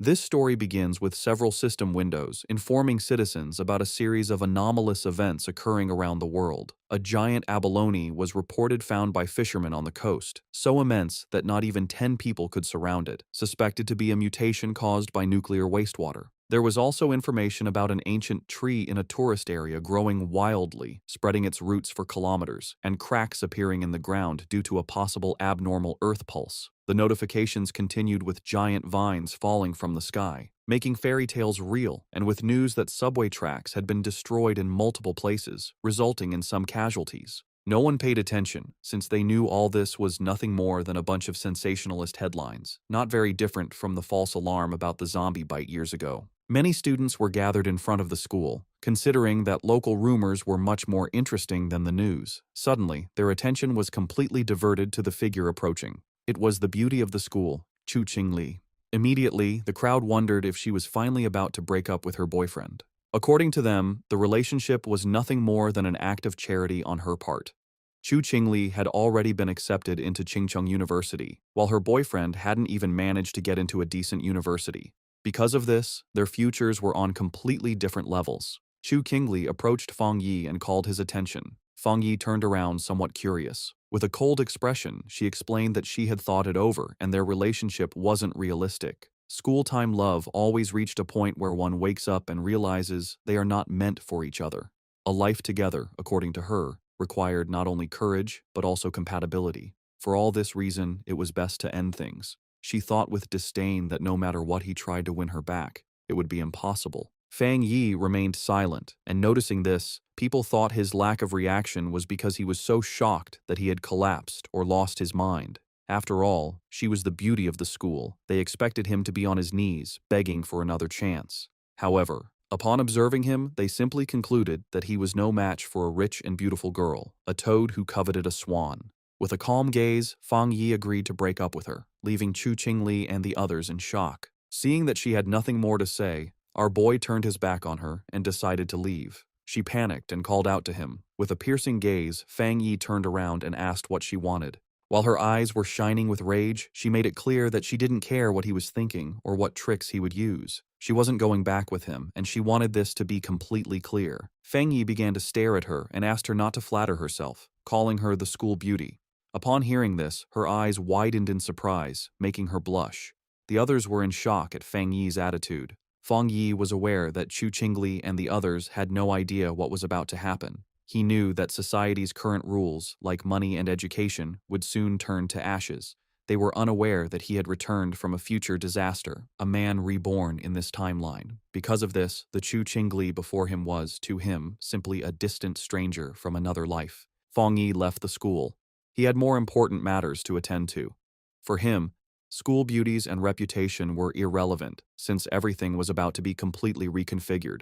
This story begins with several system windows informing citizens about a series of anomalous events occurring around the world. A giant abalone was reported found by fishermen on the coast, so immense that not even 10 people could surround it, suspected to be a mutation caused by nuclear wastewater. There was also information about an ancient tree in a tourist area growing wildly, spreading its roots for kilometers, and cracks appearing in the ground due to a possible abnormal earth pulse. The notifications continued with giant vines falling from the sky, making fairy tales real, and with news that subway tracks had been destroyed in multiple places, resulting in some casualties. No one paid attention, since they knew all this was nothing more than a bunch of sensationalist headlines, not very different from the false alarm about the zombie bite years ago. Many students were gathered in front of the school, considering that local rumors were much more interesting than the news. Suddenly, their attention was completely diverted to the figure approaching. It was the beauty of the school, Chu Qingli. Immediately, the crowd wondered if she was finally about to break up with her boyfriend. According to them, the relationship was nothing more than an act of charity on her part. Chu Qingli had already been accepted into Qingcheng University, while her boyfriend hadn't even managed to get into a decent university. Because of this, their futures were on completely different levels. Chu Qingli approached Fang Yi and called his attention. Fang Yi turned around somewhat curious. With a cold expression, she explained that she had thought it over and their relationship wasn't realistic. School-time love always reached a point where one wakes up and realizes they are not meant for each other. A life together, according to her, required not only courage, but also compatibility. For all this reason, it was best to end things. She thought with disdain that no matter what he tried to win her back, it would be impossible. Fang Yi remained silent, and noticing this, people thought his lack of reaction was because he was so shocked that he had collapsed or lost his mind. After all, she was the beauty of the school. They expected him to be on his knees, begging for another chance. However, upon observing him, they simply concluded that he was no match for a rich and beautiful girl, a toad who coveted a swan. With a calm gaze, Fang Yi agreed to break up with her, leaving Chu Qingli and the others in shock. Seeing that she had nothing more to say, our boy turned his back on her and decided to leave. She panicked and called out to him. With a piercing gaze, Fang Yi turned around and asked what she wanted. While her eyes were shining with rage, she made it clear that she didn't care what he was thinking or what tricks he would use. She wasn't going back with him, and she wanted this to be completely clear. Fang Yi began to stare at her and asked her not to flatter herself, calling her the school beauty. Upon hearing this, her eyes widened in surprise, making her blush. The others were in shock at Fang Yi's attitude. Fang Yi was aware that Chu Qingli and the others had no idea what was about to happen. He knew that society's current rules, like money and education, would soon turn to ashes. They were unaware that he had returned from a future disaster, a man reborn in this timeline. Because of this, the Chu Qingli before him was, to him, simply a distant stranger from another life. Fang Yi left the school. He had more important matters to attend to. For him, school beauties and reputation were irrelevant, since everything was about to be completely reconfigured.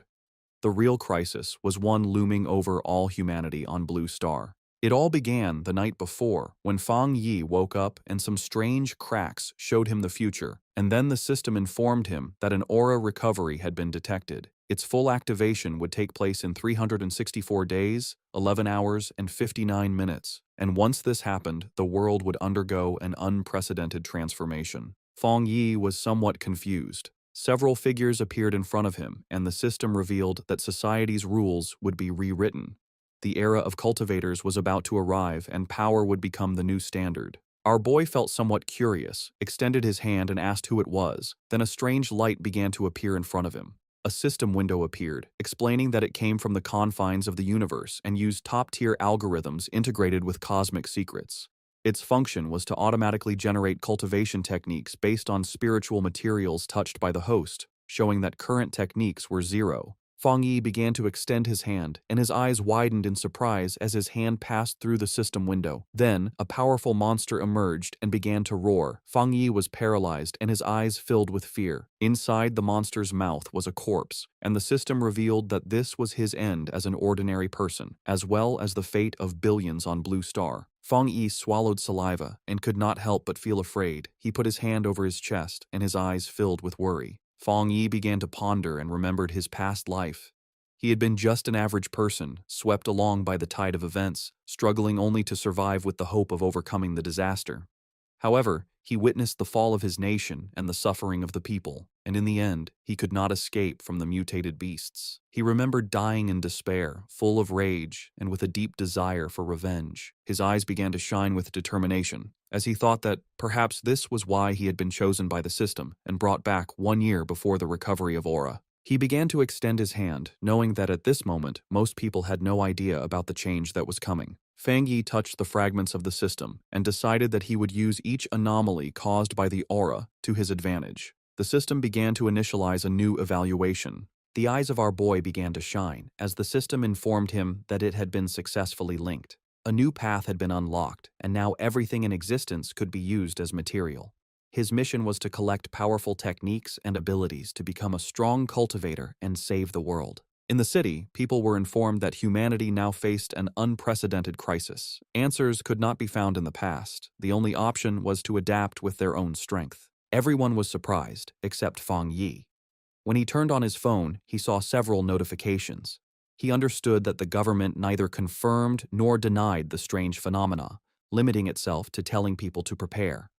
The real crisis was one looming over all humanity on Blue Star. It all began the night before, when Fang Yi woke up and some strange cracks showed him the future, and then the system informed him that an aura recovery had been detected. Its full activation would take place in 364 days, 11 hours, and 59 minutes, and once this happened, the world would undergo an unprecedented transformation. Fang Yi was somewhat confused. Several figures appeared in front of him, and the system revealed that society's rules would be rewritten. The era of cultivators was about to arrive, and power would become the new standard. Our boy felt somewhat curious, extended his hand and asked who it was. Then a strange light began to appear in front of him. A system window appeared, explaining that it came from the confines of the universe and used top-tier algorithms integrated with cosmic secrets. Its function was to automatically generate cultivation techniques based on spiritual materials touched by the host, showing that current techniques were zero. Fang Yi began to extend his hand, and his eyes widened in surprise as his hand passed through the system window. Then, a powerful monster emerged and began to roar. Fang Yi was paralyzed and his eyes filled with fear. Inside the monster's mouth was a corpse, and the system revealed that this was his end as an ordinary person, as well as the fate of billions on Blue Star. Fang Yi swallowed saliva and could not help but feel afraid. He put his hand over his chest, and his eyes filled with worry. Fang Yi began to ponder and remembered his past life. He had been just an average person, swept along by the tide of events, struggling only to survive with the hope of overcoming the disaster. However, he witnessed the fall of his nation and the suffering of the people, and in the end, he could not escape from the mutated beasts. He remembered dying in despair, full of rage, and with a deep desire for revenge. His eyes began to shine with determination, as he thought that perhaps this was why he had been chosen by the system and brought back 1 year before the recovery of Aura. He began to extend his hand, knowing that at this moment, most people had no idea about the change that was coming. Fang Yi touched the fragments of the system and decided that he would use each anomaly caused by the aura to his advantage. The system began to initialize a new evaluation. The eyes of our boy began to shine as the system informed him that it had been successfully linked. A new path had been unlocked, and now everything in existence could be used as material. His mission was to collect powerful techniques and abilities to become a strong cultivator and save the world. In the city, people were informed that humanity now faced an unprecedented crisis. Answers could not be found in the past. The only option was to adapt with their own strength. Everyone was surprised, except Fang Yi. When he turned on his phone, he saw several notifications. He understood that the government neither confirmed nor denied the strange phenomena, limiting itself to telling people to prepare.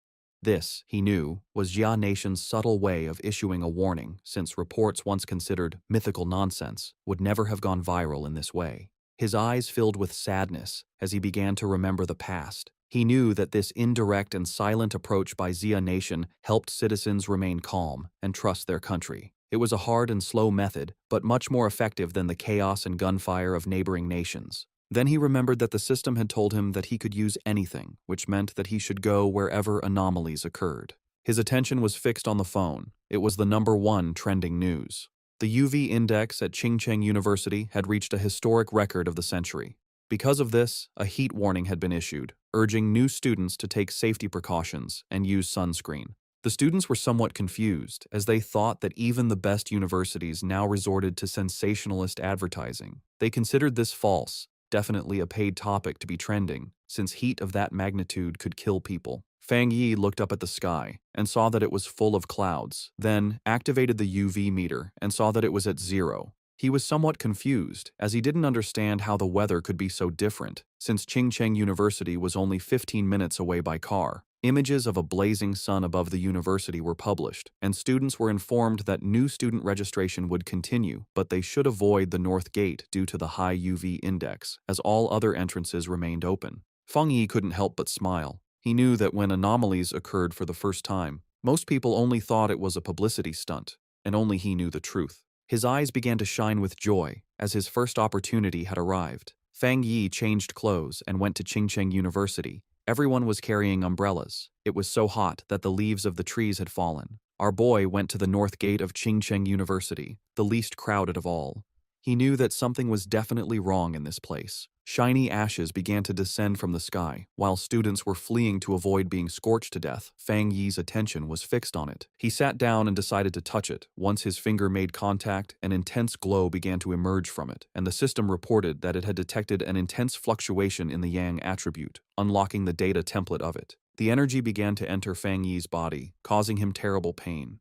This, he knew, was Jia Nation's subtle way of issuing a warning, since reports once considered mythical nonsense would never have gone viral in this way. His eyes filled with sadness as he began to remember the past. He knew that this indirect and silent approach by Jia Nation helped citizens remain calm and trust their country. It was a hard and slow method, but much more effective than the chaos and gunfire of neighboring nations. Then he remembered that the system had told him that he could use anything, which meant that he should go wherever anomalies occurred. His attention was fixed on the phone. It was the #1 trending news. The UV index at Qingcheng University had reached a historic record of the century. Because of this, a heat warning had been issued, urging new students to take safety precautions and use sunscreen. The students were somewhat confused, as they thought that even the best universities now resorted to sensationalist advertising. They considered this false, definitely a paid topic to be trending, since heat of that magnitude could kill people. Fang Yi looked up at the sky and saw that it was full of clouds, then activated the UV meter and saw that it was at 0. He was somewhat confused, as he didn't understand how the weather could be so different, since Qingcheng University was only 15 minutes away by car. Images of a blazing sun above the university were published, and students were informed that new student registration would continue, but they should avoid the north gate due to the high UV index, as all other entrances remained open. Fang Yi couldn't help but smile. He knew that when anomalies occurred for the first time, most people only thought it was a publicity stunt, and only he knew the truth. His eyes began to shine with joy, as his first opportunity had arrived. Fang Yi changed clothes and went to Qingcheng University. Everyone was carrying umbrellas. It was so hot that the leaves of the trees had fallen. Our boy went to the north gate of Qingcheng University, the least crowded of all. He knew that something was definitely wrong in this place. Shiny ashes began to descend from the sky. While students were fleeing to avoid being scorched to death, Fang Yi's attention was fixed on it. He sat down and decided to touch it. Once his finger made contact, an intense glow began to emerge from it, and the system reported that it had detected an intense fluctuation in the Yang attribute, unlocking the data template of it. The energy began to enter Fang Yi's body, causing him terrible pain.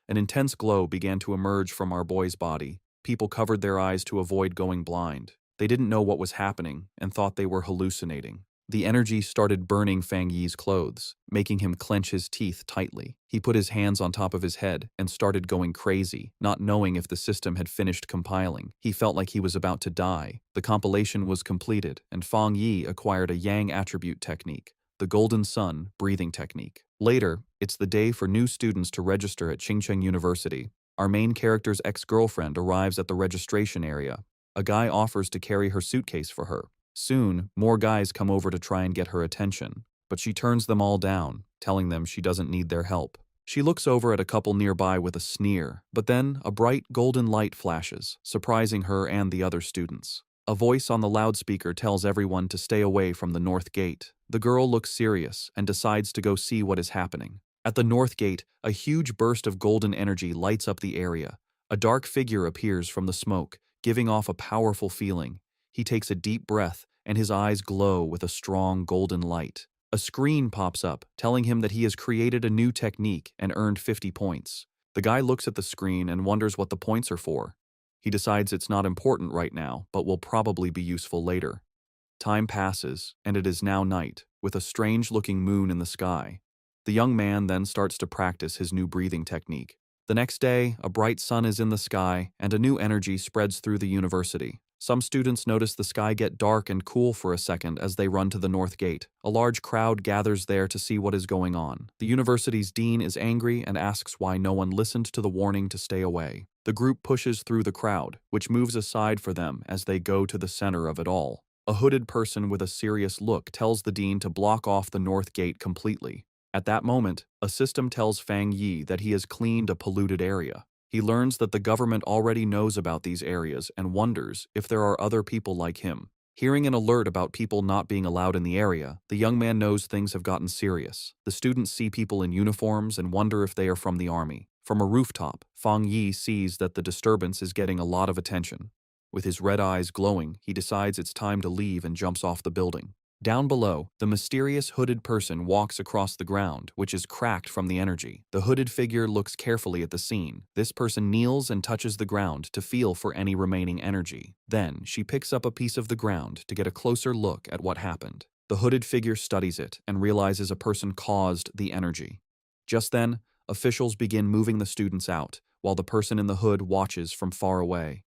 An intense glow began to emerge from our boy's body. People covered their eyes to avoid going blind. They didn't know what was happening and thought they were hallucinating. The energy started burning Fang Yi's clothes, making him clench his teeth tightly. He put his hands on top of his head and started going crazy, not knowing if the system had finished compiling. He felt like he was about to die. The compilation was completed, and Fang Yi acquired a Yang attribute technique, the Golden Sun breathing technique. Later, it's the day for new students to register at Qingcheng University. Our main character's ex-girlfriend arrives at the registration area. A guy offers to carry her suitcase for her. Soon, more guys come over to try and get her attention, but she turns them all down, telling them she doesn't need their help. She looks over at a couple nearby with a sneer, but then a bright golden light flashes, surprising her and the other students. A voice on the loudspeaker tells everyone to stay away from the north gate. The girl looks serious and decides to go see what is happening. At the north gate, a huge burst of golden energy lights up the area. A dark figure appears from the smoke, giving off a powerful feeling. He takes a deep breath, and his eyes glow with a strong golden light. A screen pops up, telling him that he has created a new technique and earned 50 points. The guy looks at the screen and wonders what the points are for. He decides it's not important right now, but will probably be useful later. Time passes, and it is now night, with a strange-looking moon in the sky. The young man then starts to practice his new breathing technique. The next day, a bright sun is in the sky, and a new energy spreads through the university. Some students notice the sky get dark and cool for a second as they run to the north gate. A large crowd gathers there to see what is going on. The university's dean is angry and asks why no one listened to the warning to stay away. The group pushes through the crowd, which moves aside for them as they go to the center of it all. A hooded person with a serious look tells the dean to block off the north gate completely. At that moment, a system tells Fang Yi that he has cleaned a polluted area. He learns that the government already knows about these areas and wonders if there are other people like him. Hearing an alert about people not being allowed in the area, the young man knows things have gotten serious. The students see people in uniforms and wonder if they are from the army. From a rooftop, Fang Yi sees that the disturbance is getting a lot of attention. With his red eyes glowing, he decides it's time to leave and jumps off the building. Down below, the mysterious hooded person walks across the ground, which is cracked from the energy. The hooded figure looks carefully at the scene. This person kneels and touches the ground to feel for any remaining energy. Then, she picks up a piece of the ground to get a closer look at what happened. The hooded figure studies it and realizes a person caused the energy. Just then, officials begin moving the students out, while the person in the hood watches from far away.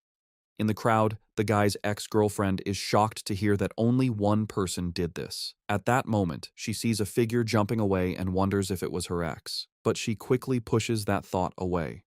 In the crowd, the guy's ex-girlfriend is shocked to hear that only one person did this. At that moment, she sees a figure jumping away and wonders if it was her ex, but she quickly pushes that thought away.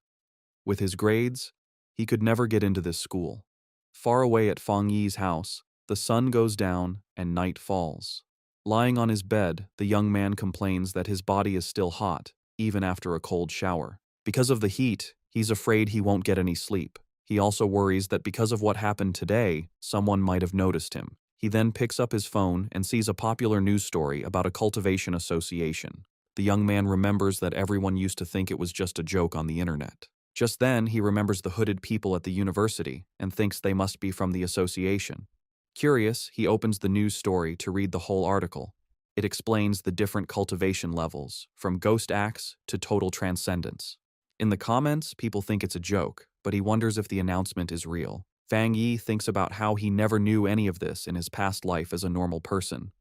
With his grades, he could never get into this school. Far away at Fang Yi's house, the sun goes down and night falls. Lying on his bed, the young man complains that his body is still hot, even after a cold shower. Because of the heat, he's afraid he won't get any sleep. He also worries that because of what happened today, someone might have noticed him. He then picks up his phone and sees a popular news story about a cultivation association. The young man remembers that everyone used to think it was just a joke on the internet. Just then, he remembers the hooded people at the university and thinks they must be from the association. Curious, he opens the news story to read the whole article. It explains the different cultivation levels, from ghost acts to total transcendence. In the comments, people think it's a joke, but he wonders if the announcement is real. Fang Yi thinks about how he never knew any of this in his past life as a normal person.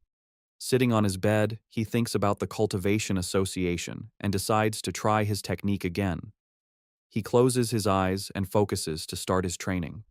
Sitting on his bed, he thinks about the cultivation association and decides to try his technique again. He closes his eyes and focuses to start his training.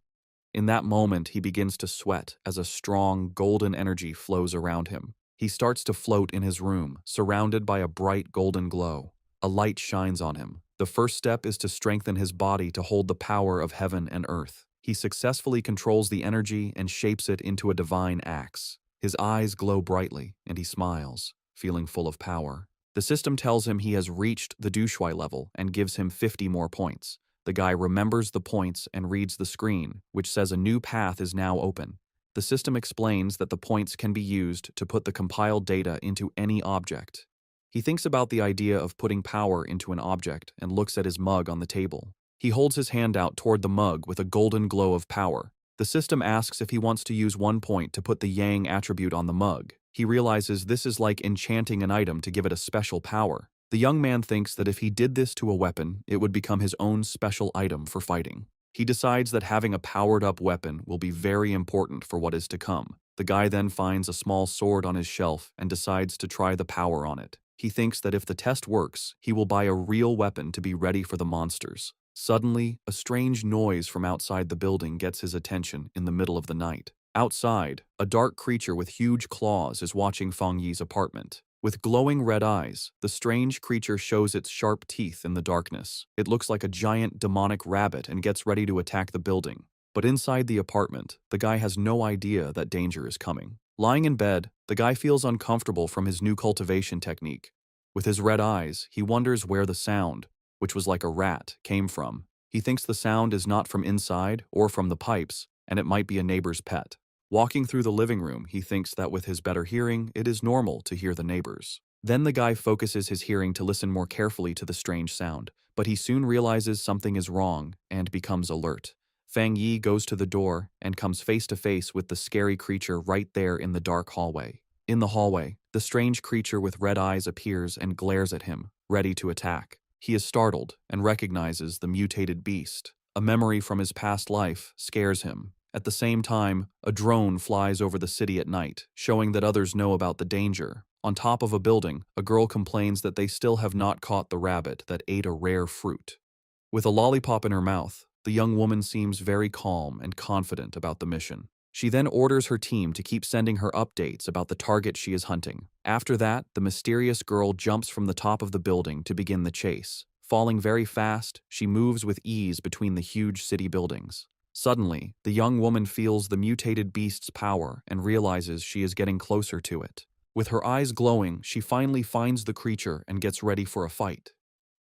In that moment, he begins to sweat as a strong, golden energy flows around him. He starts to float in his room, surrounded by a bright golden glow. A light shines on him. The first step is to strengthen his body to hold the power of heaven and earth. He successfully controls the energy and shapes it into a divine axe. His eyes glow brightly, and he smiles, feeling full of power. The system tells him he has reached the Dushui level and gives him 50 more points. The guy remembers the points and reads the screen, which says a new path is now open. The system explains that the points can be used to put the compiled data into any object. He thinks about the idea of putting power into an object and looks at his mug on the table. He holds his hand out toward the mug with a golden glow of power. The system asks if he wants to use 1 point to put the Yang attribute on the mug. He realizes this is like enchanting an item to give it a special power. The young man thinks that if he did this to a weapon, it would become his own special item for fighting. He decides that having a powered-up weapon will be very important for what is to come. The guy then finds a small sword on his shelf and decides to try the power on it. He thinks that if the test works, he will buy a real weapon to be ready for the monsters. Suddenly, a strange noise from outside the building gets his attention in the middle of the night. Outside, a dark creature with huge claws is watching Fang Yi's apartment. With glowing red eyes, the strange creature shows its sharp teeth in the darkness. It looks like a giant demonic rabbit and gets ready to attack the building. But inside the apartment, the guy has no idea that danger is coming. Lying in bed, the guy feels uncomfortable from his new cultivation technique. With his red eyes, he wonders where the sound, which was like a rat, came from. He thinks the sound is not from inside or from the pipes, and it might be a neighbor's pet. Walking through the living room, he thinks that with his better hearing, it is normal to hear the neighbors. Then the guy focuses his hearing to listen more carefully to the strange sound, but he soon realizes something is wrong and becomes alert. Fang Yi goes to the door and comes face to face with the scary creature right there in the dark hallway. In the hallway, the strange creature with red eyes appears and glares at him, ready to attack. He is startled and recognizes the mutated beast. A memory from his past life scares him. At the same time, a drone flies over the city at night, showing that others know about the danger. On top of a building, a girl complains that they still have not caught the rabbit that ate a rare fruit. With a lollipop in her mouth, the young woman seems very calm and confident about the mission. She then orders her team to keep sending her updates about the target she is hunting. After that, the mysterious girl jumps from the top of the building to begin the chase. Falling very fast, she moves with ease between the huge city buildings. Suddenly, the young woman feels the mutated beast's power and realizes she is getting closer to it. With her eyes glowing, she finally finds the creature and gets ready for a fight.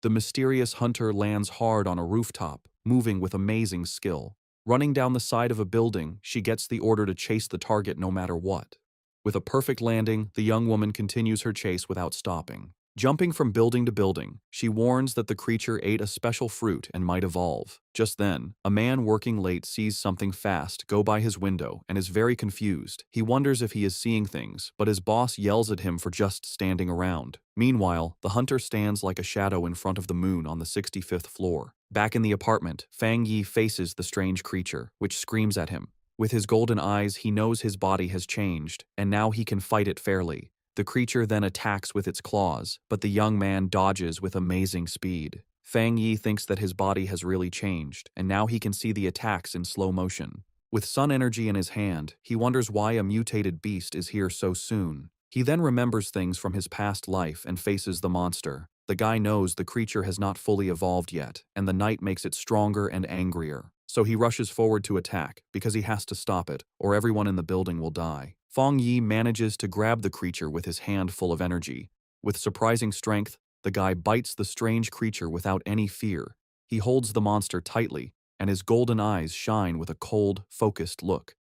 The mysterious hunter lands hard on a rooftop, moving with amazing skill. Running down the side of a building, she gets the order to chase the target no matter what. With a perfect landing, the young woman continues her chase without stopping. Jumping from building to building, she warns that the creature ate a special fruit and might evolve. Just then, a man working late sees something fast go by his window and is very confused. He wonders if he is seeing things, but his boss yells at him for just standing around. Meanwhile, the hunter stands like a shadow in front of the moon on the 65th floor. Back in the apartment, Fang Yi faces the strange creature, which screams at him. With his golden eyes, he knows his body has changed, and now he can fight it fairly. The creature then attacks with its claws, but the young man dodges with amazing speed. Fang Yi thinks that his body has really changed, and now he can see the attacks in slow motion. With sun energy in his hand, he wonders why a mutated beast is here so soon. He then remembers things from his past life and faces the monster. The guy knows the creature has not fully evolved yet, and the night makes it stronger and angrier. So he rushes forward to attack, because he has to stop it, or everyone in the building will die. Fang Yi manages to grab the creature with his hand full of energy. With surprising strength, the guy bites the strange creature without any fear. He holds the monster tightly, and his golden eyes shine with a cold, focused look.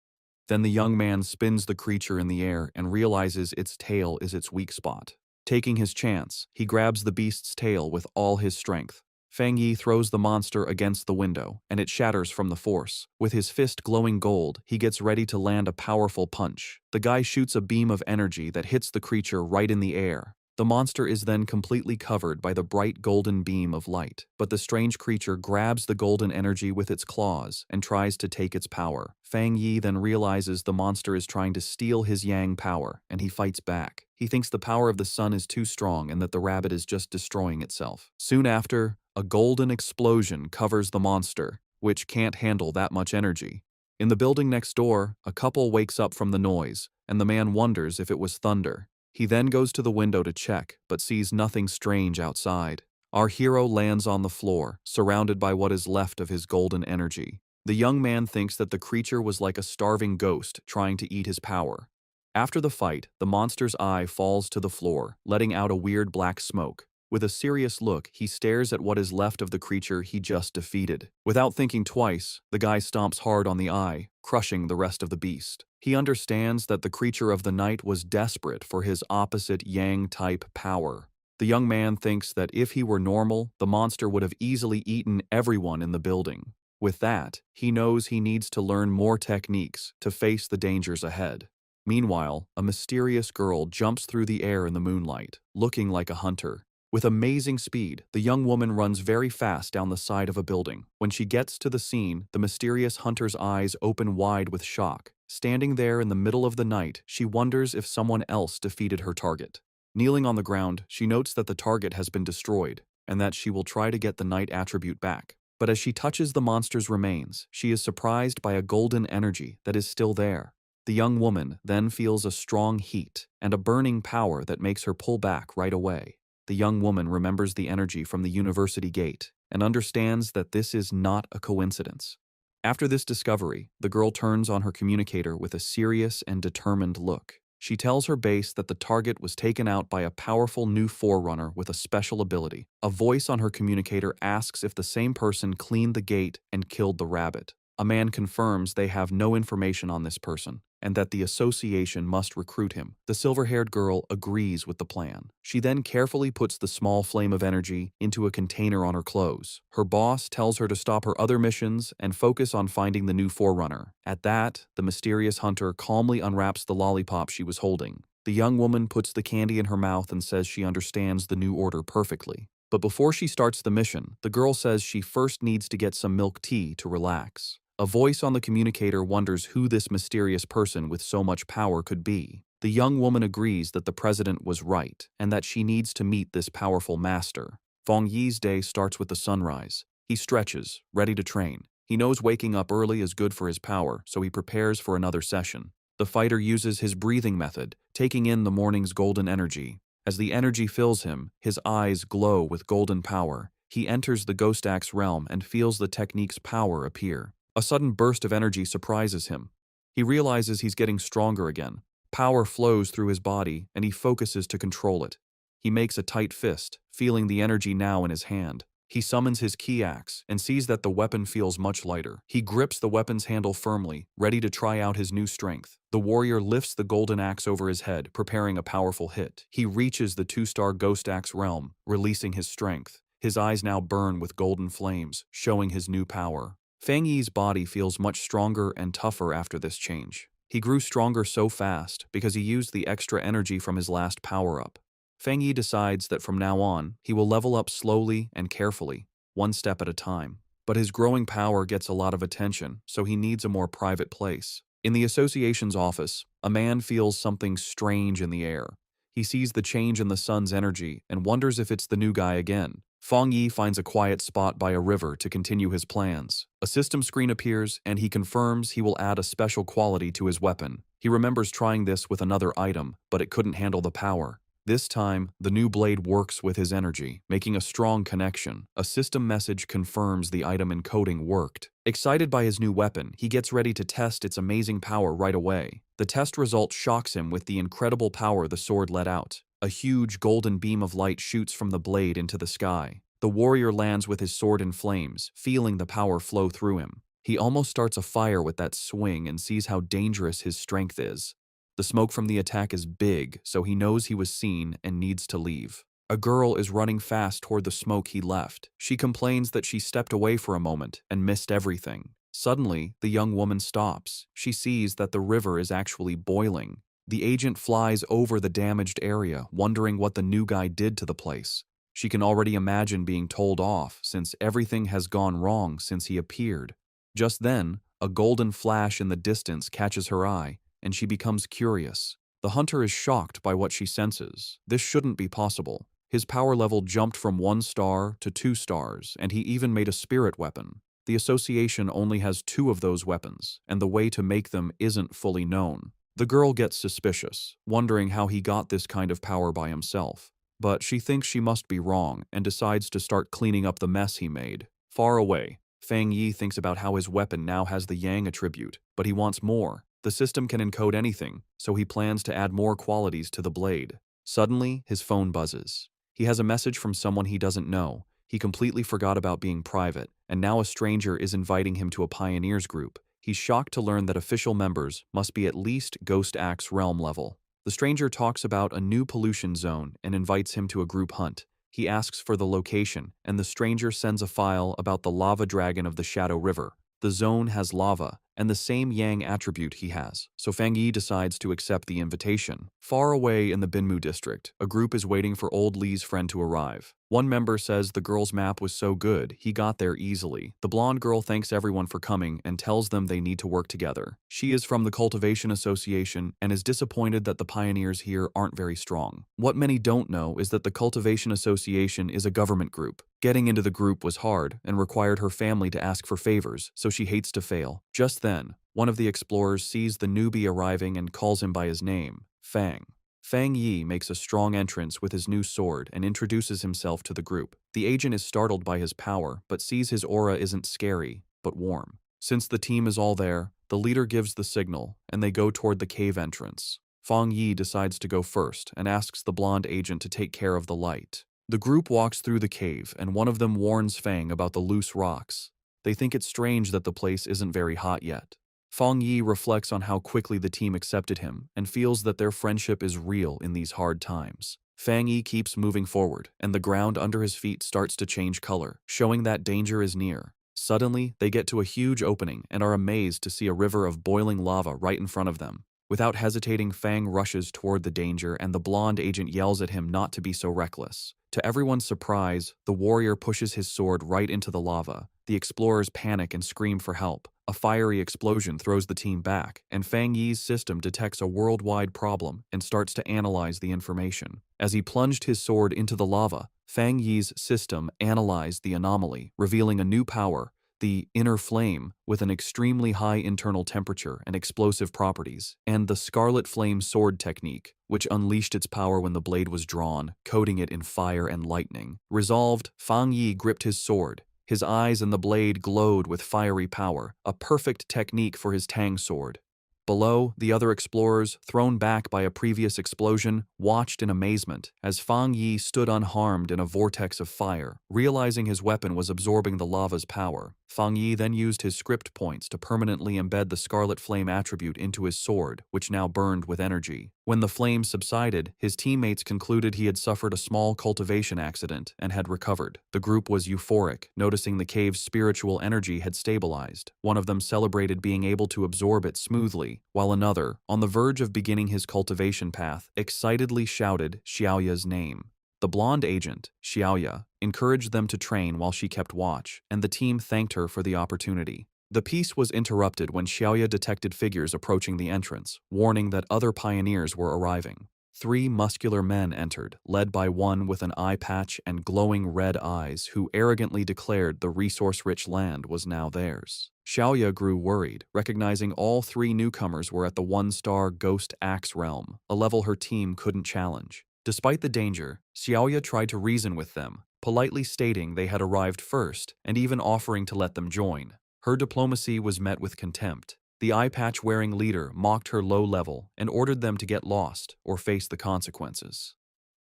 Then the young man spins the creature in the air and realizes its tail is its weak spot. Taking his chance, he grabs the beast's tail with all his strength. Fang Yi throws the monster against the window, and it shatters from the force. With his fist glowing gold, he gets ready to land a powerful punch. The guy shoots a beam of energy that hits the creature right in the air. The monster is then completely covered by the bright golden beam of light, but the strange creature grabs the golden energy with its claws and tries to take its power. Fang Yi then realizes the monster is trying to steal his yang power, and he fights back. He thinks the power of the sun is too strong and that the rabbit is just destroying itself. Soon after, a golden explosion covers the monster, which can't handle that much energy. In the building next door, a couple wakes up from the noise, and the man wonders if it was thunder. He then goes to the window to check, but sees nothing strange outside. Our hero lands on the floor, surrounded by what is left of his golden energy. The young man thinks that the creature was like a starving ghost trying to eat his power. After the fight, the monster's eye falls to the floor, letting out a weird black smoke. With a serious look, he stares at what is left of the creature he just defeated. Without thinking twice, the guy stomps hard on the eye, crushing the rest of the beast. He understands that the creature of the night was desperate for his opposite Yang-type power. The young man thinks that if he were normal, the monster would have easily eaten everyone in the building. With that, he knows he needs to learn more techniques to face the dangers ahead. Meanwhile, a mysterious girl jumps through the air in the moonlight, looking like a hunter. With amazing speed, the young woman runs very fast down the side of a building. When she gets to the scene, the mysterious hunter's eyes open wide with shock. Standing there in the middle of the night, she wonders if someone else defeated her target. Kneeling on the ground, she notes that the target has been destroyed, and that she will try to get the night attribute back. But as she touches the monster's remains, she is surprised by a golden energy that is still there. The young woman then feels a strong heat and a burning power that makes her pull back right away. The young woman remembers the energy from the university gate and understands that this is not a coincidence. After this discovery, the girl turns on her communicator with a serious and determined look. She tells her base that the target was taken out by a powerful new forerunner with a special ability. A voice on her communicator asks if the same person cleaned the gate and killed the rabbit. A man confirms they have no information on this person, and that the association must recruit him. The silver-haired girl agrees with the plan. She then carefully puts the small flame of energy into a container on her clothes. Her boss tells her to stop her other missions and focus on finding the new forerunner. At that, the mysterious hunter calmly unwraps the lollipop she was holding. The young woman puts the candy in her mouth and says she understands the new order perfectly. But before she starts the mission, the girl says she first needs to get some milk tea to relax. A voice on the communicator wonders who this mysterious person with so much power could be. The young woman agrees that the president was right and that she needs to meet this powerful master. Feng Yi's day starts with the sunrise. He stretches, ready to train. He knows waking up early is good for his power, so he prepares for another session. The fighter uses his breathing method, taking in the morning's golden energy. As the energy fills him, his eyes glow with golden power. He enters the Ghost Axe realm and feels the technique's power appear. A sudden burst of energy surprises him. He realizes he's getting stronger again. Power flows through his body, and he focuses to control it. He makes a tight fist, feeling the energy now in his hand. He summons his key axe and sees that the weapon feels much lighter. He grips the weapon's handle firmly, ready to try out his new strength. The warrior lifts the golden axe over his head, preparing a powerful hit. He reaches the 2-star Ghost Axe realm, releasing his strength. His eyes now burn with golden flames, showing his new power. Feng Yi's body feels much stronger and tougher after this change. He grew stronger so fast because he used the extra energy from his last power-up. Feng Yi decides that from now on, he will level up slowly and carefully, one step at a time. But his growing power gets a lot of attention, so he needs a more private place. In the association's office, a man feels something strange in the air. He sees the change in the sun's energy and wonders if it's the new guy again. Feng Yi finds a quiet spot by a river to continue his plans. A system screen appears, and he confirms he will add a special quality to his weapon. He remembers trying this with another item, but it couldn't handle the power. This time, the new blade works with his energy, making a strong connection. A system message confirms the item encoding worked. Excited by his new weapon, he gets ready to test its amazing power right away. The test result shocks him with the incredible power the sword let out. A huge golden beam of light shoots from the blade into the sky. The warrior lands with his sword in flames, feeling the power flow through him. He almost starts a fire with that swing and sees how dangerous his strength is. The smoke from the attack is big, so he knows he was seen and needs to leave. A girl is running fast toward the smoke he left. She complains that she stepped away for a moment and missed everything. Suddenly, the young woman stops. She sees that the river is actually boiling. The agent flies over the damaged area, wondering what the new guy did to the place. She can already imagine being told off, since everything has gone wrong since he appeared. Just then, a golden flash in the distance catches her eye, and she becomes curious. The hunter is shocked by what she senses. This shouldn't be possible. His power level jumped from 1 star to 2 stars, and he even made a spirit weapon. The association only has 2 of those weapons, and the way to make them isn't fully known. The girl gets suspicious, wondering how he got this kind of power by himself. But she thinks she must be wrong and decides to start cleaning up the mess he made. Far away, Feng Yi thinks about how his weapon now has the Yang attribute, but he wants more. The system can encode anything, so he plans to add more qualities to the blade. Suddenly, his phone buzzes. He has a message from someone he doesn't know. He completely forgot about being private, and now a stranger is inviting him to a pioneers group. He's shocked to learn that official members must be at least Ghost Axe realm level. The stranger talks about a new pollution zone and invites him to a group hunt. He asks for the location, and the stranger sends a file about the lava dragon of the Shadow River. The zone has lava, and the same Yang attribute he has, so Feng Yi decides to accept the invitation. Far away in the Binmu district, a group is waiting for old Li's friend to arrive. One member says the girl's map was so good, he got there easily. The blonde girl thanks everyone for coming and tells them they need to work together. She is from the Cultivation Association and is disappointed that the pioneers here aren't very strong. What many don't know is that the Cultivation Association is a government group. Getting into the group was hard and required her family to ask for favors, so she hates to fail. Just then, one of the explorers sees the newbie arriving and calls him by his name, Fang. Feng Yi makes a strong entrance with his new sword and introduces himself to the group. The agent is startled by his power, but sees his aura isn't scary, but warm. Since the team is all there, the leader gives the signal, and they go toward the cave entrance. Feng Yi decides to go first and asks the blonde agent to take care of the light. The group walks through the cave, and one of them warns Fang about the loose rocks. They think it's strange that the place isn't very hot yet. Feng Yi reflects on how quickly the team accepted him and feels that their friendship is real in these hard times. Feng Yi keeps moving forward, and the ground under his feet starts to change color, showing that danger is near. Suddenly, they get to a huge opening and are amazed to see a river of boiling lava right in front of them. Without hesitating, Fang rushes toward the danger and the blonde agent yells at him not to be so reckless. To everyone's surprise, the warrior pushes his sword right into the lava. The explorers panic and scream for help. A fiery explosion throws the team back, and Fang Yi's system detects a worldwide problem and starts to analyze the information. As he plunged his sword into the lava, Fang Yi's system analyzed the anomaly, revealing a new power, the inner flame, with an extremely high internal temperature and explosive properties, and the Scarlet Flame sword technique, which unleashed its power when the blade was drawn, coating it in fire and lightning. Resolved, Fang Yi gripped his sword. His eyes and the blade glowed with fiery power, a perfect technique for his Tang sword. Below, the other explorers, thrown back by a previous explosion, watched in amazement as Fang Yi stood unharmed in a vortex of fire. Realizing his weapon was absorbing the lava's power, Fang Yi then used his script points to permanently embed the Scarlet Flame attribute into his sword, which now burned with energy. When the flame subsided, his teammates concluded he had suffered a small cultivation accident and had recovered. The group was euphoric, noticing the cave's spiritual energy had stabilized. One of them celebrated being able to absorb it smoothly, while another, on the verge of beginning his cultivation path, excitedly shouted Xiaoya's name. The blonde agent, Xiaoya, encouraged them to train while she kept watch, and the team thanked her for the opportunity. The peace was interrupted when Xiaoya detected figures approaching the entrance, warning that other pioneers were arriving. 3 muscular men entered, led by one with an eye patch and glowing red eyes who arrogantly declared the resource-rich land was now theirs. Xiaoya grew worried, recognizing all 3 newcomers were at the 1-star Ghost Axe realm, a level her team couldn't challenge. Despite the danger, Xiaoya tried to reason with them, politely stating they had arrived first and even offering to let them join. Her diplomacy was met with contempt. The eye-patch-wearing leader mocked her low level and ordered them to get lost or face the consequences.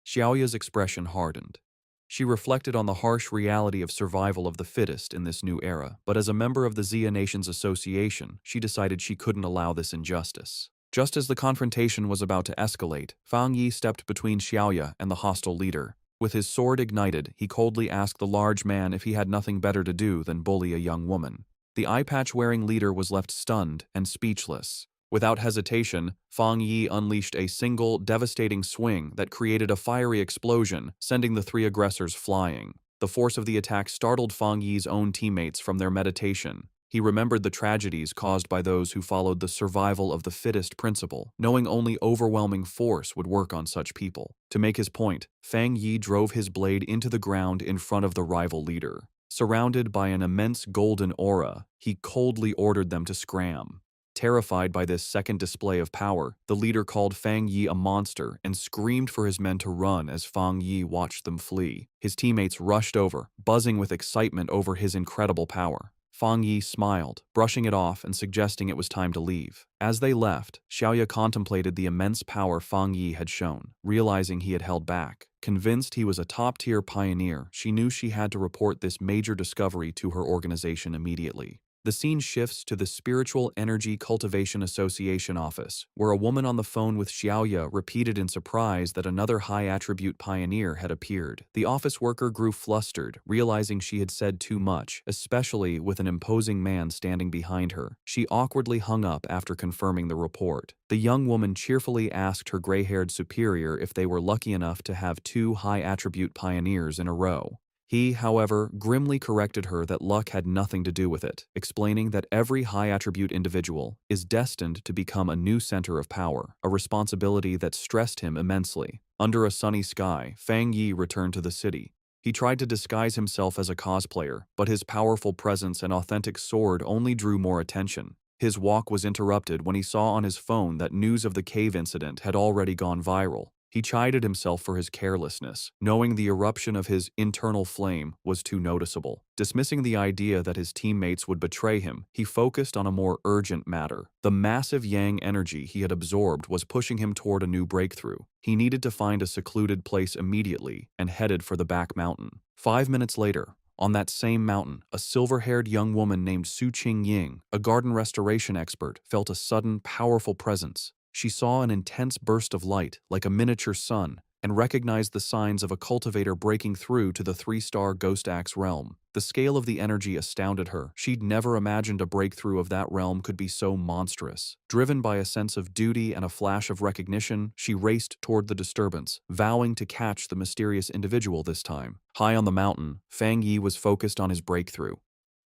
Xiaoya's expression hardened. She reflected on the harsh reality of survival of the fittest in this new era, but as a member of the Xia Nations Association, she decided she couldn't allow this injustice. Just as the confrontation was about to escalate, Fang Yi stepped between Xiaoya and the hostile leader. With his sword ignited, he coldly asked the large man if he had nothing better to do than bully a young woman. The eye-patch-wearing leader was left stunned and speechless. Without hesitation, Fang Yi unleashed a single, devastating swing that created a fiery explosion, sending the 3 aggressors flying. The force of the attack startled Fang Yi's own teammates from their meditation. He remembered the tragedies caused by those who followed the survival of the fittest principle, knowing only overwhelming force would work on such people. To make his point, Fang Yi drove his blade into the ground in front of the rival leader. Surrounded by an immense golden aura, he coldly ordered them to scram. Terrified by this second display of power, the leader called Fang Yi a monster and screamed for his men to run as Fang Yi watched them flee. His teammates rushed over, buzzing with excitement over his incredible power. Fang Yi smiled, brushing it off and suggesting it was time to leave. As they left, Xiaoya contemplated the immense power Fang Yi had shown, realizing he had held back. Convinced he was a top-tier pioneer, she knew she had to report this major discovery to her organization immediately. The scene shifts to the Spiritual Energy Cultivation Association office, where a woman on the phone with Xiaoya repeated in surprise that another high-attribute pioneer had appeared. The office worker grew flustered, realizing she had said too much, especially with an imposing man standing behind her. She awkwardly hung up after confirming the report. The young woman cheerfully asked her gray-haired superior if they were lucky enough to have 2 high-attribute pioneers in a row. He, however, grimly corrected her that luck had nothing to do with it, explaining that every high-attribute individual is destined to become a new center of power, a responsibility that stressed him immensely. Under a sunny sky, Fang Yi returned to the city. He tried to disguise himself as a cosplayer, but his powerful presence and authentic sword only drew more attention. His walk was interrupted when he saw on his phone that news of the cave incident had already gone viral. He chided himself for his carelessness, knowing the eruption of his internal flame was too noticeable. Dismissing the idea that his teammates would betray him, he focused on a more urgent matter. The massive yang energy he had absorbed was pushing him toward a new breakthrough. He needed to find a secluded place immediately and headed for the back mountain. 5 minutes later, on that same mountain, a silver-haired young woman named Su Qingying, a garden restoration expert, felt a sudden, powerful presence. She saw an intense burst of light, like a miniature sun, and recognized the signs of a cultivator breaking through to the 3-star Ghost Axe realm. The scale of the energy astounded her. She'd never imagined a breakthrough of that realm could be so monstrous. Driven by a sense of duty and a flash of recognition, she raced toward the disturbance, vowing to catch the mysterious individual this time. High on the mountain, Fang Yi was focused on his breakthrough.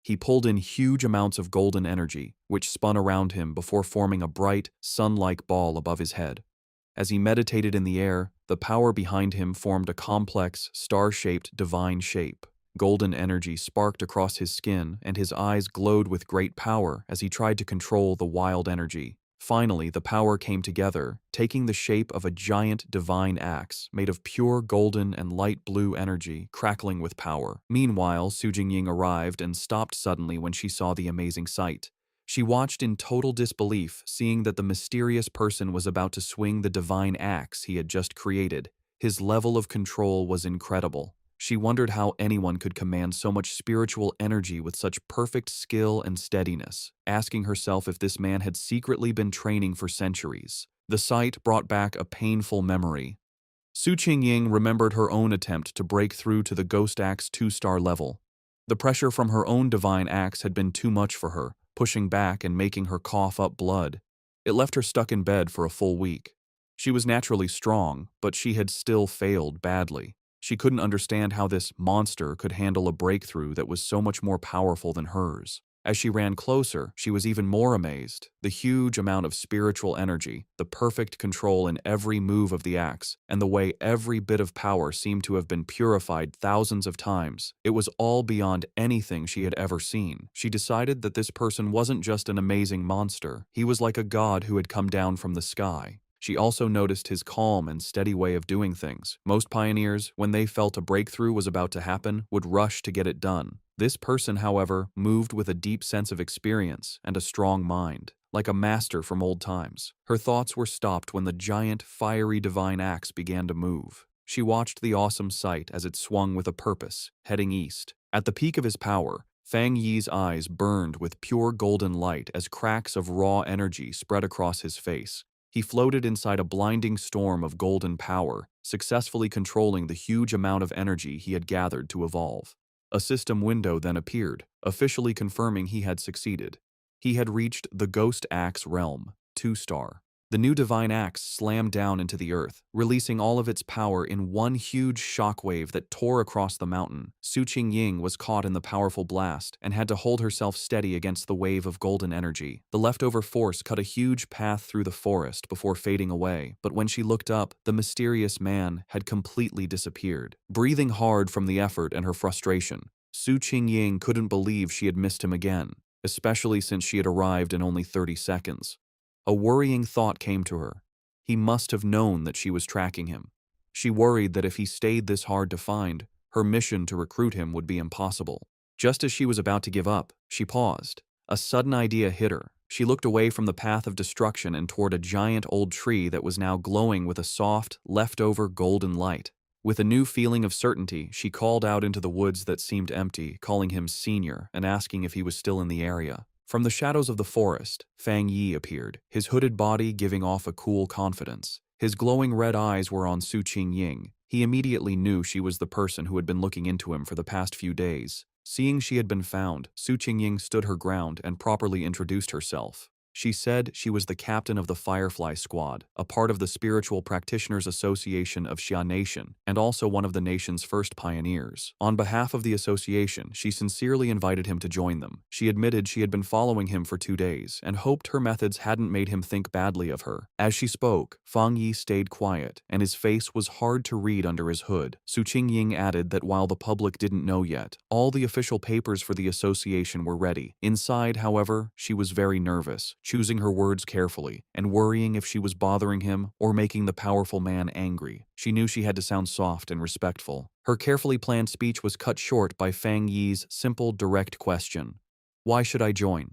He pulled in huge amounts of golden energy, which spun around him before forming a bright, sun-like ball above his head. As he meditated in the air, the power behind him formed a complex, star-shaped divine shape. Golden energy sparked across his skin, and his eyes glowed with great power as he tried to control the wild energy. Finally, the power came together, taking the shape of a giant divine axe made of pure golden and light blue energy, crackling with power. Meanwhile, Su Jingying arrived and stopped suddenly when she saw the amazing sight. She watched in total disbelief, seeing that the mysterious person was about to swing the divine axe he had just created. His level of control was incredible. She wondered how anyone could command so much spiritual energy with such perfect skill and steadiness, asking herself if this man had secretly been training for centuries. The sight brought back a painful memory. Su Qingying remembered her own attempt to break through to the Ghost Axe 2-star level. The pressure from her own divine axe had been too much for her, pushing back and making her cough up blood. It left her stuck in bed for a full week. She was naturally strong, but she had still failed badly. She couldn't understand how this monster could handle a breakthrough that was so much more powerful than hers. As she ran closer, she was even more amazed. The huge amount of spiritual energy, the perfect control in every move of the axe, and the way every bit of power seemed to have been purified thousands of times. It was all beyond anything she had ever seen. She decided that this person wasn't just an amazing monster. He was like a god who had come down from the sky. She also noticed his calm and steady way of doing things. Most pioneers, when they felt a breakthrough was about to happen, would rush to get it done. This person, however, moved with a deep sense of experience and a strong mind, like a master from old times. Her thoughts were stopped when the giant, fiery divine axe began to move. She watched the awesome sight as it swung with a purpose, heading east. At the peak of his power, Fang Yi's eyes burned with pure golden light as cracks of raw energy spread across his face. He floated inside a blinding storm of golden power, successfully controlling the huge amount of energy he had gathered to evolve. A system window then appeared, officially confirming he had succeeded. He had reached the Ghost Axe realm, 2-star. The new divine axe slammed down into the earth, releasing all of its power in one huge shockwave that tore across the mountain. Su Qingying was caught in the powerful blast and had to hold herself steady against the wave of golden energy. The leftover force cut a huge path through the forest before fading away, but when she looked up, the mysterious man had completely disappeared. Breathing hard from the effort and her frustration, Su Qingying couldn't believe she had missed him again, especially since she had arrived in only 30 seconds. A worrying thought came to her. He must have known that she was tracking him. She worried that if he stayed this hard to find, her mission to recruit him would be impossible. Just as she was about to give up, she paused. A sudden idea hit her. She looked away from the path of destruction and toward a giant old tree that was now glowing with a soft, leftover golden light. With a new feeling of certainty, she called out into the woods that seemed empty, calling him Senior and asking if he was still in the area. From the shadows of the forest, Fang Yi appeared, his hooded body giving off a cool confidence. His glowing red eyes were on Su Qingying. He immediately knew she was the person who had been looking into him for the past few days. Seeing she had been found, Su Qingying stood her ground and properly introduced herself. She said she was the captain of the Firefly Squad, a part of the Spiritual Practitioners Association of Xia Nation, and also one of the nation's first pioneers. On behalf of the association, she sincerely invited him to join them. She admitted she had been following him for 2 days and hoped her methods hadn't made him think badly of her. As she spoke, Fang Yi stayed quiet, and his face was hard to read under his hood. Su Qingying added that while the public didn't know yet, all the official papers for the association were ready. Inside, however, she was very nervous, choosing her words carefully, and worrying if she was bothering him or making the powerful man angry. She knew she had to sound soft and respectful. Her carefully planned speech was cut short by Fang Yi's simple, direct question. "Why should I join?"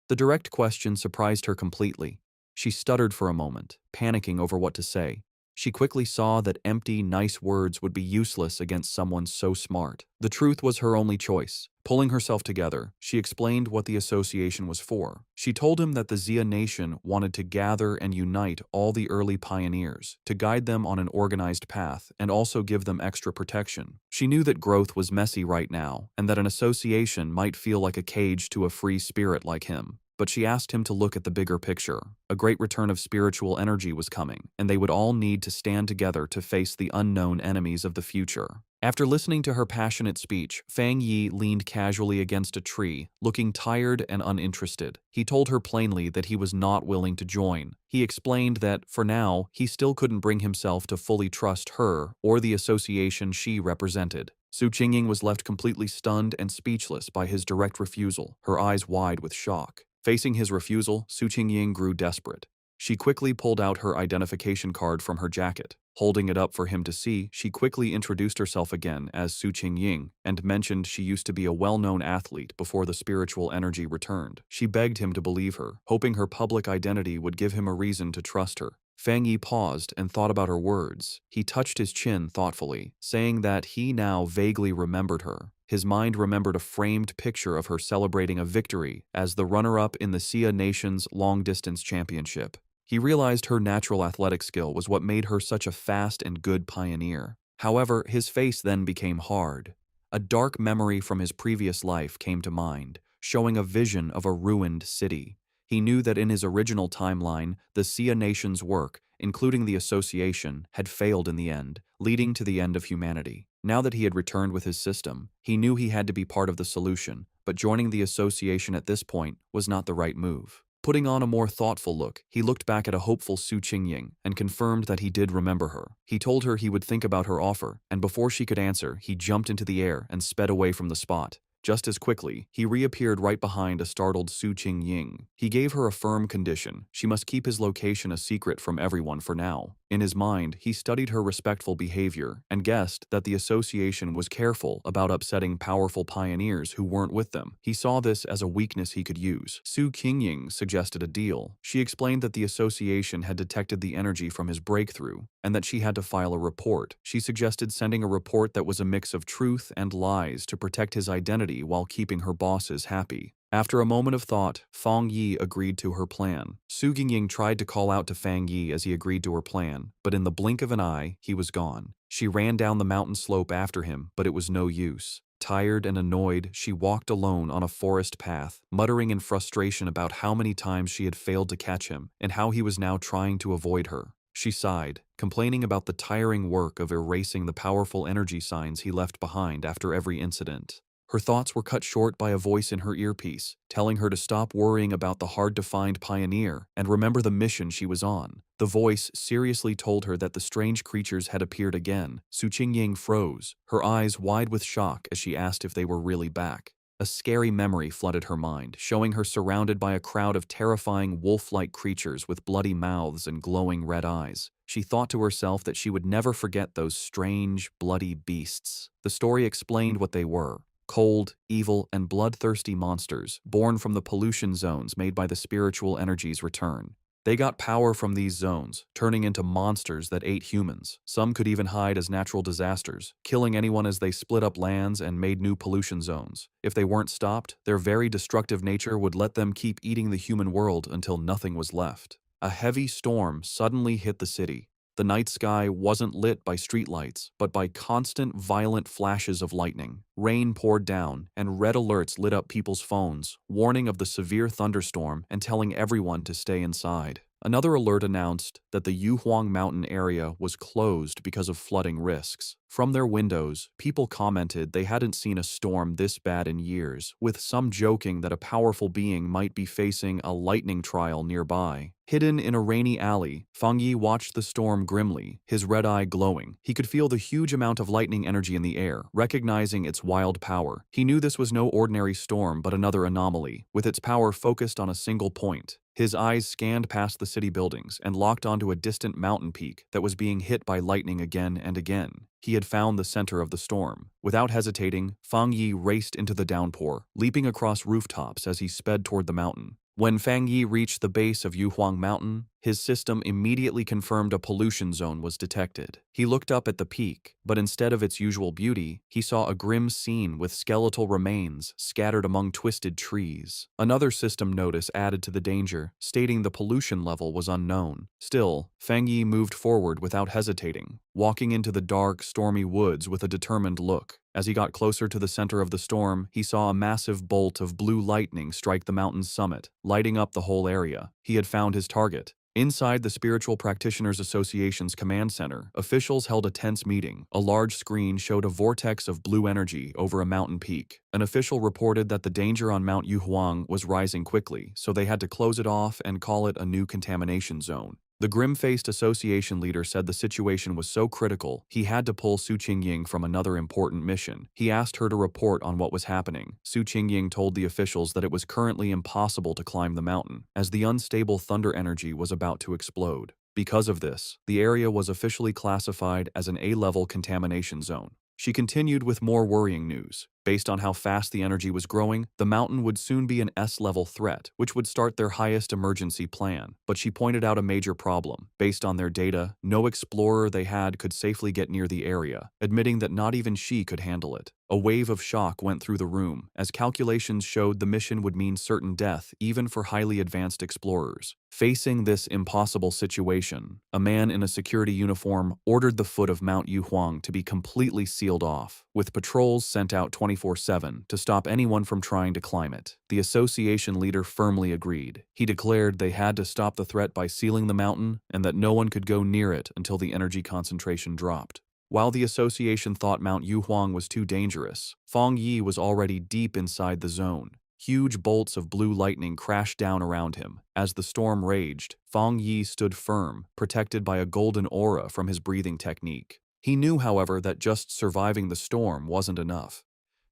The direct question surprised her completely. She stuttered for a moment, panicking over what to say. She quickly saw that empty, nice words would be useless against someone so smart. The truth was her only choice. Pulling herself together, she explained what the association was for. She told him that the Xia nation wanted to gather and unite all the early pioneers, to guide them on an organized path and also give them extra protection. She knew that growth was messy right now, and that an association might feel like a cage to a free spirit like him. But she asked him to look at the bigger picture. A great return of spiritual energy was coming, and they would all need to stand together to face the unknown enemies of the future. After listening to her passionate speech, Fang Yi leaned casually against a tree, looking tired and uninterested. He told her plainly that he was not willing to join. He explained that, for now, he still couldn't bring himself to fully trust her or the association she represented. Su Qingying was left completely stunned and speechless by his direct refusal, her eyes wide with shock. Facing his refusal, Su Qingying grew desperate. She quickly pulled out her identification card from her jacket. Holding it up for him to see, she quickly introduced herself again as Su Qingying and mentioned she used to be a well-known athlete before the spiritual energy returned. She begged him to believe her, hoping her public identity would give him a reason to trust her. Fang Yi paused and thought about her words. He touched his chin thoughtfully, saying that he now vaguely remembered her. His mind remembered a framed picture of her celebrating a victory as the runner-up in the Xia Nation's long-distance championship. He realized her natural athletic skill was what made her such a fast and good pioneer. However, his face then became hard. A dark memory from his previous life came to mind, showing a vision of a ruined city. He knew that in his original timeline, the Xia Nation's work, including the association, had failed in the end, leading to the end of humanity. Now that he had returned with his system, he knew he had to be part of the solution, but joining the association at this point was not the right move. Putting on a more thoughtful look, he looked back at a hopeful Su Qingying and confirmed that he did remember her. He told her he would think about her offer, and before she could answer, he jumped into the air and sped away from the spot. Just as quickly, he reappeared right behind a startled Su Qingying. He gave her a firm condition. She must keep his location a secret from everyone for now. In his mind, he studied her respectful behavior and guessed that the association was careful about upsetting powerful pioneers who weren't with them. He saw this as a weakness he could use. Su Qingying suggested a deal. She explained that the association had detected the energy from his breakthrough and that she had to file a report. She suggested sending a report that was a mix of truth and lies to protect his identity while keeping her bosses happy. After a moment of thought, Fang Yi agreed to her plan. Su Qingying tried to call out to Fang Yi as he agreed to her plan, but in the blink of an eye, he was gone. She ran down the mountain slope after him, but it was no use. Tired and annoyed, she walked alone on a forest path, muttering in frustration about how many times she had failed to catch him and how he was now trying to avoid her. She sighed, complaining about the tiring work of erasing the powerful energy signs he left behind after every incident. Her thoughts were cut short by a voice in her earpiece, telling her to stop worrying about the hard-to-find pioneer and remember the mission she was on. The voice seriously told her that the strange creatures had appeared again. Su Qingying froze, her eyes wide with shock as she asked if they were really back. A scary memory flooded her mind, showing her surrounded by a crowd of terrifying wolf-like creatures with bloody mouths and glowing red eyes. She thought to herself that she would never forget those strange, bloody beasts. The story explained what they were. Cold, evil, and bloodthirsty monsters, born from the pollution zones made by the spiritual energies return. They got power from these zones, turning into monsters that ate humans. Some could even hide as natural disasters, killing anyone as they split up lands and made new pollution zones. If they weren't stopped, their very destructive nature would let them keep eating the human world until nothing was left. A heavy storm suddenly hit the city. The night sky wasn't lit by streetlights, but by constant, violent flashes of lightning. Rain poured down, and red alerts lit up people's phones, warning of the severe thunderstorm and telling everyone to stay inside. Another alert announced that the Yuhuang Mountain area was closed because of flooding risks. From their windows, people commented they hadn't seen a storm this bad in years, with some joking that a powerful being might be facing a lightning trial nearby. Hidden in a rainy alley, Fang Yi watched the storm grimly, his red eye glowing. He could feel the huge amount of lightning energy in the air, recognizing its wild power. He knew this was no ordinary storm but another anomaly, with its power focused on a single point. His eyes scanned past the city buildings and locked onto a distant mountain peak that was being hit by lightning again and again. He had found the center of the storm. Without hesitating, Fang Yi raced into the downpour, leaping across rooftops as he sped toward the mountain. When Fang Yi reached the base of Yuhuang Mountain, His system immediately confirmed a pollution zone was detected. He looked up at the peak, but instead of its usual beauty, he saw a grim scene with skeletal remains scattered among twisted trees. Another system notice added to the danger, stating the pollution level was unknown. Still, Fang Yi moved forward without hesitating, walking into the dark, stormy woods with a determined look. As he got closer to the center of the storm, he saw a massive bolt of blue lightning strike the mountain's summit, lighting up the whole area. He had found his target. Inside the Spiritual Practitioners Association's command center, officials held a tense meeting. A large screen showed a vortex of blue energy over a mountain peak. An official reported that the danger on Mount Yuhuang was rising quickly, so they had to close it off and call it a new contamination zone. The grim-faced association leader said the situation was so critical, he had to pull Su Qingying from another important mission. He asked her to report on what was happening. Su Qingying told the officials that it was currently impossible to climb the mountain, as the unstable thunder energy was about to explode. Because of this, the area was officially classified as an A-level contamination zone. She continued with more worrying news. Based on how fast the energy was growing, the mountain would soon be an S-level threat, which would start their highest emergency plan. But she pointed out a major problem. Based on their data, no explorer they had could safely get near the area, admitting that not even she could handle it. A wave of shock went through the room, as calculations showed the mission would mean certain death even for highly advanced explorers. Facing this impossible situation, a man in a security uniform ordered the foot of Mount Yuhuang to be completely sealed off, with patrols sent out 24/7 to stop anyone from trying to climb it. The association leader firmly agreed. He declared they had to stop the threat by sealing the mountain and that no one could go near it until the energy concentration dropped. While the association thought Mount Yuhuang was too dangerous, Fang Yi was already deep inside the zone. Huge bolts of blue lightning crashed down around him. As the storm raged, Fang Yi stood firm, protected by a golden aura from his breathing technique. He knew, however, that just surviving the storm wasn't enough.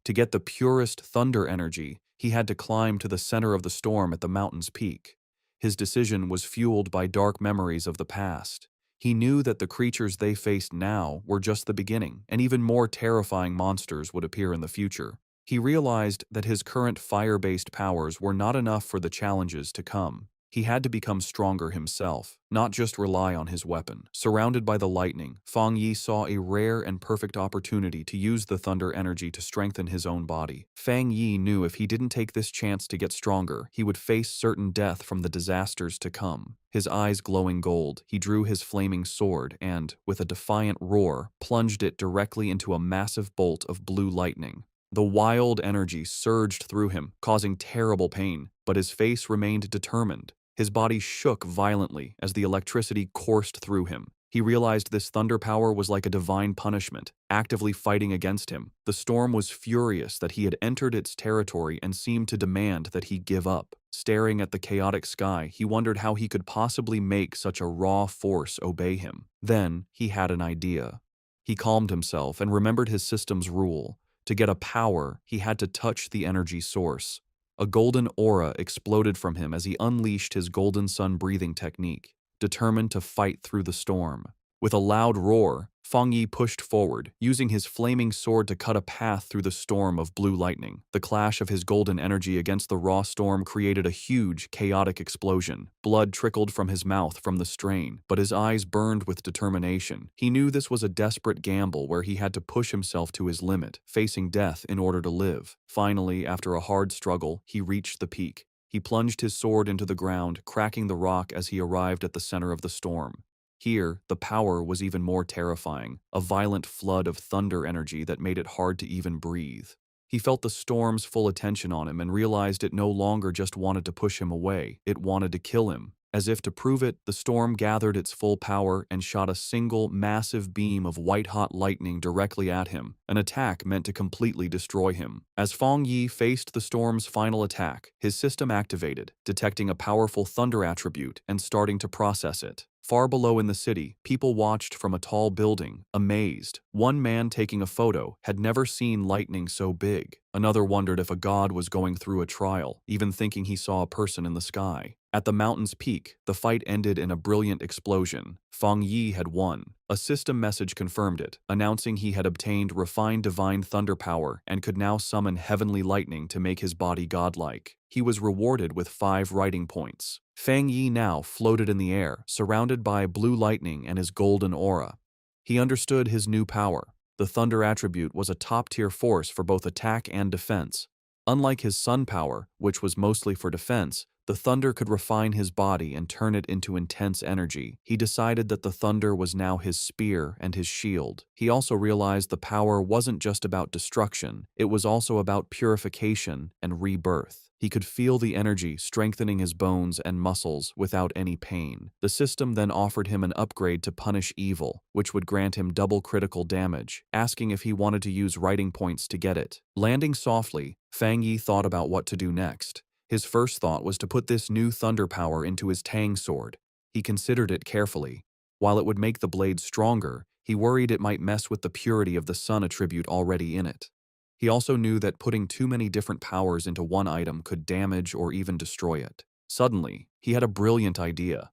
To get the purest thunder energy, he had to climb to the center of the storm at the mountain's peak. His decision was fueled by dark memories of the past. He knew that the creatures they faced now were just the beginning, and even more terrifying monsters would appear in the future. He realized that his current fire-based powers were not enough for the challenges to come. He had to become stronger himself, not just rely on his weapon. Surrounded by the lightning, Fang Yi saw a rare and perfect opportunity to use the thunder energy to strengthen his own body. Fang Yi knew if he didn't take this chance to get stronger, he would face certain death from the disasters to come. His eyes glowing gold, he drew his flaming sword and, with a defiant roar, plunged it directly into a massive bolt of blue lightning. The wild energy surged through him, causing terrible pain, but his face remained determined. His body shook violently as the electricity coursed through him. He realized this thunder power was like a divine punishment, actively fighting against him. The storm was furious that he had entered its territory and seemed to demand that he give up. Staring at the chaotic sky, he wondered how he could possibly make such a raw force obey him. Then, he had an idea. He calmed himself and remembered his system's rule. To get a power, he had to touch the energy source. A golden aura exploded from him as he unleashed his golden sun breathing technique, determined to fight through the storm. With a loud roar, Fang Yi pushed forward, using his flaming sword to cut a path through the storm of blue lightning. The clash of his golden energy against the raw storm created a huge, chaotic explosion. Blood trickled from his mouth from the strain, but his eyes burned with determination. He knew this was a desperate gamble where he had to push himself to his limit, facing death in order to live. Finally, after a hard struggle, he reached the peak. He plunged his sword into the ground, cracking the rock as he arrived at the center of the storm. Here, the power was even more terrifying, a violent flood of thunder energy that made it hard to even breathe. He felt the storm's full attention on him and realized it no longer just wanted to push him away, it wanted to kill him. As if to prove it, the storm gathered its full power and shot a single, massive beam of white-hot lightning directly at him, an attack meant to completely destroy him. As Fang Yi faced the storm's final attack, his system activated, detecting a powerful thunder attribute and starting to process it. Far below in the city, people watched from a tall building, amazed. One man taking a photo had never seen lightning so big. Another wondered if a god was going through a trial, even thinking he saw a person in the sky. At the mountain's peak, the fight ended in a brilliant explosion. Feng Yi had won. A system message confirmed it, announcing he had obtained refined divine thunder power and could now summon heavenly lightning to make his body godlike. He was rewarded with 5 writing points. Feng Yi now floated in the air, surrounded by blue lightning and his golden aura. He understood his new power. The thunder attribute was a top-tier force for both attack and defense. Unlike his sun power, which was mostly for defense, the thunder could refine his body and turn it into intense energy. He decided that the thunder was now his spear and his shield. He also realized the power wasn't just about destruction, it was also about purification and rebirth. He could feel the energy strengthening his bones and muscles without any pain. The system then offered him an upgrade to punish evil, which would grant him double critical damage, asking if he wanted to use writing points to get it. Landing softly, Feng Yi thought about what to do next. His first thought was to put this new thunder power into his Tang sword. He considered it carefully. While it would make the blade stronger, he worried it might mess with the purity of the sun attribute already in it. He also knew that putting too many different powers into one item could damage or even destroy it. Suddenly, he had a brilliant idea.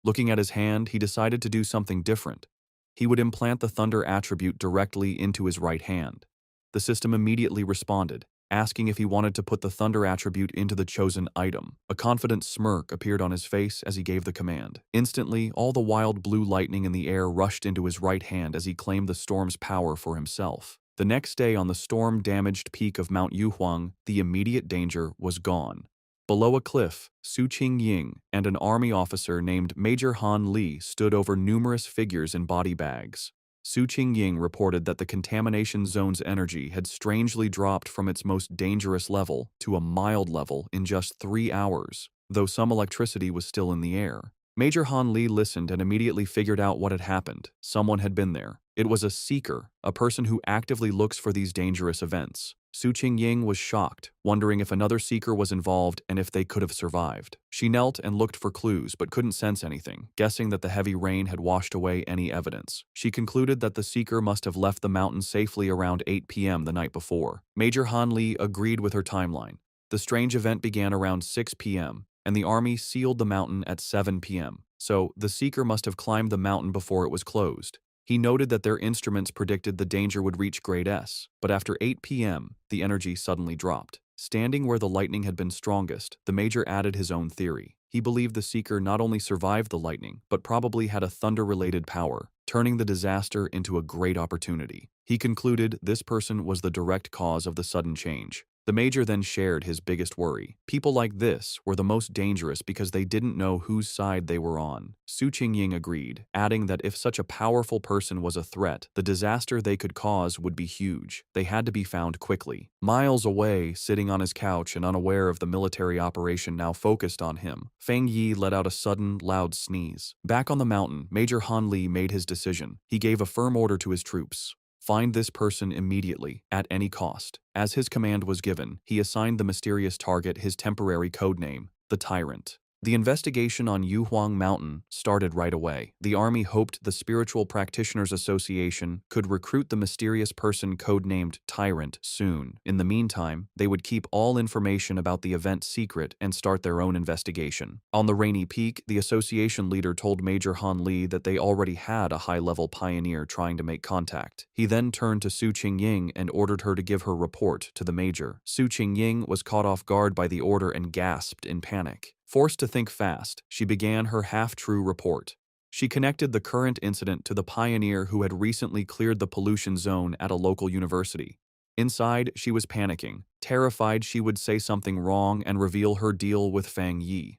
Looking at his hand, he decided to do something different. He would implant the thunder attribute directly into his right hand. The system immediately responded, asking if he wanted to put the thunder attribute into the chosen item. A confident smirk appeared on his face as he gave the command. Instantly, all the wild blue lightning in the air rushed into his right hand as he claimed the storm's power for himself. The next day on the storm-damaged peak of Mount Yuhuang, the immediate danger was gone. Below a cliff, Su Qingying and an army officer named Major Han Li stood over numerous figures in body bags. Su Qingying reported that the contamination zone's energy had strangely dropped from its most dangerous level to a mild level in just 3 hours, though some electricity was still in the air. Major Han Li listened and immediately figured out what had happened. Someone had been there. It was a seeker, a person who actively looks for these dangerous events. Su Qingying was shocked, wondering if another seeker was involved and if they could have survived. She knelt and looked for clues but couldn't sense anything, guessing that the heavy rain had washed away any evidence. She concluded that the seeker must have left the mountain safely around 8 p.m. the night before. Major Han Li agreed with her timeline. The strange event began around 6 p.m., and the army sealed the mountain at 7 p.m., so the seeker must have climbed the mountain before it was closed. He noted that their instruments predicted the danger would reach grade S, but after 8 p.m., the energy suddenly dropped. Standing where the lightning had been strongest, the major added his own theory. He believed the seeker not only survived the lightning, but probably had a thunder-related power, turning the disaster into a great opportunity. He concluded this person was the direct cause of the sudden change. The major then shared his biggest worry. People like this were the most dangerous because they didn't know whose side they were on. Su Qingying agreed, adding that if such a powerful person was a threat, the disaster they could cause would be huge. They had to be found quickly. Miles away, sitting on his couch and unaware of the military operation now focused on him, Feng Yi let out a sudden, loud sneeze. Back on the mountain, Major Han Li made his decision. He gave a firm order to his troops. Find this person immediately, at any cost. As his command was given, he assigned the mysterious target his temporary codename, the Tyrant. The investigation on Yuhuang Mountain started right away. The army hoped the Spiritual Practitioners Association could recruit the mysterious person codenamed Tyrant soon. In the meantime, they would keep all information about the event secret and start their own investigation. On the rainy peak, the association leader told Major Han Li that they already had a high-level pioneer trying to make contact. He then turned to Su Qingying and ordered her to give her report to the major. Su Qingying was caught off guard by the order and gasped in panic. Forced to think fast, she began her half-true report. She connected the current incident to the pioneer who had recently cleared the pollution zone at a local university. Inside, she was panicking, terrified she would say something wrong and reveal her deal with Feng Yi.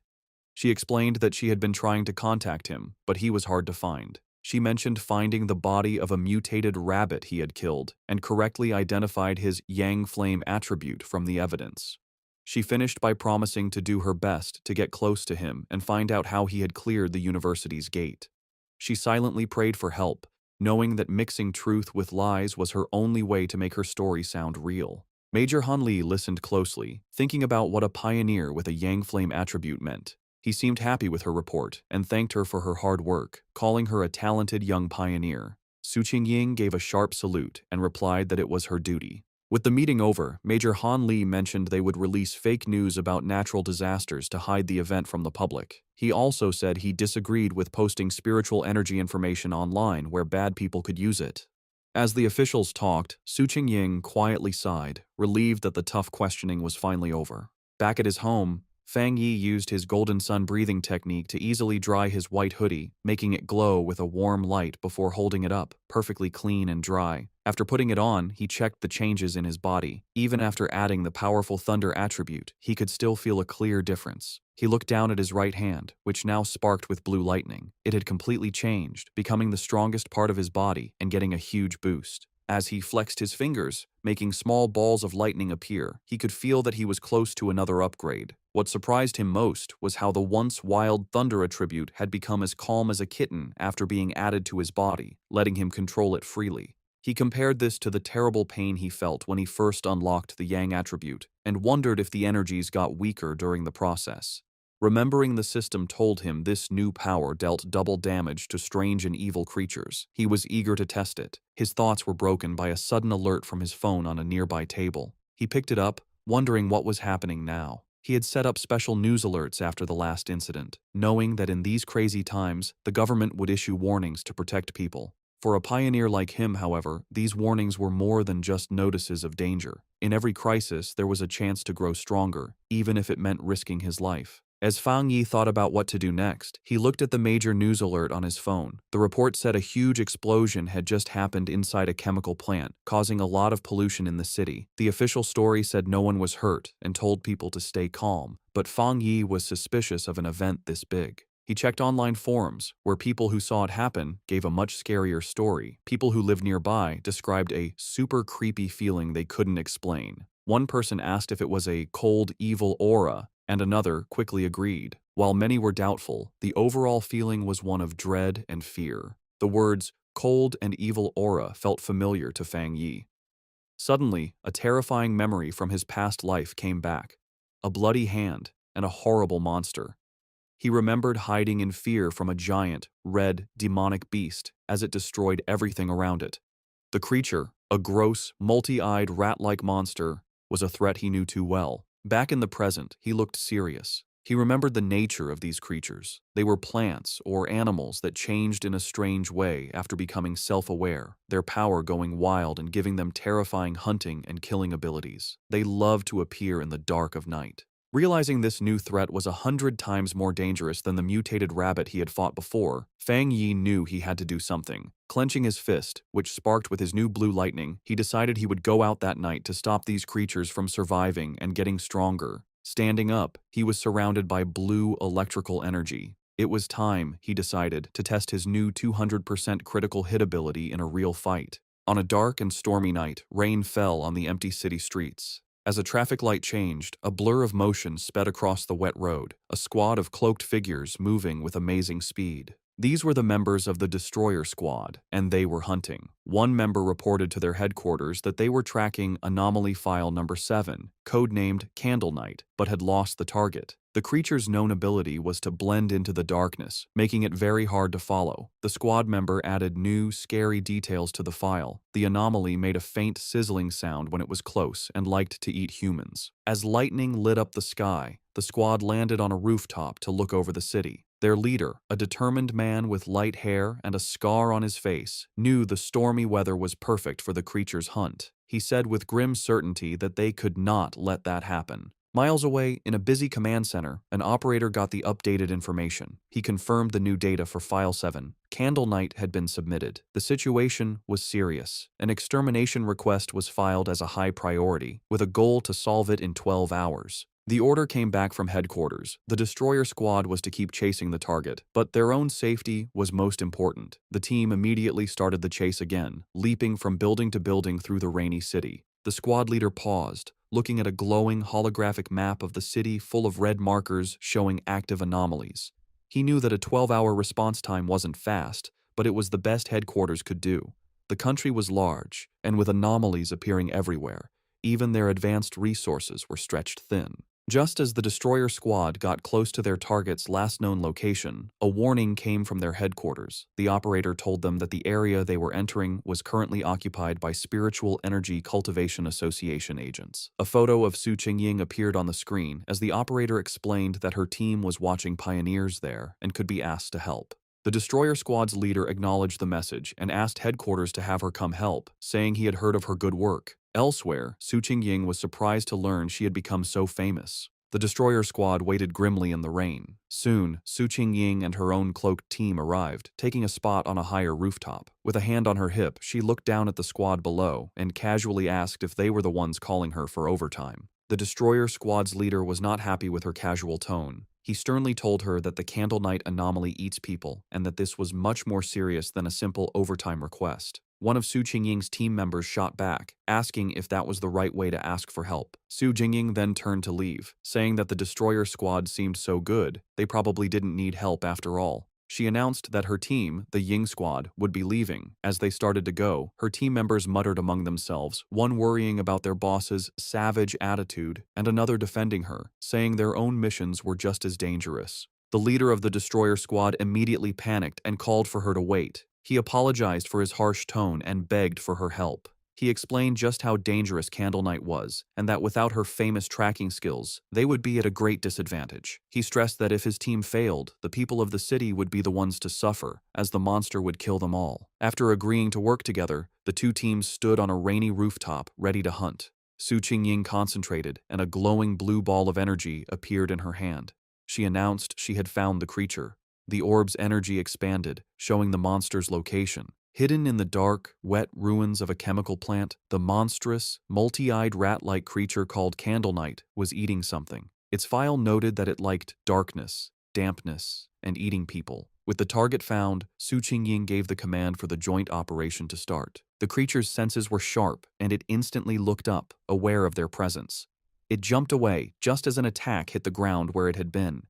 She explained that she had been trying to contact him, but he was hard to find. She mentioned finding the body of a mutated rabbit he had killed and correctly identified his Yang Flame attribute from the evidence. She finished by promising to do her best to get close to him and find out how he had cleared the university's gate. She silently prayed for help, knowing that mixing truth with lies was her only way to make her story sound real. Major Han Li listened closely, thinking about what a pioneer with a Yang Flame attribute meant. He seemed happy with her report and thanked her for her hard work, calling her a talented young pioneer. Su Qingying gave a sharp salute and replied that it was her duty. With the meeting over, Major Han Li mentioned they would release fake news about natural disasters to hide the event from the public. He also said he disagreed with posting spiritual energy information online where bad people could use it. As the officials talked, Su Qingying quietly sighed, relieved that the tough questioning was finally over. Back at his home, Fang Yi used his golden sun breathing technique to easily dry his white hoodie, making it glow with a warm light before holding it up, perfectly clean and dry. After putting it on, he checked the changes in his body. Even after adding the powerful thunder attribute, he could still feel a clear difference. He looked down at his right hand, which now sparked with blue lightning. It had completely changed, becoming the strongest part of his body and getting a huge boost. As he flexed his fingers, making small balls of lightning appear, he could feel that he was close to another upgrade. What surprised him most was how the once wild thunder attribute had become as calm as a kitten after being added to his body, letting him control it freely. He compared this to the terrible pain he felt when he first unlocked the Yang attribute, and wondered if the energies got weaker during the process. Remembering the system told him this new power dealt double damage to strange and evil creatures, he was eager to test it. His thoughts were broken by a sudden alert from his phone on a nearby table. He picked it up, wondering what was happening now. He had set up special news alerts after the last incident, knowing that in these crazy times, the government would issue warnings to protect people. For a pioneer like him, however, these warnings were more than just notices of danger. In every crisis, there was a chance to grow stronger, even if it meant risking his life. As Fang Yi thought about what to do next, he looked at the major news alert on his phone. The report said a huge explosion had just happened inside a chemical plant, causing a lot of pollution in the city. The official story said no one was hurt and told people to stay calm, but Fang Yi was suspicious of an event this big. He checked online forums, where people who saw it happen gave a much scarier story. People who lived nearby described a super creepy feeling they couldn't explain. One person asked if it was a cold, evil aura, and another quickly agreed. While many were doubtful, the overall feeling was one of dread and fear. The words cold and evil aura felt familiar to Fang Yi. Suddenly, a terrifying memory from his past life came back. A bloody hand and a horrible monster. He remembered hiding in fear from a giant, red, demonic beast as it destroyed everything around it. The creature, a gross, multi-eyed rat-like monster, was a threat he knew too well. Back in the present, he looked serious. He remembered the nature of these creatures. They were plants or animals that changed in a strange way after becoming self-aware, their power going wild and giving them terrifying hunting and killing abilities. They loved to appear in the dark of night. Realizing this new threat was 100 times more dangerous than the mutated rabbit he had fought before, Fang Yi knew he had to do something. Clenching his fist, which sparked with his new blue lightning, he decided he would go out that night to stop these creatures from surviving and getting stronger. Standing up, he was surrounded by blue electrical energy. It was time, he decided, to test his new 200% critical hit ability in a real fight. On a dark and stormy night, rain fell on the empty city streets. As a traffic light changed, a blur of motion sped across the wet road, a squad of cloaked figures moving with amazing speed. These were the members of the Destroyer Squad, and they were hunting. One member reported to their headquarters that they were tracking Anomaly File Number 7, codenamed Candle Knight, but had lost the target. The creature's known ability was to blend into the darkness, making it very hard to follow. The squad member added new, scary details to the file. The anomaly made a faint sizzling sound when it was close and liked to eat humans. As lightning lit up the sky, the squad landed on a rooftop to look over the city. Their leader, a determined man with light hair and a scar on his face, knew the stormy weather was perfect for the creature's hunt. He said with grim certainty that they could not let that happen. Miles away, in a busy command center, an operator got the updated information. He confirmed the new data for File 7. Candle Knight had been submitted. The situation was serious. An extermination request was filed as a high priority, with a goal to solve it in 12 hours. The order came back from headquarters. The Destroyer Squad was to keep chasing the target, but their own safety was most important. The team immediately started the chase again, leaping from building to building through the rainy city. The squad leader paused, looking at a glowing holographic map of the city full of red markers showing active anomalies. He knew that a 12-hour response time wasn't fast, but it was the best headquarters could do. The country was large, and with anomalies appearing everywhere, even their advanced resources were stretched thin. Just as the destroyer squad got close to their target's last known location, a warning came from their headquarters. The operator told them that the area they were entering was currently occupied by Spiritual Energy Cultivation Association agents. A photo of Su Qingying appeared on the screen as the operator explained that her team was watching pioneers there and could be asked to help. The destroyer squad's leader acknowledged the message and asked headquarters to have her come help, saying he had heard of her good work. Elsewhere, Su Qingying was surprised to learn she had become so famous. The destroyer squad waited grimly in the rain. Soon, Su Qingying and her own cloaked team arrived, taking a spot on a higher rooftop. With a hand on her hip, she looked down at the squad below and casually asked if they were the ones calling her for overtime. The destroyer squad's leader was not happy with her casual tone. He sternly told her that the Candle Night anomaly eats people and that this was much more serious than a simple overtime request. One of Su Qingying's team members shot back, asking if that was the right way to ask for help. Su Qingying then turned to leave, saying that the destroyer squad seemed so good, they probably didn't need help after all. She announced that her team, the Ying squad, would be leaving. As they started to go, her team members muttered among themselves, one worrying about their boss's savage attitude and another defending her, saying their own missions were just as dangerous. The leader of the destroyer squad immediately panicked and called for her to wait. He apologized for his harsh tone and begged for her help. He explained just how dangerous Candle Night was, and that without her famous tracking skills, they would be at a great disadvantage. He stressed that if his team failed, the people of the city would be the ones to suffer, as the monster would kill them all. After agreeing to work together, the two teams stood on a rainy rooftop, ready to hunt. Su Qingying concentrated, and a glowing blue ball of energy appeared in her hand. She announced she had found the creature. The orb's energy expanded, showing the monster's location. Hidden in the dark, wet ruins of a chemical plant, the monstrous, multi-eyed rat-like creature called Candle Night was eating something. Its file noted that it liked darkness, dampness, and eating people. With the target found, Su Qingying gave the command for the joint operation to start. The creature's senses were sharp, and it instantly looked up, aware of their presence. It jumped away, just as an attack hit the ground where it had been.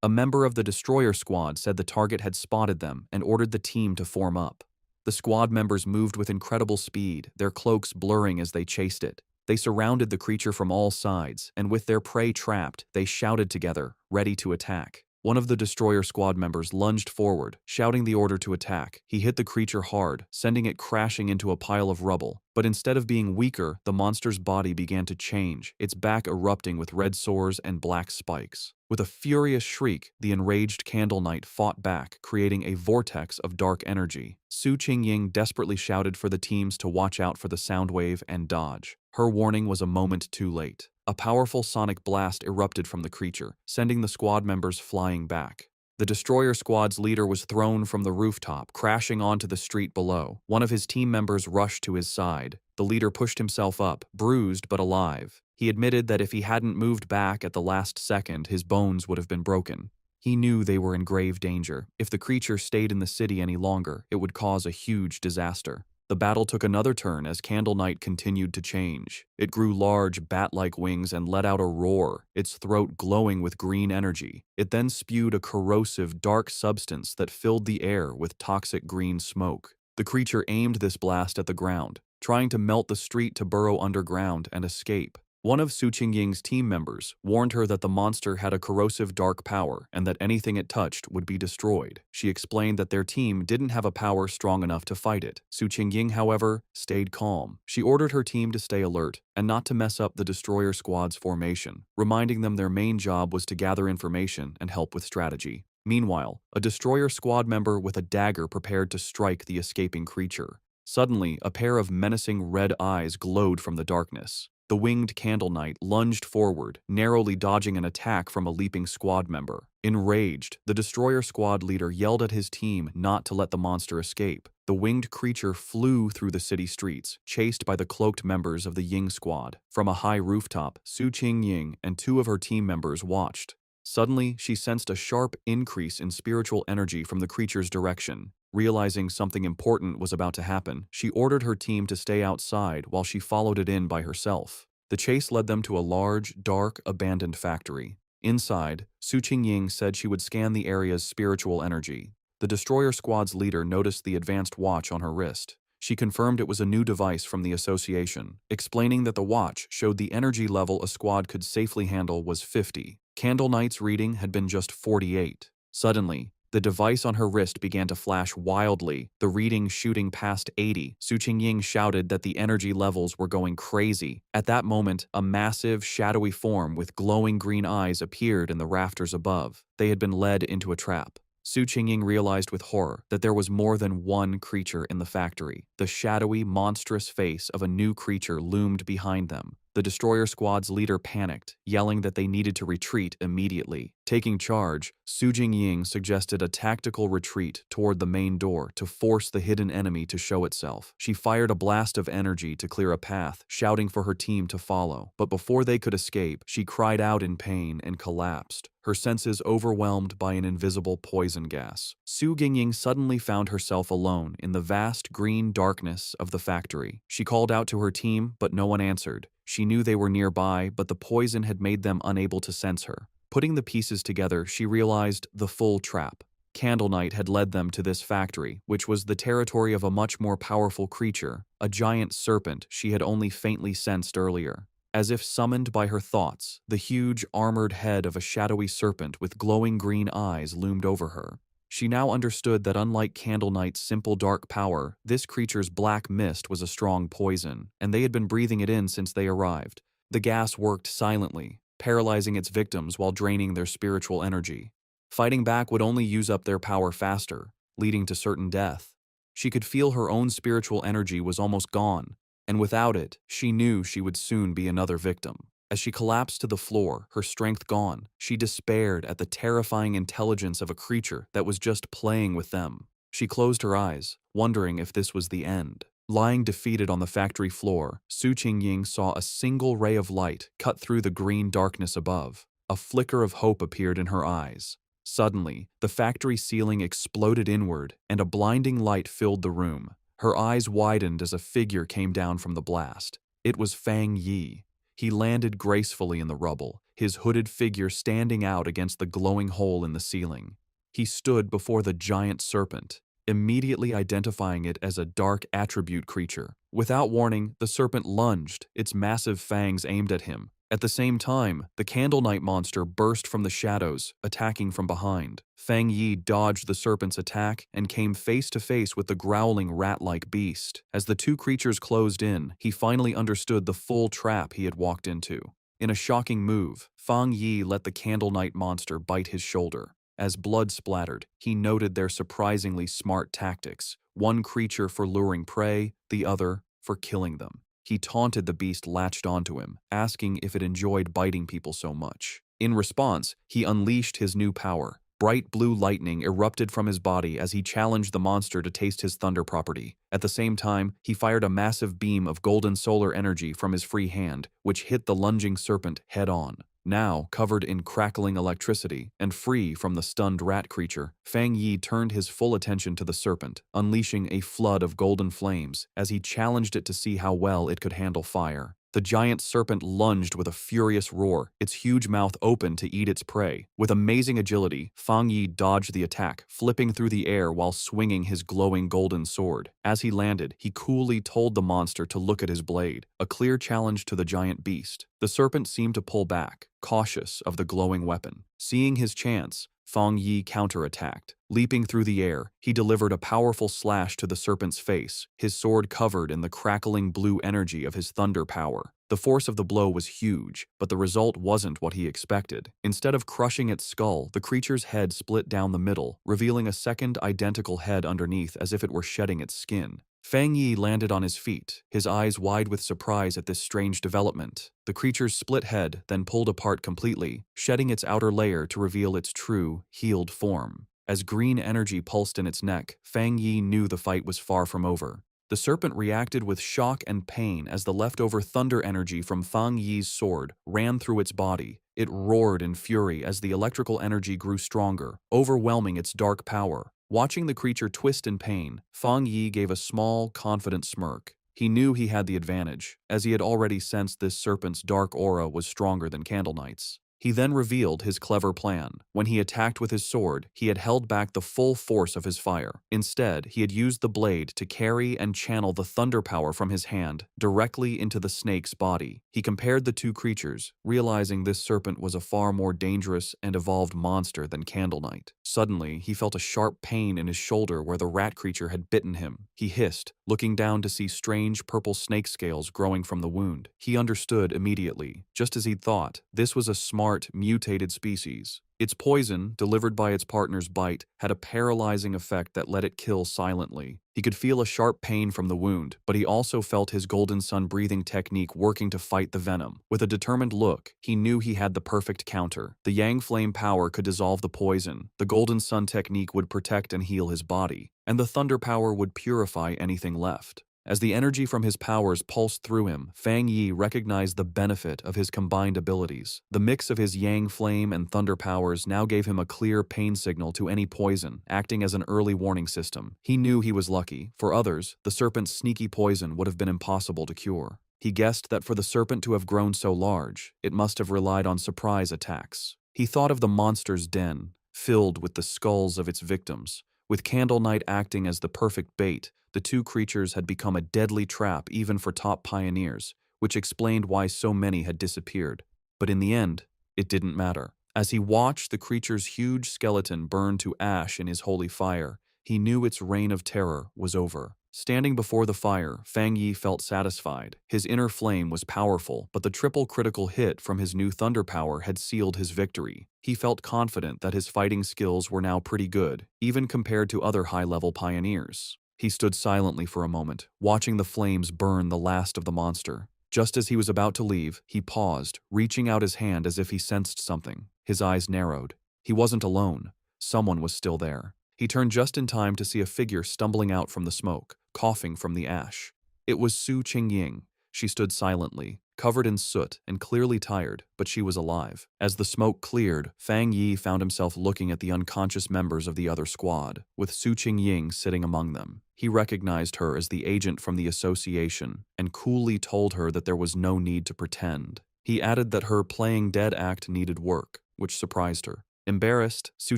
A member of the destroyer squad said the target had spotted them and ordered the team to form up. The squad members moved with incredible speed, their cloaks blurring as they chased it. They surrounded the creature from all sides, and with their prey trapped, they shouted together, ready to attack. One of the destroyer squad members lunged forward, shouting the order to attack. He hit the creature hard, sending it crashing into a pile of rubble. But instead of being weaker, the monster's body began to change, its back erupting with red sores and black spikes. With a furious shriek, the enraged Candle Knight fought back, creating a vortex of dark energy. Su Qingying desperately shouted for the teams to watch out for the sound wave and dodge. Her warning was a moment too late. A powerful sonic blast erupted from the creature, sending the squad members flying back. The destroyer squad's leader was thrown from the rooftop, crashing onto the street below. One of his team members rushed to his side. The leader pushed himself up, bruised but alive. He admitted that if he hadn't moved back at the last second, his bones would have been broken. He knew they were in grave danger. If the creature stayed in the city any longer, it would cause a huge disaster. The battle took another turn as Candle Night continued to change. It grew large, bat-like wings and let out a roar, its throat glowing with green energy. It then spewed a corrosive, dark substance that filled the air with toxic green smoke. The creature aimed this blast at the ground, trying to melt the street to burrow underground and escape. One of Su Qingying's team members warned her that the monster had a corrosive dark power and that anything it touched would be destroyed. She explained that their team didn't have a power strong enough to fight it. Su Qingying, however, stayed calm. She ordered her team to stay alert and not to mess up the destroyer squad's formation, reminding them their main job was to gather information and help with strategy. Meanwhile, a destroyer squad member with a dagger prepared to strike the escaping creature. Suddenly, a pair of menacing red eyes glowed from the darkness. The winged Candle Knight lunged forward, narrowly dodging an attack from a leaping squad member. Enraged, the destroyer squad leader yelled at his team not to let the monster escape. The winged creature flew through the city streets, chased by the cloaked members of the Ying squad. From a high rooftop, Su Qingying and two of her team members watched. Suddenly, she sensed a sharp increase in spiritual energy from the creature's direction. Realizing something important was about to happen, she ordered her team to stay outside while she followed it in by herself. The chase led them to a large, dark, abandoned factory. Inside, Su Qingying said she would scan the area's spiritual energy. The destroyer squad's leader noticed the advanced watch on her wrist. She confirmed it was a new device from the association, explaining that the watch showed the energy level a squad could safely handle was 50. Candle Knight's reading had been just 48. Suddenly, the device on her wrist began to flash wildly, the reading shooting past 80. Su Qingying shouted that the energy levels were going crazy. At that moment, a massive, shadowy form with glowing green eyes appeared in the rafters above. They had been led into a trap. Su Qingying realized with horror that there was more than one creature in the factory. The shadowy, monstrous face of a new creature loomed behind them. The destroyer squad's leader panicked, yelling that they needed to retreat immediately. Taking charge, Su Jingying suggested a tactical retreat toward the main door to force the hidden enemy to show itself. She fired a blast of energy to clear a path, shouting for her team to follow. But before they could escape, she cried out in pain and collapsed, her senses overwhelmed by an invisible poison gas. Su Jingying suddenly found herself alone in the vast green darkness of the factory. She called out to her team, but no one answered. She knew they were nearby, but the poison had made them unable to sense her. Putting the pieces together, she realized the full trap. Candle Knight had led them to this factory, which was the territory of a much more powerful creature, a giant serpent she had only faintly sensed earlier. As if summoned by her thoughts, the huge, armored head of a shadowy serpent with glowing green eyes loomed over her. She now understood that unlike Candle Knight's simple dark power, this creature's black mist was a strong poison, and they had been breathing it in since they arrived. The gas worked silently, paralyzing its victims while draining their spiritual energy. Fighting back would only use up their power faster, leading to certain death. She could feel her own spiritual energy was almost gone, and without it, she knew she would soon be another victim. As she collapsed to the floor, her strength gone, she despaired at the terrifying intelligence of a creature that was just playing with them. She closed her eyes, wondering if this was the end. Lying defeated on the factory floor, Su Qingying saw a single ray of light cut through the green darkness above. A flicker of hope appeared in her eyes. Suddenly, the factory ceiling exploded inward, and a blinding light filled the room. Her eyes widened as a figure came down from the blast. It was Fang Yi. He landed gracefully in the rubble, his hooded figure standing out against the glowing hole in the ceiling. He stood before the giant serpent, immediately identifying it as a dark attribute creature. Without warning, the serpent lunged, its massive fangs aimed at him. At the same time, the Candle Knight monster burst from the shadows, attacking from behind. Fang Yi dodged the serpent's attack and came face to face with the growling rat-like beast. As the two creatures closed in, he finally understood the full trap he had walked into. In a shocking move, Fang Yi let the Candle Knight monster bite his shoulder. As blood splattered, he noted their surprisingly smart tactics, one creature for luring prey, the other for killing them. He taunted the beast latched onto him, asking if it enjoyed biting people so much. In response, he unleashed his new power. Bright blue lightning erupted from his body as he challenged the monster to taste his thunder property. At the same time, he fired a massive beam of golden solar energy from his free hand, which hit the lunging serpent head-on. Now, covered in crackling electricity and free from the stunned rat creature, Fang Yi turned his full attention to the serpent, unleashing a flood of golden flames as he challenged it to see how well it could handle fire. The giant serpent lunged with a furious roar, its huge mouth open to eat its prey. With amazing agility, Fang Yi dodged the attack, flipping through the air while swinging his glowing golden sword. As he landed, he coolly told the monster to look at his blade, a clear challenge to the giant beast. The serpent seemed to pull back, cautious of the glowing weapon. Seeing his chance, Fang Yi counterattacked. Leaping through the air, he delivered a powerful slash to the serpent's face, his sword covered in the crackling blue energy of his thunder power. The force of the blow was huge, but the result wasn't what he expected. Instead of crushing its skull, the creature's head split down the middle, revealing a second identical head underneath as if it were shedding its skin. Fang Yi landed on his feet, his eyes wide with surprise at this strange development. The creature's split head then pulled apart completely, shedding its outer layer to reveal its true, healed form. As green energy pulsed in its neck, Fang Yi knew the fight was far from over. The serpent reacted with shock and pain as the leftover thunder energy from Fang Yi's sword ran through its body. It roared in fury as the electrical energy grew stronger, overwhelming its dark power. Watching the creature twist in pain, Fang Yi gave a small, confident smirk. He knew he had the advantage, as he had already sensed this serpent's dark aura was stronger than Candle Knight's. He then revealed his clever plan. When he attacked with his sword, he had held back the full force of his fire. Instead, he had used the blade to carry and channel the thunder power from his hand directly into the snake's body. He compared the two creatures, realizing this serpent was a far more dangerous and evolved monster than Candle Knight. Suddenly, he felt a sharp pain in his shoulder where the rat creature had bitten him. He hissed, looking down to see strange purple snake scales growing from the wound. He understood immediately. Just as he'd thought, this was a smart, mutated species. Its poison, delivered by its partner's bite, had a paralyzing effect that let it kill silently. He could feel a sharp pain from the wound, but he also felt his Golden Sun breathing technique working to fight the venom. With a determined look, he knew he had the perfect counter. The Yang Flame power could dissolve the poison, the Golden Sun technique would protect and heal his body, and the Thunder power would purify anything left. As the energy from his powers pulsed through him, Fang Yi recognized the benefit of his combined abilities. The mix of his Yang Flame and Thunder powers now gave him a clear pain signal to any poison, acting as an early warning system. He knew he was lucky. For others, the serpent's sneaky poison would have been impossible to cure. He guessed that for the serpent to have grown so large, it must have relied on surprise attacks. He thought of the monster's den, filled with the skulls of its victims. With Candle Knight acting as the perfect bait, the two creatures had become a deadly trap even for top pioneers, which explained why so many had disappeared. But in the end, it didn't matter. As he watched the creature's huge skeleton burn to ash in his holy fire, he knew its reign of terror was over. Standing before the fire, Fang Yi felt satisfied. His inner flame was powerful, but the triple critical hit from his new thunder power had sealed his victory. He felt confident that his fighting skills were now pretty good, even compared to other high-level pioneers. He stood silently for a moment, watching the flames burn the last of the monster. Just as he was about to leave, he paused, reaching out his hand as if he sensed something. His eyes narrowed. He wasn't alone. Someone was still there. He turned just in time to see a figure stumbling out from the smoke, coughing from the ash. It was Su Qingying. She stood silently, covered in soot and clearly tired, but she was alive. As the smoke cleared, Fang Yi found himself looking at the unconscious members of the other squad, with Su Qingying sitting among them. He recognized her as the agent from the association and coolly told her that there was no need to pretend. He added that her playing dead act needed work, which surprised her. Embarrassed, Su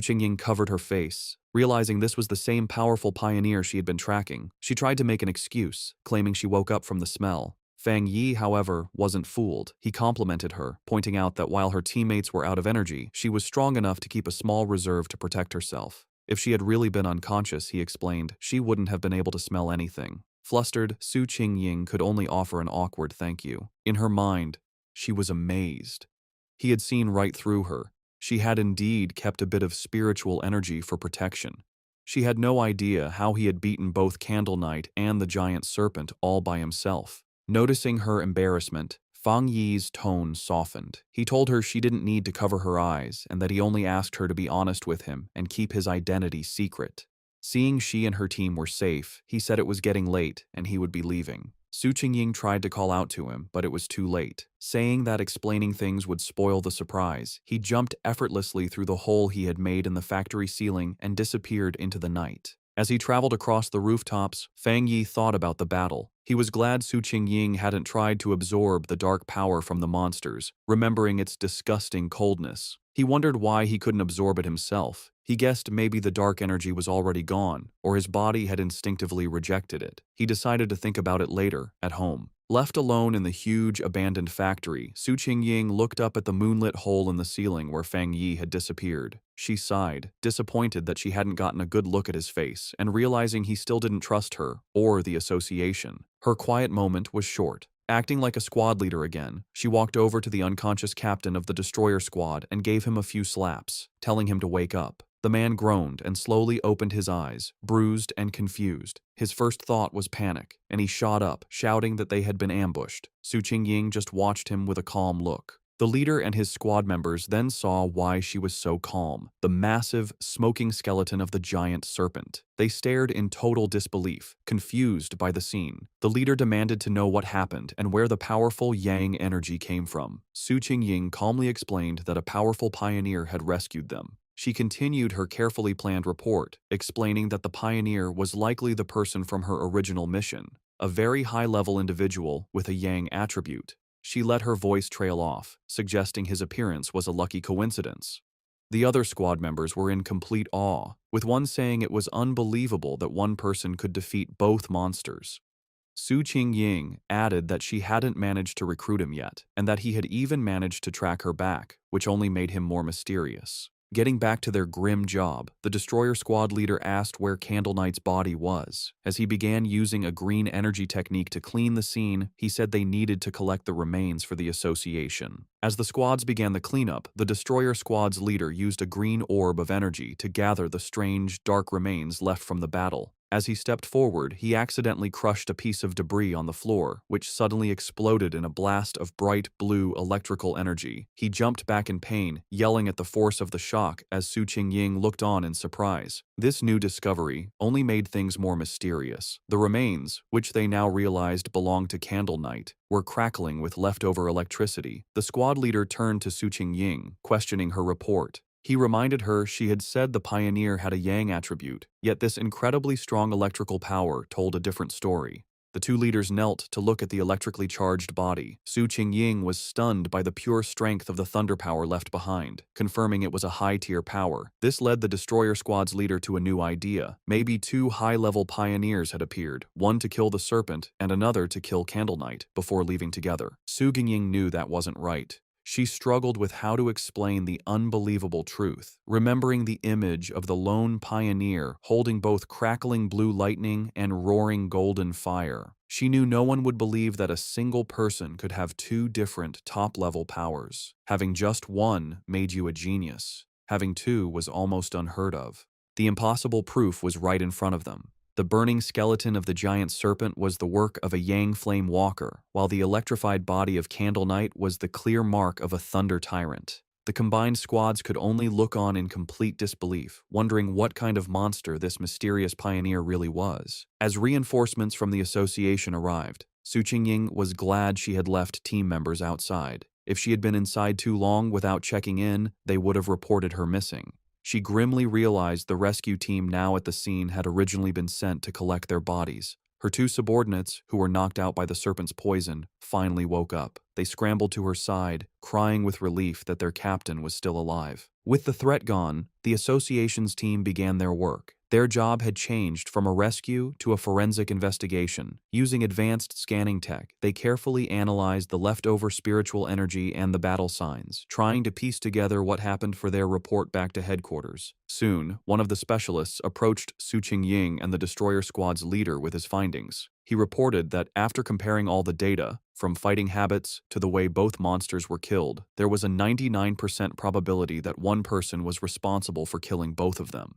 Qingying covered her face. Realizing this was the same powerful pioneer she had been tracking, she tried to make an excuse, claiming she woke up from the smell. Fang Yi, however, wasn't fooled. He complimented her, pointing out that while her teammates were out of energy, she was strong enough to keep a small reserve to protect herself. If she had really been unconscious, he explained, she wouldn't have been able to smell anything. Flustered, Su Qingying could only offer an awkward thank you. In her mind, she was amazed. He had seen right through her. She had indeed kept a bit of spiritual energy for protection. She had no idea how he had beaten both Candle Knight and the giant serpent all by himself. Noticing her embarrassment, Fang Yi's tone softened. He told her she didn't need to cover her eyes and that he only asked her to be honest with him and keep his identity secret. Seeing she and her team were safe, he said it was getting late and he would be leaving. Su Qingying tried to call out to him, but it was too late. Saying that explaining things would spoil the surprise, he jumped effortlessly through the hole he had made in the factory ceiling and disappeared into the night. As he traveled across the rooftops, Fang Yi thought about the battle. He was glad Su Qingying hadn't tried to absorb the dark power from the monsters, remembering its disgusting coldness. He wondered why he couldn't absorb it himself. He guessed maybe the dark energy was already gone, or his body had instinctively rejected it. He decided to think about it later, at home. Left alone in the huge, abandoned factory, Su Qingying looked up at the moonlit hole in the ceiling where Fang Yi had disappeared. She sighed, disappointed that she hadn't gotten a good look at his face, and realizing he still didn't trust her, or the association. Her quiet moment was short. Acting like a squad leader again, she walked over to the unconscious captain of the destroyer squad and gave him a few slaps, telling him to wake up. The man groaned and slowly opened his eyes, bruised and confused. His first thought was panic, and he shot up, shouting that they had been ambushed. Su Qingying just watched him with a calm look. The leader and his squad members then saw why she was so calm, the massive, smoking skeleton of the giant serpent. They stared in total disbelief, confused by the scene. The leader demanded to know what happened and where the powerful Yang energy came from. Su Qingying calmly explained that a powerful pioneer had rescued them. She continued her carefully planned report, explaining that the pioneer was likely the person from her original mission, a very high-level individual with a Yang attribute. She let her voice trail off, suggesting his appearance was a lucky coincidence. The other squad members were in complete awe, with one saying it was unbelievable that one person could defeat both monsters. Su Qingying added that she hadn't managed to recruit him yet, and that he had even managed to track her back, which only made him more mysterious. Getting back to their grim job, the destroyer squad leader asked where Candle Knight's body was. As he began using a green energy technique to clean the scene, he said they needed to collect the remains for the association. As the squads began the cleanup, the destroyer squad's leader used a green orb of energy to gather the strange, dark remains left from the battle. As he stepped forward, he accidentally crushed a piece of debris on the floor, which suddenly exploded in a blast of bright blue electrical energy. He jumped back in pain, yelling at the force of the shock as Su Qingying looked on in surprise. This new discovery only made things more mysterious. The remains, which they now realized belonged to Candle Knight, were crackling with leftover electricity. The squad leader turned to Su Qingying, questioning her report. He reminded her she had said the Pioneer had a Yang attribute, yet this incredibly strong electrical power told a different story. The two leaders knelt to look at the electrically charged body. Su Qingying was stunned by the pure strength of the thunder power left behind, confirming it was a high-tier power. This led the destroyer squad's leader to a new idea. Maybe two high-level pioneers had appeared, one to kill the serpent and another to kill Candle Knight, before leaving together. Su Qingying knew that wasn't right. She struggled with how to explain the unbelievable truth, remembering the image of the lone pioneer holding both crackling blue lightning and roaring golden fire. She knew no one would believe that a single person could have two different top-level powers. Having just one made you a genius. Having two was almost unheard of. The impossible proof was right in front of them. The burning skeleton of the giant serpent was the work of a Yang flame walker, while the electrified body of Candle Knight was the clear mark of a thunder tyrant. The combined squads could only look on in complete disbelief, wondering what kind of monster this mysterious pioneer really was. As reinforcements from the association arrived, Su Qingying was glad she had left team members outside. If she had been inside too long without checking in, they would have reported her missing. She grimly realized the rescue team now at the scene had originally been sent to collect their bodies. Her two subordinates, who were knocked out by the serpent's poison, finally woke up. They scrambled to her side, crying with relief that their captain was still alive. With the threat gone, the association's team began their work. Their job had changed from a rescue to a forensic investigation. Using advanced scanning tech, they carefully analyzed the leftover spiritual energy and the battle signs, trying to piece together what happened for their report back to headquarters. Soon, one of the specialists approached Su Qingying and the destroyer squad's leader with his findings. He reported that after comparing all the data, from fighting habits to the way both monsters were killed, there was a 99% probability that one person was responsible for killing both of them.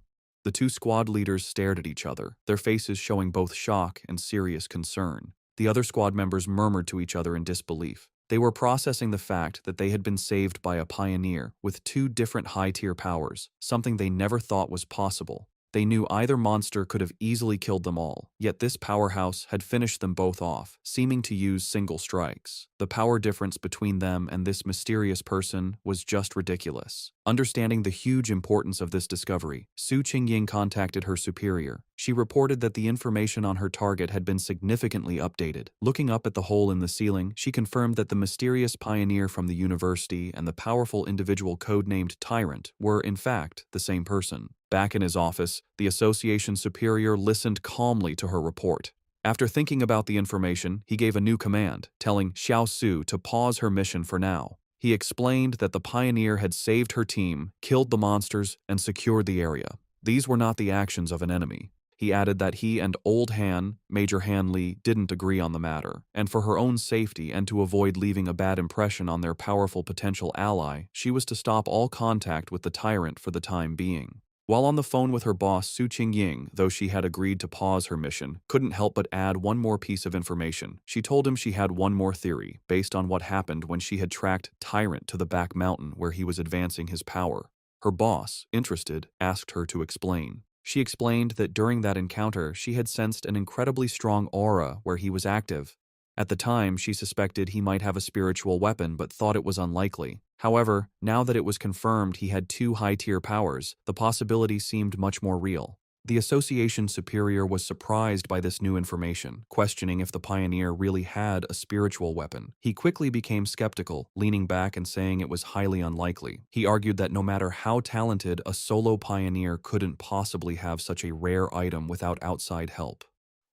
The two squad leaders stared at each other, their faces showing both shock and serious concern. The other squad members murmured to each other in disbelief. They were processing the fact that they had been saved by a pioneer with two different high-tier powers, something they never thought was possible. They knew either monster could have easily killed them all, yet this powerhouse had finished them both off, seeming to use single strikes. The power difference between them and this mysterious person was just ridiculous. Understanding the huge importance of this discovery, Su Qingying contacted her superior. She reported that the information on her target had been significantly updated. Looking up at the hole in the ceiling, she confirmed that the mysterious pioneer from the university and the powerful individual codenamed Tyrant were, in fact, the same person. Back in his office, the association superior listened calmly to her report. After thinking about the information, he gave a new command, telling Xiao Su to pause her mission for now. He explained that the pioneer had saved her team, killed the monsters, and secured the area. These were not the actions of an enemy. He added that he and Old Han, Major Han Li, didn't agree on the matter, and for her own safety and to avoid leaving a bad impression on their powerful potential ally, she was to stop all contact with the Tyrant for the time being. While on the phone with her boss, Su Qingying, though she had agreed to pause her mission, couldn't help but add one more piece of information. She told him she had one more theory, based on what happened when she had tracked Tyrant to the back mountain where he was advancing his power. Her boss, interested, asked her to explain. She explained that during that encounter, she had sensed an incredibly strong aura where he was active. At the time, she suspected he might have a spiritual weapon but thought it was unlikely. However, now that it was confirmed he had two high-tier powers, the possibility seemed much more real. The association superior was surprised by this new information, questioning if the pioneer really had a spiritual weapon. He quickly became skeptical, leaning back and saying it was highly unlikely. He argued that no matter how talented, a solo pioneer couldn't possibly have such a rare item without outside help.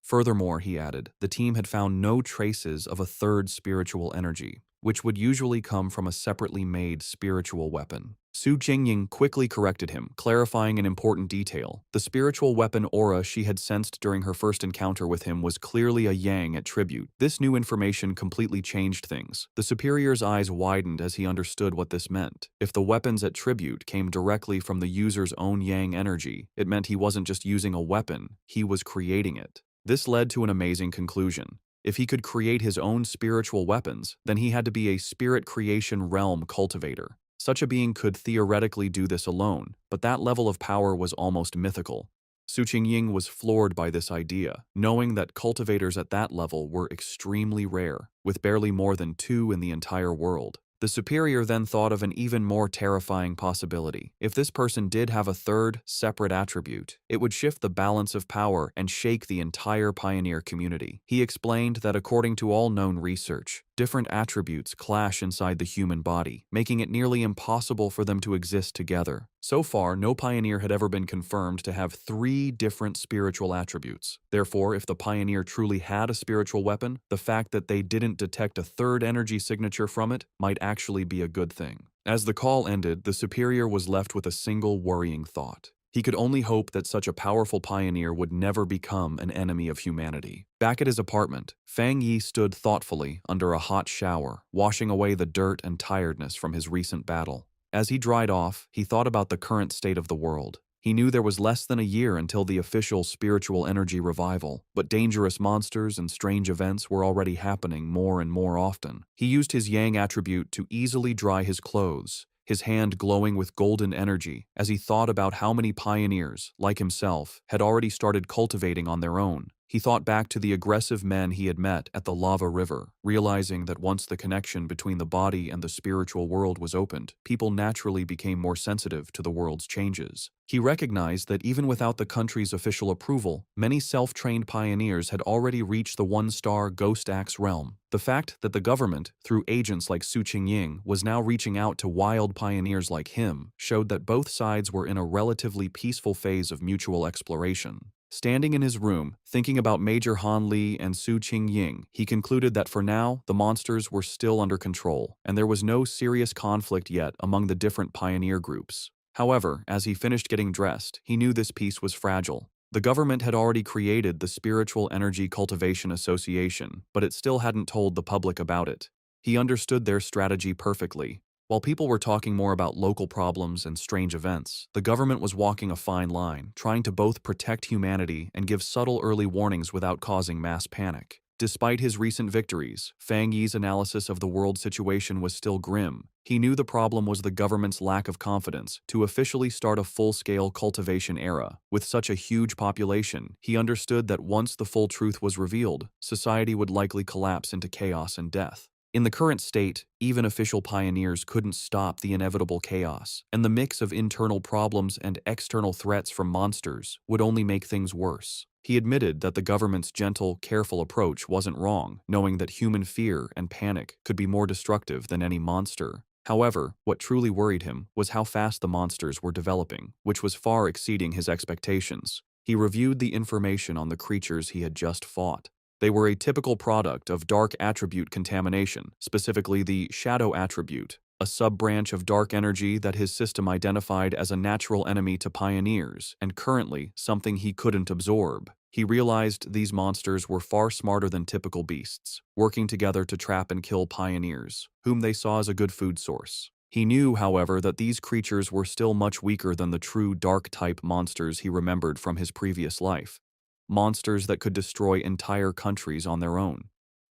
Furthermore, he added, the team had found no traces of a third spiritual energy, which would usually come from a separately made spiritual weapon. Su Qingying quickly corrected him, clarifying an important detail. The spiritual weapon aura she had sensed during her first encounter with him was clearly a yang attribute. This new information completely changed things. The superior's eyes widened as he understood what this meant. If the weapon's attribute came directly from the user's own yang energy, it meant he wasn't just using a weapon, he was creating it. This led to an amazing conclusion. If he could create his own spiritual weapons, then he had to be a spirit creation realm cultivator. Such a being could theoretically do this alone, but that level of power was almost mythical. Su Qingying was floored by this idea, knowing that cultivators at that level were extremely rare, with barely more than 2 in the entire world. The superior then thought of an even more terrifying possibility. If this person did have a third, separate attribute, it would shift the balance of power and shake the entire pioneer community. He explained that according to all known research, different attributes clash inside the human body, making it nearly impossible for them to exist together. So far, no pioneer had ever been confirmed to have 3 different spiritual attributes. Therefore, if the pioneer truly had a spiritual weapon, the fact that they didn't detect a third energy signature from it might actually be a good thing. As the call ended, the superior was left with a single worrying thought. He could only hope that such a powerful pioneer would never become an enemy of humanity. Back at his apartment, Fang Yi stood thoughtfully under a hot shower, washing away the dirt and tiredness from his recent battle. As he dried off, he thought about the current state of the world. He knew there was less than a year until the official spiritual energy revival, but dangerous monsters and strange events were already happening more and more often. He used his yang attribute to easily dry his clothes, his hand glowing with golden energy as he thought about how many pioneers, like himself, had already started cultivating on their own. He thought back to the aggressive men he had met at the lava river, realizing that once the connection between the body and the spiritual world was opened, people naturally became more sensitive to the world's changes. He recognized that even without the country's official approval, many self-trained pioneers had already reached the 1-star Ghost Axe realm. The fact that the government, through agents like Su Qingying, was now reaching out to wild pioneers like him showed that both sides were in a relatively peaceful phase of mutual exploration. Standing in his room, thinking about Major Han Li and Su Qingying, he concluded that for now, the monsters were still under control, and there was no serious conflict yet among the different pioneer groups. However, as he finished getting dressed, he knew this peace was fragile. The government had already created the Spiritual Energy Cultivation Association, but it still hadn't told the public about it. He understood their strategy perfectly. While people were talking more about local problems and strange events, the government was walking a fine line, trying to both protect humanity and give subtle early warnings without causing mass panic. Despite his recent victories, Fang Yi's analysis of the world situation was still grim. He knew the problem was the government's lack of confidence to officially start a full-scale cultivation era. With such a huge population, he understood that once the full truth was revealed, society would likely collapse into chaos and death. In the current state, even official pioneers couldn't stop the inevitable chaos, and the mix of internal problems and external threats from monsters would only make things worse. He admitted that the government's gentle, careful approach wasn't wrong, knowing that human fear and panic could be more destructive than any monster. However, what truly worried him was how fast the monsters were developing, which was far exceeding his expectations. He reviewed the information on the creatures he had just fought. They were a typical product of dark attribute contamination, specifically the shadow attribute, a sub-branch of dark energy that his system identified as a natural enemy to pioneers, and currently something he couldn't absorb. He realized these monsters were far smarter than typical beasts, working together to trap and kill pioneers, whom they saw as a good food source. He knew, however, that these creatures were still much weaker than the true dark-type monsters he remembered from his previous life. Monsters that could destroy entire countries on their own.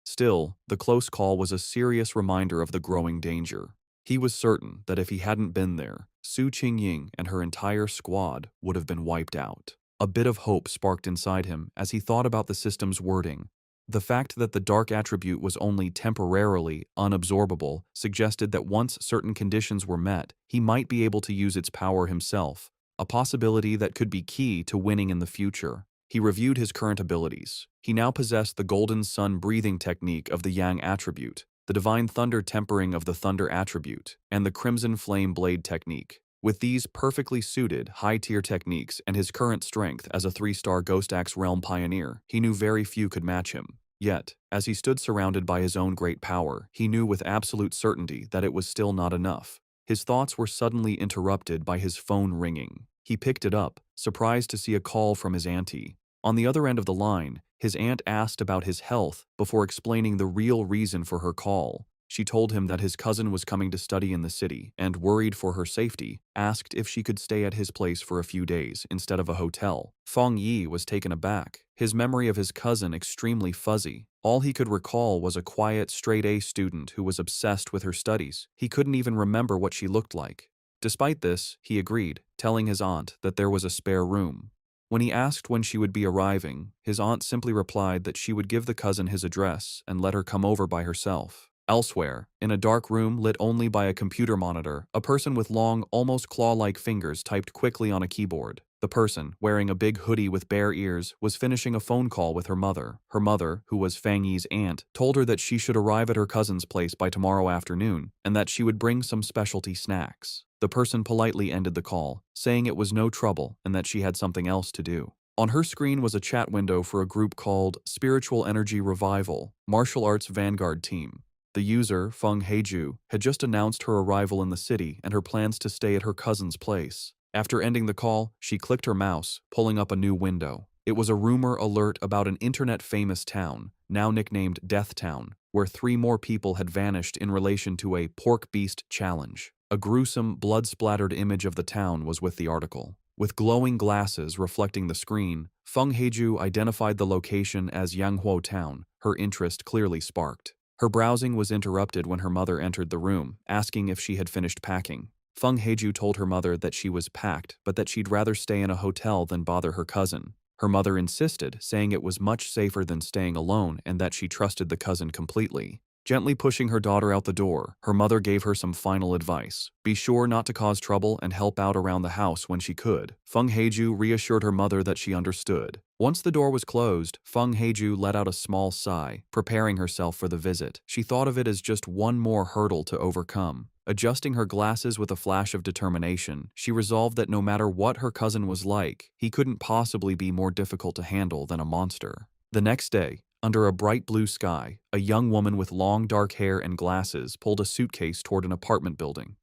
Still, the close call was a serious reminder of the growing danger. He was certain that if he hadn't been there, Su Qingying and her entire squad would have been wiped out. A bit of hope sparked inside him as he thought about the system's wording. The fact that the dark attribute was only temporarily unabsorbable suggested that once certain conditions were met, he might be able to use its power himself. a possibility that could be key to winning in the future. He reviewed his current abilities. He now possessed the golden sun breathing technique of the yang attribute, the divine thunder tempering of the thunder attribute, and the crimson flame blade technique. With these perfectly suited, high-tier techniques and his current strength as a 3-star Ghost Axe Realm pioneer, he knew very few could match him. Yet, as he stood surrounded by his own great power, he knew with absolute certainty that it was still not enough. His thoughts were suddenly interrupted by his phone ringing. He picked it up, surprised to see a call from his auntie. On the other end of the line, his aunt asked about his health before explaining the real reason for her call. She told him that his cousin was coming to study in the city and, worried for her safety, asked if she could stay at his place for a few days instead of a hotel. Feng Yi was taken aback, his memory of his cousin extremely fuzzy. All he could recall was a quiet, straight-A student who was obsessed with her studies. He couldn't even remember what she looked like. Despite this, he agreed, telling his aunt that there was a spare room. When he asked when she would be arriving, his aunt simply replied that she would give the cousin his address and let her come over by herself. Elsewhere, in a dark room lit only by a computer monitor, a person with long, almost claw-like fingers typed quickly on a keyboard. The person, wearing a big hoodie with bare ears, was finishing a phone call with her mother. Her mother, who was Feng Yi's aunt, told her that she should arrive at her cousin's place by tomorrow afternoon and that she would bring some specialty snacks. The person politely ended the call, saying it was no trouble and that she had something else to do. On her screen was a chat window for a group called Spiritual Energy Revival, Martial Arts Vanguard Team. The user, Feng Heiju, had just announced her arrival in the city and her plans to stay at her cousin's place. After ending the call, she clicked her mouse, pulling up a new window. It was a rumor alert about an internet-famous town, now nicknamed Death Town, where 3 more people had vanished in relation to a pork beast challenge. A gruesome, blood-splattered image of the town was with the article. With glowing glasses reflecting the screen, Feng Heiju identified the location as Yanghuo Town, her interest clearly sparked. Her browsing was interrupted when her mother entered the room, asking if she had finished packing. Feng Heiju told her mother that she was packed, but that she'd rather stay in a hotel than bother her cousin. Her mother insisted, saying it was much safer than staying alone and that she trusted the cousin completely. Gently pushing her daughter out the door, her mother gave her some final advice. Be sure not to cause trouble and help out around the house when she could. Feng Heiju reassured her mother that she understood. Once the door was closed, Feng Heiju let out a small sigh, preparing herself for the visit. She thought of it as just one more hurdle to overcome. Adjusting her glasses with a flash of determination, she resolved that no matter what her cousin was like, he couldn't possibly be more difficult to handle than a monster. The next day, under a bright blue sky, a young woman with long dark hair and glasses pulled a suitcase toward an apartment building.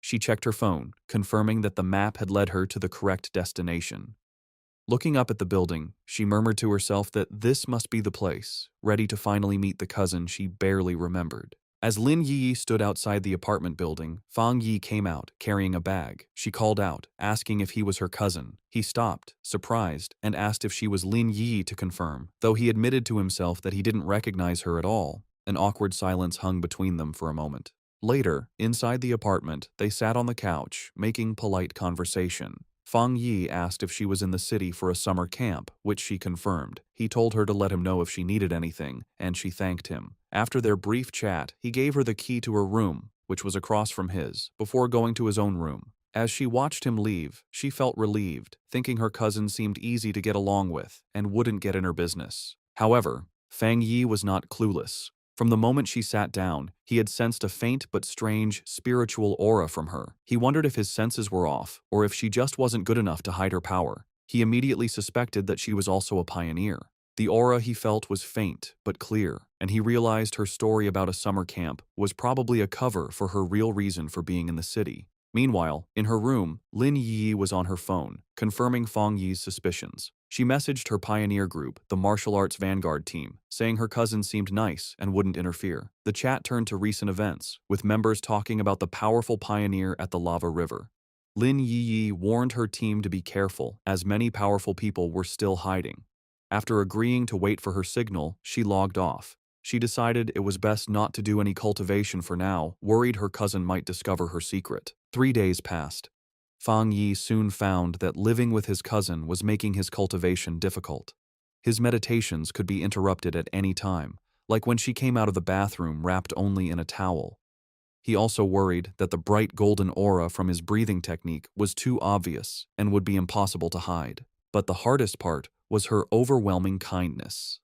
She checked her phone, confirming that the map had led her to the correct destination. Looking up at the building, she murmured to herself that this must be the place, ready to finally meet the cousin she barely remembered. As Lin Yi stood outside the apartment building, Feng Yi came out, carrying a bag. She called out, asking if he was her cousin. He stopped, surprised, and asked if she was Lin Yi to confirm, though he admitted to himself that he didn't recognize her at all. An awkward silence hung between them for a moment. Later, inside the apartment, they sat on the couch, making polite conversation. Feng Yi asked if she was in the city for a summer camp, which she confirmed. He told her to let him know if she needed anything, and she thanked him. After their brief chat, he gave her the key to her room, which was across from his, before going to his own room. As she watched him leave, she felt relieved, thinking her cousin seemed easy to get along with and wouldn't get in her business. However, Feng Yi was not clueless. From the moment she sat down, he had sensed a faint but strange spiritual aura from her. He wondered if his senses were off, or if she just wasn't good enough to hide her power. He immediately suspected that she was also a pioneer. The aura he felt was faint but clear, and he realized her story about a summer camp was probably a cover for her real reason for being in the city. Meanwhile, in her room, Lin Yi was on her phone, confirming Feng Yi's suspicions. She messaged her pioneer group, the Martial Arts Vanguard Team, saying her cousin seemed nice and wouldn't interfere. The chat turned to recent events, with members talking about the powerful pioneer at the lava river. Lin Yi warned her team to be careful, as many powerful people were still hiding. After agreeing to wait for her signal, she logged off. She decided it was best not to do any cultivation for now, worried her cousin might discover her secret. 3 days passed. Feng Yi soon found that living with his cousin was making his cultivation difficult. His meditations could be interrupted at any time, like when she came out of the bathroom wrapped only in a towel. He also worried that the bright golden aura from his breathing technique was too obvious and would be impossible to hide. But the hardest part was her overwhelming kindness.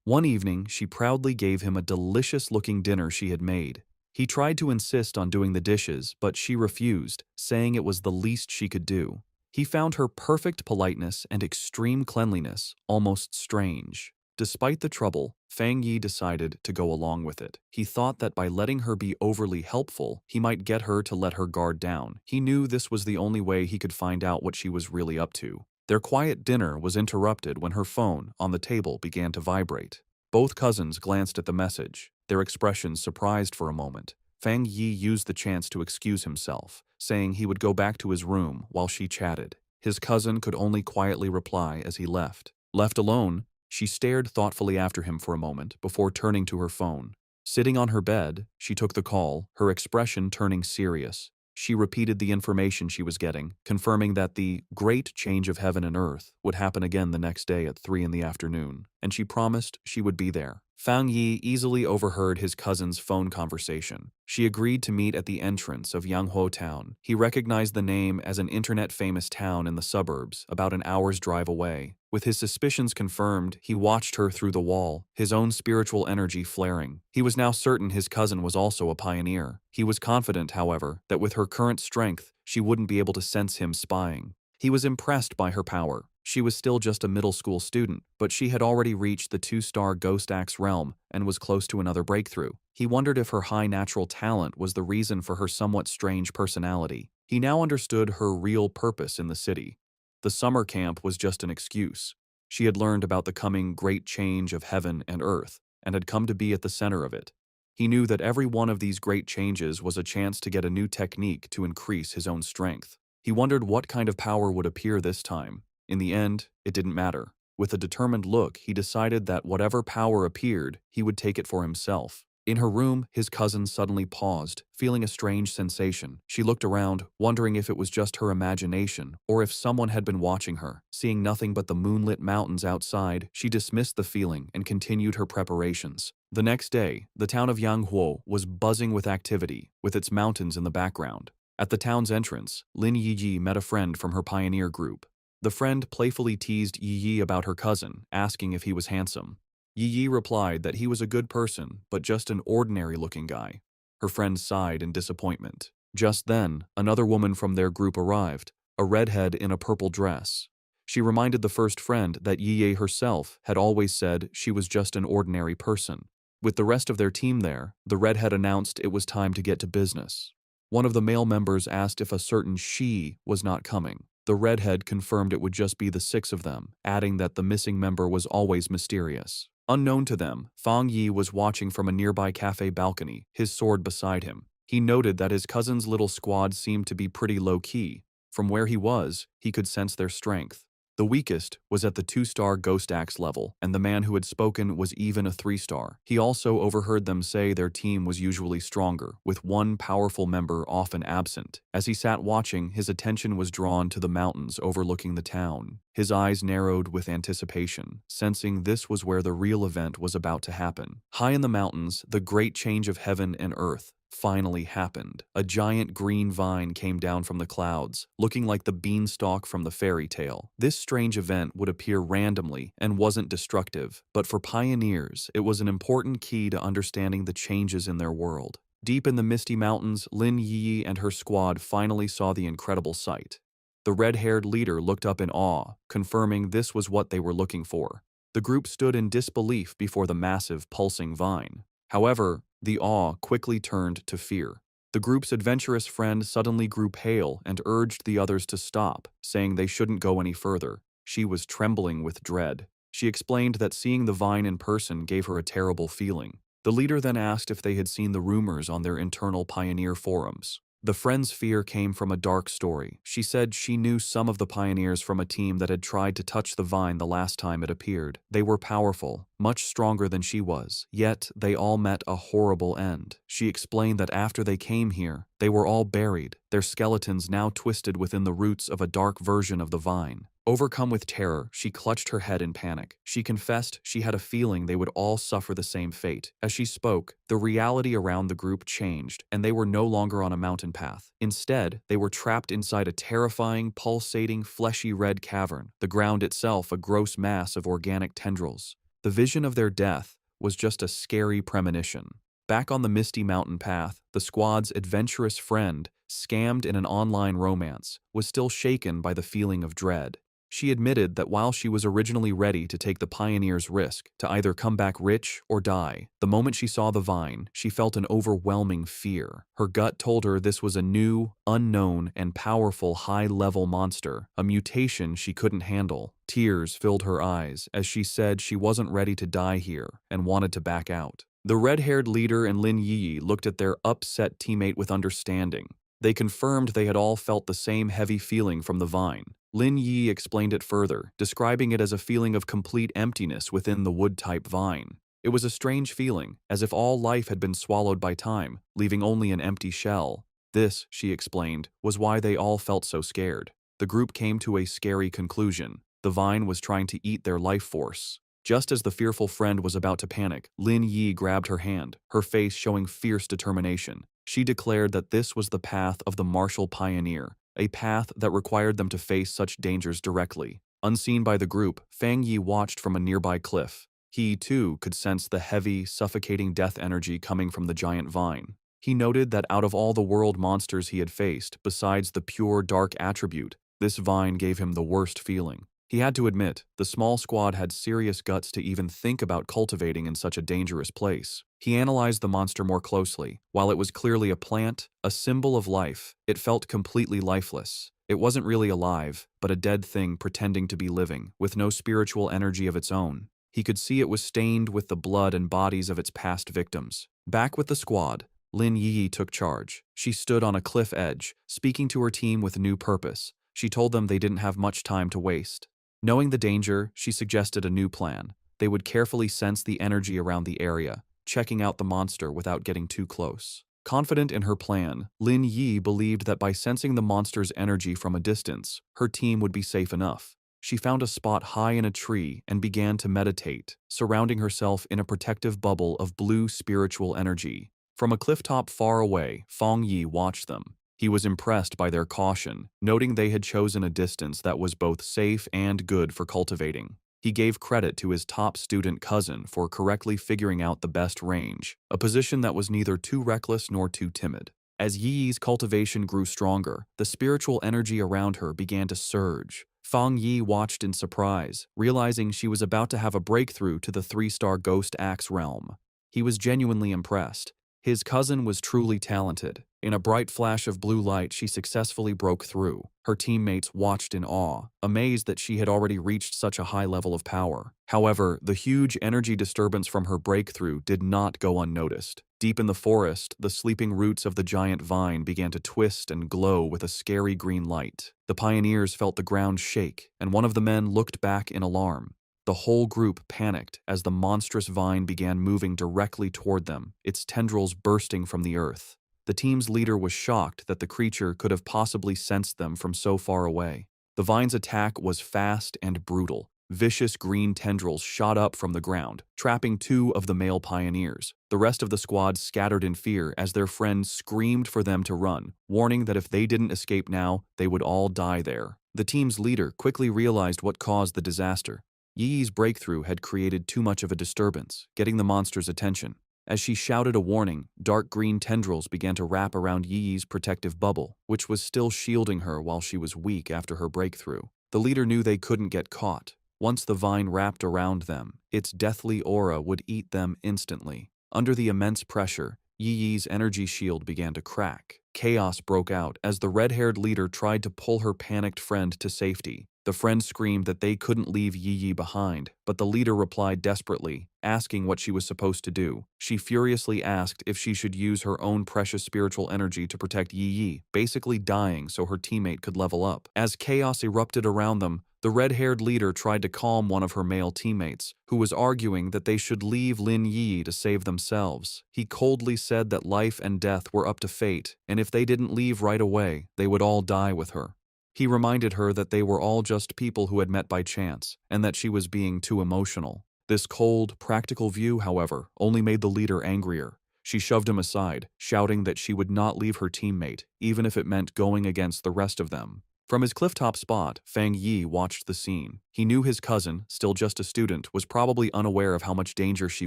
One evening, she proudly gave him a delicious-looking dinner she had made. He tried to insist on doing the dishes, but she refused, saying it was the least she could do. He found her perfect politeness and extreme cleanliness almost strange. Despite the trouble, Fang Yi decided to go along with it. He thought that by letting her be overly helpful, he might get her to let her guard down. He knew this was the only way he could find out what she was really up to. Their quiet dinner was interrupted when her phone on the table began to vibrate. Both cousins glanced at the message, their expressions surprised for a moment. Fang Yi used the chance to excuse himself, saying he would go back to his room while she chatted. His cousin could only quietly reply as he left. Left alone, she stared thoughtfully after him for a moment before turning to her phone. Sitting on her bed, she took the call, her expression turning serious. She repeated the information she was getting, confirming that the great change of heaven and earth would happen again the next day at 3 in the afternoon, and she promised she would be there. Fang Yi easily overheard his cousin's phone conversation. She agreed to meet at the entrance of Yanghuo Town. He recognized the name as an internet-famous town in the suburbs, about an hour's drive away. With his suspicions confirmed, he watched her through the wall, his own spiritual energy flaring. He was now certain his cousin was also a pioneer. He was confident, however, that with her current strength, she wouldn't be able to sense him spying. He was impressed by her power. She was still just a middle school student, but she had already reached the 2-star Ghost Axe realm and was close to another breakthrough. He wondered if her high natural talent was the reason for her somewhat strange personality. He now understood her real purpose in the city. The summer camp was just an excuse. She had learned about the coming great change of heaven and earth, and had come to be at the center of it. He knew that every one of these great changes was a chance to get a new technique to increase his own strength. He wondered what kind of power would appear this time. In the end, it didn't matter. With a determined look, he decided that whatever power appeared, he would take it for himself. In her room, his cousin suddenly paused, feeling a strange sensation. She looked around, wondering if it was just her imagination, or if someone had been watching her. Seeing nothing but the moonlit mountains outside, she dismissed the feeling and continued her preparations. The next day, the town of Yanghuo was buzzing with activity, with its mountains in the background. At the town's entrance, Lin Yiyi met a friend from her pioneer group. The friend playfully teased Yiyi about her cousin, asking if he was handsome. Yiyi replied that he was a good person, but just an ordinary-looking guy. Her friend sighed in disappointment. Just then, another woman from their group arrived, a redhead in a purple dress. She reminded the first friend that Yiyi herself had always said she was just an ordinary person. With the rest of their team there, the redhead announced it was time to get to business. One of the male members asked if a certain she was not coming. The redhead confirmed it would just be the 6 of them, adding that the missing member was always mysterious. Unknown to them, Fang Yi was watching from a nearby cafe balcony, his sword beside him. He noted that his cousin's little squad seemed to be pretty low-key. From where he was, he could sense their strength. The weakest was at the 2-star Ghost Axe level, and the man who had spoken was even a 3-star. He also overheard them say their team was usually stronger, with one powerful member often absent. As he sat watching, his attention was drawn to the mountains overlooking the town. His eyes narrowed with anticipation, sensing this was where the real event was about to happen. High in the mountains, the great change of heaven and earth finally happened. A giant green vine came down from the clouds, looking like the beanstalk from the fairy tale. This strange event would appear randomly and wasn't destructive, but for pioneers, it was an important key to understanding the changes in their world. Deep in the misty mountains, Lin Yi and her squad finally saw the incredible sight. The red-haired leader looked up in awe, confirming this was what they were looking for. The group stood in disbelief before the massive, pulsing vine. However, the awe quickly turned to fear. The group's adventurous friend suddenly grew pale and urged the others to stop, saying they shouldn't go any further. She was trembling with dread. She explained that seeing the vine in person gave her a terrible feeling. The leader then asked if they had seen the rumors on their internal pioneer forums. The friend's fear came from a dark story. She said she knew some of the pioneers from a team that had tried to touch the vine the last time it appeared. They were powerful, much stronger than she was, yet they all met a horrible end. She explained that after they came here, they were all buried, their skeletons now twisted within the roots of a dark version of the vine. Overcome with terror, she clutched her head in panic. She confessed she had a feeling they would all suffer the same fate. As she spoke, the reality around the group changed, and they were no longer on a mountain path. Instead, they were trapped inside a terrifying, pulsating, fleshy red cavern, the ground itself a gross mass of organic tendrils. The vision of their death was just a scary premonition. Back on the misty mountain path, the squad's adventurous friend, scammed in an online romance, was still shaken by the feeling of dread. She admitted that while she was originally ready to take the pioneer's risk, to either come back rich or die, the moment she saw the vine, she felt an overwhelming fear. Her gut told her this was a new, unknown, and powerful high-level monster, a mutation she couldn't handle. Tears filled her eyes as she said she wasn't ready to die here and wanted to back out. The red-haired leader and Lin Yi looked at their upset teammate with understanding. They confirmed they had all felt the same heavy feeling from the vine. Lin Yi explained it further, describing it as a feeling of complete emptiness within the wood-type vine. It was a strange feeling, as if all life had been swallowed by time, leaving only an empty shell. This, she explained, was why they all felt so scared. The group came to a scary conclusion. The vine was trying to eat their life force. Just as the fearful friend was about to panic, Lin Yi grabbed her hand, her face showing fierce determination. She declared that this was the path of the martial pioneer, a path that required them to face such dangers directly. Unseen by the group, Fang Yi watched from a nearby cliff. He, too, could sense the heavy, suffocating death energy coming from the giant vine. He noted that out of all the world monsters he had faced, besides the pure dark attribute, this vine gave him the worst feeling. He had to admit, the small squad had serious guts to even think about cultivating in such a dangerous place. He analyzed the monster more closely. While it was clearly a plant, a symbol of life, it felt completely lifeless. It wasn't really alive, but a dead thing pretending to be living, with no spiritual energy of its own. He could see it was stained with the blood and bodies of its past victims. Back with the squad, Lin Yi took charge. She stood on a cliff edge, speaking to her team with new purpose. She told them they didn't have much time to waste. Knowing the danger, she suggested a new plan. They would carefully sense the energy around the area, checking out the monster without getting too close. Confident in her plan, Lin Yi believed that by sensing the monster's energy from a distance, her team would be safe enough. She found a spot high in a tree and began to meditate, surrounding herself in a protective bubble of blue spiritual energy. From a clifftop far away, Fang Yi watched them. He was impressed by their caution, noting they had chosen a distance that was both safe and good for cultivating. He gave credit to his top student cousin for correctly figuring out the best range, a position that was neither too reckless nor too timid. As Yi's cultivation grew stronger, the spiritual energy around her began to surge. Fang Yi watched in surprise, realizing she was about to have a breakthrough to the 3-star Ghost Axe realm. He was genuinely impressed. His cousin was truly talented. In a bright flash of blue light, she successfully broke through. Her teammates watched in awe, amazed that she had already reached such a high level of power. However, the huge energy disturbance from her breakthrough did not go unnoticed. Deep in the forest, the sleeping roots of the giant vine began to twist and glow with a scary green light. The pioneers felt the ground shake, and one of the men looked back in alarm. The whole group panicked as the monstrous vine began moving directly toward them, its tendrils bursting from the earth. The team's leader was shocked that the creature could have possibly sensed them from so far away. The vine's attack was fast and brutal. Vicious green tendrils shot up from the ground, trapping 2 of the male pioneers. The rest of the squad scattered in fear as their friends screamed for them to run, warning that if they didn't escape now, they would all die there. The team's leader quickly realized what caused the disaster. Yi's breakthrough had created too much of a disturbance, getting the monster's attention. As she shouted a warning, dark green tendrils began to wrap around Yi's protective bubble, which was still shielding her while she was weak after her breakthrough. The leader knew they couldn't get caught. Once the vine wrapped around them, its deathly aura would eat them instantly. Under the immense pressure, Yi's energy shield began to crack. Chaos broke out as the red-haired leader tried to pull her panicked friend to safety. The friend screamed that they couldn't leave Yi behind, but the leader replied desperately, asking what she was supposed to do. She furiously asked if she should use her own precious spiritual energy to protect Yi, basically dying so her teammate could level up. As chaos erupted around them, the red-haired leader tried to calm one of her male teammates, who was arguing that they should leave Lin Yi to save themselves. He coldly said that life and death were up to fate, and if they didn't leave right away, they would all die with her. He reminded her that they were all just people who had met by chance, and that she was being too emotional. This cold, practical view, however, only made the leader angrier. She shoved him aside, shouting that she would not leave her teammate, even if it meant going against the rest of them. From his clifftop spot, Fang Yi watched the scene. He knew his cousin, still just a student, was probably unaware of how much danger she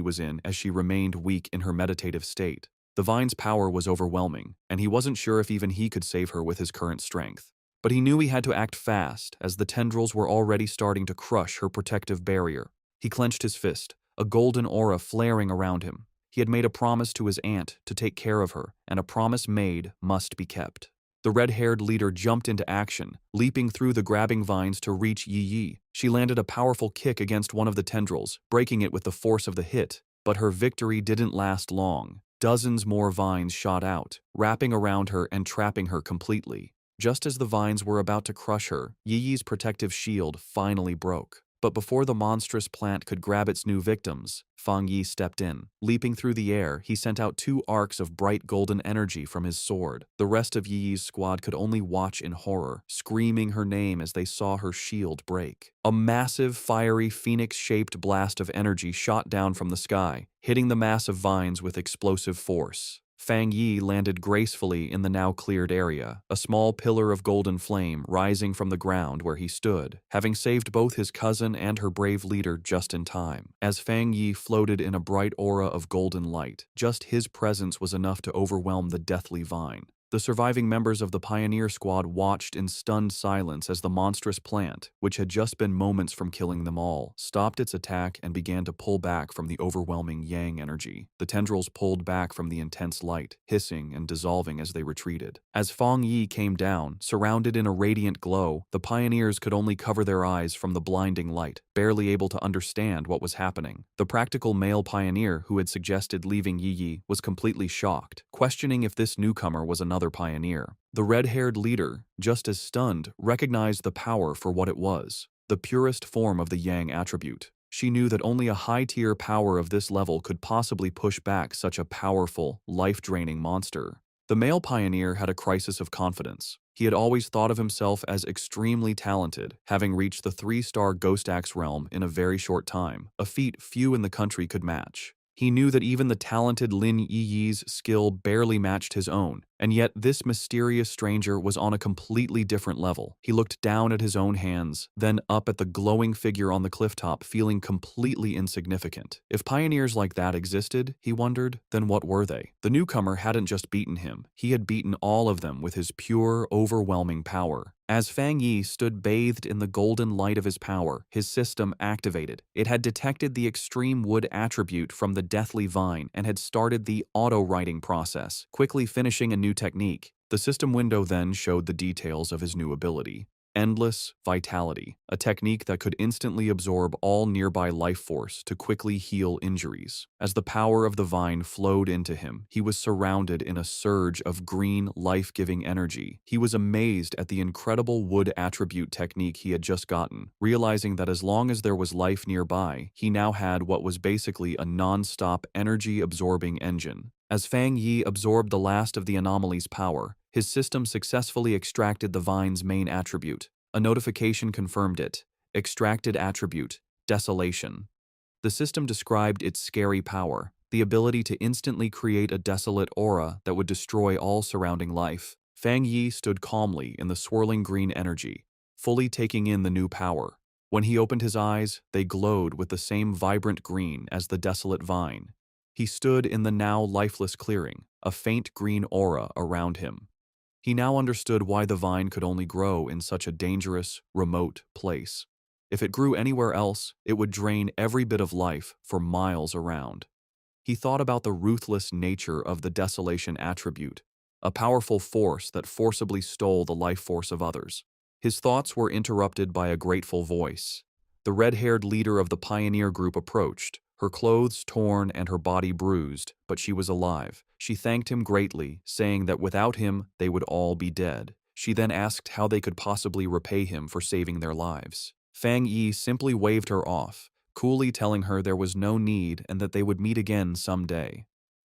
was in as she remained weak in her meditative state. The vine's power was overwhelming, and he wasn't sure if even he could save her with his current strength. But he knew he had to act fast, as the tendrils were already starting to crush her protective barrier. He clenched his fist, a golden aura flaring around him. He had made a promise to his aunt to take care of her, and a promise made must be kept. The red-haired leader jumped into action, leaping through the grabbing vines to reach Yi Yi. She landed a powerful kick against one of the tendrils, breaking it with the force of the hit. But her victory didn't last long. Dozens more vines shot out, wrapping around her and trapping her completely. Just as the vines were about to crush her, Yi Yi's protective shield finally broke. But before the monstrous plant could grab its new victims, Fang Yi stepped in. Leaping through the air, he sent out 2 arcs of bright golden energy from his sword. The rest of Yi Yi's squad could only watch in horror, screaming her name as they saw her shield break. A massive, fiery, phoenix-shaped blast of energy shot down from the sky, hitting the mass of vines with explosive force. Fang Yi landed gracefully in the now cleared area, a small pillar of golden flame rising from the ground where he stood, having saved both his cousin and her brave leader just in time. As Fang Yi floated in a bright aura of golden light, just his presence was enough to overwhelm the deathly vine. The surviving members of the pioneer squad watched in stunned silence as the monstrous plant, which had just been moments from killing them all, stopped its attack and began to pull back from the overwhelming yang energy. The tendrils pulled back from the intense light, hissing and dissolving as they retreated. As Fang Yi came down, surrounded in a radiant glow, the pioneers could only cover their eyes from the blinding light, barely able to understand what was happening. The practical male pioneer who had suggested leaving Yi Yi was completely shocked, questioning if this newcomer was another pioneer. The red-haired leader, just as stunned, recognized the power for what it was, the purest form of the yang attribute. She knew that only a high-tier power of this level could possibly push back such a powerful, life-draining monster. The male pioneer had a crisis of confidence. He had always thought of himself as extremely talented, having reached the 3-star Ghost Axe realm in a very short time, a feat few in the country could match. He knew that even the talented Lin Yi Yi's skill barely matched his own, and yet this mysterious stranger was on a completely different level. He looked down at his own hands, then up at the glowing figure on the clifftop, feeling completely insignificant. If pioneers like that existed, he wondered, then what were they? The newcomer hadn't just beaten him, he had beaten all of them with his pure, overwhelming power. As Fang Yi stood bathed in the golden light of his power, his system activated. It had detected the extreme wood attribute from the deathly vine and had started the auto-writing process, quickly finishing a new technique. The system window then showed the details of his new ability. Endless Vitality, a technique that could instantly absorb all nearby life force to quickly heal injuries. As the power of the vine flowed into him, he was surrounded in a surge of green, life-giving energy. He was amazed at the incredible wood attribute technique he had just gotten, realizing that as long as there was life nearby, he now had what was basically a non-stop energy-absorbing engine. As Fang Yi absorbed the last of the anomaly's power, his system successfully extracted the vine's main attribute. A notification confirmed it. Extracted attribute, Desolation. The system described its scary power, the ability to instantly create a desolate aura that would destroy all surrounding life. Fang Yi stood calmly in the swirling green energy, fully taking in the new power. When he opened his eyes, they glowed with the same vibrant green as the desolate vine. He stood in the now lifeless clearing, a faint green aura around him. He now understood why the vine could only grow in such a dangerous, remote place. If it grew anywhere else, it would drain every bit of life for miles around. He thought about the ruthless nature of the desolation attribute, a powerful force that forcibly stole the life force of others. His thoughts were interrupted by a grateful voice. The red-haired leader of the pioneer group approached, her clothes torn and her body bruised, but she was alive. She thanked him greatly, saying that without him, they would all be dead. She then asked how they could possibly repay him for saving their lives. Fang Yi simply waved her off, coolly telling her there was no need and that they would meet again someday.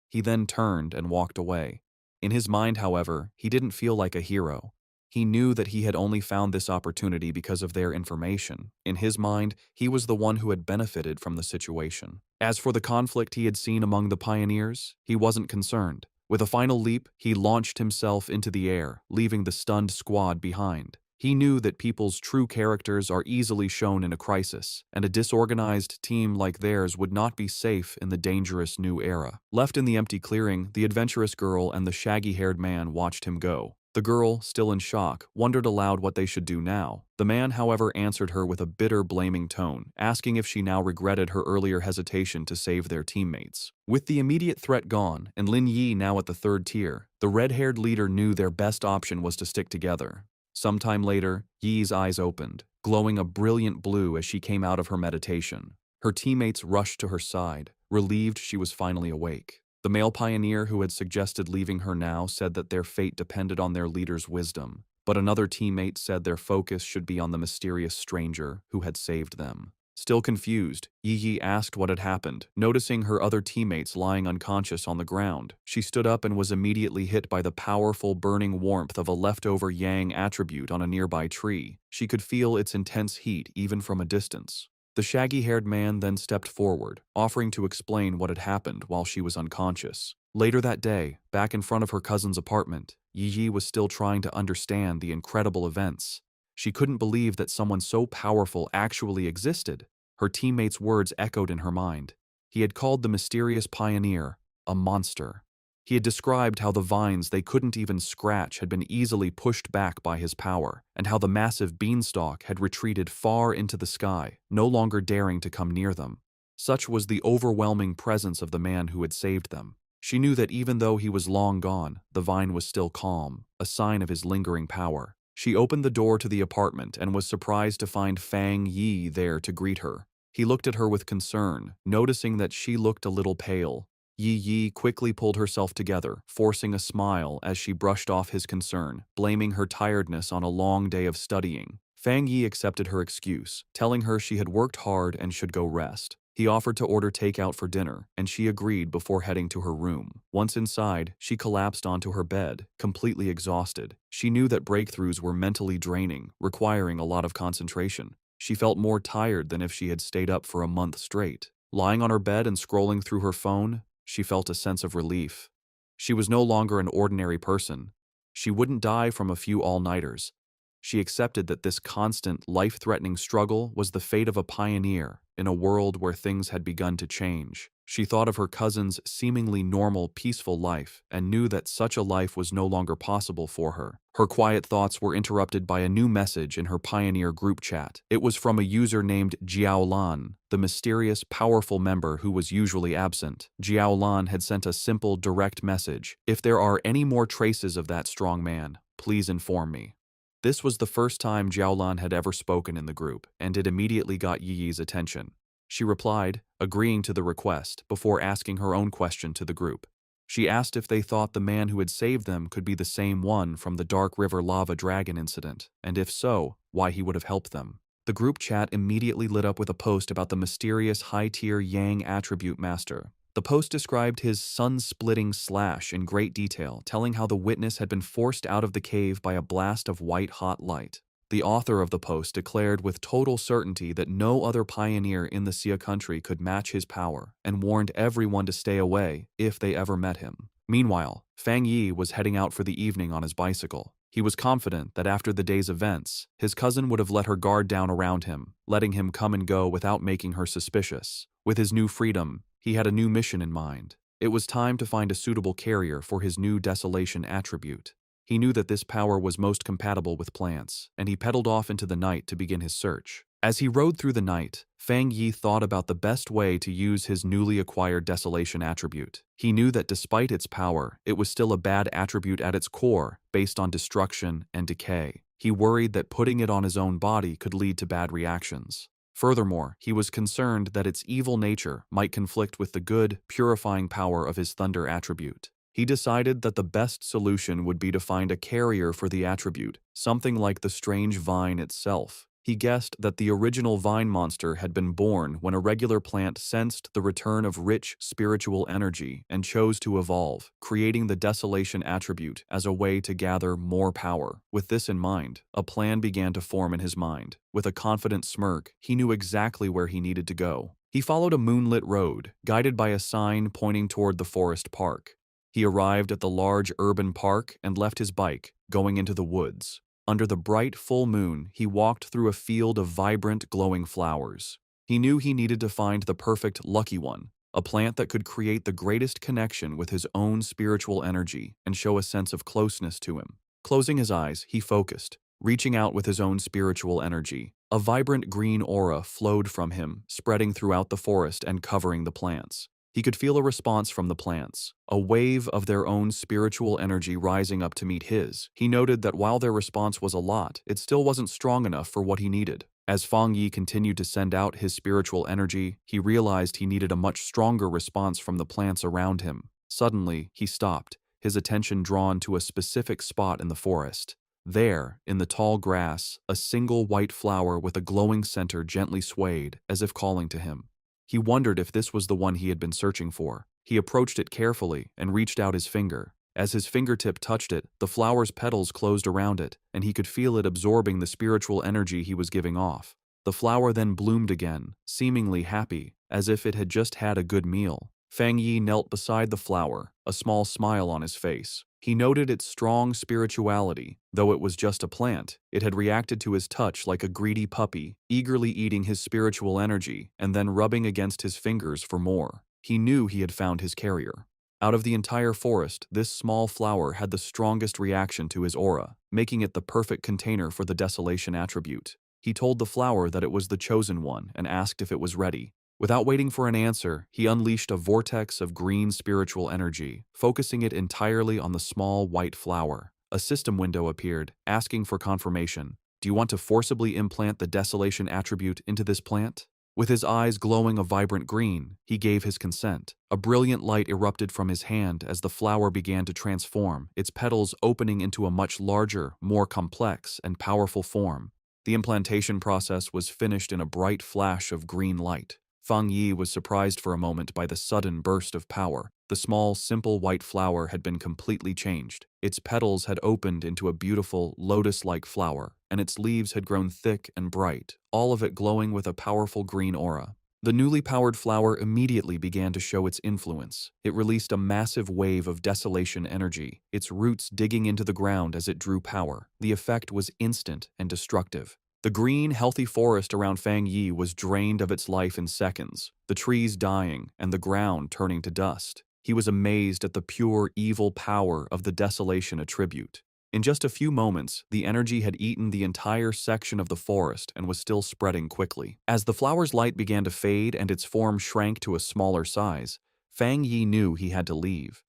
He then turned and walked away. In his mind, however, he didn't feel like a hero. He knew that he had only found this opportunity because of their information. In his mind, he was the one who had benefited from the situation. As for the conflict he had seen among the pioneers, he wasn't concerned. With a final leap, he launched himself into the air, leaving the stunned squad behind. He knew that people's true characters are easily shown in a crisis, and a disorganized team like theirs would not be safe in the dangerous new era. Left in the empty clearing, the adventurous girl and the shaggy-haired man watched him go. The girl, still in shock, wondered aloud what they should do now. The man, however, answered her with a bitter, blaming tone, asking if she now regretted her earlier hesitation to save their teammates. With the immediate threat gone, and Lin Yi now at the third tier, the red-haired leader knew their best option was to stick together. Sometime later, Yi's eyes opened, glowing a brilliant blue as she came out of her meditation. Her teammates rushed to her side, relieved she was finally awake. The male pioneer who had suggested leaving her now said that their fate depended on their leader's wisdom, but another teammate said their focus should be on the mysterious stranger who had saved them. Still confused, Yi asked what had happened. Noticing her other teammates lying unconscious on the ground, she stood up and was immediately hit by the powerful burning warmth of a leftover yang attribute on a nearby tree. She could feel its intense heat even from a distance. The shaggy-haired man then stepped forward, offering to explain what had happened while she was unconscious. Later that day, back in front of her cousin's apartment, Yi was still trying to understand the incredible events. She couldn't believe that someone so powerful actually existed. Her teammates' words echoed in her mind. He had called the mysterious pioneer a monster. He had described how the vines they couldn't even scratch had been easily pushed back by his power, and how the massive beanstalk had retreated far into the sky, no longer daring to come near them. Such was the overwhelming presence of the man who had saved them. She knew that even though he was long gone, the vine was still calm, a sign of his lingering power. She opened the door to the apartment and was surprised to find Fang Yi there to greet her. He looked at her with concern, noticing that she looked a little pale. Yi quickly pulled herself together, forcing a smile as she brushed off his concern, blaming her tiredness on a long day of studying. Fang Yi accepted her excuse, telling her she had worked hard and should go rest. He offered to order takeout for dinner, and she agreed before heading to her room. Once inside, she collapsed onto her bed, completely exhausted. She knew that breakthroughs were mentally draining, requiring a lot of concentration. She felt more tired than if she had stayed up for a month straight. Lying on her bed and scrolling through her phone, she felt a sense of relief. She was no longer an ordinary person. She wouldn't die from a few all-nighters. She accepted that this constant, life-threatening struggle was the fate of a pioneer in a world where things had begun to change. She thought of her cousin's seemingly normal, peaceful life and knew that such a life was no longer possible for her. Her quiet thoughts were interrupted by a new message in her Pioneer group chat. It was from a user named Jiaolan, the mysterious, powerful member who was usually absent. Jiaolan had sent a simple, direct message. "If there are any more traces of that strong man, please inform me." This was the first time Jiaolan had ever spoken in the group, and it immediately got Yi's attention. She replied, agreeing to the request, before asking her own question to the group. She asked if they thought the man who had saved them could be the same one from the Dark River Lava Dragon incident, and if so, why he would have helped them. The group chat immediately lit up with a post about the mysterious high-tier Yang attribute master. The post described his sun-splitting slash in great detail, telling how the witness had been forced out of the cave by a blast of white-hot light. The author of the post declared with total certainty that no other pioneer in the Xia country could match his power, and warned everyone to stay away if they ever met him. Meanwhile, Fang Yi was heading out for the evening on his bicycle. He was confident that after the day's events, his cousin would have let her guard down around him, letting him come and go without making her suspicious. With his new freedom, he had a new mission in mind. It was time to find a suitable carrier for his new desolation attribute. He knew that this power was most compatible with plants, and he pedaled off into the night to begin his search. As he rode through the night, Fang Yi thought about the best way to use his newly acquired desolation attribute. He knew that despite its power, it was still a bad attribute at its core, based on destruction and decay. He worried that putting it on his own body could lead to bad reactions. Furthermore, he was concerned that its evil nature might conflict with the good, purifying power of his thunder attribute. He decided that the best solution would be to find a carrier for the attribute, something like the strange vine itself. He guessed that the original vine monster had been born when a regular plant sensed the return of rich spiritual energy and chose to evolve, creating the desolation attribute as a way to gather more power. With this in mind, a plan began to form in his mind. With a confident smirk, he knew exactly where he needed to go. He followed a moonlit road, guided by a sign pointing toward the forest park. He arrived at the large urban park and left his bike, going into the woods. Under the bright full moon, he walked through a field of vibrant, glowing flowers. He knew he needed to find the perfect lucky one, a plant that could create the greatest connection with his own spiritual energy and show a sense of closeness to him. Closing his eyes, he focused, reaching out with his own spiritual energy. A vibrant green aura flowed from him, spreading throughout the forest and covering the plants. He could feel a response from the plants, a wave of their own spiritual energy rising up to meet his. He noted that while their response was a lot, it still wasn't strong enough for what he needed. As Fang Yi continued to send out his spiritual energy, he realized he needed a much stronger response from the plants around him. Suddenly, he stopped, his attention drawn to a specific spot in the forest. There, in the tall grass, a single white flower with a glowing center gently swayed, as if calling to him. He wondered if this was the one he had been searching for. He approached it carefully and reached out his finger. As his fingertip touched it, the flower's petals closed around it, and he could feel it absorbing the spiritual energy he was giving off. The flower then bloomed again, seemingly happy, as if it had just had a good meal. Fang Yi knelt beside the flower, a small smile on his face. He noted its strong spirituality. Though it was just a plant, it had reacted to his touch like a greedy puppy, eagerly eating his spiritual energy and then rubbing against his fingers for more. He knew he had found his carrier. Out of the entire forest, this small flower had the strongest reaction to his aura, making it the perfect container for the desolation attribute. He told the flower that it was the chosen one and asked if it was ready. Without waiting for an answer, he unleashed a vortex of green spiritual energy, focusing it entirely on the small white flower. A system window appeared, asking for confirmation. Do you want to forcibly implant the desolation attribute into this plant? With his eyes glowing a vibrant green, he gave his consent. A brilliant light erupted from his hand as the flower began to transform, its petals opening into a much larger, more complex, and powerful form. The implantation process was finished in a bright flash of green light. Fang Yi was surprised for a moment by the sudden burst of power. The small, simple white flower had been completely changed. Its petals had opened into a beautiful, lotus-like flower, and its leaves had grown thick and bright, all of it glowing with a powerful green aura. The newly powered flower immediately began to show its influence. It released a massive wave of desolation energy, its roots digging into the ground as it drew power. The effect was instant and destructive. The green, healthy forest around Fang Yi was drained of its life in seconds, the trees dying and the ground turning to dust. He was amazed at the pure, evil power of the desolation attribute. In just a few moments, the energy had eaten the entire section of the forest and was still spreading quickly. As the flower's light began to fade and its form shrank to a smaller size, Fang Yi knew he had to leave.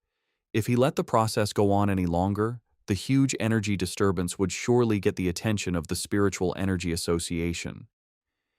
If he let the process go on any longer, the huge energy disturbance would surely get the attention of the Spiritual Energy Association.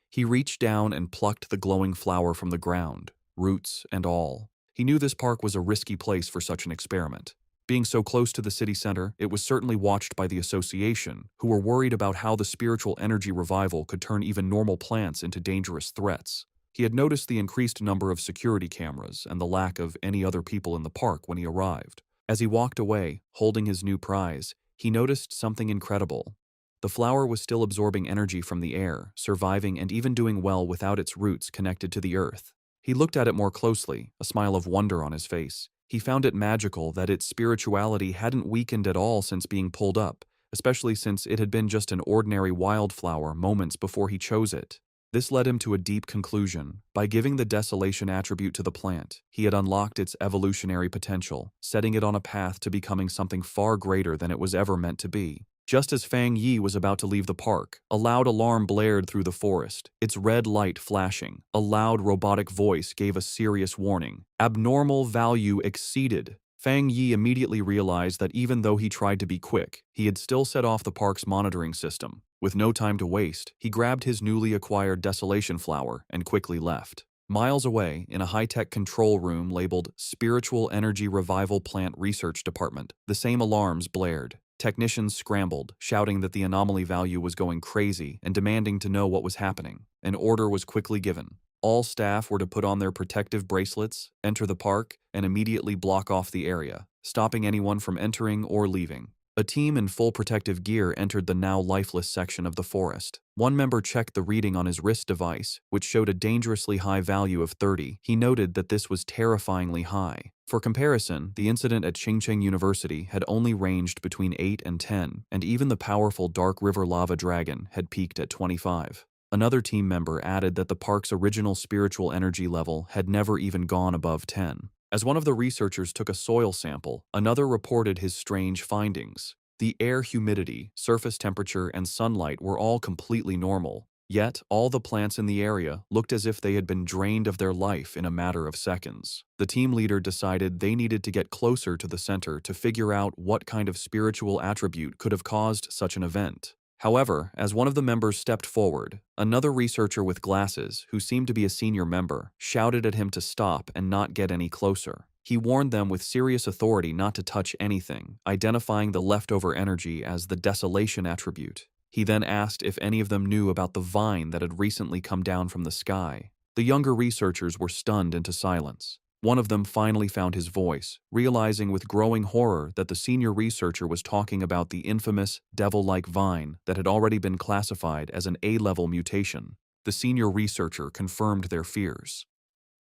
He reached down and plucked the glowing flower from the ground, roots and all. He knew this park was a risky place for such an experiment. Being so close to the city center, it was certainly watched by the association, who were worried about how the spiritual energy revival could turn even normal plants into dangerous threats. He had noticed the increased number of security cameras and the lack of any other people in the park when he arrived. As he walked away, holding his new prize, he noticed something incredible. The flower was still absorbing energy from the air, surviving and even doing well without its roots connected to the earth. He looked at it more closely, a smile of wonder on his face. He found it magical that its spirituality hadn't weakened at all since being pulled up, especially since it had been just an ordinary wildflower moments before he chose it. This led him to a deep conclusion. By giving the desolation attribute to the plant, he had unlocked its evolutionary potential, setting it on a path to becoming something far greater than it was ever meant to be. Just as Fang Yi was about to leave the park, a loud alarm blared through the forest, its red light flashing. A loud robotic voice gave a serious warning. Abnormal value exceeded. Fang Yi immediately realized that even though he tried to be quick, he had still set off the park's monitoring system. With no time to waste, he grabbed his newly acquired desolation flower and quickly left. Miles away, in a high-tech control room labeled Spiritual Energy Revival Plant Research Department, the same alarms blared. Technicians scrambled, shouting that the anomaly value was going crazy and demanding to know what was happening. An order was quickly given. All staff were to put on their protective bracelets, enter the park, and immediately block off the area, stopping anyone from entering or leaving. A team in full protective gear entered the now lifeless section of the forest. One member checked the reading on his wrist device, which showed a dangerously high value of 30. He noted that this was terrifyingly high. For comparison, the incident at Qingcheng University had only ranged between 8 and 10, and even the powerful Dark River lava dragon had peaked at 25. Another team member added that the park's original spiritual energy level had never even gone above 10. As one of the researchers took a soil sample, another reported his strange findings. The air humidity, surface temperature, and sunlight were all completely normal. Yet, all the plants in the area looked as if they had been drained of their life in a matter of seconds. The team leader decided they needed to get closer to the center to figure out what kind of spiritual attribute could have caused such an event. However, as one of the members stepped forward, another researcher with glasses, who seemed to be a senior member, shouted at him to stop and not get any closer. He warned them with serious authority not to touch anything, identifying the leftover energy as the desolation attribute. He then asked if any of them knew about the vine that had recently come down from the sky. The younger researchers were stunned into silence. One of them finally found his voice, realizing with growing horror that the senior researcher was talking about the infamous devil-like vine that had already been classified as an A-level mutation. The senior researcher confirmed their fears.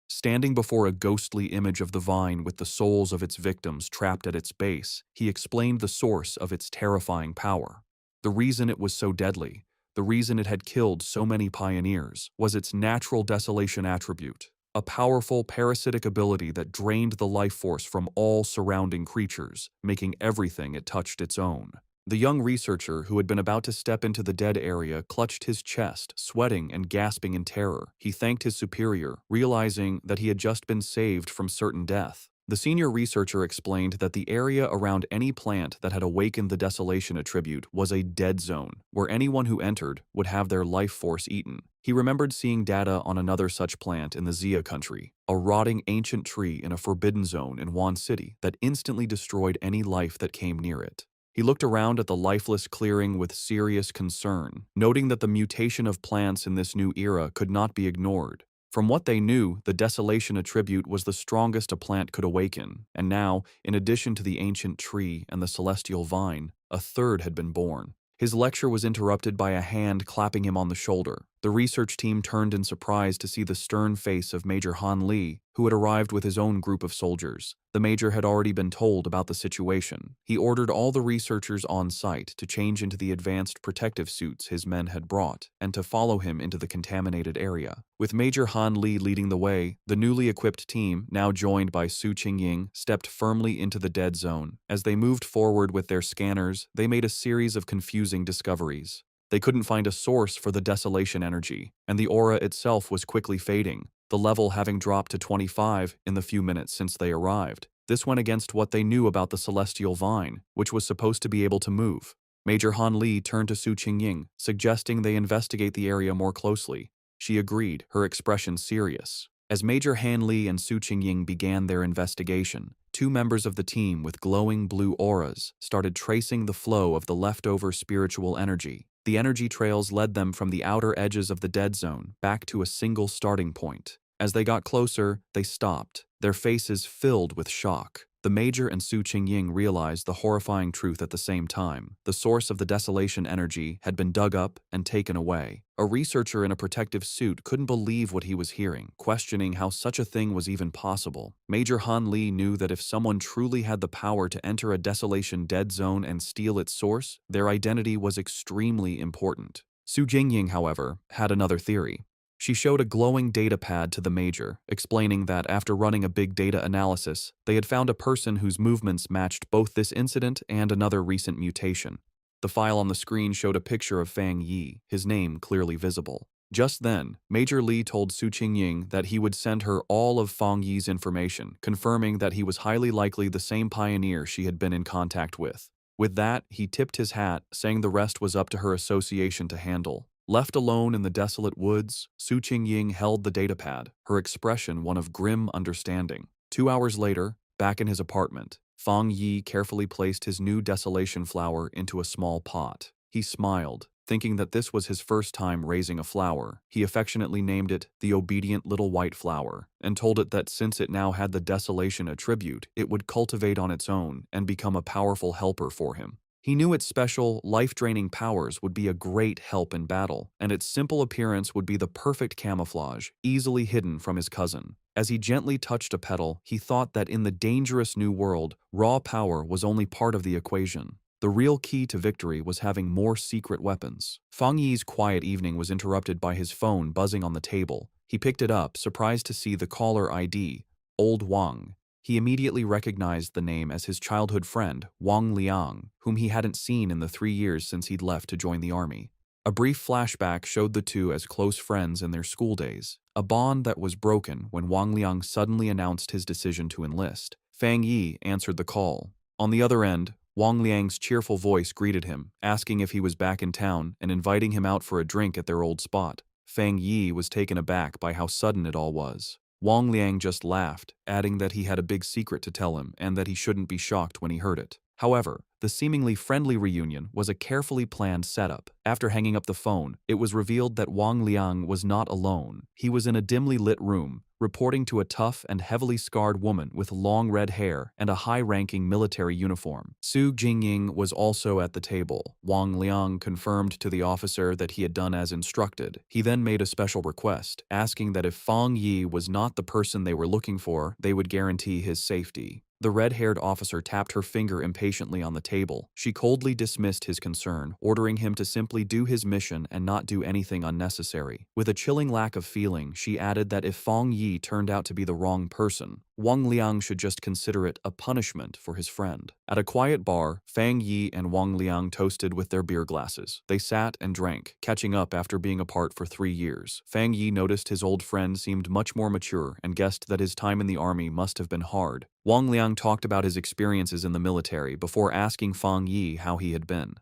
Standing before a ghostly image of the vine with the souls of its victims trapped at its base, he explained the source of its terrifying power. The reason it was so deadly, the reason it had killed so many pioneers, was its natural desolation attribute. A powerful parasitic ability that drained the life force from all surrounding creatures, making everything it touched its own. The young researcher, who had been about to step into the dead area, clutched his chest, sweating and gasping in terror. He thanked his superior, realizing that he had just been saved from certain death. The senior researcher explained that the area around any plant that had awakened the desolation attribute was a dead zone, where anyone who entered would have their life force eaten. He remembered seeing data on another such plant in the Xia country, a rotting ancient tree in a forbidden zone in Wan City that instantly destroyed any life that came near it. He looked around at the lifeless clearing with serious concern, noting that the mutation of plants in this new era could not be ignored. From what they knew, the desolation attribute was the strongest a plant could awaken, and now, in addition to the ancient tree and the celestial vine, a third had been born. His lecture was interrupted by a hand clapping him on the shoulder. The research team turned in surprise to see the stern face of Major Han Li, who had arrived with his own group of soldiers. The major had already been told about the situation. He ordered all the researchers on site to change into the advanced protective suits his men had brought and to follow him into the contaminated area. With Major Han Li leading the way, the newly equipped team, now joined by Su Qingying, stepped firmly into the dead zone. As they moved forward with their scanners, they made a series of confusing discoveries. They couldn't find a source for the desolation energy, and the aura itself was quickly fading, the level having dropped to 25 in the few minutes since they arrived. This went against what they knew about the celestial vine, which was supposed to be able to move. Major Han Li turned to Su Qingying, suggesting they investigate the area more closely. She agreed, her expression serious. As Major Han Li and Su Qingying began their investigation, two members of the team with glowing blue auras started tracing the flow of the leftover spiritual energy. The energy trails led them from the outer edges of the dead zone back to a single starting point. As they got closer, they stopped, their faces filled with shock. The Major and Su Qingying realized the horrifying truth at the same time. The source of the desolation energy had been dug up and taken away. A researcher in a protective suit couldn't believe what he was hearing, questioning how such a thing was even possible. Major Han Li knew that if someone truly had the power to enter a desolation dead zone and steal its source, their identity was extremely important. Su Qingying, however, had another theory. She showed a glowing data pad to the Major, explaining that after running a big data analysis, they had found a person whose movements matched both this incident and another recent mutation. The file on the screen showed a picture of Fang Yi, his name clearly visible. Just then, Major Li told Su Qingying that he would send her all of Fang Yi's information, confirming that he was highly likely the same pioneer she had been in contact with. With that, he tipped his hat, saying the rest was up to her association to handle. Left alone in the desolate woods, Su Qingying held the datapad, her expression one of grim understanding. 2 hours later, back in his apartment, Fang Yi carefully placed his new desolation flower into a small pot. He smiled, thinking that this was his first time raising a flower. He affectionately named it the obedient little white flower, and told it that since it now had the desolation attribute, it would cultivate on its own and become a powerful helper for him. He knew its special, life-draining powers would be a great help in battle, and its simple appearance would be the perfect camouflage, easily hidden from his cousin. As he gently touched a petal, he thought that in the dangerous new world, raw power was only part of the equation. The real key to victory was having more secret weapons. Fang Yi's quiet evening was interrupted by his phone buzzing on the table. He picked it up, surprised to see the caller ID, Old Wang. He immediately recognized the name as his childhood friend, Wang Liang, whom he hadn't seen in the 3 years since he'd left to join the army. A brief flashback showed the two as close friends in their school days, a bond that was broken when Wang Liang suddenly announced his decision to enlist. Fang Yi answered the call. On the other end, Wang Liang's cheerful voice greeted him, asking if he was back in town and inviting him out for a drink at their old spot. Fang Yi was taken aback by how sudden it all was. Wang Liang just laughed, adding that he had a big secret to tell him and that he shouldn't be shocked when he heard it. However, the seemingly friendly reunion was a carefully planned setup. After hanging up the phone, it was revealed that Wang Liang was not alone. He was in a dimly lit room, reporting to a tough and heavily scarred woman with long red hair and a high-ranking military uniform. Su Jingying was also at the table. Wang Liang confirmed to the officer that he had done as instructed. He then made a special request, asking that if Fang Yi was not the person they were looking for, they would guarantee his safety. The red-haired officer tapped her finger impatiently on the table. She coldly dismissed his concern, ordering him to simply do his mission and not do anything unnecessary. With a chilling lack of feeling, she added that if Fang Yi turned out to be the wrong person, Wang Liang should just consider it a punishment for his friend. At a quiet bar, Fang Yi and Wang Liang toasted with their beer glasses. They sat and drank, catching up after being apart for 3 years. Fang Yi noticed his old friend seemed much more mature and guessed that his time in the army must have been hard. Wang Liang talked about his experiences in the military before asking Fang Yi how he had been.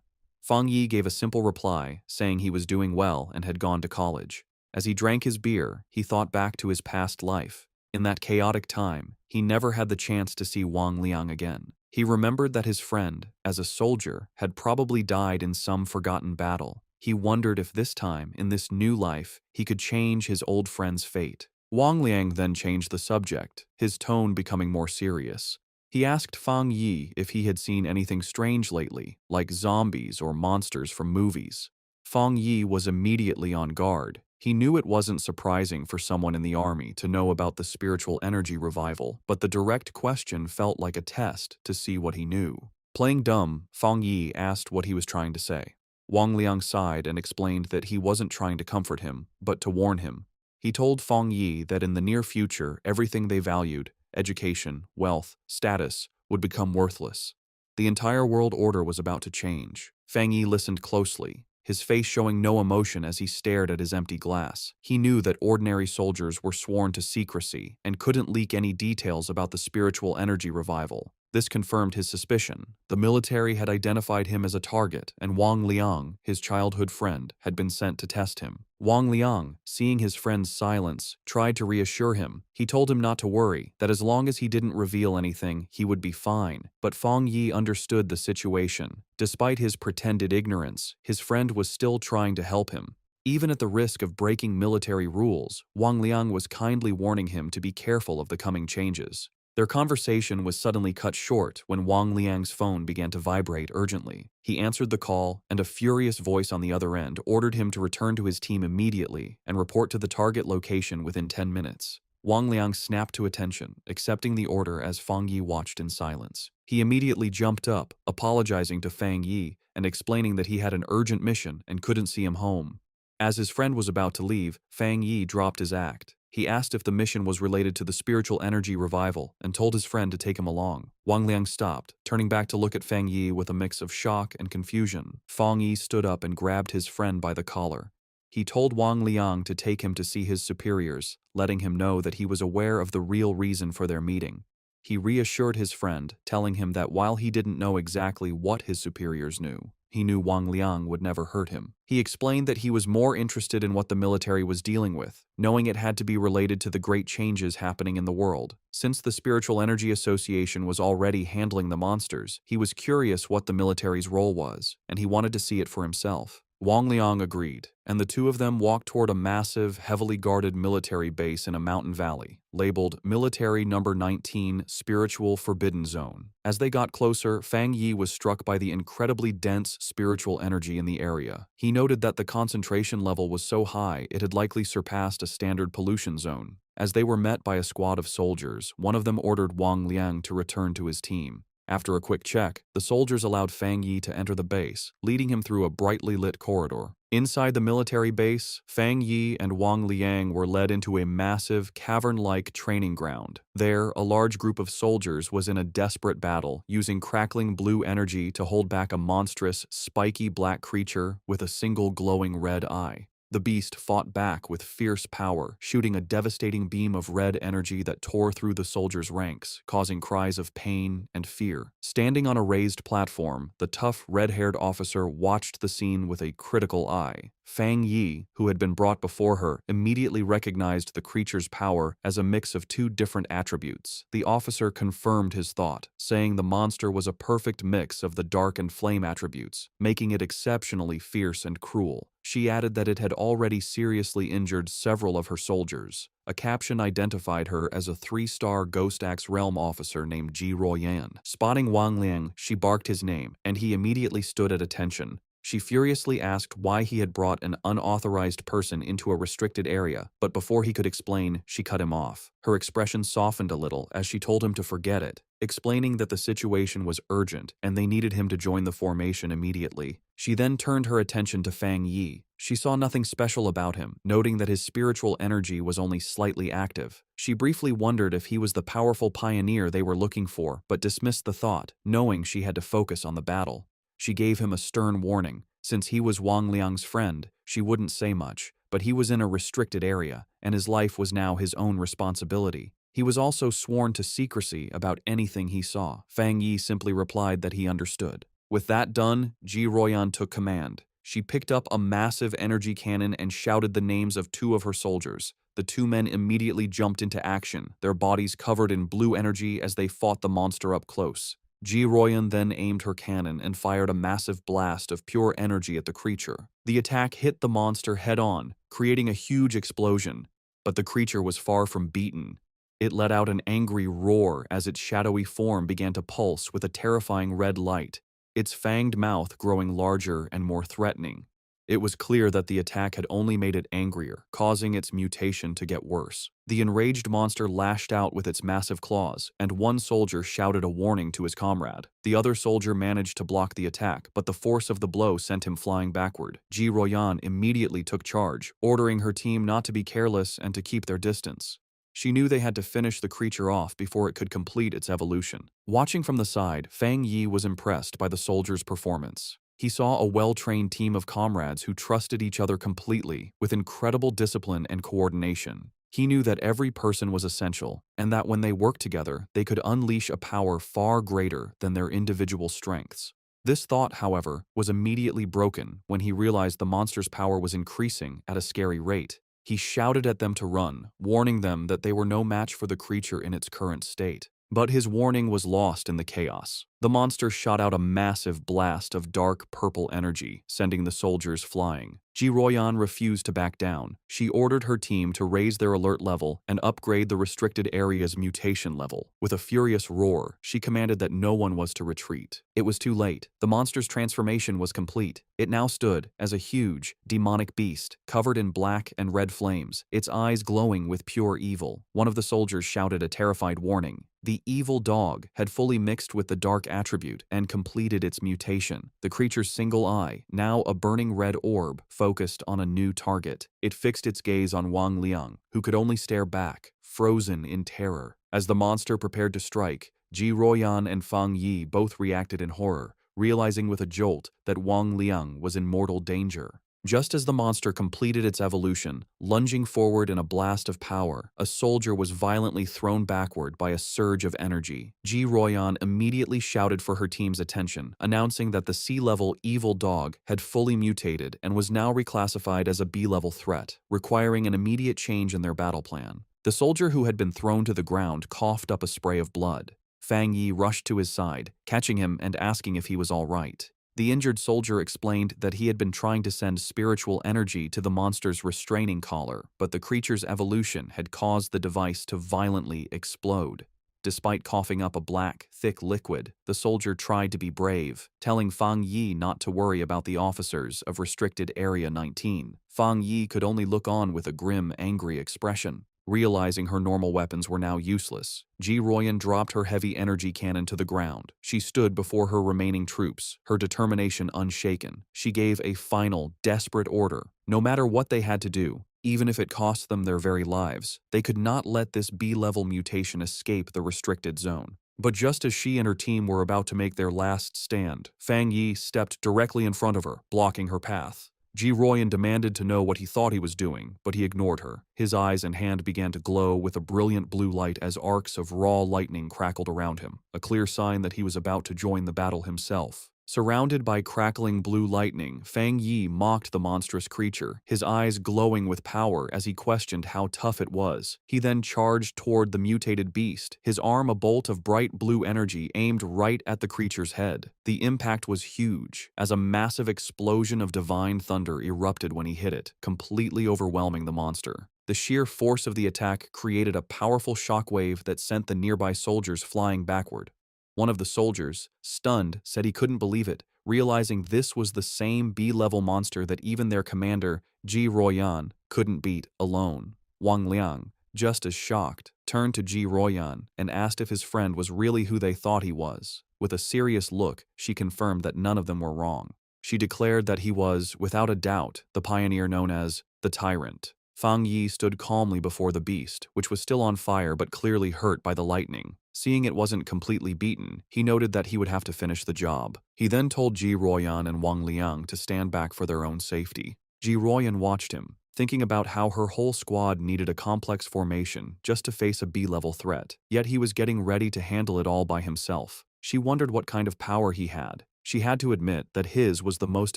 Fang Yi gave a simple reply, saying he was doing well and had gone to college. As he drank his beer, he thought back to his past life. In that chaotic time, he never had the chance to see Wang Liang again. He remembered that his friend, as a soldier, had probably died in some forgotten battle. He wondered if this time, in this new life, he could change his old friend's fate. Wang Liang then changed the subject, his tone becoming more serious. He asked Fang Yi if he had seen anything strange lately, like zombies or monsters from movies. Fang Yi was immediately on guard. He knew it wasn't surprising for someone in the army to know about the spiritual energy revival, but the direct question felt like a test to see what he knew. Playing dumb, Fang Yi asked what he was trying to say. Wang Liang sighed and explained that he wasn't trying to comfort him, but to warn him. He told Fang Yi that in the near future, everything they valued, education, wealth, status, would become worthless. The entire world order was about to change. Fang Yi listened closely, his face showing no emotion as he stared at his empty glass. He knew that ordinary soldiers were sworn to secrecy and couldn't leak any details about the spiritual energy revival. This confirmed his suspicion. The military had identified him as a target, and Wang Liang, his childhood friend, had been sent to test him. Wang Liang, seeing his friend's silence, tried to reassure him. He told him not to worry, that as long as he didn't reveal anything, he would be fine. But Fang Yi understood the situation. Despite his pretended ignorance, his friend was still trying to help him. Even at the risk of breaking military rules, Wang Liang was kindly warning him to be careful of the coming changes. Their conversation was suddenly cut short when Wang Liang's phone began to vibrate urgently. He answered the call, and a furious voice on the other end ordered him to return to his team immediately and report to the target location within 10 minutes. Wang Liang snapped to attention, accepting the order as Fang Yi watched in silence. He immediately jumped up, apologizing to Fang Yi and explaining that he had an urgent mission and couldn't see him home. As his friend was about to leave, Fang Yi dropped his act. He asked if the mission was related to the spiritual energy revival and told his friend to take him along. Wang Liang stopped, turning back to look at Fang Yi with a mix of shock and confusion. Fang Yi stood up and grabbed his friend by the collar. He told Wang Liang to take him to see his superiors, letting him know that he was aware of the real reason for their meeting. He reassured his friend, telling him that while he didn't know exactly what his superiors knew, he knew Wang Liang would never hurt him. He explained that he was more interested in what the military was dealing with, knowing it had to be related to the great changes happening in the world. Since the Spiritual Energy Association was already handling the monsters, he was curious what the military's role was, and he wanted to see it for himself. Wang Liang agreed, and the two of them walked toward a massive, heavily guarded military base in a mountain valley, labeled Military Number 19 Spiritual Forbidden Zone. As they got closer, Fang Yi was struck by the incredibly dense spiritual energy in the area. He noted that the concentration level was so high it had likely surpassed a standard pollution zone. As they were met by a squad of soldiers, one of them ordered Wang Liang to return to his team. After a quick check, the soldiers allowed Fang Yi to enter the base, leading him through a brightly lit corridor. Inside the military base, Fang Yi and Wang Liang were led into a massive, cavern-like training ground. There, a large group of soldiers was in a desperate battle, using crackling blue energy to hold back a monstrous, spiky black creature with a single glowing red eye. The beast fought back with fierce power, shooting a devastating beam of red energy that tore through the soldiers' ranks, causing cries of pain and fear. Standing on a raised platform, the tough, red-haired officer watched the scene with a critical eye. Fang Yi, who had been brought before her, immediately recognized the creature's power as a mix of two different attributes. The officer confirmed his thought, saying the monster was a perfect mix of the dark and flame attributes, making it exceptionally fierce and cruel. She added that it had already seriously injured several of her soldiers. A caption identified her as a 3-star Ghost Axe Realm officer named Ji Ruoyan. Spotting Wang Liang, she barked his name, and he immediately stood at attention. She furiously asked why he had brought an unauthorized person into a restricted area, but before he could explain, she cut him off. Her expression softened a little as she told him to forget it, explaining that the situation was urgent and they needed him to join the formation immediately. She then turned her attention to Fang Yi. She saw nothing special about him, noting that his spiritual energy was only slightly active. She briefly wondered if he was the powerful pioneer they were looking for, but dismissed the thought, knowing she had to focus on the battle. She gave him a stern warning. Since he was Wang Liang's friend, she wouldn't say much, but he was in a restricted area, and his life was now his own responsibility. He was also sworn to secrecy about anything he saw. Fang Yi simply replied that he understood. With that done, Ji Ruoyan took command. She picked up a massive energy cannon and shouted the names of two of her soldiers. The two men immediately jumped into action, their bodies covered in blue energy as they fought the monster up close. Ji Ruoyan then aimed her cannon and fired a massive blast of pure energy at the creature. The attack hit the monster head-on, creating a huge explosion, but the creature was far from beaten. It let out an angry roar as its shadowy form began to pulse with a terrifying red light, its fanged mouth growing larger and more threatening. It was clear that the attack had only made it angrier, causing its mutation to get worse. The enraged monster lashed out with its massive claws, and one soldier shouted a warning to his comrade. The other soldier managed to block the attack, but the force of the blow sent him flying backward. Ji Ruoyan immediately took charge, ordering her team not to be careless and to keep their distance. She knew they had to finish the creature off before it could complete its evolution. Watching from the side, Fang Yi was impressed by the soldiers' performance. He saw a well-trained team of comrades who trusted each other completely, with incredible discipline and coordination. He knew that every person was essential, and that when they worked together, they could unleash a power far greater than their individual strengths. This thought, however, was immediately broken when he realized the monster's power was increasing at a scary rate. He shouted at them to run, warning them that they were no match for the creature in its current state. But his warning was lost in the chaos. The monster shot out a massive blast of dark purple energy, sending the soldiers flying. Ji Ruoyan refused to back down. She ordered her team to raise their alert level and upgrade the restricted area's mutation level. With a furious roar, she commanded that no one was to retreat. It was too late. The monster's transformation was complete. It now stood as a huge, demonic beast, covered in black and red flames, its eyes glowing with pure evil. One of the soldiers shouted a terrified warning. The evil dog had fully mixed with the dark attribute and completed its mutation. The creature's single eye, now a burning red orb, focused on a new target. It fixed its gaze on Wang Liang, who could only stare back, frozen in terror. As the monster prepared to strike, Ji Ruoyan and Fang Yi both reacted in horror, realizing with a jolt that Wang Liang was in mortal danger. Just as the monster completed its evolution, lunging forward in a blast of power, a soldier was violently thrown backward by a surge of energy. Ji Royan immediately shouted for her team's attention, announcing that the C-level evil dog had fully mutated and was now reclassified as a B-level threat, requiring an immediate change in their battle plan. The soldier who had been thrown to the ground coughed up a spray of blood. Fang Yi rushed to his side, catching him and asking if he was all right. The injured soldier explained that he had been trying to send spiritual energy to the monster's restraining collar, but the creature's evolution had caused the device to violently explode. Despite coughing up a black, thick liquid, the soldier tried to be brave, telling Fang Yi not to worry about the officers of Restricted Area 19. Fang Yi could only look on with a grim, angry expression. Realizing her normal weapons were now useless, Ji Royan dropped her heavy energy cannon to the ground. She stood before her remaining troops, her determination unshaken. She gave a final, desperate order. No matter what they had to do, even if it cost them their very lives, they could not let this B-level mutation escape the restricted zone. But just as she and her team were about to make their last stand, Fang Yi stepped directly in front of her, blocking her path. Ji Royan demanded to know what he thought he was doing, but he ignored her. His eyes and hand began to glow with a brilliant blue light as arcs of raw lightning crackled around him, a clear sign that he was about to join the battle himself. Surrounded by crackling blue lightning, Fang Yi mocked the monstrous creature, his eyes glowing with power as he questioned how tough it was. He then charged toward the mutated beast, his arm a bolt of bright blue energy aimed right at the creature's head. The impact was huge, as a massive explosion of divine thunder erupted when he hit it, completely overwhelming the monster. The sheer force of the attack created a powerful shockwave that sent the nearby soldiers flying backward. One of the soldiers, stunned, said he couldn't believe it, realizing this was the same B-level monster that even their commander, Ji Royan, couldn't beat alone. Wang Liang, just as shocked, turned to Ji Royan and asked if his friend was really who they thought he was. With a serious look, she confirmed that none of them were wrong. She declared that he was, without a doubt, the pioneer known as the Tyrant. Fang Yi stood calmly before the beast, which was still on fire but clearly hurt by the lightning. Seeing it wasn't completely beaten, he noted that he would have to finish the job. He then told Ji Royan and Wang Liang to stand back for their own safety. Ji Royan watched him, thinking about how her whole squad needed a complex formation just to face a B-level threat, yet he was getting ready to handle it all by himself. She wondered what kind of power he had. She had to admit that his was the most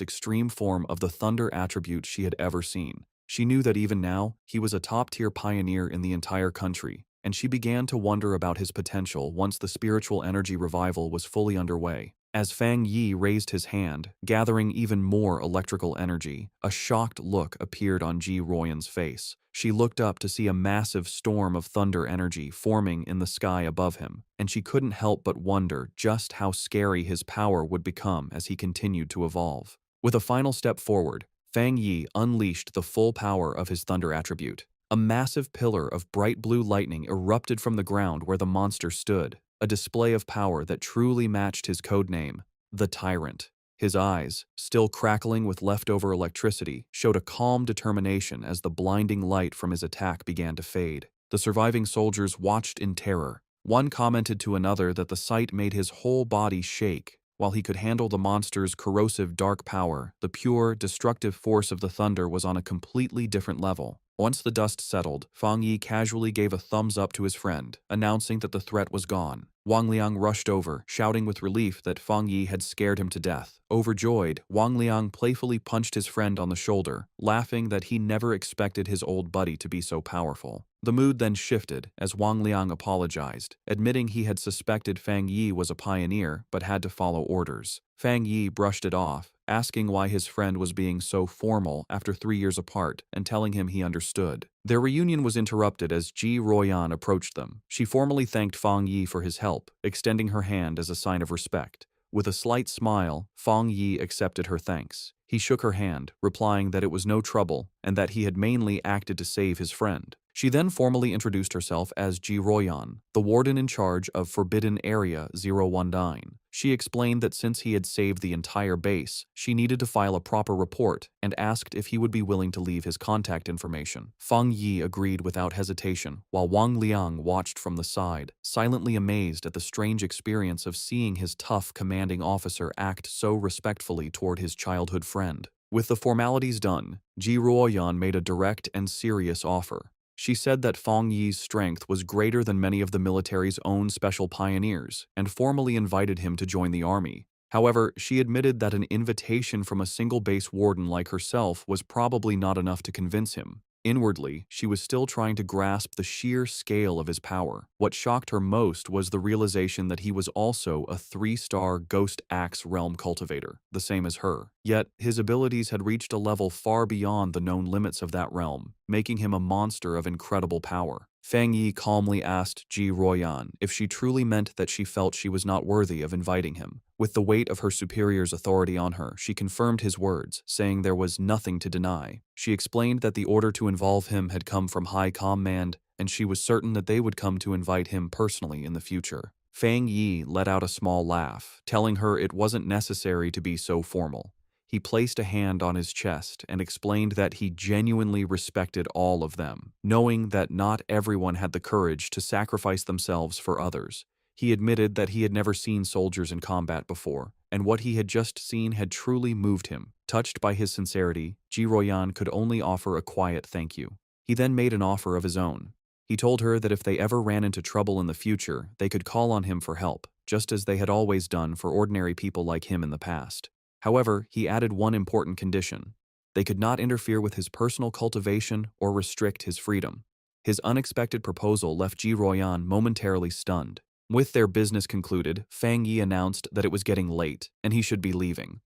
extreme form of the thunder attribute she had ever seen. She knew that even now, he was a top-tier pioneer in the entire country, and she began to wonder about his potential once the spiritual energy revival was fully underway. As Fang Yi raised his hand, gathering even more electrical energy, a shocked look appeared on Ji Royan's face. She looked up to see a massive storm of thunder energy forming in the sky above him, and she couldn't help but wonder just how scary his power would become as he continued to evolve. With a final step forward, Fang Yi unleashed the full power of his thunder attribute. A massive pillar of bright blue lightning erupted from the ground where the monster stood, a display of power that truly matched his codename, the Tyrant. His eyes, still crackling with leftover electricity, showed a calm determination as the blinding light from his attack began to fade. The surviving soldiers watched in terror. One commented to another that the sight made his whole body shake. While he could handle the monster's corrosive dark power, the pure, destructive force of the thunder was on a completely different level. Once the dust settled, Fang Yi casually gave a thumbs up to his friend, announcing that the threat was gone. Wang Liang rushed over, shouting with relief that Fang Yi had scared him to death. Overjoyed, Wang Liang playfully punched his friend on the shoulder, laughing that he never expected his old buddy to be so powerful. The mood then shifted as Wang Liang apologized, admitting he had suspected Fang Yi was a pioneer but had to follow orders. Fang Yi brushed it off, asking why his friend was being so formal after 3 years apart and telling him he understood. Their reunion was interrupted as Ji Royan approached them. She formally thanked Fang Yi for his help, extending her hand as a sign of respect. With a slight smile, Fang Yi accepted her thanks. He shook her hand, replying that it was no trouble and that he had mainly acted to save his friend. She then formally introduced herself as Ji Royan, the warden in charge of Forbidden Area 019. She explained that since he had saved the entire base, she needed to file a proper report and asked if he would be willing to leave his contact information. Fang Yi agreed without hesitation, while Wang Liang watched from the side, silently amazed at the strange experience of seeing his tough commanding officer act so respectfully toward his childhood friend. With the formalities done, Ji Ruoyan made a direct and serious offer. She said that Fang Yi's strength was greater than many of the military's own special pioneers and formally invited him to join the army. However, she admitted that an invitation from a single base warden like herself was probably not enough to convince him. Inwardly, she was still trying to grasp the sheer scale of his power. What shocked her most was the realization that he was also a 3-star Ghost Axe realm cultivator, the same as her. Yet, his abilities had reached a level far beyond the known limits of that realm, making him a monster of incredible power. Fang Yi calmly asked Ji Ruoyan if she truly meant that she felt she was not worthy of inviting him. With the weight of her superior's authority on her, she confirmed his words, saying there was nothing to deny. She explained that the order to involve him had come from high command, and she was certain that they would come to invite him personally in the future. Fang Yi let out a small laugh, telling her it wasn't necessary to be so formal. He placed a hand on his chest and explained that he genuinely respected all of them, knowing that not everyone had the courage to sacrifice themselves for others. He admitted that he had never seen soldiers in combat before, and what he had just seen had truly moved him. Touched by his sincerity, Ji Ruoyan could only offer a quiet thank you. He then made an offer of his own. He told her that if they ever ran into trouble in the future, they could call on him for help, just as they had always done for ordinary people like him in the past. However, he added one important condition. They could not interfere with his personal cultivation or restrict his freedom. His unexpected proposal left Ji Ruoyan momentarily stunned. With their business concluded, Fang Yi announced that it was getting late and he should be leaving.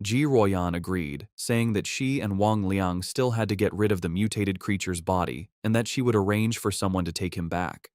Ji Ruoyan agreed, saying that she and Wang Liang still had to get rid of the mutated creature's body and that she would arrange for someone to take him back.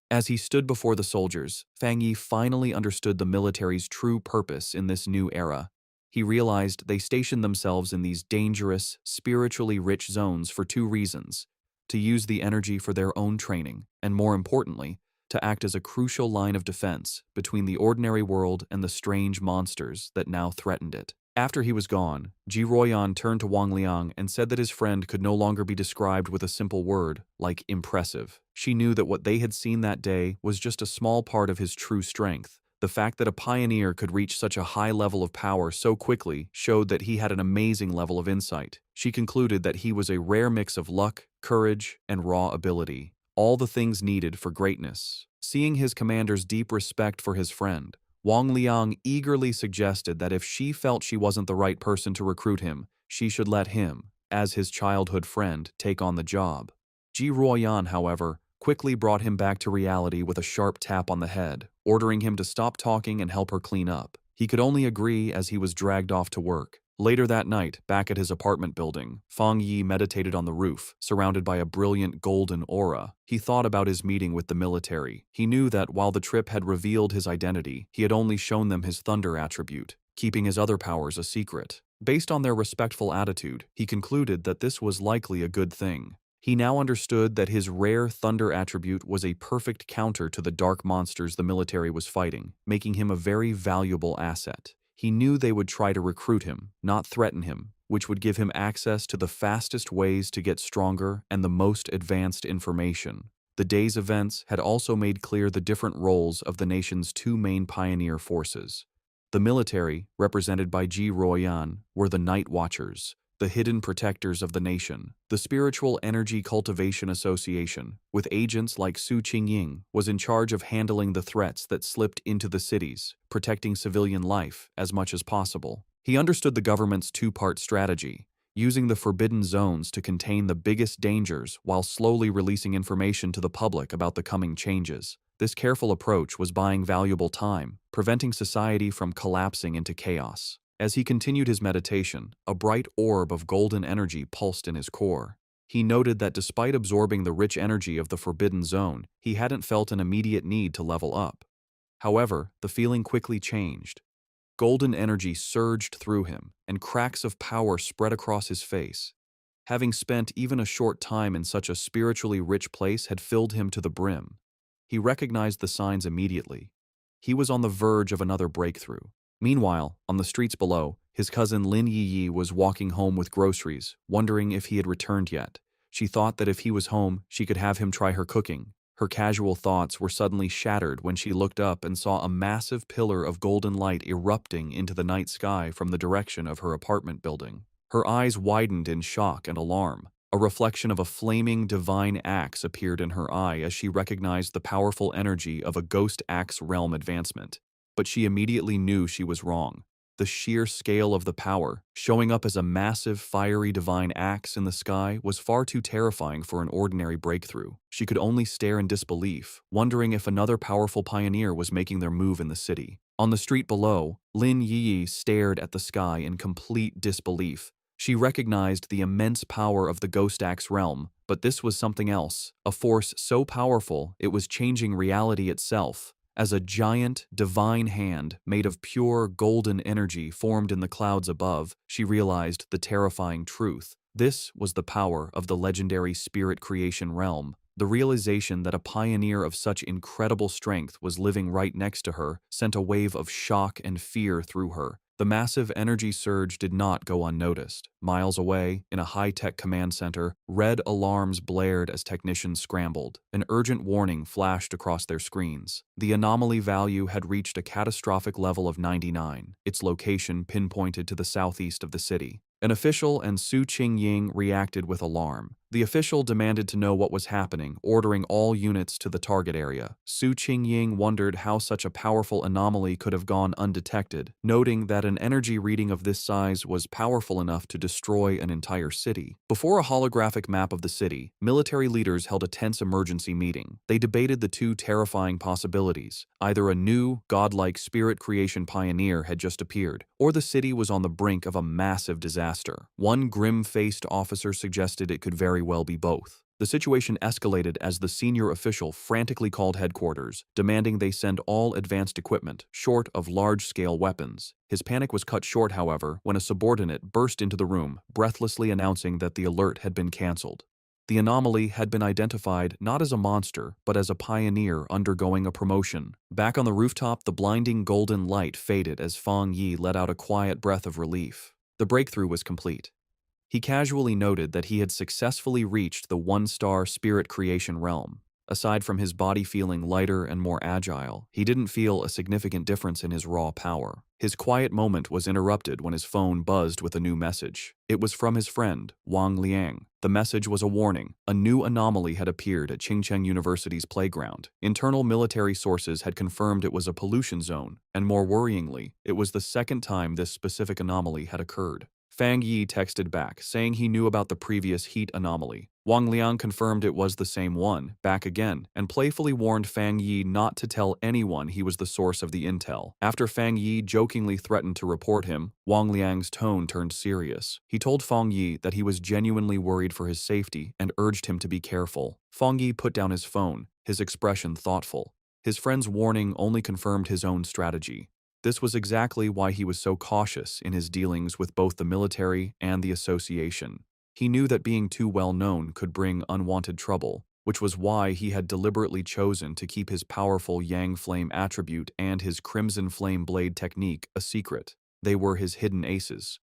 As he stood before the soldiers, Fang Yi finally understood the military's true purpose in this new era. He realized they stationed themselves in these dangerous, spiritually rich zones for 2 reasons: to use the energy for their own training, and more importantly, to act as a crucial line of defense between the ordinary world and the strange monsters that now threatened it. After he was gone, Ji Ruoyan turned to Wang Liang and said that his friend could no longer be described with a simple word, like impressive. She knew that what they had seen that day was just a small part of his true strength. The fact that a pioneer could reach such a high level of power so quickly showed that he had an amazing level of insight. She concluded that he was a rare mix of luck, courage, and raw ability, all the things needed for greatness. Seeing his commander's deep respect for his friend, Wang Liang eagerly suggested that if she felt she wasn't the right person to recruit him, she should let him, as his childhood friend, take on the job. Ji Ruoyan, however, quickly brought him back to reality with a sharp tap on the head, ordering him to stop talking and help her clean up. He could only agree as he was dragged off to work. Later that night, back at his apartment building, Fang Yi meditated on the roof, surrounded by a brilliant golden aura. He thought about his meeting with the military. He knew that while the trip had revealed his identity, he had only shown them his thunder attribute, keeping his other powers a secret. Based on their respectful attitude, he concluded that this was likely a good thing. He now understood that his rare thunder attribute was a perfect counter to the dark monsters the military was fighting, making him a very valuable asset. He knew they would try to recruit him, not threaten him, which would give him access to the fastest ways to get stronger and the most advanced information. The day's events had also made clear the different roles of the nation's 2 main pioneer forces. The military, represented by Ji Ruoyan, were the Night Watchers, the hidden protectors of the nation. The Spiritual Energy Cultivation Association, with agents like Su Qingying, was in charge of handling the threats that slipped into the cities, protecting civilian life as much as possible. He understood the government's 2-part strategy, using the forbidden zones to contain the biggest dangers while slowly releasing information to the public about the coming changes. This careful approach was buying valuable time, preventing society from collapsing into chaos. As he continued his meditation, a bright orb of golden energy pulsed in his core. He noted that despite absorbing the rich energy of the forbidden zone, he hadn't felt an immediate need to level up. However, the feeling quickly changed. Golden energy surged through him, and cracks of power spread across his face. Having spent even a short time in such a spiritually rich place had filled him to the brim. He recognized the signs immediately. He was on the verge of another breakthrough. Meanwhile, on the streets below, his cousin Lin Yi was walking home with groceries, wondering if he had returned yet. She thought that if he was home, she could have him try her cooking. Her casual thoughts were suddenly shattered when she looked up and saw a massive pillar of golden light erupting into the night sky from the direction of her apartment building. Her eyes widened in shock and alarm. A reflection of a flaming divine axe appeared in her eye as she recognized the powerful energy of a ghost axe realm advancement. But she immediately knew she was wrong. The sheer scale of the power, showing up as a massive, fiery divine axe in the sky, was far too terrifying for an ordinary breakthrough. She could only stare in disbelief, wondering if another powerful pioneer was making their move in the city. On the street below, Lin Yi stared at the sky in complete disbelief. She recognized the immense power of the Ghost Axe realm, but this was something else, a force so powerful it was changing reality itself. As a giant, divine hand made of pure golden energy formed in the clouds above, she realized the terrifying truth. This was the power of the legendary spirit creation realm. The realization that a pioneer of such incredible strength was living right next to her sent a wave of shock and fear through her. The massive energy surge did not go unnoticed. Miles away, in a high-tech command center, red alarms blared as technicians scrambled. An urgent warning flashed across their screens. The anomaly value had reached a catastrophic level of 99, its location pinpointed to the southeast of the city. An official and Su Qingying reacted with alarm. The official demanded to know what was happening, ordering all units to the target area. Su Qingying wondered how such a powerful anomaly could have gone undetected, noting that an energy reading of this size was powerful enough to destroy an entire city. Before a holographic map of the city, military leaders held a tense emergency meeting. They debated the two terrifying possibilities. Either a new, godlike spirit creation pioneer had just appeared, or the city was on the brink of a massive disaster. One grim-faced officer suggested it could very well be both. The situation escalated as the senior official frantically called headquarters, demanding they send all advanced equipment, short of large-scale weapons. His panic was cut short, however, when a subordinate burst into the room, breathlessly announcing that the alert had been cancelled. The anomaly had been identified not as a monster, but as a pioneer undergoing a promotion. Back on the rooftop, the blinding golden light faded as Fang Yi let out a quiet breath of relief. The breakthrough was complete. He casually noted that he had successfully reached the one-star spirit creation realm. Aside from his body feeling lighter and more agile, he didn't feel a significant difference in his raw power. His quiet moment was interrupted when his phone buzzed with a new message. It was from his friend, Wang Liang. The message was a warning. A new anomaly had appeared at Qingcheng University's playground. Internal military sources had confirmed it was a pollution zone, and more worryingly, it was the second time this specific anomaly had occurred. Fang Yi texted back, saying he knew about the previous heat anomaly. Wang Liang confirmed it was the same one, back again, and playfully warned Fang Yi not to tell anyone he was the source of the intel. After Fang Yi jokingly threatened to report him, Wang Liang's tone turned serious. He told Fang Yi that he was genuinely worried for his safety and urged him to be careful. Fang Yi put down his phone, his expression thoughtful. His friend's warning only confirmed his own strategy. This was exactly why he was so cautious in his dealings with both the military and the association. He knew that being too well known could bring unwanted trouble, which was why he had deliberately chosen to keep his powerful Yang Flame attribute and his Crimson Flame Blade technique a secret. They were his hidden aces.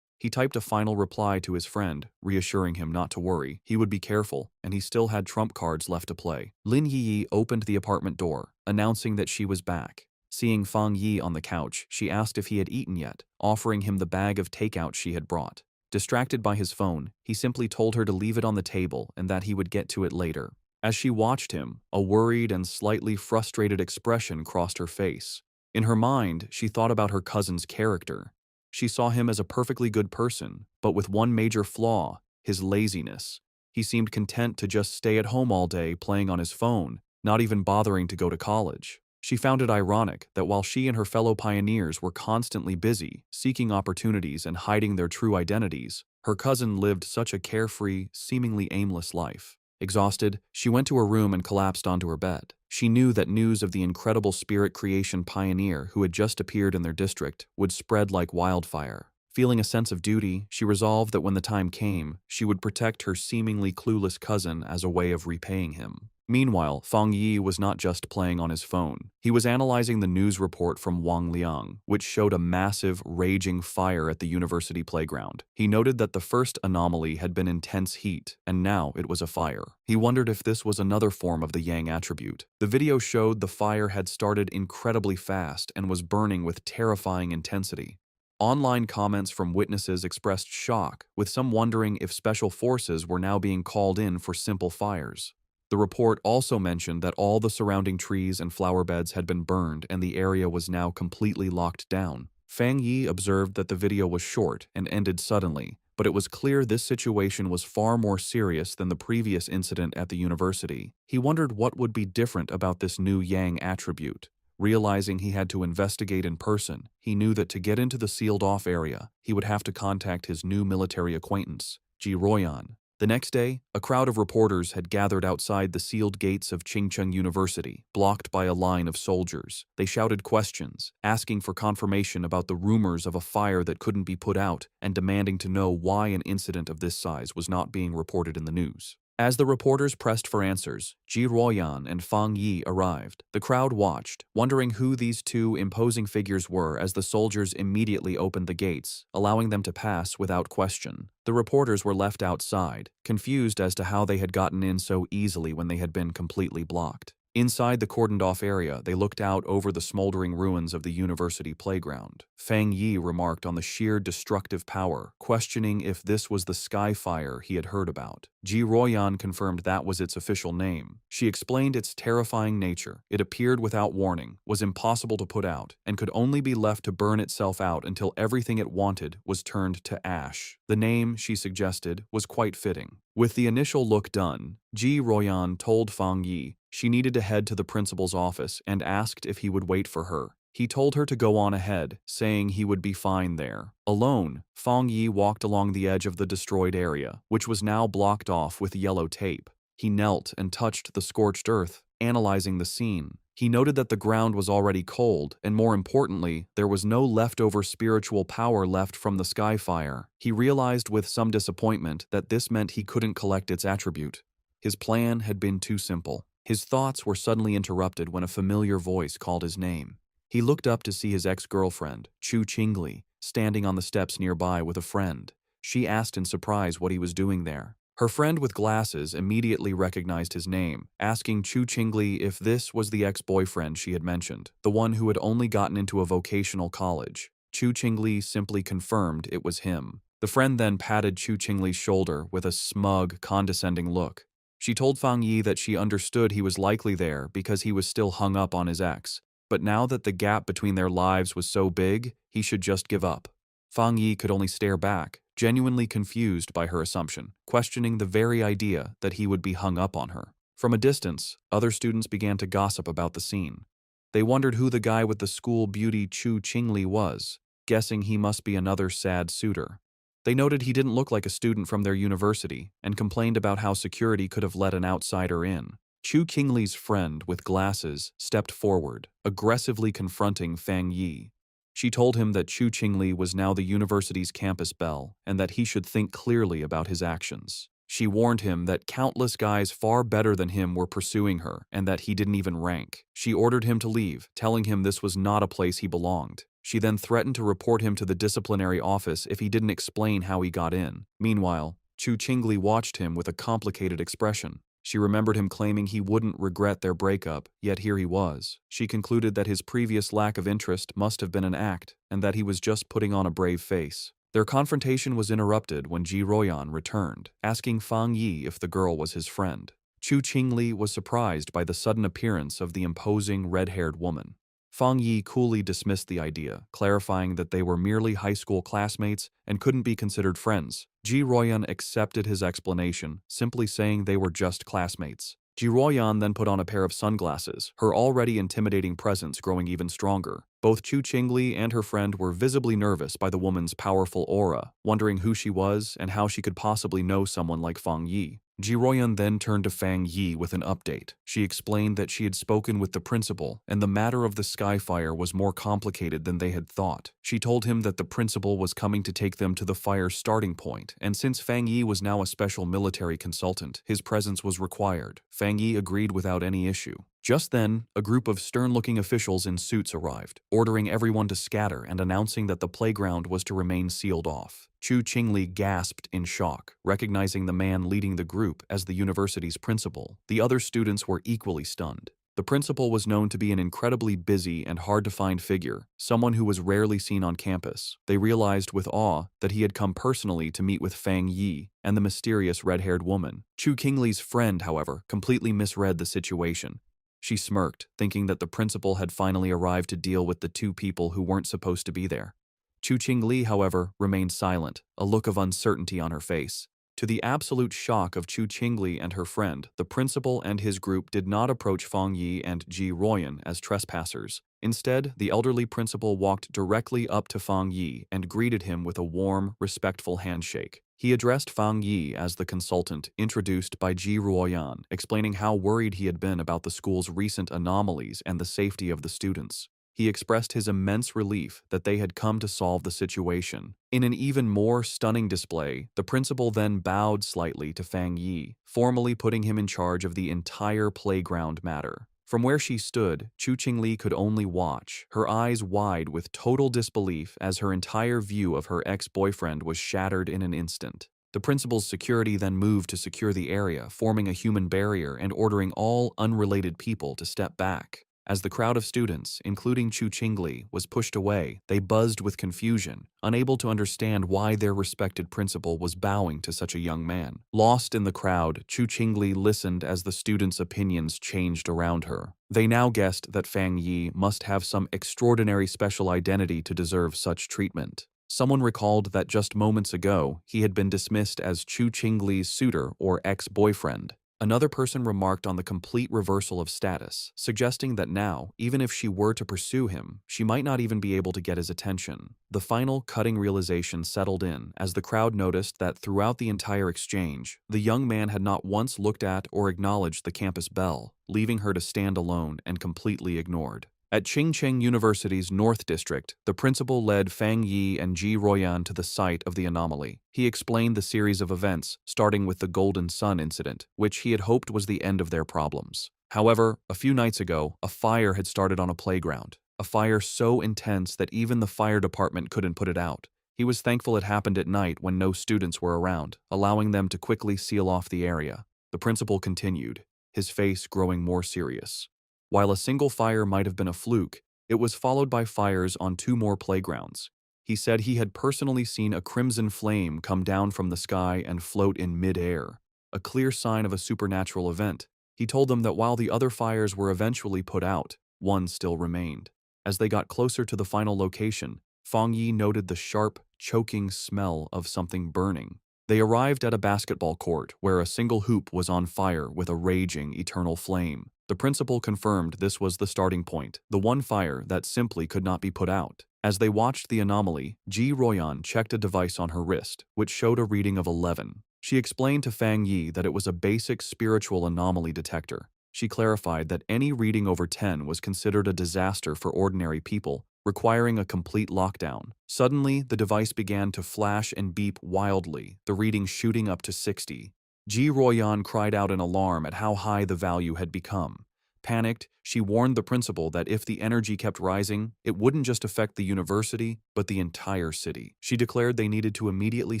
He typed a final reply to his friend, reassuring him not to worry. He would be careful, and he still had trump cards left to play. Lin Yi opened the apartment door, announcing that she was back. Seeing Fang Yi on the couch, she asked if he had eaten yet, offering him the bag of takeout she had brought. Distracted by his phone, he simply told her to leave it on the table and that he would get to it later. As she watched him, a worried and slightly frustrated expression crossed her face. In her mind, she thought about her cousin's character. She saw him as a perfectly good person, but with one major flaw, his laziness. He seemed content to just stay at home all day playing on his phone, not even bothering to go to college. She found it ironic that while she and her fellow pioneers were constantly busy, seeking opportunities and hiding their true identities, her cousin lived such a carefree, seemingly aimless life. Exhausted, she went to her room and collapsed onto her bed. She knew that news of the incredible spirit creation pioneer who had just appeared in their district would spread like wildfire. Feeling a sense of duty, she resolved that when the time came, she would protect her seemingly clueless cousin as a way of repaying him. Meanwhile, Fang Yi was not just playing on his phone. He was analyzing the news report from Wang Liang, which showed a massive, raging fire at the university playground. He noted that the first anomaly had been intense heat, and now it was a fire. He wondered if this was another form of the Yang attribute. The video showed the fire had started incredibly fast and was burning with terrifying intensity. Online comments from witnesses expressed shock, with some wondering if special forces were now being called in for simple fires. The report also mentioned that all the surrounding trees and flower beds had been burned and the area was now completely locked down. Fang Yi observed that the video was short and ended suddenly, but it was clear this situation was far more serious than the previous incident at the university. He wondered what would be different about this new Yang attribute. Realizing he had to investigate in person, he knew that to get into the sealed-off area, he would have to contact his new military acquaintance, Ji Royan. The next day, a crowd of reporters had gathered outside the sealed gates of Chingcheng University, blocked by a line of soldiers. They shouted questions, asking for confirmation about the rumors of a fire that couldn't be put out, and demanding to know why an incident of this size was not being reported in the news. As the reporters pressed for answers, Ji Ruoyan and Fang Yi arrived. The crowd watched, wondering who these two imposing figures were as the soldiers immediately opened the gates, allowing them to pass without question. The reporters were left outside, confused as to how they had gotten in so easily when they had been completely blocked. Inside the cordoned-off area, they looked out over the smoldering ruins of the university playground. Fang Yi remarked on the sheer destructive power, questioning if this was the sky fire he had heard about. Ji Ruoyan confirmed that was its official name. She explained its terrifying nature. It appeared without warning, was impossible to put out, and could only be left to burn itself out until everything it wanted was turned to ash. The name, she suggested, was quite fitting. With the initial look done, Ji Ruoyan told Fang Yi she needed to head to the principal's office and asked if he would wait for her. He told her to go on ahead, saying he would be fine there. Alone, Fang Yi walked along the edge of the destroyed area, which was now blocked off with yellow tape. He knelt and touched the scorched earth, analyzing the scene. He noted that the ground was already cold, and more importantly, there was no leftover spiritual power left from the sky fire. He realized with some disappointment that this meant he couldn't collect its attribute. His plan had been too simple. His thoughts were suddenly interrupted when a familiar voice called his name. He looked up to see his ex-girlfriend, Chu Qingli, standing on the steps nearby with a friend. She asked in surprise what he was doing there. Her friend with glasses immediately recognized his name, asking Chu Qingli if this was the ex-boyfriend she had mentioned, the one who had only gotten into a vocational college. Chu Qingli simply confirmed it was him. The friend then patted Chu Qingli's shoulder with a smug, condescending look. She told Fang Yi that she understood he was likely there because he was still hung up on his ex, but now that the gap between their lives was so big, he should just give up. Fang Yi could only stare back, genuinely confused by her assumption, questioning the very idea that he would be hung up on her. From a distance, other students began to gossip about the scene. They wondered who the guy with the school beauty Chu Qingli was, guessing he must be another sad suitor. They noted he didn't look like a student from their university and complained about how security could have let an outsider in. Chu Qingli's friend with glasses stepped forward, aggressively confronting Fang Yi. She told him that Chu Qingli was now the university's campus belle and that he should think clearly about his actions. She warned him that countless guys far better than him were pursuing her and that he didn't even rank. She ordered him to leave, telling him this was not a place he belonged. She then threatened to report him to the disciplinary office if he didn't explain how he got in. Meanwhile, Chu Qingli watched him with a complicated expression. She remembered him claiming he wouldn't regret their breakup, yet here he was. She concluded that his previous lack of interest must have been an act, and that he was just putting on a brave face. Their confrontation was interrupted when Ji Ruoyan returned, asking Fang Yi if the girl was his friend. Chu Qingli was surprised by the sudden appearance of the imposing red-haired woman. Fang Yi coolly dismissed the idea, clarifying that they were merely high school classmates and couldn't be considered friends. Ji Ruoyan accepted his explanation, simply saying they were just classmates. Ji Ruoyan then put on a pair of sunglasses, her already intimidating presence growing even stronger. Both Chu Qingli and her friend were visibly nervous by the woman's powerful aura, wondering who she was and how she could possibly know someone like Fang Yi. Ji Royan then turned to Fang Yi with an update. She explained that she had spoken with the principal, and the matter of the skyfire was more complicated than they had thought. She told him that the principal was coming to take them to the fire's starting point, and since Fang Yi was now a special military consultant, his presence was required. Fang Yi agreed without any issue. Just then, a group of stern-looking officials in suits arrived, ordering everyone to scatter and announcing that the playground was to remain sealed off. Chu Qingli gasped in shock, recognizing the man leading the group as the university's principal. The other students were equally stunned. The principal was known to be an incredibly busy and hard-to-find figure, someone who was rarely seen on campus. They realized with awe that he had come personally to meet with Fang Yi and the mysterious red-haired woman. Chu Qingli's friend, however, completely misread the situation. She smirked, thinking that the principal had finally arrived to deal with the two people who weren't supposed to be there. Chu Qingli, however, remained silent, a look of uncertainty on her face. To the absolute shock of Chu Qingli and her friend, the principal and his group did not approach Fang Yi and Ji Royan as trespassers. Instead, the elderly principal walked directly up to Fang Yi and greeted him with a warm, respectful handshake. He addressed Fang Yi as the consultant introduced by Ji Royan, explaining how worried he had been about the school's recent anomalies and the safety of the students. He expressed his immense relief that they had come to solve the situation. In an even more stunning display, the principal then bowed slightly to Fang Yi, formally putting him in charge of the entire playground matter. From where she stood, Chu Qingli could only watch, her eyes wide with total disbelief as her entire view of her ex-boyfriend was shattered in an instant. The principal's security then moved to secure the area, forming a human barrier and ordering all unrelated people to step back. As the crowd of students, including Chu Qingli, was pushed away, they buzzed with confusion, unable to understand why their respected principal was bowing to such a young man. Lost in the crowd, Chu Qingli listened as the students' opinions changed around her. They now guessed that Fang Yi must have some extraordinary special identity to deserve such treatment. Someone recalled that just moments ago, he had been dismissed as Chu Qingli's suitor or ex-boyfriend. Another person remarked on the complete reversal of status, suggesting that now, even if she were to pursue him, she might not even be able to get his attention. The final cutting realization settled in as the crowd noticed that throughout the entire exchange, the young man had not once looked at or acknowledged the campus belle, leaving her to stand alone and completely ignored. At Qingcheng University's North District, the principal led Fang Yi and Ji Royan to the site of the anomaly. He explained the series of events, starting with the Golden Sun incident, which he had hoped was the end of their problems. However, a few nights ago, a fire had started on a playground, a fire so intense that even the fire department couldn't put it out. He was thankful it happened at night when no students were around, allowing them to quickly seal off the area. The principal continued, his face growing more serious. While a single fire might have been a fluke, it was followed by fires on 2 more playgrounds. He said he had personally seen a crimson flame come down from the sky and float in mid-air, a clear sign of a supernatural event. He told them that while the other fires were eventually put out, one still remained. As they got closer to the final location, Fang Yi noted the sharp, choking smell of something burning. They arrived at a basketball court where a single hoop was on fire with a raging eternal flame. The principal confirmed this was the starting point, the one fire that simply could not be put out. As they watched the anomaly, Ji Royan checked a device on her wrist, which showed a reading of 11. She explained to Fang Yi that it was a basic spiritual anomaly detector. She clarified that any reading over 10 was considered a disaster for ordinary people, requiring a complete lockdown. Suddenly, the device began to flash and beep wildly, the reading shooting up to 60. Ji Royan cried out in alarm at how high the value had become. Panicked, she warned the principal that if the energy kept rising, it wouldn't just affect the university, but the entire city. She declared they needed to immediately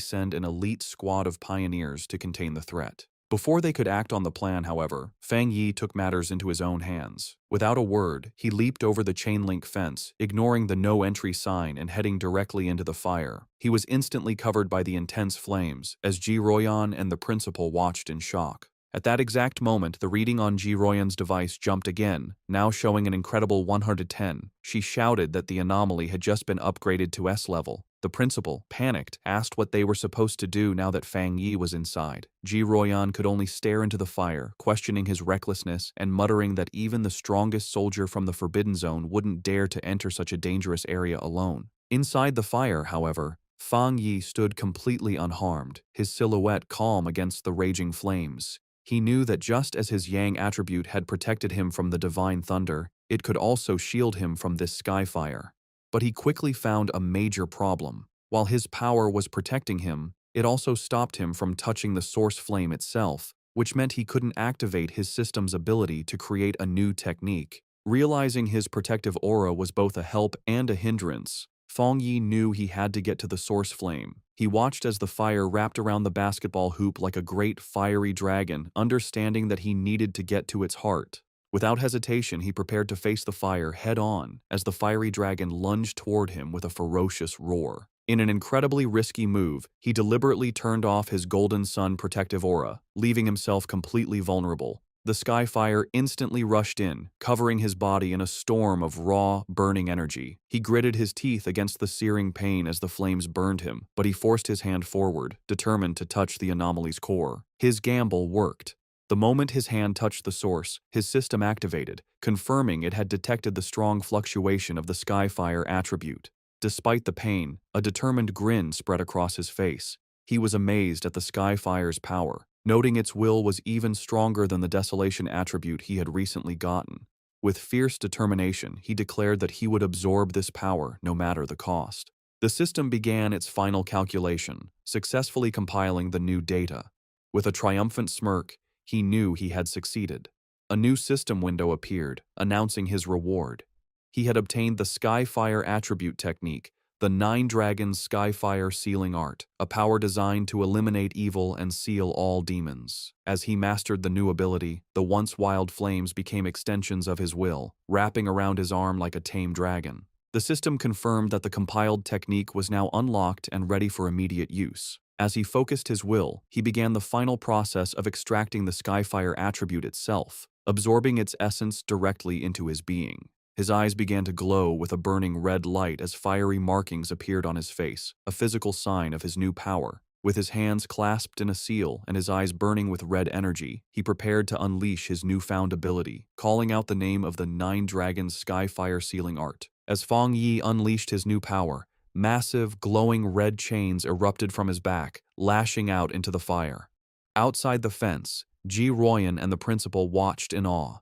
send an elite squad of pioneers to contain the threat. Before they could act on the plan, however, Fang Yi took matters into his own hands. Without a word, he leaped over the chain-link fence, ignoring the no-entry sign and heading directly into the fire. He was instantly covered by the intense flames, as Ji Royan and the principal watched in shock. At that exact moment, the reading on Ji Royan's device jumped again, now showing an incredible 110. She shouted that the anomaly had just been upgraded to S level. The principal, panicked, asked what they were supposed to do now that Fang Yi was inside. Ji Royan could only stare into the fire, questioning his recklessness and muttering that even the strongest soldier from the Forbidden Zone wouldn't dare to enter such a dangerous area alone. Inside the fire, however, Fang Yi stood completely unharmed, his silhouette calm against the raging flames. He knew that just as his Yang attribute had protected him from the divine thunder, it could also shield him from this skyfire. But he quickly found a major problem. While his power was protecting him, it also stopped him from touching the source flame itself, which meant he couldn't activate his system's ability to create a new technique. Realizing his protective aura was both a help and a hindrance, Fang Yi knew he had to get to the source flame. He watched as the fire wrapped around the basketball hoop like a great fiery dragon, understanding that he needed to get to its heart. Without hesitation, he prepared to face the fire head-on as the fiery dragon lunged toward him with a ferocious roar. In an incredibly risky move, he deliberately turned off his Golden Sun protective aura, leaving himself completely vulnerable. The skyfire instantly rushed in, covering his body in a storm of raw, burning energy. He gritted his teeth against the searing pain as the flames burned him, but he forced his hand forward, determined to touch the anomaly's core. His gamble worked. The moment his hand touched the source, his system activated, confirming it had detected the strong fluctuation of the skyfire attribute. Despite the pain, a determined grin spread across his face. He was amazed at the skyfire's power, noting its will was even stronger than the desolation attribute he had recently gotten. With fierce determination, he declared that he would absorb this power no matter the cost. The system began its final calculation, successfully compiling the new data. With a triumphant smirk, he knew he had succeeded. A new system window appeared, announcing his reward. He had obtained the Skyfire attribute technique, the Nine Dragons Skyfire Sealing Art, a power designed to eliminate evil and seal all demons. As he mastered the new ability, the once wild flames became extensions of his will, wrapping around his arm like a tame dragon. The system confirmed that the compiled technique was now unlocked and ready for immediate use. As he focused his will, he began the final process of extracting the Skyfire attribute itself, absorbing its essence directly into his being. His eyes began to glow with a burning red light as fiery markings appeared on his face, a physical sign of his new power. With his hands clasped in a seal and his eyes burning with red energy, he prepared to unleash his newfound ability, calling out the name of the Nine Dragons Skyfire Sealing Art. As Fang Yi unleashed his new power, massive, glowing red chains erupted from his back, lashing out into the fire. Outside the fence, Ji Royan and the principal watched in awe.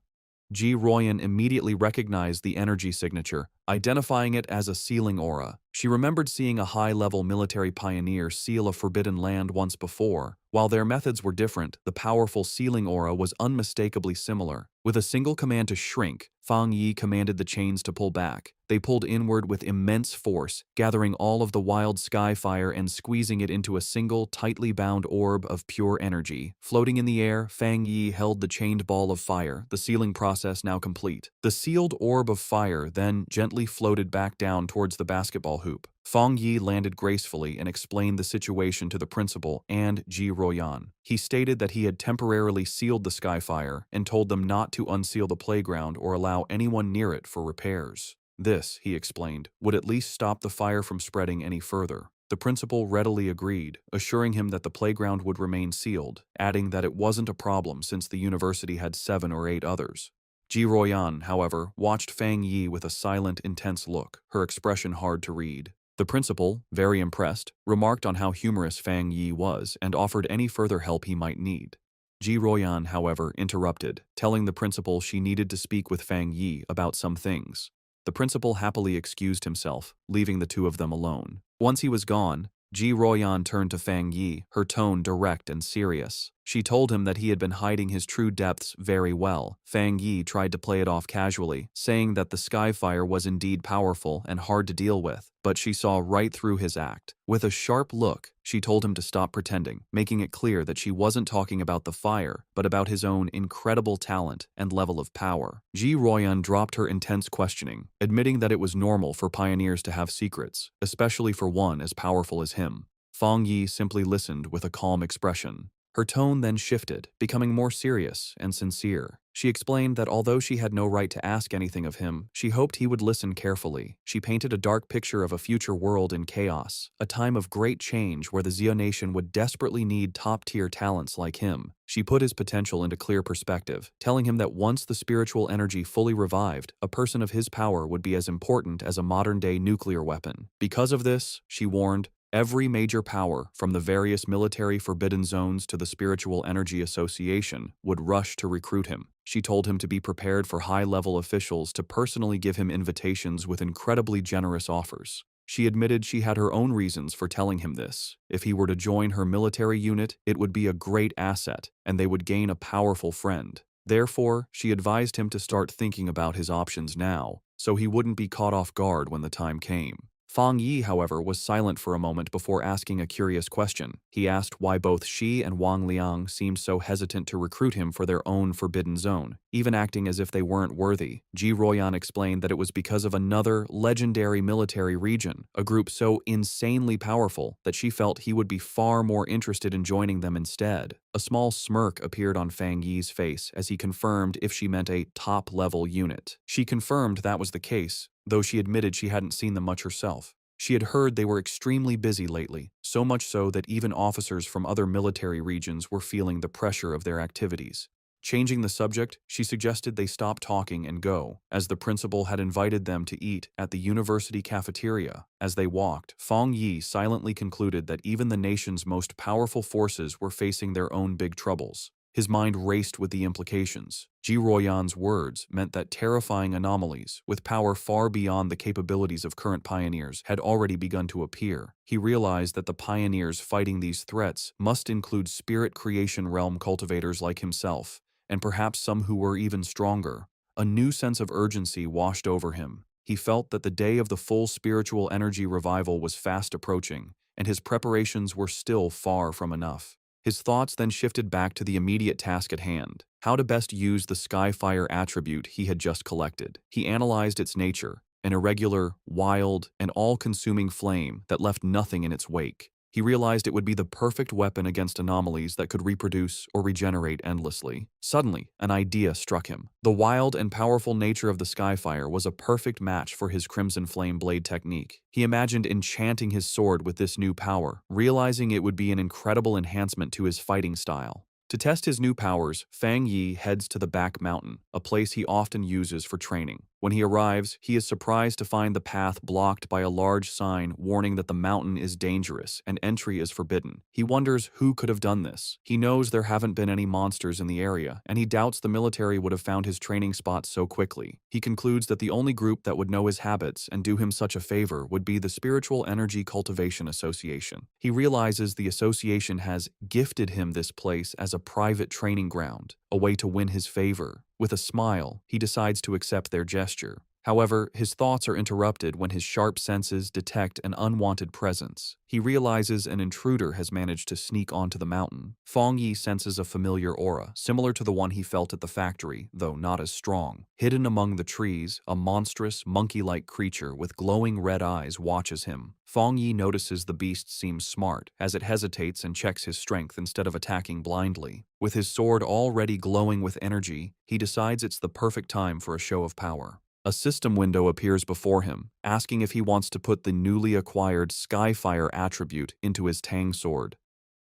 Ji Royan immediately recognized the energy signature, identifying it as a sealing aura. She remembered seeing a high-level military pioneer seal a forbidden land once before. While their methods were different, the powerful sealing aura was unmistakably similar. With a single command to shrink, Fang Yi commanded the chains to pull back. They pulled inward with immense force, gathering all of the wild skyfire and squeezing it into a single, tightly bound orb of pure energy. Floating in the air, Fang Yi held the chained ball of fire, the sealing process now complete. The sealed orb of fire then gently floated back down towards the basketball hoop. Fang Yi landed gracefully and explained the situation to the principal and Ji Royan. He stated that he had temporarily sealed the skyfire and told them not to unseal the playground or allow anyone near it for repairs. This, he explained, would at least stop the fire from spreading any further. The principal readily agreed, assuring him that the playground would remain sealed, adding that it wasn't a problem since the university had 7 or 8 others. Ji Royan, however, watched Fang Yi with a silent, intense look, her expression hard to read. The principal, very impressed, remarked on how humorous Fang Yi was and offered any further help he might need. Ji Royan, however, interrupted, telling the principal she needed to speak with Fang Yi about some things. The principal happily excused himself, leaving the two of them alone. Once he was gone, Ji Royan turned to Fang Yi, her tone direct and serious. She told him that he had been hiding his true depths very well. Fang Yi tried to play it off casually, saying that the skyfire was indeed powerful and hard to deal with, but she saw right through his act. With a sharp look, she told him to stop pretending, making it clear that she wasn't talking about the fire, but about his own incredible talent and level of power. Ji Royan dropped her intense questioning, admitting that it was normal for pioneers to have secrets, especially for one as powerful as him. Fang Yi simply listened with a calm expression. Her tone then shifted, becoming more serious and sincere. She explained that although she had no right to ask anything of him, she hoped he would listen carefully. She painted a dark picture of a future world in chaos, a time of great change where the Xia nation would desperately need top-tier talents like him. She put his potential into clear perspective, telling him that once the spiritual energy fully revived, a person of his power would be as important as a modern-day nuclear weapon. Because of this, she warned, Every major power, from the various military forbidden zones to the Spiritual Energy Association, would rush to recruit him. She told him to be prepared for high-level officials to personally give him invitations with incredibly generous offers. She admitted she had her own reasons for telling him this. If he were to join her military unit, it would be a great asset, and they would gain a powerful friend. Therefore, she advised him to start thinking about his options now, so he wouldn't be caught off guard when the time came. Fang Yi, however, was silent for a moment before asking a curious question. He asked why both she and Wang Liang seemed so hesitant to recruit him for their own forbidden zone, even acting as if they weren't worthy. Ji Ruoyan explained that it was because of another legendary military region, a group so insanely powerful that she felt he would be far more interested in joining them instead. A small smirk appeared on Fang Yi's face as he confirmed if she meant a top-level unit. She confirmed that was the case, though she admitted she hadn't seen them much herself. She had heard they were extremely busy lately, so much so that even officers from other military regions were feeling the pressure of their activities. Changing the subject, she suggested they stop talking and go, as the principal had invited them to eat at the university cafeteria. As they walked, Fang Yi silently concluded that even the nation's most powerful forces were facing their own big troubles. His mind raced with the implications. Ji Ruoyan's words meant that terrifying anomalies, with power far beyond the capabilities of current pioneers, had already begun to appear. He realized that the pioneers fighting these threats must include spirit creation realm cultivators like himself, and perhaps some who were even stronger. A new sense of urgency washed over him. He felt that the day of the full spiritual energy revival was fast approaching, and his preparations were still far from enough. His thoughts then shifted back to the immediate task at hand, how to best use the Skyfire attribute he had just collected. He analyzed its nature, an irregular, wild, and all-consuming flame that left nothing in its wake. He realized it would be the perfect weapon against anomalies that could reproduce or regenerate endlessly. Suddenly, an idea struck him. The wild and powerful nature of the Skyfire was a perfect match for his Crimson Flame Blade technique. He imagined enchanting his sword with this new power, realizing it would be an incredible enhancement to his fighting style. To test his new powers, Fang Yi heads to the back mountain, a place he often uses for training. When he arrives, he is surprised to find the path blocked by a large sign warning that the mountain is dangerous and entry is forbidden. He wonders who could have done this. He knows there haven't been any monsters in the area, and he doubts the military would have found his training spot so quickly. He concludes that the only group that would know his habits and do him such a favor would be the Spiritual Energy Cultivation Association. He realizes the association has gifted him this place as a private training ground, a way to win his favor. With a smile, he decides to accept their gesture. However, his thoughts are interrupted when his sharp senses detect an unwanted presence. He realizes an intruder has managed to sneak onto the mountain. Fang Yi senses a familiar aura, similar to the one he felt at the factory, though not as strong. Hidden among the trees, a monstrous, monkey-like creature with glowing red eyes watches him. Fang Yi notices the beast seems smart, as it hesitates and checks his strength instead of attacking blindly. With his sword already glowing with energy, he decides it's the perfect time for a show of power. A system window appears before him, asking if he wants to put the newly acquired Skyfire attribute into his Tang sword.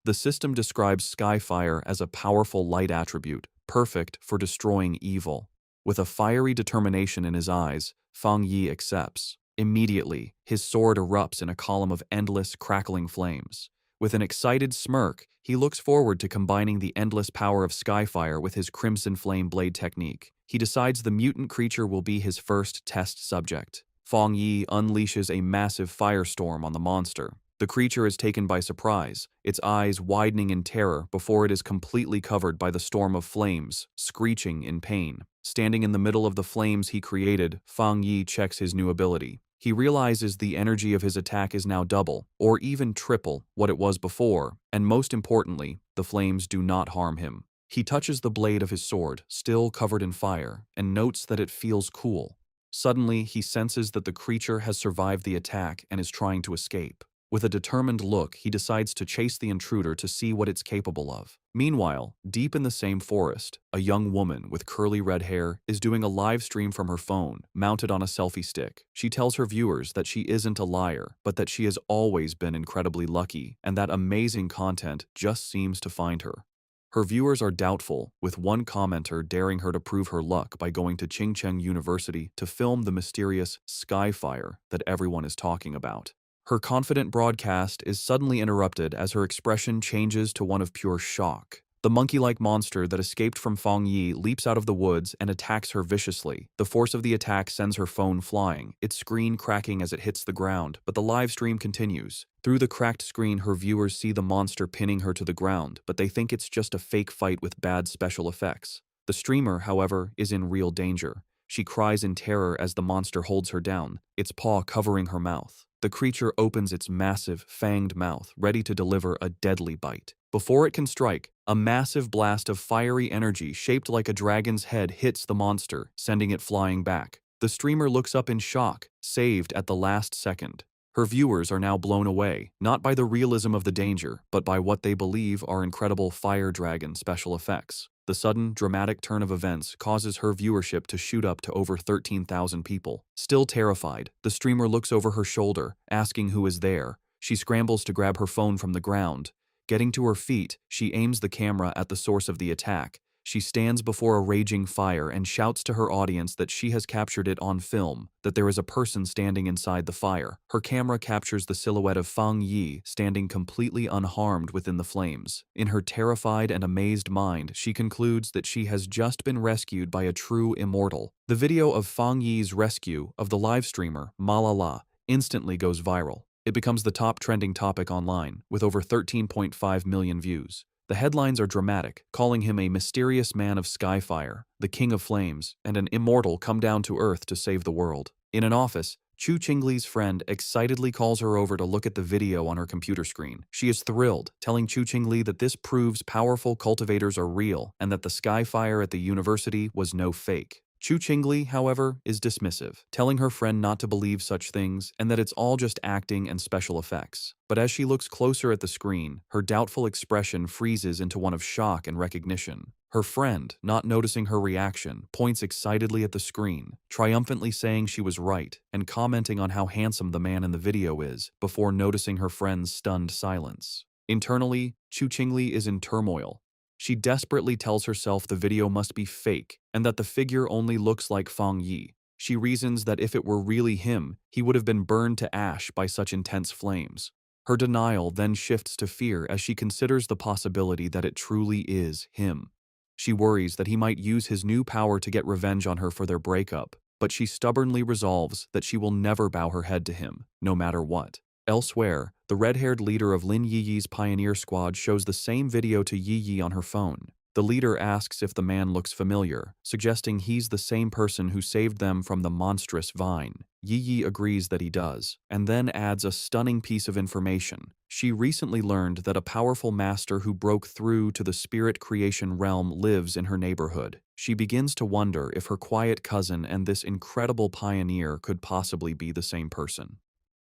The system describes Skyfire as a powerful light attribute, perfect for destroying evil. With a fiery determination in his eyes, Fang Yi accepts. Immediately, his sword erupts in a column of endless, crackling flames. With an excited smirk, he looks forward to combining the endless power of Skyfire with his Crimson Flame Blade technique. He decides the mutant creature will be his first test subject. Fang Yi unleashes a massive firestorm on the monster. The creature is taken by surprise, its eyes widening in terror before it is completely covered by the storm of flames, screeching in pain. Standing in the middle of the flames he created, Fang Yi checks his new ability. He realizes the energy of his attack is now double, or even triple, what it was before, and most importantly, the flames do not harm him. He touches the blade of his sword, still covered in fire, and notes that it feels cool. Suddenly, he senses that the creature has survived the attack and is trying to escape. With a determined look, he decides to chase the intruder to see what it's capable of. Meanwhile, deep in the same forest, a young woman with curly red hair is doing a live stream from her phone, mounted on a selfie stick. She tells her viewers that she isn't a liar, but that she has always been incredibly lucky, and that amazing content just seems to find her. Her viewers are doubtful, with one commenter daring her to prove her luck by going to Qingcheng University to film the mysterious Skyfire that everyone is talking about. Her confident broadcast is suddenly interrupted as her expression changes to one of pure shock. The monkey-like monster that escaped from Fang Yi leaps out of the woods and attacks her viciously. The force of the attack sends her phone flying, its screen cracking as it hits the ground, but the live stream continues. Through the cracked screen, her viewers see the monster pinning her to the ground, but they think it's just a fake fight with bad special effects. The streamer, however, is in real danger. She cries in terror as the monster holds her down, its paw covering her mouth. The creature opens its massive, fanged mouth, ready to deliver a deadly bite. Before it can strike, a massive blast of fiery energy shaped like a dragon's head hits the monster, sending it flying back. The streamer looks up in shock, saved at the last second. Her viewers are now blown away, not by the realism of the danger, but by what they believe are incredible fire dragon special effects. The sudden, dramatic turn of events causes her viewership to shoot up to over 13,000 people. Still terrified, the streamer looks over her shoulder, asking who is there. She scrambles to grab her phone from the ground. Getting to her feet, she aims the camera at the source of the attack. She stands before a raging fire and shouts to her audience that she has captured it on film, that there is a person standing inside the fire. Her camera captures the silhouette of Fang Yi standing completely unharmed within the flames. In her terrified and amazed mind, she concludes that she has just been rescued by a true immortal. The video of Fang Yi's rescue of the live streamer, Malala, instantly goes viral. It becomes the top trending topic online, with over 13.5 million views. The headlines are dramatic, calling him a mysterious man of skyfire, the king of flames, and an immortal come down to earth to save the world. In an office, Chu Qingli's friend excitedly calls her over to look at the video on her computer screen. She is thrilled, telling Chu Qingli that this proves powerful cultivators are real and that the skyfire at the university was no fake. Chu Qingli, however, is dismissive, telling her friend not to believe such things and that it's all just acting and special effects. But as she looks closer at the screen, her doubtful expression freezes into one of shock and recognition. Her friend, not noticing her reaction, points excitedly at the screen, triumphantly saying she was right and commenting on how handsome the man in the video is, before noticing her friend's stunned silence. Internally, Chu Qingli is in turmoil. She desperately tells herself the video must be fake and that the figure only looks like Fang Yi. She reasons that if it were really him, he would have been burned to ash by such intense flames. Her denial then shifts to fear as she considers the possibility that it truly is him. She worries that he might use his new power to get revenge on her for their breakup, but she stubbornly resolves that she will never bow her head to him, no matter what. Elsewhere, the red-haired leader of Lin Yiyi's pioneer squad shows the same video to Yiyi on her phone. The leader asks if the man looks familiar, suggesting he's the same person who saved them from the monstrous vine. Yiyi agrees that he does, and then adds a stunning piece of information. She recently learned that a powerful master who broke through to the spirit creation realm lives in her neighborhood. She begins to wonder if her quiet cousin and this incredible pioneer could possibly be the same person.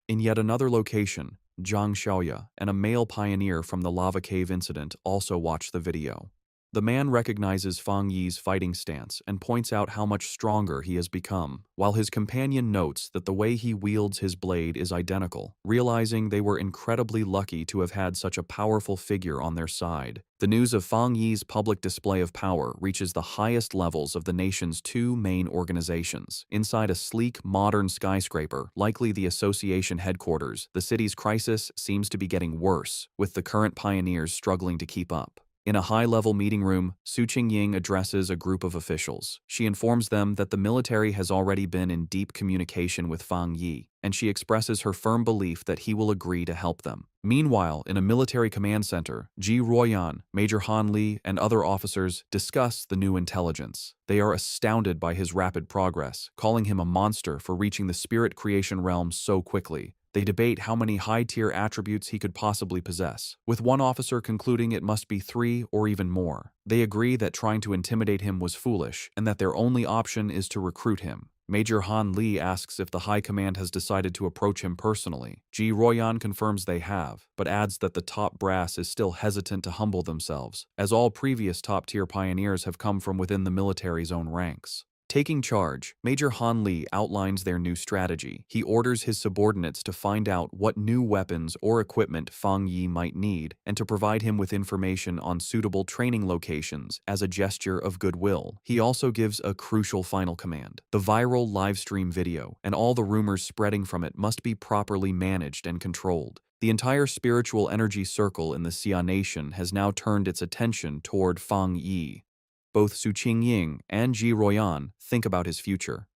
In yet another location, Zhang Xiaoya and a male pioneer from the lava cave incident also watch the video. The man recognizes Fang Yi's fighting stance and points out how much stronger he has become, while his companion notes that the way he wields his blade is identical, realizing they were incredibly lucky to have had such a powerful figure on their side. The news of Fang Yi's public display of power reaches the highest levels of the nation's two main organizations. Inside a sleek, modern skyscraper, likely the association headquarters, the city's crisis seems to be getting worse, with the current pioneers struggling to keep up. In a high-level meeting room, Su Qingying addresses a group of officials. She informs them that the military has already been in deep communication with Fang Yi, and she expresses her firm belief that he will agree to help them. Meanwhile, in a military command center, Ji Ruoyan, Major Han Li, and other officers discuss the new intelligence. They are astounded by his rapid progress, calling him a monster for reaching the spirit creation realm so quickly. They debate how many high-tier attributes he could possibly possess, with one officer concluding it must be 3 or even more. They agree that trying to intimidate him was foolish and that their only option is to recruit him. Major Han Li asks if the High Command has decided to approach him personally. Ji Ruoyan confirms they have, but adds that the top brass is still hesitant to humble themselves, as all previous top-tier pioneers have come from within the military's own ranks. Taking charge, Major Han Li outlines their new strategy. He orders his subordinates to find out what new weapons or equipment Fang Yi might need and to provide him with information on suitable training locations as a gesture of goodwill. He also gives a crucial final command. The viral livestream video and all the rumors spreading from it must be properly managed and controlled. The entire spiritual energy circle in the Xia nation has now turned its attention toward Fang Yi. Both Su Qingying and Ji Ruoyan think about his future.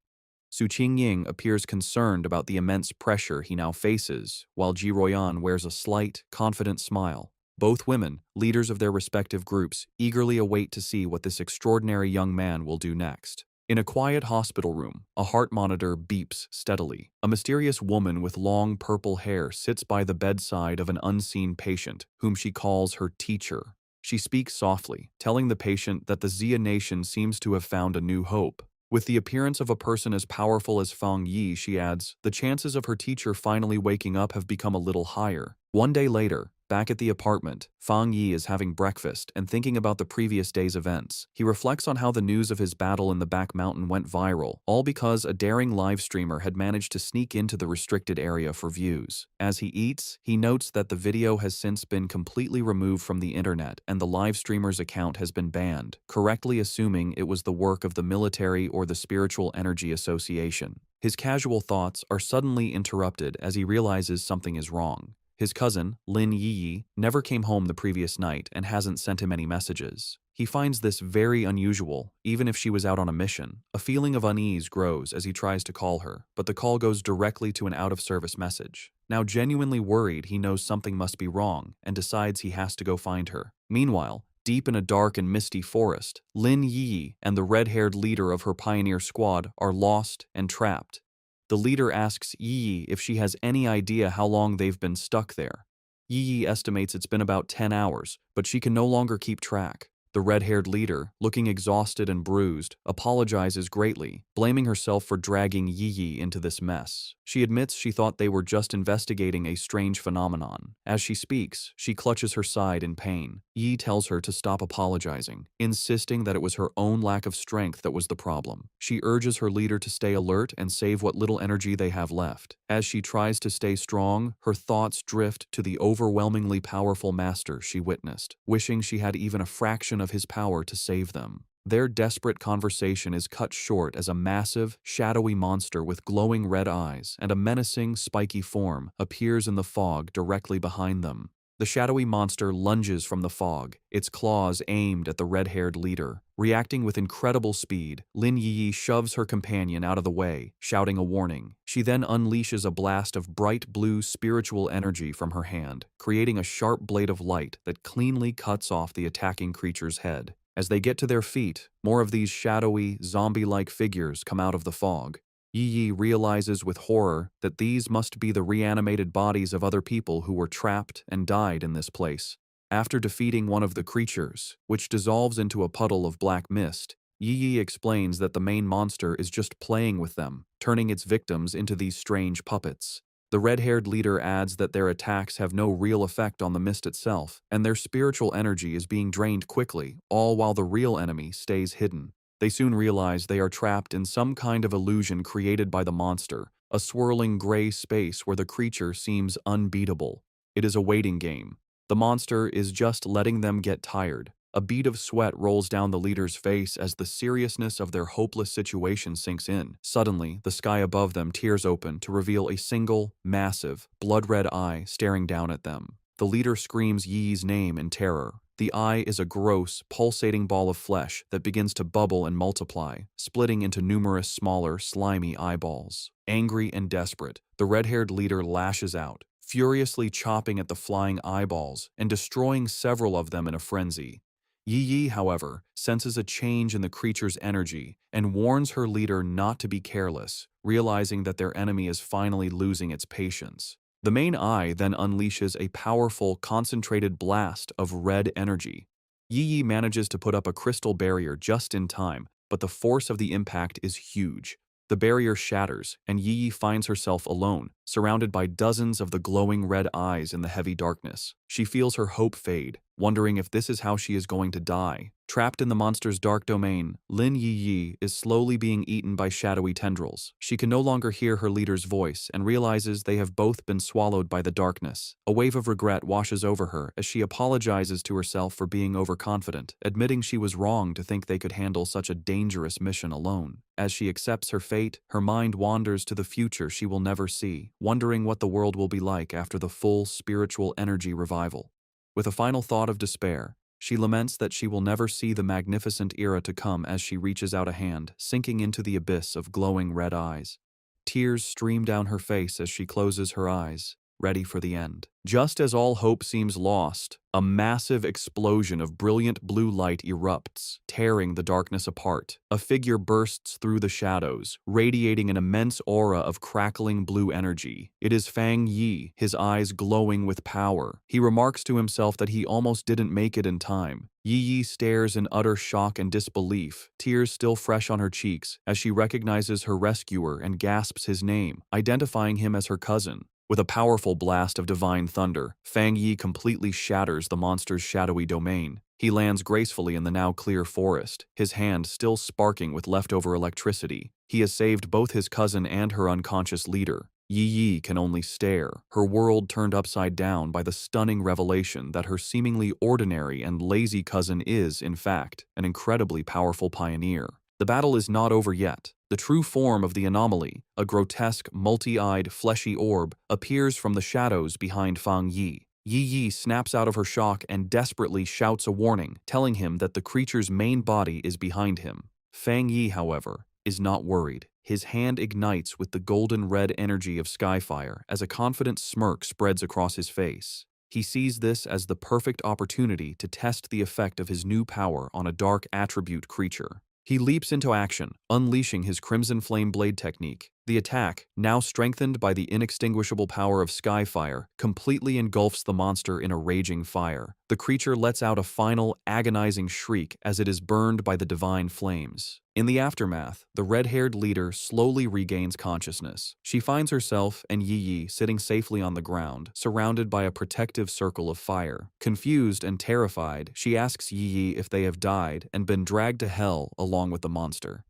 Su Qingying appears concerned about the immense pressure he now faces, while Ji Ruoyan wears a slight, confident smile. Both women, leaders of their respective groups, eagerly await to see what this extraordinary young man will do next. In a quiet hospital room, a heart monitor beeps steadily. A mysterious woman with long purple hair sits by the bedside of an unseen patient, whom she calls her teacher. She speaks softly, telling the patient that the Xia nation seems to have found a new hope. With the appearance of a person as powerful as Fang Yi, she adds, the chances of her teacher finally waking up have become a little higher. One day later, back at the apartment, Fang Yi is having breakfast and thinking about the previous day's events. He reflects on how the news of his battle in the back mountain went viral, all because a daring live streamer had managed to sneak into the restricted area for views. As he eats, he notes that the video has since been completely removed from the internet and the live streamer's account has been banned, correctly assuming it was the work of the military or the Spiritual Energy Association. His casual thoughts are suddenly interrupted as he realizes something is wrong. His cousin, Lin Yi, never came home the previous night and hasn't sent him any messages. He finds this very unusual, even if she was out on a mission. A feeling of unease grows as he tries to call her, but the call goes directly to an out-of-service message. Now genuinely worried, he knows something must be wrong and decides he has to go find her. Meanwhile, deep in a dark and misty forest, Lin Yi and the red-haired leader of her pioneer squad are lost and trapped. The leader asks Yi if she has any idea how long they've been stuck there. Yi estimates it's been about 10 hours, but she can no longer keep track. The red-haired leader, looking exhausted and bruised, apologizes greatly, blaming herself for dragging Yi into this mess. She admits she thought they were just investigating a strange phenomenon. As she speaks, she clutches her side in pain. Yi tells her to stop apologizing, insisting that it was her own lack of strength that was the problem. She urges her leader to stay alert and save what little energy they have left. As she tries to stay strong, her thoughts drift to the overwhelmingly powerful master she witnessed, wishing she had even a fraction of his power to save them. Their desperate conversation is cut short as a massive, shadowy monster with glowing red eyes and a menacing, spiky form appears in the fog directly behind them. The shadowy monster lunges from the fog, its claws aimed at the red-haired leader. Reacting with incredible speed, Lin Yi shoves her companion out of the way, shouting a warning. She then unleashes a blast of bright blue spiritual energy from her hand, creating a sharp blade of light that cleanly cuts off the attacking creature's head. As they get to their feet, more of these shadowy, zombie-like figures come out of the fog. Yi realizes with horror that these must be the reanimated bodies of other people who were trapped and died in this place. After defeating one of the creatures, which dissolves into a puddle of black mist, Yi explains that the main monster is just playing with them, turning its victims into these strange puppets. The red-haired leader adds that their attacks have no real effect on the mist itself, and their spiritual energy is being drained quickly, all while the real enemy stays hidden. They soon realize they are trapped in some kind of illusion created by the monster, a swirling gray space where the creature seems unbeatable. It is a waiting game. The monster is just letting them get tired. A bead of sweat rolls down the leader's face as the seriousness of their hopeless situation sinks in. Suddenly, the sky above them tears open to reveal a single, massive, blood-red eye staring down at them. The leader screams Yi's name in terror. The eye is a gross, pulsating ball of flesh that begins to bubble and multiply, splitting into numerous smaller, slimy eyeballs. Angry and desperate, the red-haired leader lashes out, furiously chopping at the flying eyeballs and destroying several of them in a frenzy. Yi, however, senses a change in the creature's energy and warns her leader not to be careless, realizing that their enemy is finally losing its patience. The main eye then unleashes a powerful, concentrated blast of red energy. Yi manages to put up a crystal barrier just in time, but the force of the impact is huge. The barrier shatters, and Yi finds herself alone, surrounded by dozens of the glowing red eyes in the heavy darkness. She feels her hope fade, wondering if this is how she is going to die. Trapped in the monster's dark domain, Lin Yi is slowly being eaten by shadowy tendrils. She can no longer hear her leader's voice and realizes they have both been swallowed by the darkness. A wave of regret washes over her as she apologizes to herself for being overconfident, admitting she was wrong to think they could handle such a dangerous mission alone. As she accepts her fate, her mind wanders to the future she will never see, wondering what the world will be like after the full spiritual energy revival. With a final thought of despair, she laments that she will never see the magnificent era to come as she reaches out a hand, sinking into the abyss of glowing red eyes. Tears stream down her face as she closes her eyes, ready for the end. Just as all hope seems lost, a massive explosion of brilliant blue light erupts, tearing the darkness apart. A figure bursts through the shadows, radiating an immense aura of crackling blue energy. It is Fang Yi, his eyes glowing with power. He remarks to himself that he almost didn't make it in time. Yi stares in utter shock and disbelief, tears still fresh on her cheeks, as she recognizes her rescuer and gasps his name, identifying him as her cousin. With a powerful blast of divine thunder, Fang Yi completely shatters the monster's shadowy domain. He lands gracefully in the now clear forest, his hand still sparking with leftover electricity. He has saved both his cousin and her unconscious leader. Yi can only stare, her world turned upside down by the stunning revelation that her seemingly ordinary and lazy cousin is, in fact, an incredibly powerful pioneer. The battle is not over yet. The true form of the anomaly, a grotesque, multi-eyed, fleshy orb, appears from the shadows behind Fang Yi. Yi snaps out of her shock and desperately shouts a warning, telling him that the creature's main body is behind him. Fang Yi, however, is not worried. His hand ignites with the golden red energy of skyfire as a confident smirk spreads across his face. He sees this as the perfect opportunity to test the effect of his new power on a dark attribute creature. He leaps into action, unleashing his Crimson Flame Blade technique. The attack, now strengthened by the inextinguishable power of Skyfire, completely engulfs the monster in a raging fire. The creature lets out a final, agonizing shriek as it is burned by the divine flames. In the aftermath, the red-haired leader slowly regains consciousness. She finds herself and Yi sitting safely on the ground, surrounded by a protective circle of fire. Confused and terrified, she asks Yi if they have died and been dragged to hell along with the monster.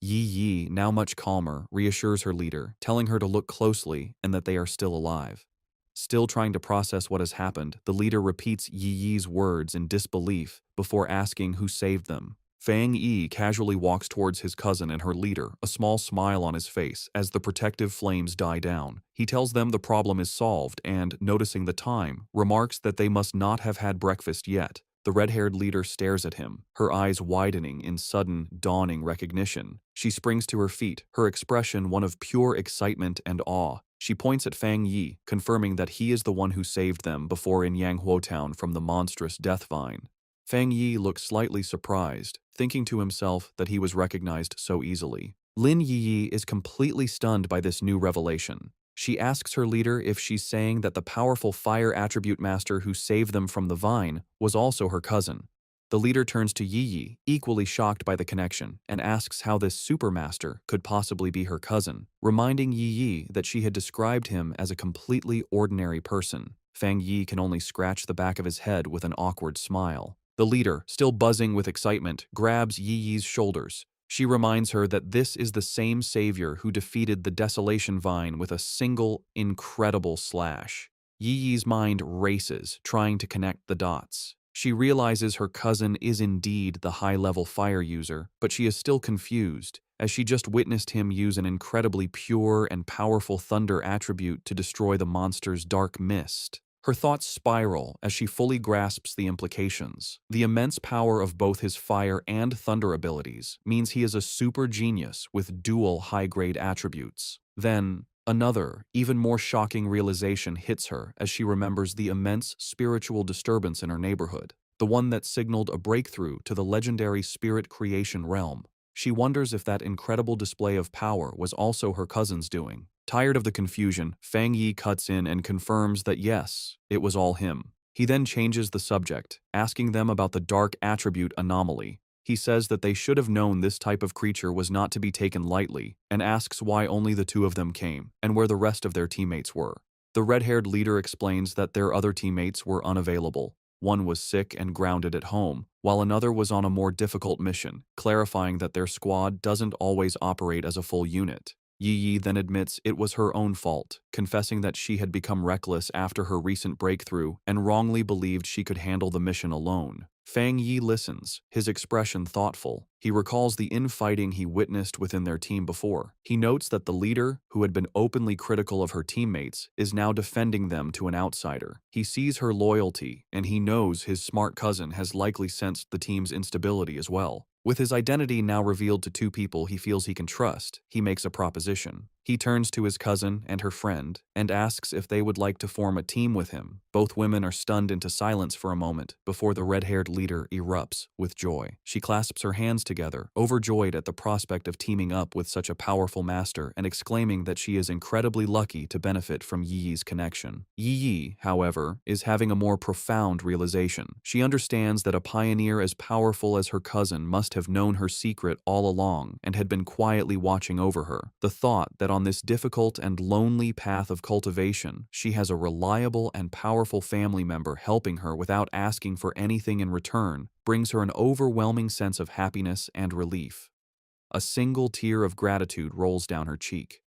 Yi, now much calmer, reassures her leader, telling her to look closely and that they are still alive. Still trying to process what has happened, the leader repeats Yi's words in disbelief before asking who saved them. Fang Yi casually walks towards his cousin and her leader, a small smile on his face as the protective flames die down. He tells them the problem is solved and, noticing the time, remarks that they must not have had breakfast yet. The red-haired leader stares at him, her eyes widening in sudden, dawning recognition. She springs to her feet, her expression one of pure excitement and awe. She points at Fang Yi, confirming that he is the one who saved them before in Yanghuo Town from the monstrous death vine. Fang Yi looks slightly surprised, thinking to himself that he was recognized so easily. Lin Yi is completely stunned by this new revelation. She asks her leader if she's saying that the powerful fire attribute master who saved them from the vine was also her cousin. The leader turns to Yi, equally shocked by the connection, and asks how this supermaster could possibly be her cousin, reminding Yi that she had described him as a completely ordinary person. Fang Yi can only scratch the back of his head with an awkward smile. The leader, still buzzing with excitement, grabs Yi's shoulders. She reminds her that this is the same savior who defeated the Desolation Vine with a single, incredible slash. Yi's mind races, trying to connect the dots. She realizes her cousin is indeed the high-level fire user, but she is still confused, as she just witnessed him use an incredibly pure and powerful thunder attribute to destroy the monster's dark mist. Her thoughts spiral as she fully grasps the implications. The immense power of both his fire and thunder abilities means he is a super genius with dual high-grade attributes. Then, another, even more shocking realization hits her as she remembers the immense spiritual disturbance in her neighborhood, the one that signaled a breakthrough to the legendary spirit creation realm. She wonders if that incredible display of power was also her cousin's doing. Tired of the confusion, Fang Yi cuts in and confirms that yes, it was all him. He then changes the subject, asking them about the dark attribute anomaly. He says that they should have known this type of creature was not to be taken lightly, and asks why only the two of them came, and where the rest of their teammates were. The red-haired leader explains that their other teammates were unavailable. One was sick and grounded at home, while another was on a more difficult mission, clarifying that their squad doesn't always operate as a full unit. Yi then admits it was her own fault, confessing that she had become reckless after her recent breakthrough and wrongly believed she could handle the mission alone. Fang Yi listens, his expression thoughtful. He recalls the infighting he witnessed within their team before. He notes that the leader, who had been openly critical of her teammates, is now defending them to an outsider. He sees her loyalty, and he knows his smart cousin has likely sensed the team's instability as well. With his identity now revealed to two people he feels he can trust, he makes a proposition. He turns to his cousin and her friend and asks if they would like to form a team with him. Both women are stunned into silence for a moment before the red-haired leader erupts with joy. She clasps her hands together, overjoyed at the prospect of teaming up with such a powerful master and exclaiming that she is incredibly lucky to benefit from Yi's connection. Yi, however, is having a more profound realization. She understands that a pioneer as powerful as her cousin must have known her secret all along and had been quietly watching over her. The thought that on this difficult and lonely path of cultivation, she has a reliable and powerful family member helping her without asking for anything in return brings her an overwhelming sense of happiness and relief. A single tear of gratitude rolls down her cheek.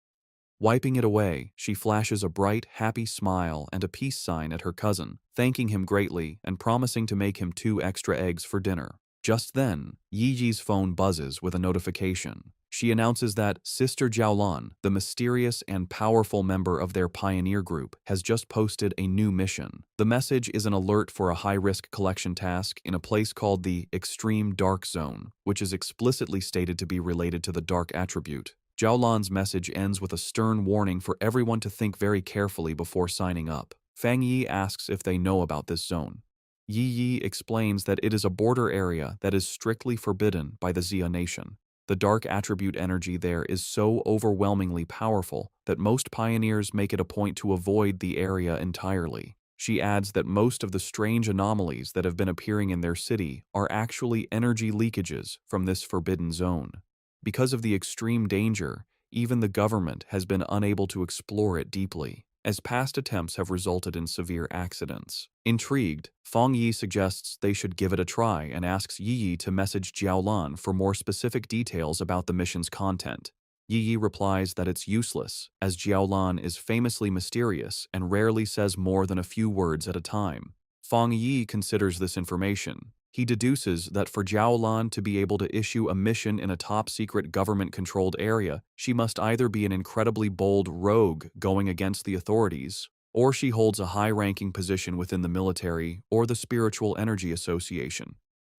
Wiping it away, she flashes a bright, happy smile and a peace sign at her cousin, thanking him greatly and promising to make him 2 extra eggs for dinner. Just then, Yi's phone buzzes with a notification. She announces that Sister Jiaolan, the mysterious and powerful member of their pioneer group, has just posted a new mission. The message is an alert for a high-risk collection task in a place called the Extreme Dark Zone, which is explicitly stated to be related to the dark attribute. Jiaolan's message ends with a stern warning for everyone to think very carefully before signing up. Fang Yi asks if they know about this zone. Yi explains that it is a border area that is strictly forbidden by the Xia nation. The dark attribute energy there is so overwhelmingly powerful that most pioneers make it a point to avoid the area entirely. She adds that most of the strange anomalies that have been appearing in their city are actually energy leakages from this forbidden zone. Because of the extreme danger, even the government has been unable to explore it deeply, as past attempts have resulted in severe accidents. Intrigued, Fang Yi suggests they should give it a try and asks Yi to message Jiaolan for more specific details about the mission's content. Yi replies that it's useless, as Jiaolan is famously mysterious and rarely says more than a few words at a time. Fang Yi considers this information. He deduces that for Jiaolan to be able to issue a mission in a top-secret government-controlled area, she must either be an incredibly bold rogue going against the authorities, or she holds a high-ranking position within the military or the Spiritual Energy Association.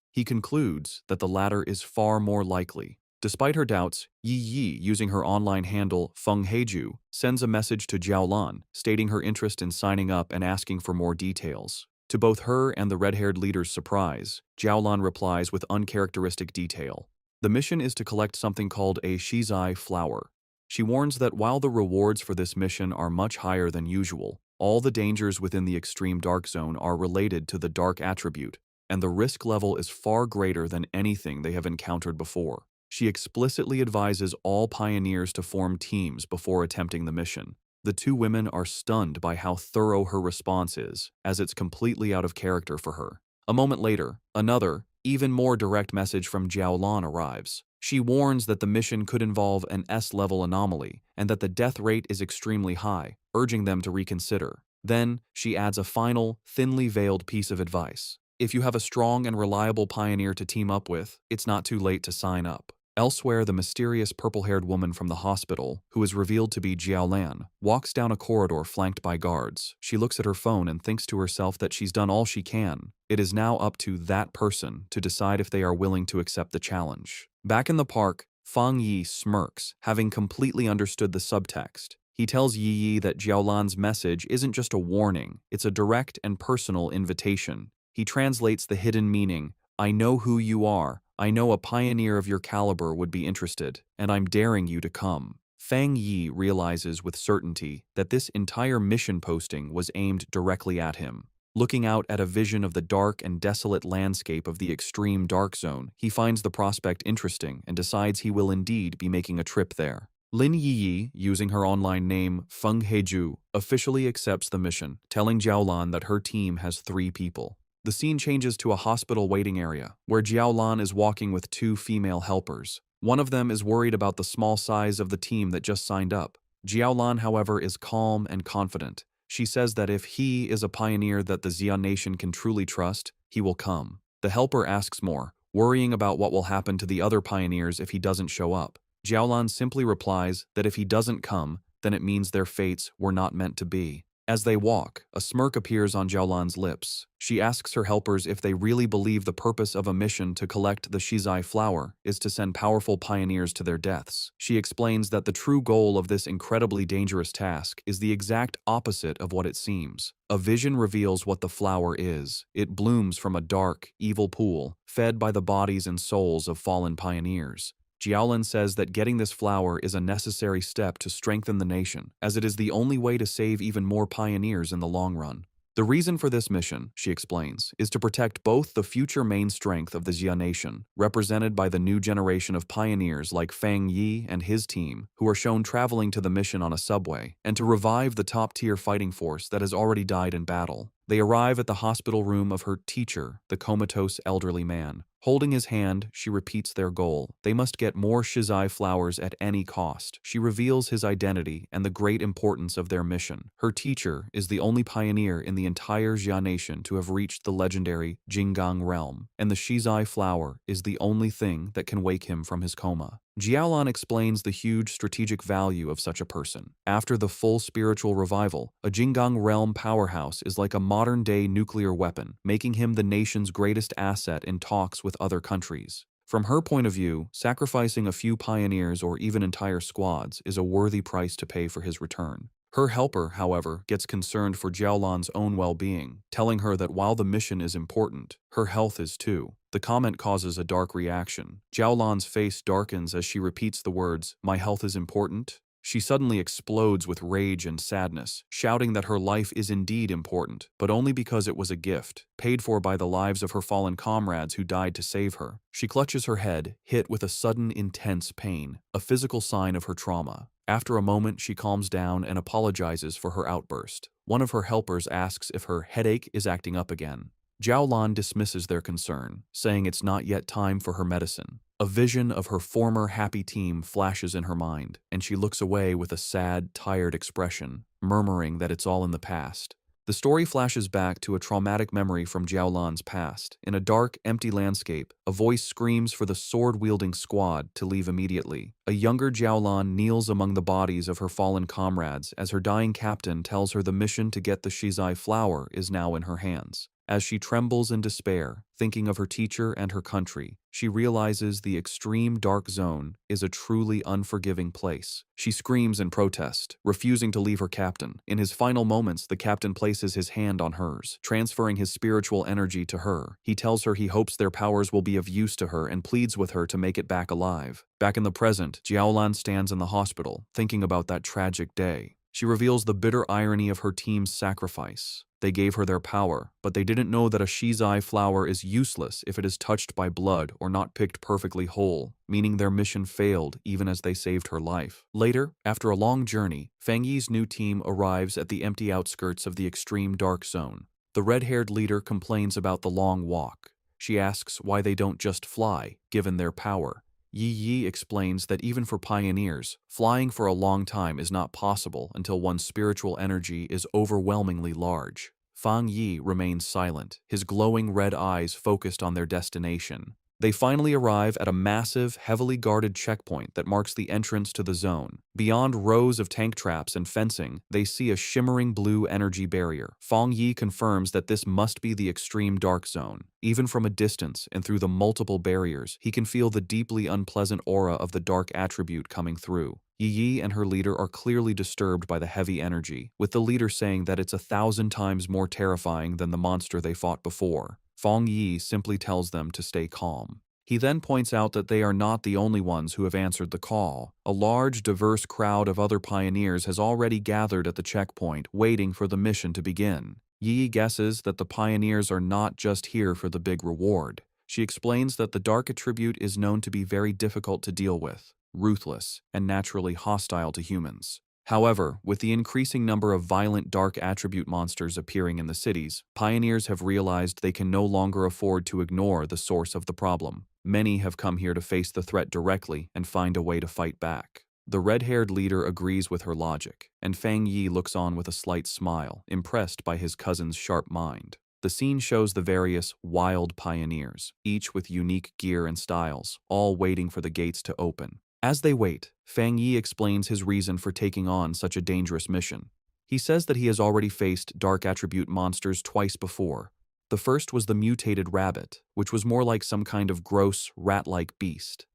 He concludes that the latter is far more likely. Despite her doubts, Yi, using her online handle Feng Heiju, sends a message to Jiaolan, stating her interest in signing up and asking for more details. To both her and the red-haired leader's surprise, Jiaolan replies with uncharacteristic detail. The mission is to collect something called a shizai flower. She warns that while the rewards for this mission are much higher than usual, all the dangers within the extreme dark zone are related to the dark attribute, and the risk level is far greater than anything they have encountered before. She explicitly advises all pioneers to form teams before attempting the mission. The two women are stunned by how thorough her response is, as it's completely out of character for her. A moment later, another, even more direct message from Jiaolan arrives. She warns that the mission could involve an S-level anomaly and that the death rate is extremely high, urging them to reconsider. Then, she adds a final, thinly veiled piece of advice. If you have a strong and reliable pioneer to team up with, it's not too late to sign up. Elsewhere, the mysterious purple-haired woman from the hospital, who is revealed to be Jiaolan, walks down a corridor flanked by guards. She looks at her phone and thinks to herself that she's done all she can. It is now up to that person to decide if they are willing to accept the challenge. Back in the park, Fang Yi smirks, having completely understood the subtext. He tells Yi that Jiaolan's message isn't just a warning, it's a direct and personal invitation. He translates the hidden meaning, "I know who you are. I know a pioneer of your caliber would be interested, and I'm daring you to come." Fang Yi realizes with certainty that this entire mission posting was aimed directly at him. Looking out at a vision of the dark and desolate landscape of the extreme dark zone, he finds the prospect interesting and decides he will indeed be making a trip there. Lin Yiyi, using her online name Feng Heju, officially accepts the mission, telling Jiaolan that her team has 3 people. The scene changes to a hospital waiting area, where Jiaolan is walking with 2 female helpers. One of them is worried about the small size of the team that just signed up. Jiaolan, however, is calm and confident. She says that if he is a pioneer that the Xia nation can truly trust, he will come. The helper asks more, worrying about what will happen to the other pioneers if he doesn't show up. Jiaolan simply replies that if he doesn't come, then it means their fates were not meant to be. As they walk, a smirk appears on Jiaolan's lips. She asks her helpers if they really believe the purpose of a mission to collect the Shizai flower is to send powerful pioneers to their deaths. She explains that the true goal of this incredibly dangerous task is the exact opposite of what it seems. A vision reveals what the flower is. It blooms from a dark, evil pool, fed by the bodies and souls of fallen pioneers. Jiaolan says that getting this flower is a necessary step to strengthen the nation, as it is the only way to save even more pioneers in the long run. The reason for this mission, she explains, is to protect both the future main strength of the Xia nation, represented by the new generation of pioneers like Fang Yi and his team, who are shown traveling to the mission on a subway, and to revive the top-tier fighting force that has already died in battle. They arrive at the hospital room of her teacher, the comatose elderly man. Holding his hand, she repeats their goal. They must get more Shizai flowers at any cost. She reveals his identity and the great importance of their mission. Her teacher is the only pioneer in the entire Xia nation to have reached the legendary Jinggang realm, and the Shizai flower is the only thing that can wake him from his coma. Jiaolan explains the huge strategic value of such a person. After the full spiritual revival, a Jinggang realm powerhouse is like a modern-day nuclear weapon, making him the nation's greatest asset in talks with other countries. From her point of view, sacrificing a few pioneers or even entire squads is a worthy price to pay for his return. Her helper, however, gets concerned for Jiaolan's own well-being, telling her that while the mission is important, her health is too. The comment causes a dark reaction. Jiaolan's face darkens as she repeats the words, "My health is important." She suddenly explodes with rage and sadness, shouting that her life is indeed important, but only because it was a gift, paid for by the lives of her fallen comrades who died to save her. She clutches her head, hit with a sudden, intense pain, a physical sign of her trauma. After a moment, she calms down and apologizes for her outburst. One of her helpers asks if her headache is acting up again. Jiaolan dismisses their concern, saying it's not yet time for her medicine. A vision of her former happy team flashes in her mind, and she looks away with a sad, tired expression, murmuring that it's all in the past. The story flashes back to a traumatic memory from Jiaolan's past. In a dark, empty landscape, a voice screams for the sword-wielding squad to leave immediately. A younger Jiaolan kneels among the bodies of her fallen comrades as her dying captain tells her the mission to get the Shizai flower is now in her hands. As she trembles in despair, thinking of her teacher and her country, she realizes the extreme dark zone is a truly unforgiving place. She screams in protest, refusing to leave her captain. In his final moments, the captain places his hand on hers, transferring his spiritual energy to her. He tells her he hopes their powers will be of use to her and pleads with her to make it back alive. Back in the present, Jiaolan stands in the hospital, thinking about that tragic day. She reveals the bitter irony of her team's sacrifice. They gave her their power, but they didn't know that a Shizai flower is useless if it is touched by blood or not picked perfectly whole, meaning their mission failed even as they saved her life. Later, after a long journey, Fang Yi's new team arrives at the empty outskirts of the extreme dark zone. The red-haired leader complains about the long walk. She asks why they don't just fly, given their power. Yi explains that even for pioneers, flying for a long time is not possible until one's spiritual energy is overwhelmingly large. Fang Yi remains silent, his glowing red eyes focused on their destination. They finally arrive at a massive, heavily guarded checkpoint that marks the entrance to the zone. Beyond rows of tank traps and fencing, they see a shimmering blue energy barrier. Fang Yi confirms that this must be the extreme dark zone. Even from a distance and through the multiple barriers, he can feel the deeply unpleasant aura of the dark attribute coming through. Yi and her leader are clearly disturbed by the heavy energy, with the leader saying that it's 1,000 times more terrifying than the monster they fought before. Fang Yi simply tells them to stay calm. He then points out that they are not the only ones who have answered the call. A large, diverse crowd of other pioneers has already gathered at the checkpoint, waiting for the mission to begin. Yi guesses that the pioneers are not just here for the big reward. She explains that the dark attribute is known to be very difficult to deal with, ruthless, and naturally hostile to humans. However, with the increasing number of violent dark attribute monsters appearing in the cities, pioneers have realized they can no longer afford to ignore the source of the problem. Many have come here to face the threat directly and find a way to fight back. The red-haired leader agrees with her logic, and Fang Yi looks on with a slight smile, impressed by his cousin's sharp mind. The scene shows the various wild pioneers, each with unique gear and styles, all waiting for the gates to open. As they wait, Fang Yi explains his reason for taking on such a dangerous mission. He says that he has already faced dark attribute monsters twice before. The first was the mutated rabbit, which was more like some kind of gross, rat-like beast.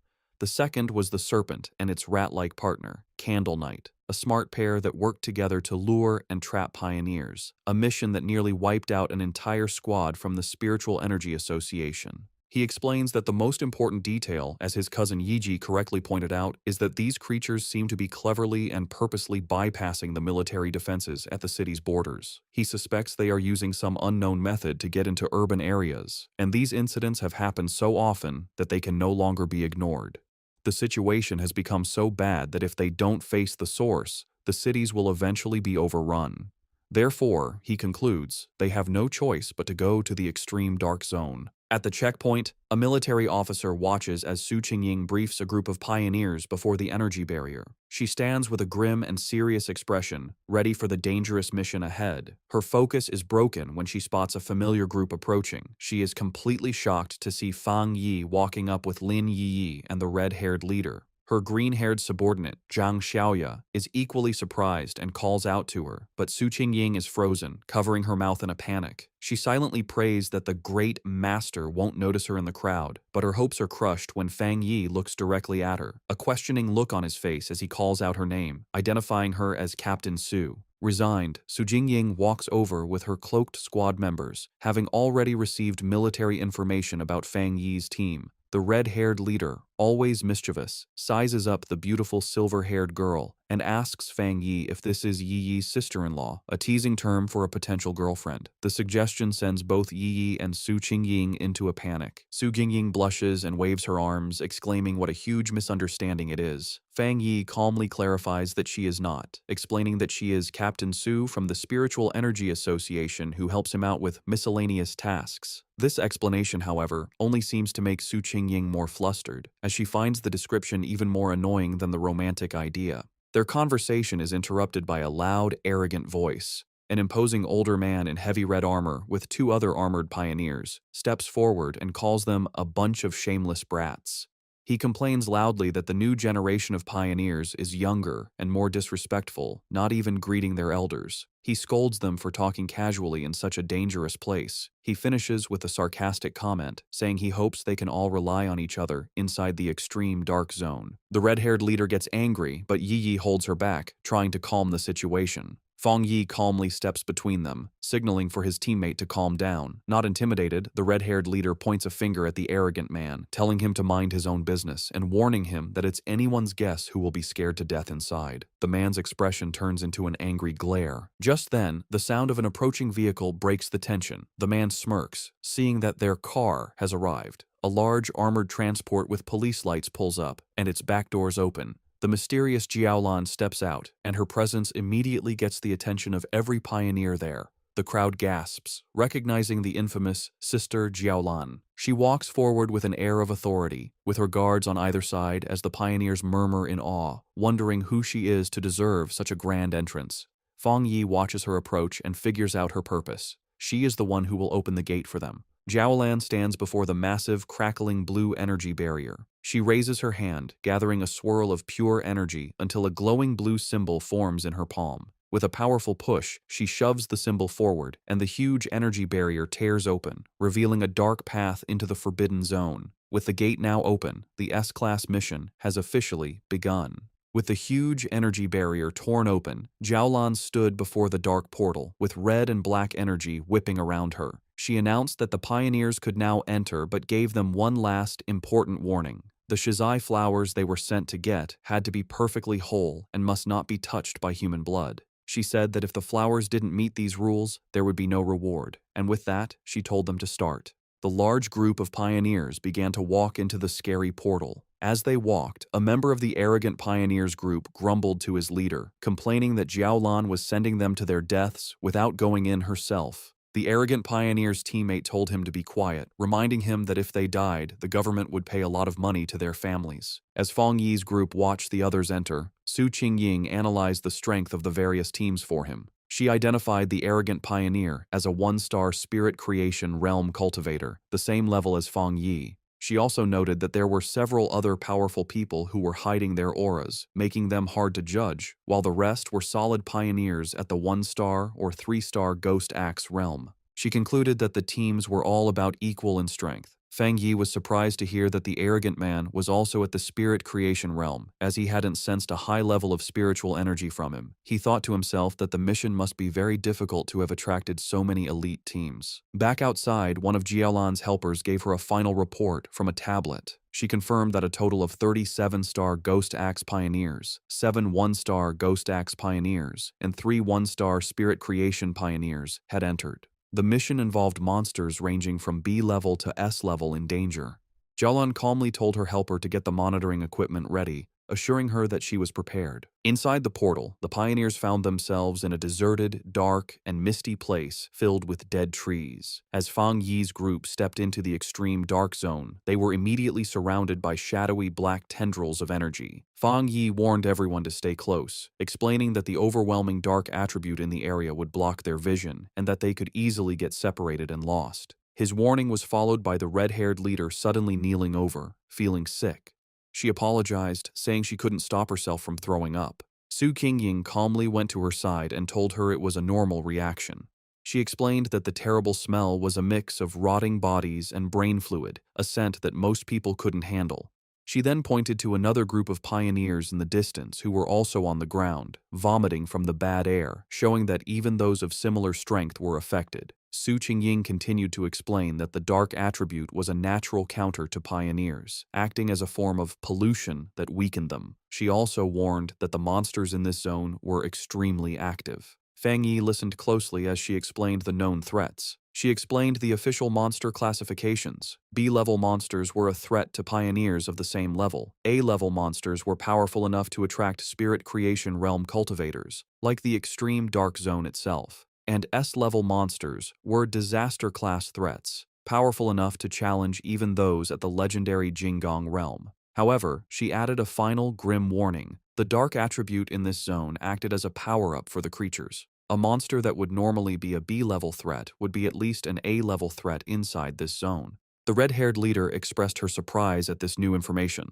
The second was the serpent and its rat-like partner, Candle Knight, a smart pair that worked together to lure and trap pioneers, a mission that nearly wiped out an entire squad from the Spiritual Energy Association. He explains that the most important detail, as his cousin Yiji correctly pointed out, is that these creatures seem to be cleverly and purposely bypassing the military defenses at the city's borders. He suspects they are using some unknown method to get into urban areas, and these incidents have happened so often that they can no longer be ignored. The situation has become so bad that if they don't face the source, the cities will eventually be overrun. Therefore, he concludes, they have no choice but to go to the extreme dark zone. At the checkpoint, a military officer watches as Su Qingying briefs a group of pioneers before the energy barrier. She stands with a grim and serious expression, ready for the dangerous mission ahead. Her focus is broken when she spots a familiar group approaching. She is completely shocked to see Fang Yi walking up with Lin Yi and the red-haired leader. Her green-haired subordinate, Zhang Xiaoya, is equally surprised and calls out to her, but Su Qingying is frozen, covering her mouth in a panic. She silently prays that the great master won't notice her in the crowd, but her hopes are crushed when Fang Yi looks directly at her, a questioning look on his face as he calls out her name, identifying her as Captain Su. Resigned, Su Jingying walks over with her cloaked squad members, having already received military information about Fang Yi's team. The red-haired leader, always mischievous, sizes up the beautiful silver-haired girl and asks Fang Yi if this is Yi Yi's sister-in-law, a teasing term for a potential girlfriend. The suggestion sends both Yi Yi and Su Qingying into a panic. Su Jingying blushes and waves her arms, exclaiming what a huge misunderstanding it is. Fang Yi calmly clarifies that she is not, explaining that she is Captain Su from the Spiritual Energy Association who helps him out with miscellaneous tasks. This explanation, however, only seems to make Su Qingying more flustered, as she finds the description even more annoying than the romantic idea. Their conversation is interrupted by a loud, arrogant voice. An imposing older man in heavy red armor with two other armored pioneers steps forward and calls them a bunch of shameless brats. He complains loudly that the new generation of pioneers is younger and more disrespectful, not even greeting their elders. He scolds them for talking casually in such a dangerous place. He finishes with a sarcastic comment, saying he hopes they can all rely on each other inside the extreme dark zone. The red-haired leader gets angry, but Yi Yi holds her back, trying to calm the situation. Fang Yi calmly steps between them, signaling for his teammate to calm down. Not intimidated, the red-haired leader points a finger at the arrogant man, telling him to mind his own business and warning him that it's anyone's guess who will be scared to death inside. The man's expression turns into an angry glare. Just then, the sound of an approaching vehicle breaks the tension. The man smirks, seeing that their car has arrived. A large armored transport with police lights pulls up, and its back doors open. The mysterious Jiaolan steps out, and her presence immediately gets the attention of every pioneer there. The crowd gasps, recognizing the infamous Sister Jiaolan. She walks forward with an air of authority, with her guards on either side as the pioneers murmur in awe, wondering who she is to deserve such a grand entrance. Fang Yi watches her approach and figures out her purpose. She is the one who will open the gate for them. Jiaolan stands before the massive, crackling blue energy barrier. She raises her hand, gathering a swirl of pure energy until a glowing blue symbol forms in her palm. With a powerful push, she shoves the symbol forward, and the huge energy barrier tears open, revealing a dark path into the forbidden zone. With the gate now open, the S-Class mission has officially begun. With the huge energy barrier torn open, Jiaolan stood before the dark portal, with red and black energy whipping around her. She announced that the pioneers could now enter but gave them one last, important warning. The Shizai flowers they were sent to get had to be perfectly whole and must not be touched by human blood. She said that if the flowers didn't meet these rules, there would be no reward, and with that, she told them to start. The large group of pioneers began to walk into the scary portal. As they walked, a member of the arrogant pioneers group grumbled to his leader, complaining that Jiaolan was sending them to their deaths without going in herself. The arrogant pioneer's teammate told him to be quiet, reminding him that if they died, the government would pay a lot of money to their families. As Fang Yi's group watched the others enter, Su Qingying analyzed the strength of the various teams for him. She identified the arrogant pioneer as a one-star spirit creation realm cultivator, the same level as Fang Yi. She also noted that there were several other powerful people who were hiding their auras, making them hard to judge, while the rest were solid pioneers at the 1-star or 3-star Ghost Axe realm. She concluded that the teams were all about equal in strength. Fang Yi was surprised to hear that the arrogant man was also at the spirit creation realm, as he hadn't sensed a high level of spiritual energy from him. He thought to himself that the mission must be very difficult to have attracted so many elite teams. Back outside, one of Jiaolan's helpers gave her a final report from a tablet. She confirmed that a total of 37-star Ghost Axe Pioneers, 7 1-star Ghost Axe Pioneers, and 3 1-star Spirit Creation Pioneers had entered. The mission involved monsters ranging from B level to S level in danger. Jiaolan calmly told her helper to get the monitoring equipment ready, assuring her that she was prepared. Inside the portal, the pioneers found themselves in a deserted, dark, and misty place filled with dead trees. As Fang Yi's group stepped into the extreme dark zone, they were immediately surrounded by shadowy black tendrils of energy. Fang Yi warned everyone to stay close, explaining that the overwhelming dark attribute in the area would block their vision and that they could easily get separated and lost. His warning was followed by the red-haired leader suddenly kneeling over, feeling sick. She apologized, saying she couldn't stop herself from throwing up. Su Qingying calmly went to her side and told her it was a normal reaction. She explained that the terrible smell was a mix of rotting bodies and brain fluid, a scent that most people couldn't handle. She then pointed to another group of pioneers in the distance who were also on the ground, vomiting from the bad air, showing that even those of similar strength were affected. Su Qingying continued to explain that the dark attribute was a natural counter to pioneers, acting as a form of pollution that weakened them. She also warned that the monsters in this zone were extremely active. Fang Yi listened closely as she explained the known threats. She explained the official monster classifications. B-level monsters were a threat to pioneers of the same level. A-level monsters were powerful enough to attract spirit creation realm cultivators, like the extreme dark zone itself. And S-level monsters were disaster-class threats, powerful enough to challenge even those at the legendary Jinggong realm. However, she added a final grim warning. The dark attribute in this zone acted as a power-up for the creatures. A monster that would normally be a B-level threat would be at least an A-level threat inside this zone. The red-haired leader expressed her surprise at this new information.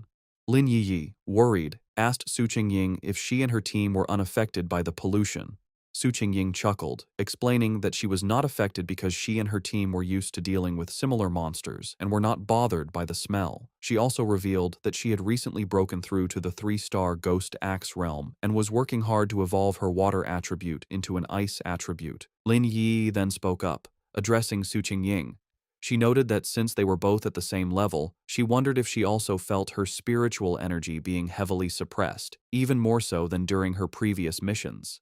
Lin Yiyi, worried, asked Su Qingying if she and her team were unaffected by the pollution. Su Qingying chuckled, explaining that she was not affected because she and her team were used to dealing with similar monsters and were not bothered by the smell. She also revealed that she had recently broken through to the 3-star Ghost Axe realm and was working hard to evolve her water attribute into an ice attribute. Lin Yi then spoke up, addressing Su Qingying. She noted that since they were both at the same level, she wondered if she also felt her spiritual energy being heavily suppressed, even more so than during her previous missions.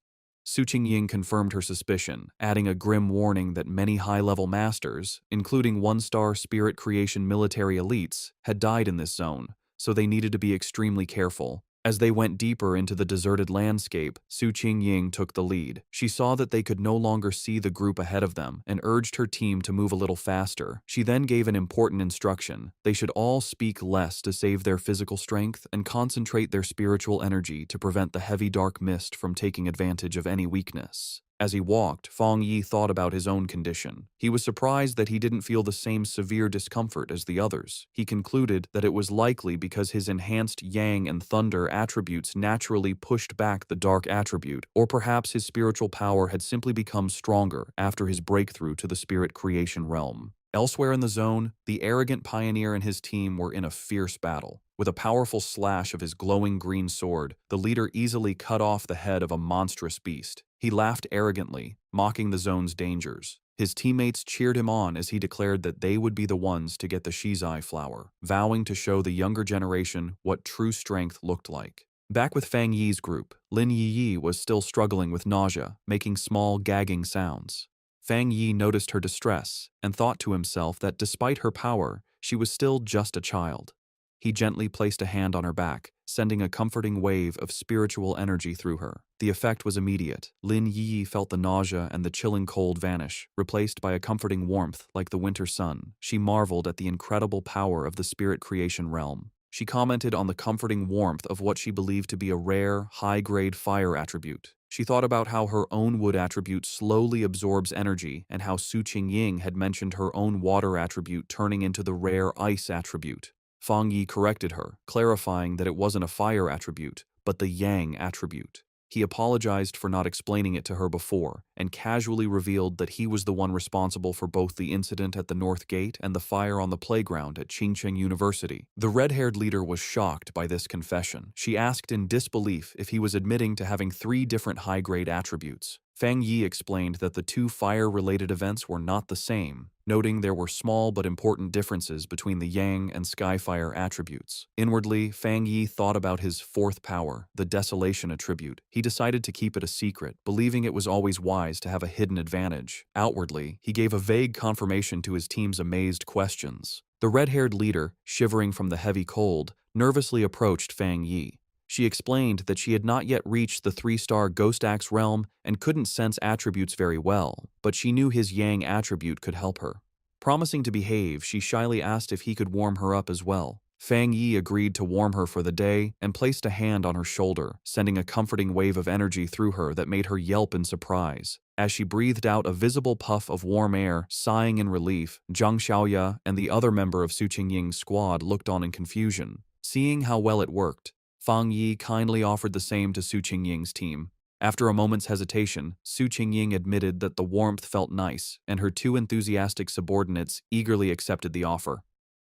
Su Qingying confirmed her suspicion, adding a grim warning that many high-level masters, including 1-star spirit creation military elites, had died in this zone, so they needed to be extremely careful. As they went deeper into the deserted landscape, Su Qingying took the lead. She saw that they could no longer see the group ahead of them and urged her team to move a little faster. She then gave an important instruction. They should all speak less to save their physical strength and concentrate their spiritual energy to prevent the heavy dark mist from taking advantage of any weakness. As he walked, Fang Yi thought about his own condition. He was surprised that he didn't feel the same severe discomfort as the others. He concluded that it was likely because his enhanced yang and thunder attributes naturally pushed back the dark attribute, or perhaps his spiritual power had simply become stronger after his breakthrough to the spirit creation realm. Elsewhere in the zone, the arrogant pioneer and his team were in a fierce battle. With a powerful slash of his glowing green sword, the leader easily cut off the head of a monstrous beast. He laughed arrogantly, mocking the zone's dangers. His teammates cheered him on as he declared that they would be the ones to get the Shizai flower, vowing to show the younger generation what true strength looked like. Back with Fang Yi's group, Lin Yi was still struggling with nausea, making small gagging sounds. Fang Yi noticed her distress and thought to himself that despite her power, she was still just a child. He gently placed a hand on her back, sending a comforting wave of spiritual energy through her. The effect was immediate. Lin Yi felt the nausea and the chilling cold vanish, replaced by a comforting warmth like the winter sun. She marveled at the incredible power of the spirit creation realm. She commented on the comforting warmth of what she believed to be a rare, high-grade fire attribute. She thought about how her own wood attribute slowly absorbs energy and how Su Qingying had mentioned her own water attribute turning into the rare ice attribute. Fang Yi corrected her, clarifying that it wasn't a fire attribute, but the yang attribute. He apologized for not explaining it to her before, and casually revealed that he was the one responsible for both the incident at the North Gate and the fire on the playground at Qingcheng University. The red-haired leader was shocked by this confession. She asked in disbelief if he was admitting to having 3 different high-grade attributes. Fang Yi explained that the 2 fire-related events were not the same, noting there were small but important differences between the Yang and Skyfire attributes. Inwardly, Fang Yi thought about his 4th power, the Desolation attribute. He decided to keep it a secret, believing it was always wise to have a hidden advantage. Outwardly, he gave a vague confirmation to his team's amazed questions. The red-haired leader, shivering from the heavy cold, nervously approached Fang Yi. She explained that she had not yet reached the 3-star Ghost Axe realm and couldn't sense attributes very well, but she knew his Yang attribute could help her. Promising to behave, she shyly asked if he could warm her up as well. Fang Yi agreed to warm her for the day and placed a hand on her shoulder, sending a comforting wave of energy through her that made her yelp in surprise. As she breathed out a visible puff of warm air, sighing in relief, Zhang Xiaoya and the other member of Su Qingying's squad looked on in confusion. Seeing how well it worked, Fang Yi kindly offered the same to Su Qingying's team. After a moment's hesitation, Su Qingying admitted that the warmth felt nice, and her 2 enthusiastic subordinates eagerly accepted the offer.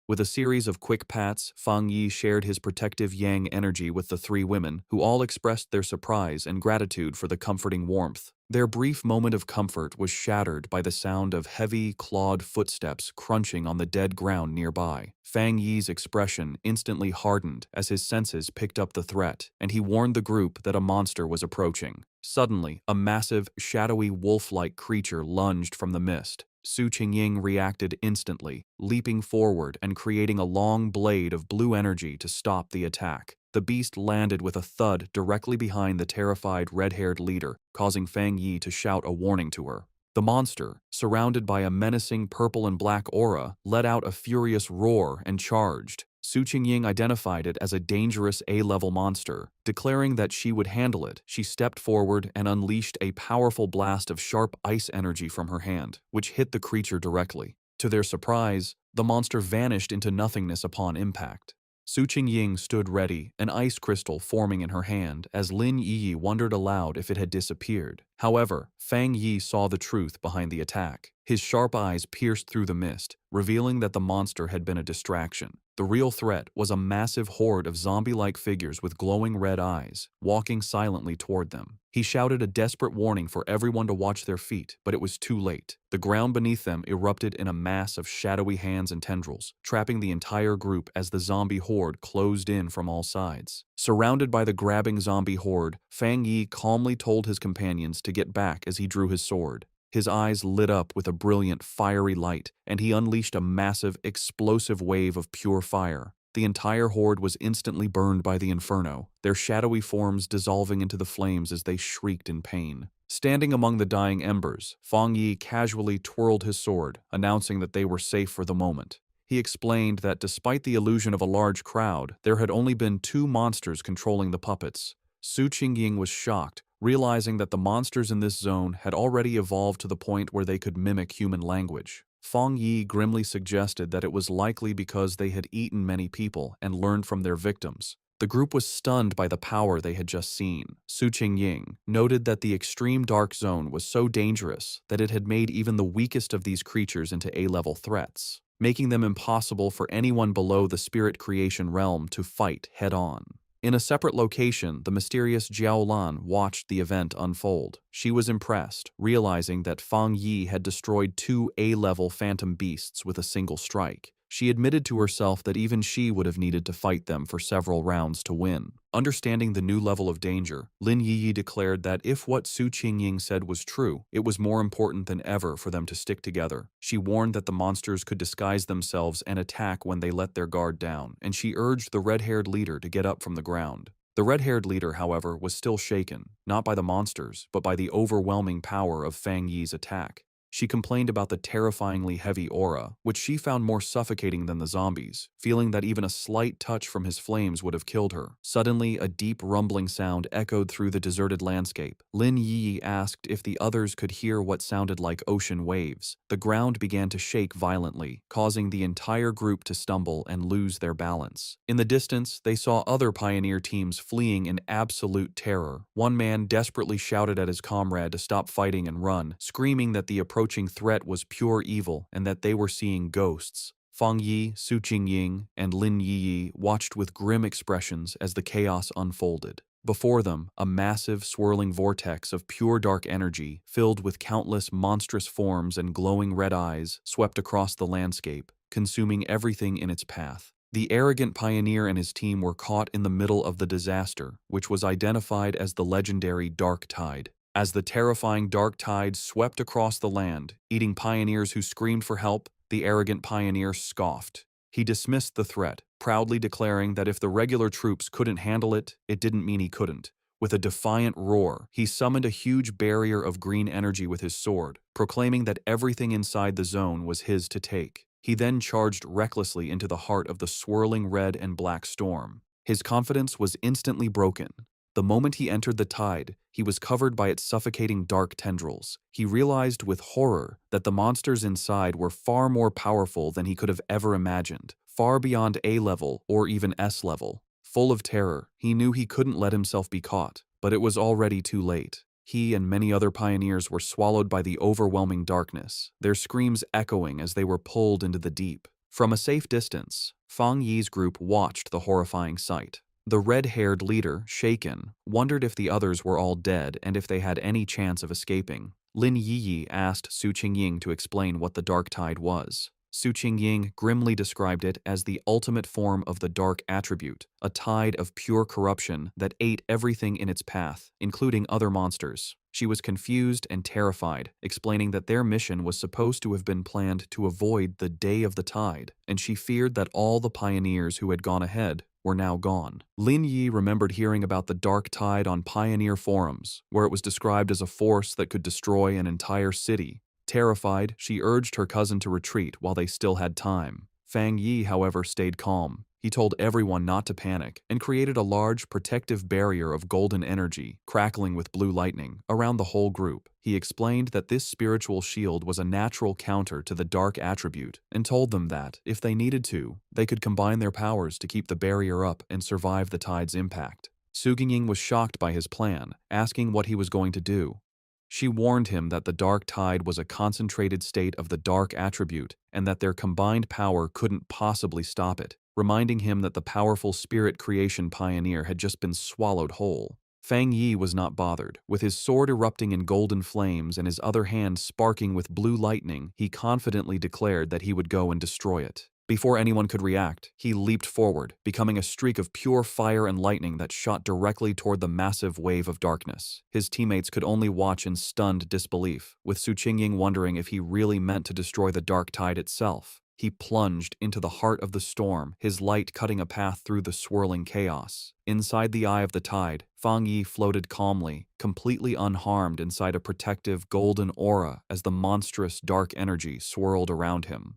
With a series of quick pats, Fang Yi shared his protective yang energy with the 3 women, who all expressed their surprise and gratitude for the comforting warmth. Their brief moment of comfort was shattered by the sound of heavy, clawed footsteps crunching on the dead ground nearby. Fang Yi's expression instantly hardened as his senses picked up the threat, and he warned the group that a monster was approaching. Suddenly, a massive, shadowy wolf-like creature lunged from the mist. Su Qingying reacted instantly, leaping forward and creating a long blade of blue energy to stop the attack. The beast landed with a thud directly behind the terrified red-haired leader, causing Fang Yi to shout a warning to her. The monster, surrounded by a menacing purple and black aura, let out a furious roar and charged. Su Qingying identified it as a dangerous A-level monster. Declaring that she would handle it, she stepped forward and unleashed a powerful blast of sharp ice energy from her hand, which hit the creature directly. To their surprise, the monster vanished into nothingness upon impact. Su Qingying stood ready, an ice crystal forming in her hand, as Lin Yi wondered aloud if it had disappeared. However, Fang Yi saw the truth behind the attack. His sharp eyes pierced through the mist, revealing that the monster had been a distraction. The real threat was a massive horde of zombie-like figures with glowing red eyes, walking silently toward them. He shouted a desperate warning for everyone to watch their feet, but it was too late. The ground beneath them erupted in a mass of shadowy hands and tendrils, trapping the entire group as the zombie horde closed in from all sides. Surrounded by the grabbing zombie horde, Fang Yi calmly told his companions to get back as he drew his sword. His eyes lit up with a brilliant, fiery light, and he unleashed a massive, explosive wave of pure fire. The entire horde was instantly burned by the inferno, their shadowy forms dissolving into the flames as they shrieked in pain. Standing among the dying embers, Fang Yi casually twirled his sword, announcing that they were safe for the moment. He explained that despite the illusion of a large crowd, there had only been 2 monsters controlling the puppets. Su Qingying was shocked, realizing that the monsters in this zone had already evolved to the point where they could mimic human language. Fang Yi grimly suggested that it was likely because they had eaten many people and learned from their victims. The group was stunned by the power they had just seen. Su Qingying noted that the extreme dark zone was so dangerous that it had made even the weakest of these creatures into A-level threats, making them impossible for anyone below the spirit creation realm to fight head-on. In a separate location, the mysterious Jiao Lan watched the event unfold. She was impressed, realizing that Fang Yi had destroyed 2 A-level phantom beasts with a single strike. She admitted to herself that even she would have needed to fight them for several rounds to win. Understanding the new level of danger, Lin Yiyi declared that if what Su Qingying said was true, it was more important than ever for them to stick together. She warned that the monsters could disguise themselves and attack when they let their guard down, and she urged the red-haired leader to get up from the ground. The red-haired leader, however, was still shaken, not by the monsters, but by the overwhelming power of Fang Yi's attack. She complained about the terrifyingly heavy aura, which she found more suffocating than the zombies, feeling that even a slight touch from his flames would have killed her. Suddenly, a deep rumbling sound echoed through the deserted landscape. Lin Yi asked if the others could hear what sounded like ocean waves. The ground began to shake violently, causing the entire group to stumble and lose their balance. In the distance, they saw other pioneer teams fleeing in absolute terror. One man desperately shouted at his comrade to stop fighting and run, screaming that the approaching threat was pure evil and that they were seeing ghosts. Fang Yi, Su Qingying, and Lin Yiyi watched with grim expressions as the chaos unfolded. Before them, a massive, swirling vortex of pure dark energy, filled with countless monstrous forms and glowing red eyes, swept across the landscape, consuming everything in its path. The arrogant pioneer and his team were caught in the middle of the disaster, which was identified as the legendary Dark Tide. As the terrifying dark tide swept across the land, eating pioneers who screamed for help, the arrogant pioneer scoffed. He dismissed the threat, proudly declaring that if the regular troops couldn't handle it, it didn't mean he couldn't. With a defiant roar, he summoned a huge barrier of green energy with his sword, proclaiming that everything inside the zone was his to take. He then charged recklessly into the heart of the swirling red and black storm. His confidence was instantly broken. The moment he entered the tide, he was covered by its suffocating dark tendrils. He realized with horror that the monsters inside were far more powerful than he could have ever imagined, far beyond A level or even S level. Full of terror, he knew he couldn't let himself be caught, but it was already too late. He and many other pioneers were swallowed by the overwhelming darkness, their screams echoing as they were pulled into the deep. From a safe distance, Fang Yi's group watched the horrifying sight. The red-haired leader, shaken, wondered if the others were all dead and if they had any chance of escaping. Lin Yiyi asked Su Qingying to explain what the dark tide was. Su Qingying grimly described it as the ultimate form of the dark attribute, a tide of pure corruption that ate everything in its path, including other monsters. She was confused and terrified, explaining that their mission was supposed to have been planned to avoid the Day of the Tide, and she feared that all the pioneers who had gone ahead were now gone. Lin Yi remembered hearing about the dark tide on pioneer forums, where it was described as a force that could destroy an entire city. Terrified, she urged her cousin to retreat while they still had time. Fang Yi, however, stayed calm. He told everyone not to panic and created a large protective barrier of golden energy, crackling with blue lightning, around the whole group. He explained that this spiritual shield was a natural counter to the dark attribute and told them that, if they needed to, they could combine their powers to keep the barrier up and survive the tide's impact. Su Qingying was shocked by his plan, asking what he was going to do. She warned him that the dark tide was a concentrated state of the dark attribute and that their combined power couldn't possibly stop it, reminding him that the powerful spirit creation pioneer had just been swallowed whole. Fang Yi was not bothered. With his sword erupting in golden flames and his other hand sparking with blue lightning, he confidently declared that he would go and destroy it. Before anyone could react, he leaped forward, becoming a streak of pure fire and lightning that shot directly toward the massive wave of darkness. His teammates could only watch in stunned disbelief, with Su Qingying wondering if he really meant to destroy the dark tide itself. He plunged into the heart of the storm, his light cutting a path through the swirling chaos. Inside the eye of the tide, Fang Yi floated calmly, completely unharmed inside a protective golden aura as the monstrous dark energy swirled around him.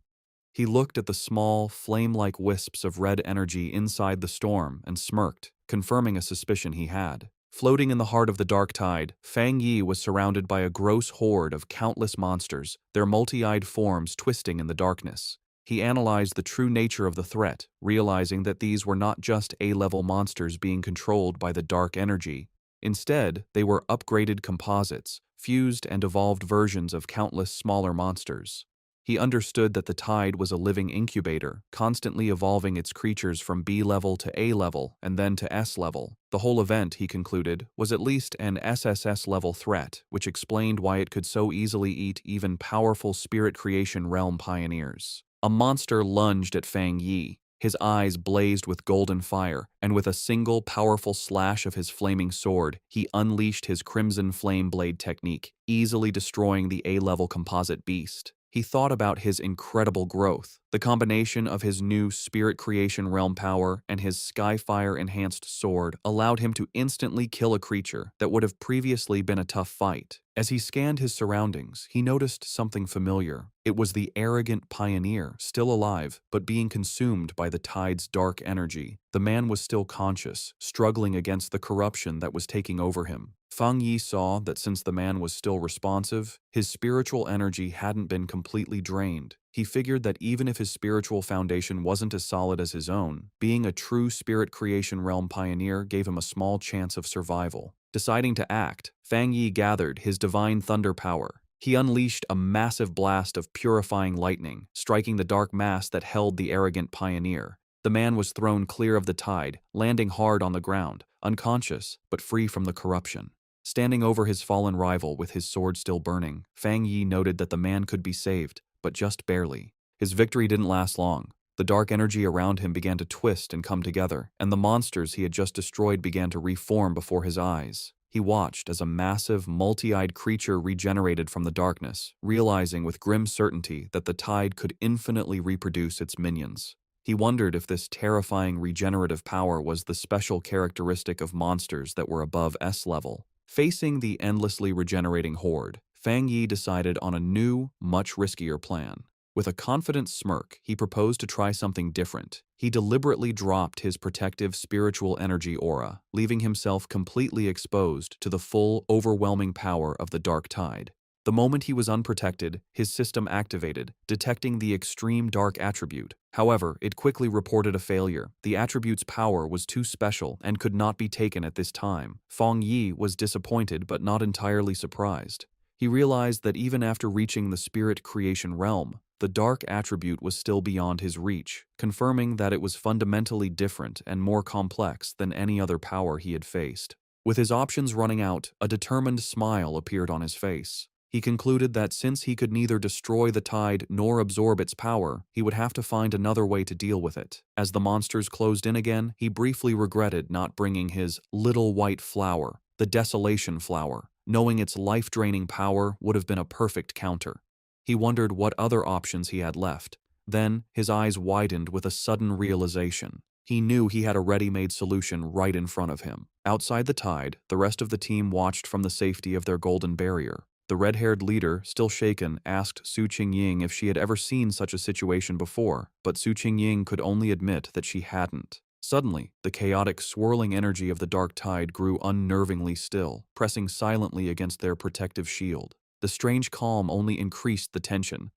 He looked at the small, flame-like wisps of red energy inside the storm and smirked, confirming a suspicion he had. Floating in the heart of the dark tide, Fang Yi was surrounded by a gross horde of countless monsters, their multi-eyed forms twisting in the darkness. He analyzed the true nature of the threat, realizing that these were not just A-level monsters being controlled by the dark energy. Instead, they were upgraded composites, fused and evolved versions of countless smaller monsters. He understood that the tide was a living incubator, constantly evolving its creatures from B level to A level and then to S level. The whole event, he concluded, was at least an SSS level threat, which explained why it could so easily eat even powerful spirit creation realm pioneers. A monster lunged at Fang Yi. His eyes blazed with golden fire, and with a single powerful slash of his flaming sword, he unleashed his crimson flame blade technique, easily destroying the A-level composite beast. He thought about his incredible growth. The combination of his new Spirit Creation Realm power and his Skyfire-enhanced sword allowed him to instantly kill a creature that would have previously been a tough fight. As he scanned his surroundings, he noticed something familiar. It was the arrogant pioneer, still alive, but being consumed by the tide's dark energy. The man was still conscious, struggling against the corruption that was taking over him. Fang Yi saw that since the man was still responsive, his spiritual energy hadn't been completely drained. He figured that even if his spiritual foundation wasn't as solid as his own, being a true Spirit Creation Realm pioneer gave him a small chance of survival. Deciding to act, Fang Yi gathered his divine thunder power. He unleashed a massive blast of purifying lightning, striking the dark mass that held the arrogant pioneer. The man was thrown clear of the tide, landing hard on the ground, unconscious but free from the corruption. Standing over his fallen rival with his sword still burning, Fang Yi noted that the man could be saved, but just barely. His victory didn't last long. The dark energy around him began to twist and come together, and the monsters he had just destroyed began to reform before his eyes. He watched as a massive, multi-eyed creature regenerated from the darkness, realizing with grim certainty that the tide could infinitely reproduce its minions. He wondered if this terrifying regenerative power was the special characteristic of monsters that were above S level. Facing the endlessly regenerating horde, Fang Yi decided on a new, much riskier plan. With a confident smirk, he proposed to try something different. He deliberately dropped his protective spiritual energy aura, leaving himself completely exposed to the full, overwhelming power of the dark tide. The moment he was unprotected, his system activated, detecting the extreme dark attribute. However, it quickly reported a failure. The attribute's power was too special and could not be taken at this time. Fang Yi was disappointed but not entirely surprised. He realized that even after reaching the Spirit Creation Realm, the dark attribute was still beyond his reach, confirming that it was fundamentally different and more complex than any other power he had faced. With his options running out, a determined smile appeared on his face. He concluded that since he could neither destroy the tide nor absorb its power, he would have to find another way to deal with it. As the monsters closed in again, he briefly regretted not bringing his little white flower, the Desolation Flower, knowing its life-draining power would have been a perfect counter. He wondered what other options he had left. Then, his eyes widened with a sudden realization. He knew he had a ready-made solution right in front of him. Outside the tide, the rest of the team watched from the safety of their golden barrier. The red-haired leader, still shaken, asked Su Qingying if she had ever seen such a situation before, but Su Qingying could only admit that she hadn't. Suddenly, the chaotic, swirling energy of the dark tide grew unnervingly still, pressing silently against their protective shield. The strange calm only increased the tension.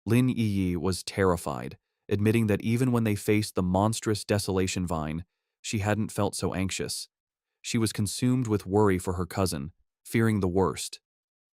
Lin Yi was terrified, admitting that even when they faced the monstrous Desolation Vine, she hadn't felt so anxious. She was consumed with worry for her cousin, fearing the worst.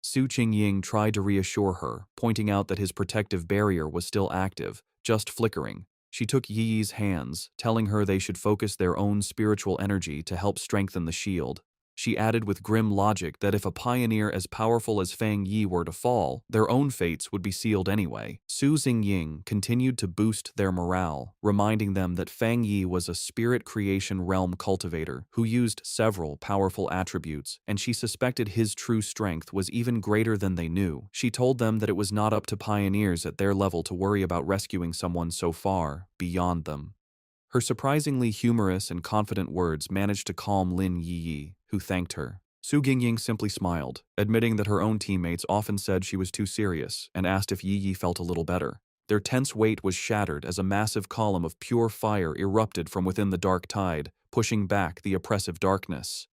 Su Qingying tried to reassure her, pointing out that his protective barrier was still active, just flickering. She took Yi's hands, telling her they should focus their own spiritual energy to help strengthen the shield. She added with grim logic that if a pioneer as powerful as Fang Yi were to fall, their own fates would be sealed anyway. Su Xingying continued to boost their morale, reminding them that Fang Yi was a Spirit Creation Realm cultivator who used several powerful attributes, and she suspected his true strength was even greater than they knew. She told them that it was not up to pioneers at their level to worry about rescuing someone so far beyond them. Her surprisingly humorous and confident words managed to calm Lin Yi, who thanked her. Su Xingying simply smiled, admitting that her own teammates often said she was too serious, and asked if Yi felt a little better. Their tense weight was shattered as a massive column of pure fire erupted from within the dark tide, pushing back the oppressive darkness.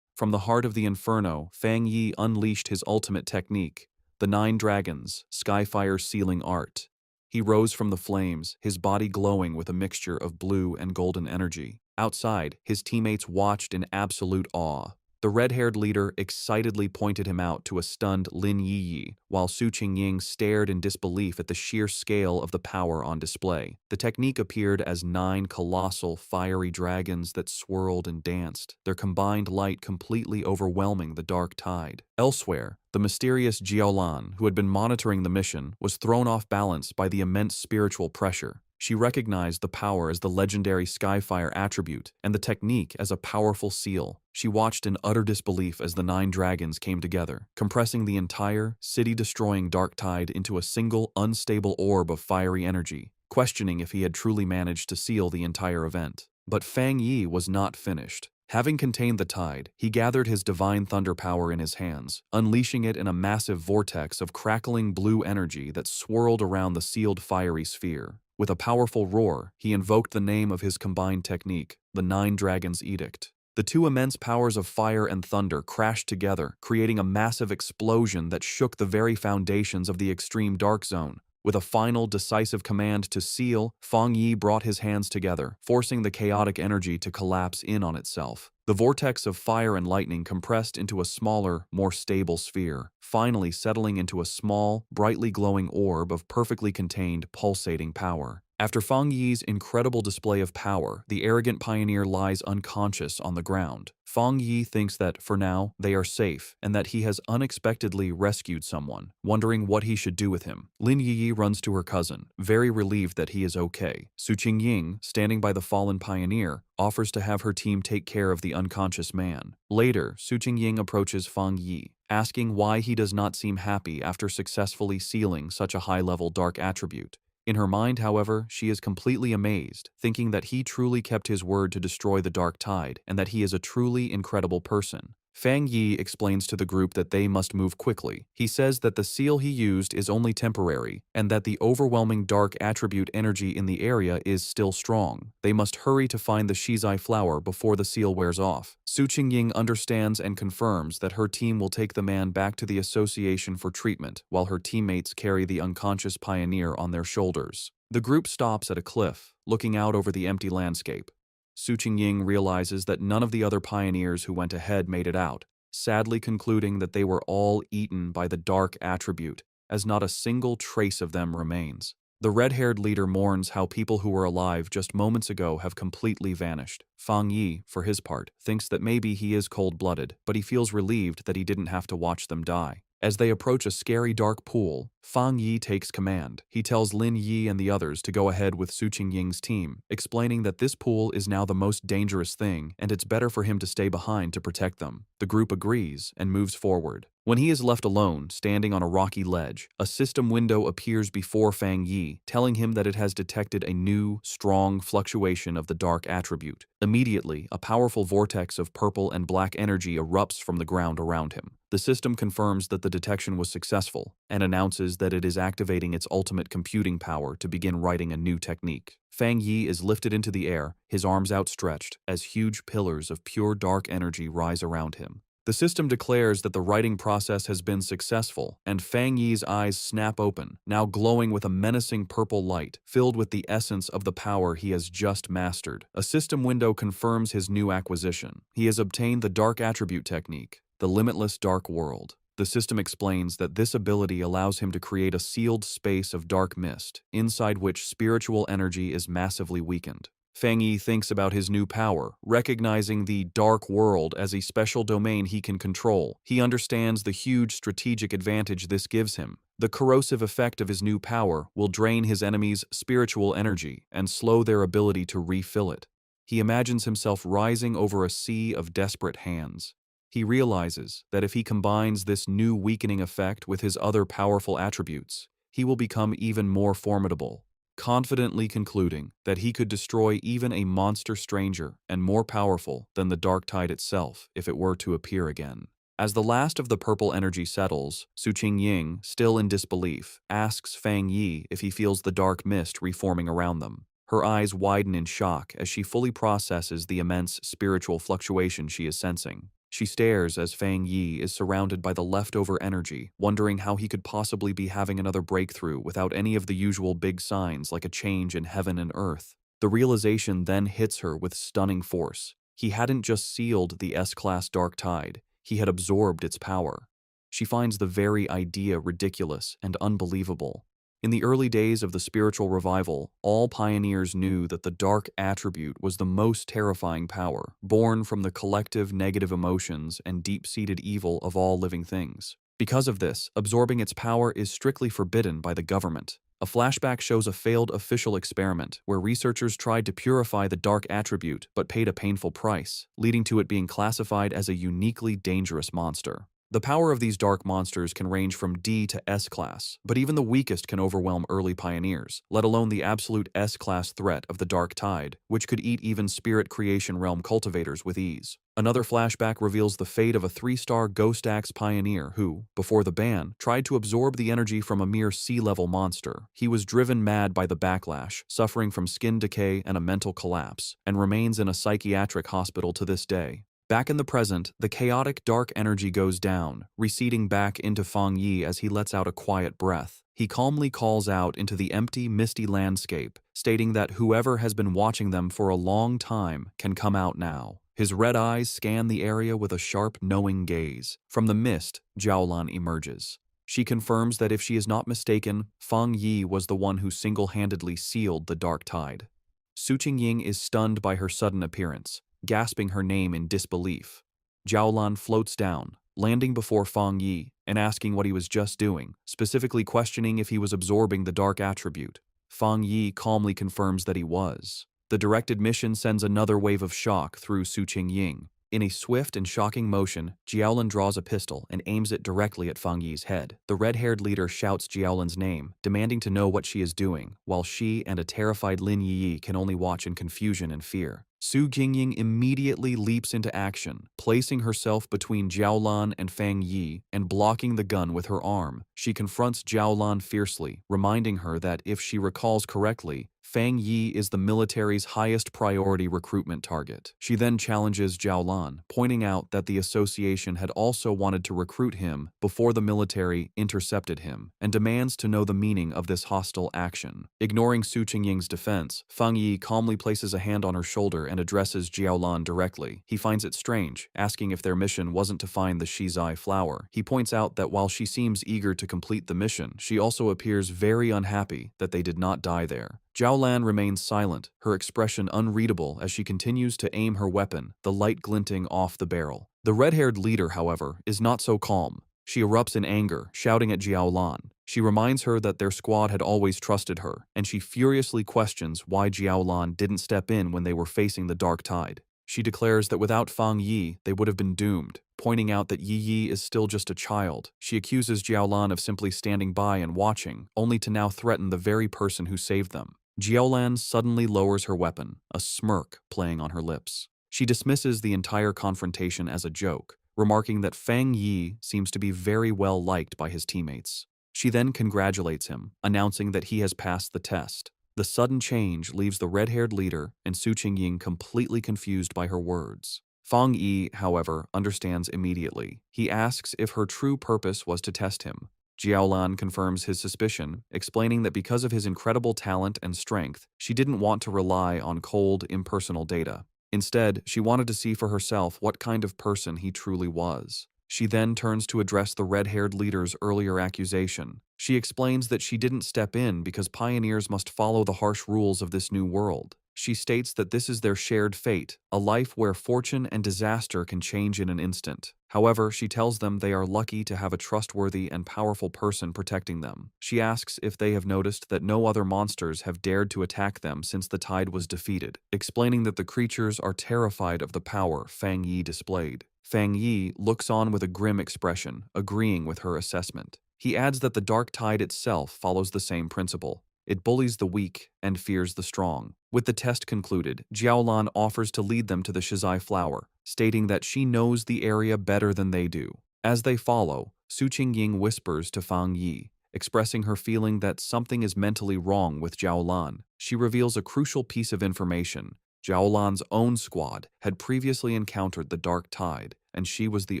From the heart of the inferno, Fang Yi unleashed his ultimate technique, the 9 Dragons, Skyfire Sealing Art. He rose from the flames, his body glowing with a mixture of blue and golden energy. Outside, his teammates watched in absolute awe. The red-haired leader excitedly pointed him out to a stunned Lin Yi, while Su Qingying stared in disbelief at the sheer scale of the power on display. The technique appeared as 9 colossal, fiery dragons that swirled and danced, their combined light completely overwhelming the dark tide. Elsewhere, the mysterious Jiaolan, who had been monitoring the mission, was thrown off balance by the immense spiritual pressure. She recognized the power as the legendary Skyfire attribute and the technique as a powerful seal. She watched in utter disbelief as the 9 dragons came together, compressing the entire, city-destroying dark tide into a single, unstable orb of fiery energy, questioning if he had truly managed to seal the entire event. But Fang Yi was not finished. Having contained the tide, he gathered his divine thunder power in his hands, unleashing it in a massive vortex of crackling blue energy that swirled around the sealed fiery sphere. With a powerful roar, he invoked the name of his combined technique, the 9 Dragons' Edict. The 2 immense powers of fire and thunder crashed together, creating a massive explosion that shook the very foundations of the extreme dark zone. With a final, decisive command to seal, Fang Yi brought his hands together, forcing the chaotic energy to collapse in on itself. The vortex of fire and lightning compressed into a smaller, more stable sphere, finally settling into a small, brightly glowing orb of perfectly contained, pulsating power. After Fang Yi's incredible display of power, the arrogant pioneer lies unconscious on the ground. Fang Yi thinks that, for now, they are safe, and that he has unexpectedly rescued someone, wondering what he should do with him. Lin Yi runs to her cousin, very relieved that he is okay. Su Qingying, standing by the fallen pioneer, offers to have her team take care of the unconscious man. Later, Su Qingying approaches Fang Yi, asking why he does not seem happy after successfully sealing such a high-level dark attribute. In her mind, however, she is completely amazed, thinking that he truly kept his word to destroy the dark tide, and that he is a truly incredible person. Fang Yi explains to the group that they must move quickly. He says that the seal he used is only temporary, and that the overwhelming dark attribute energy in the area is still strong. They must hurry to find the Shizai flower before the seal wears off. Su Qingying understands and confirms that her team will take the man back to the association for treatment, while her teammates carry the unconscious pioneer on their shoulders. The group stops at a cliff, looking out over the empty landscape. Su Qingying realizes that none of the other pioneers who went ahead made it out, sadly concluding that they were all eaten by the dark attribute, as not a single trace of them remains. The red-haired leader mourns how people who were alive just moments ago have completely vanished. Fang Yi, for his part, thinks that maybe he is cold-blooded, but he feels relieved that he didn't have to watch them die. As they approach a scary dark pool, Fang Yi takes command. He tells Lin Yi and the others to go ahead with Su Qingying's team, explaining that this pool is now the most dangerous thing and it's better for him to stay behind to protect them. The group agrees and moves forward. When he is left alone, standing on a rocky ledge, a system window appears before Fang Yi, telling him that it has detected a new, strong fluctuation of the dark attribute. Immediately, a powerful vortex of purple and black energy erupts from the ground around him. The system confirms that the detection was successful and announces that it is activating its ultimate computing power to begin writing a new technique. Fang Yi is lifted into the air, his arms outstretched, as huge pillars of pure dark energy rise around him. The system declares that the writing process has been successful, and Fang Yi's eyes snap open, now glowing with a menacing purple light, filled with the essence of the power he has just mastered. A system window confirms his new acquisition. He has obtained the Dark Attribute technique, the limitless dark world. The system explains that this ability allows him to create a sealed space of dark mist, inside which spiritual energy is massively weakened. Fang Yi thinks about his new power, recognizing the dark world as a special domain he can control. He understands the huge strategic advantage this gives him. The corrosive effect of his new power will drain his enemies' spiritual energy and slow their ability to refill it. He imagines himself rising over a sea of desperate hands. He realizes that if he combines this new weakening effect with his other powerful attributes, he will become even more formidable, confidently concluding that he could destroy even a monster stranger and more powerful than the dark tide itself if it were to appear again. As the last of the purple energy settles, Su Qingying, still in disbelief, asks Fang Yi if he feels the dark mist reforming around them. Her eyes widen in shock as she fully processes the immense spiritual fluctuation she is sensing. She stares as Fang Yi is surrounded by the leftover energy, wondering how he could possibly be having another breakthrough without any of the usual big signs like a change in heaven and earth. The realization then hits her with stunning force. He hadn't just sealed the S-Class Dark Tide, he had absorbed its power. She finds the very idea ridiculous and unbelievable. In the early days of the spiritual revival, all pioneers knew that the dark attribute was the most terrifying power, born from the collective negative emotions and deep-seated evil of all living things. Because of this, absorbing its power is strictly forbidden by the government. A flashback shows a failed official experiment where researchers tried to purify the dark attribute but paid a painful price, leading to it being classified as a uniquely dangerous monster. The power of these dark monsters can range from D to S-Class, but even the weakest can overwhelm early pioneers, let alone the absolute S-Class threat of the Dark Tide, which could eat even Spirit Creation Realm cultivators with ease. Another flashback reveals the fate of a 3-star Ghost Axe pioneer who, before the ban, tried to absorb the energy from a mere sea-level monster. He was driven mad by the backlash, suffering from skin decay and a mental collapse, and remains in a psychiatric hospital to this day. Back in the present, the chaotic dark energy goes down, receding back into Fang Yi as he lets out a quiet breath. He calmly calls out into the empty, misty landscape, stating that whoever has been watching them for a long time can come out now. His red eyes scan the area with a sharp, knowing gaze. From the mist, Jiaolan emerges. She confirms that if she is not mistaken, Fang Yi was the one who single-handedly sealed the Dark Tide. Su Qingying is stunned by her sudden appearance, gasping her name in disbelief. Jiaolan floats down, landing before Fang Yi and asking what he was just doing, specifically questioning if he was absorbing the dark attribute. Fang Yi calmly confirms that he was. The directed mission sends another wave of shock through Su Qingying. In a swift and shocking motion, Jiaolan draws a pistol and aims it directly at Fang Yi's head. The red-haired leader shouts Jiaolan's name, demanding to know what she is doing, while she and a terrified Lin Yi can only watch in confusion and fear. Su Qingying immediately leaps into action, placing herself between Jiaolan and Fang Yi and blocking the gun with her arm. She confronts Jiaolan fiercely, reminding her that if she recalls correctly, Fang Yi is the military's highest priority recruitment target. She then challenges Jiaolan, pointing out that the association had also wanted to recruit him before the military intercepted him, and demands to know the meaning of this hostile action. Ignoring Su Qingying's defense, Fang Yi calmly places a hand on her shoulder and addresses Jiaolan directly. He finds it strange, asking if their mission wasn't to find the Shizai flower. He points out that while she seems eager to complete the mission, she also appears very unhappy that they did not die there. Jiaolan remains silent, her expression unreadable as she continues to aim her weapon, the light glinting off the barrel. The red-haired leader, however, is not so calm. She erupts in anger, shouting at Jiaolan. She reminds her that their squad had always trusted her, and she furiously questions why Jiaolan didn't step in when they were facing the Dark Tide. She declares that without Fang Yi, they would have been doomed, pointing out that Yi is still just a child. She accuses Jiaolan of simply standing by and watching, only to now threaten the very person who saved them. Jiaolan suddenly lowers her weapon, a smirk playing on her lips. She dismisses the entire confrontation as a joke, remarking that Fang Yi seems to be very well liked by his teammates. She then congratulates him, announcing that he has passed the test. The sudden change leaves the red-haired leader and Su Qingying completely confused by her words. Fang Yi, however, understands immediately. He asks if her true purpose was to test him. Jiaolan confirms his suspicion, explaining that because of his incredible talent and strength, she didn't want to rely on cold, impersonal data. Instead, she wanted to see for herself what kind of person he truly was. She then turns to address the red-haired leader's earlier accusation. She explains that she didn't step in because pioneers must follow the harsh rules of this new world. She states that this is their shared fate, a life where fortune and disaster can change in an instant. However, she tells them they are lucky to have a trustworthy and powerful person protecting them. She asks if they have noticed that no other monsters have dared to attack them since the tide was defeated, explaining that the creatures are terrified of the power Fang Yi displayed. Fang Yi looks on with a grim expression, agreeing with her assessment. He adds that the dark tide itself follows the same principle. It bullies the weak and fears the strong. With the test concluded, Jiaolan offers to lead them to the Shizai flower, stating that she knows the area better than they do. As they follow, Su Qingying whispers to Fang Yi, expressing her feeling that something is mentally wrong with Jiaolan. She reveals a crucial piece of information. Jiaolan's own squad had previously encountered the dark tide, and she was the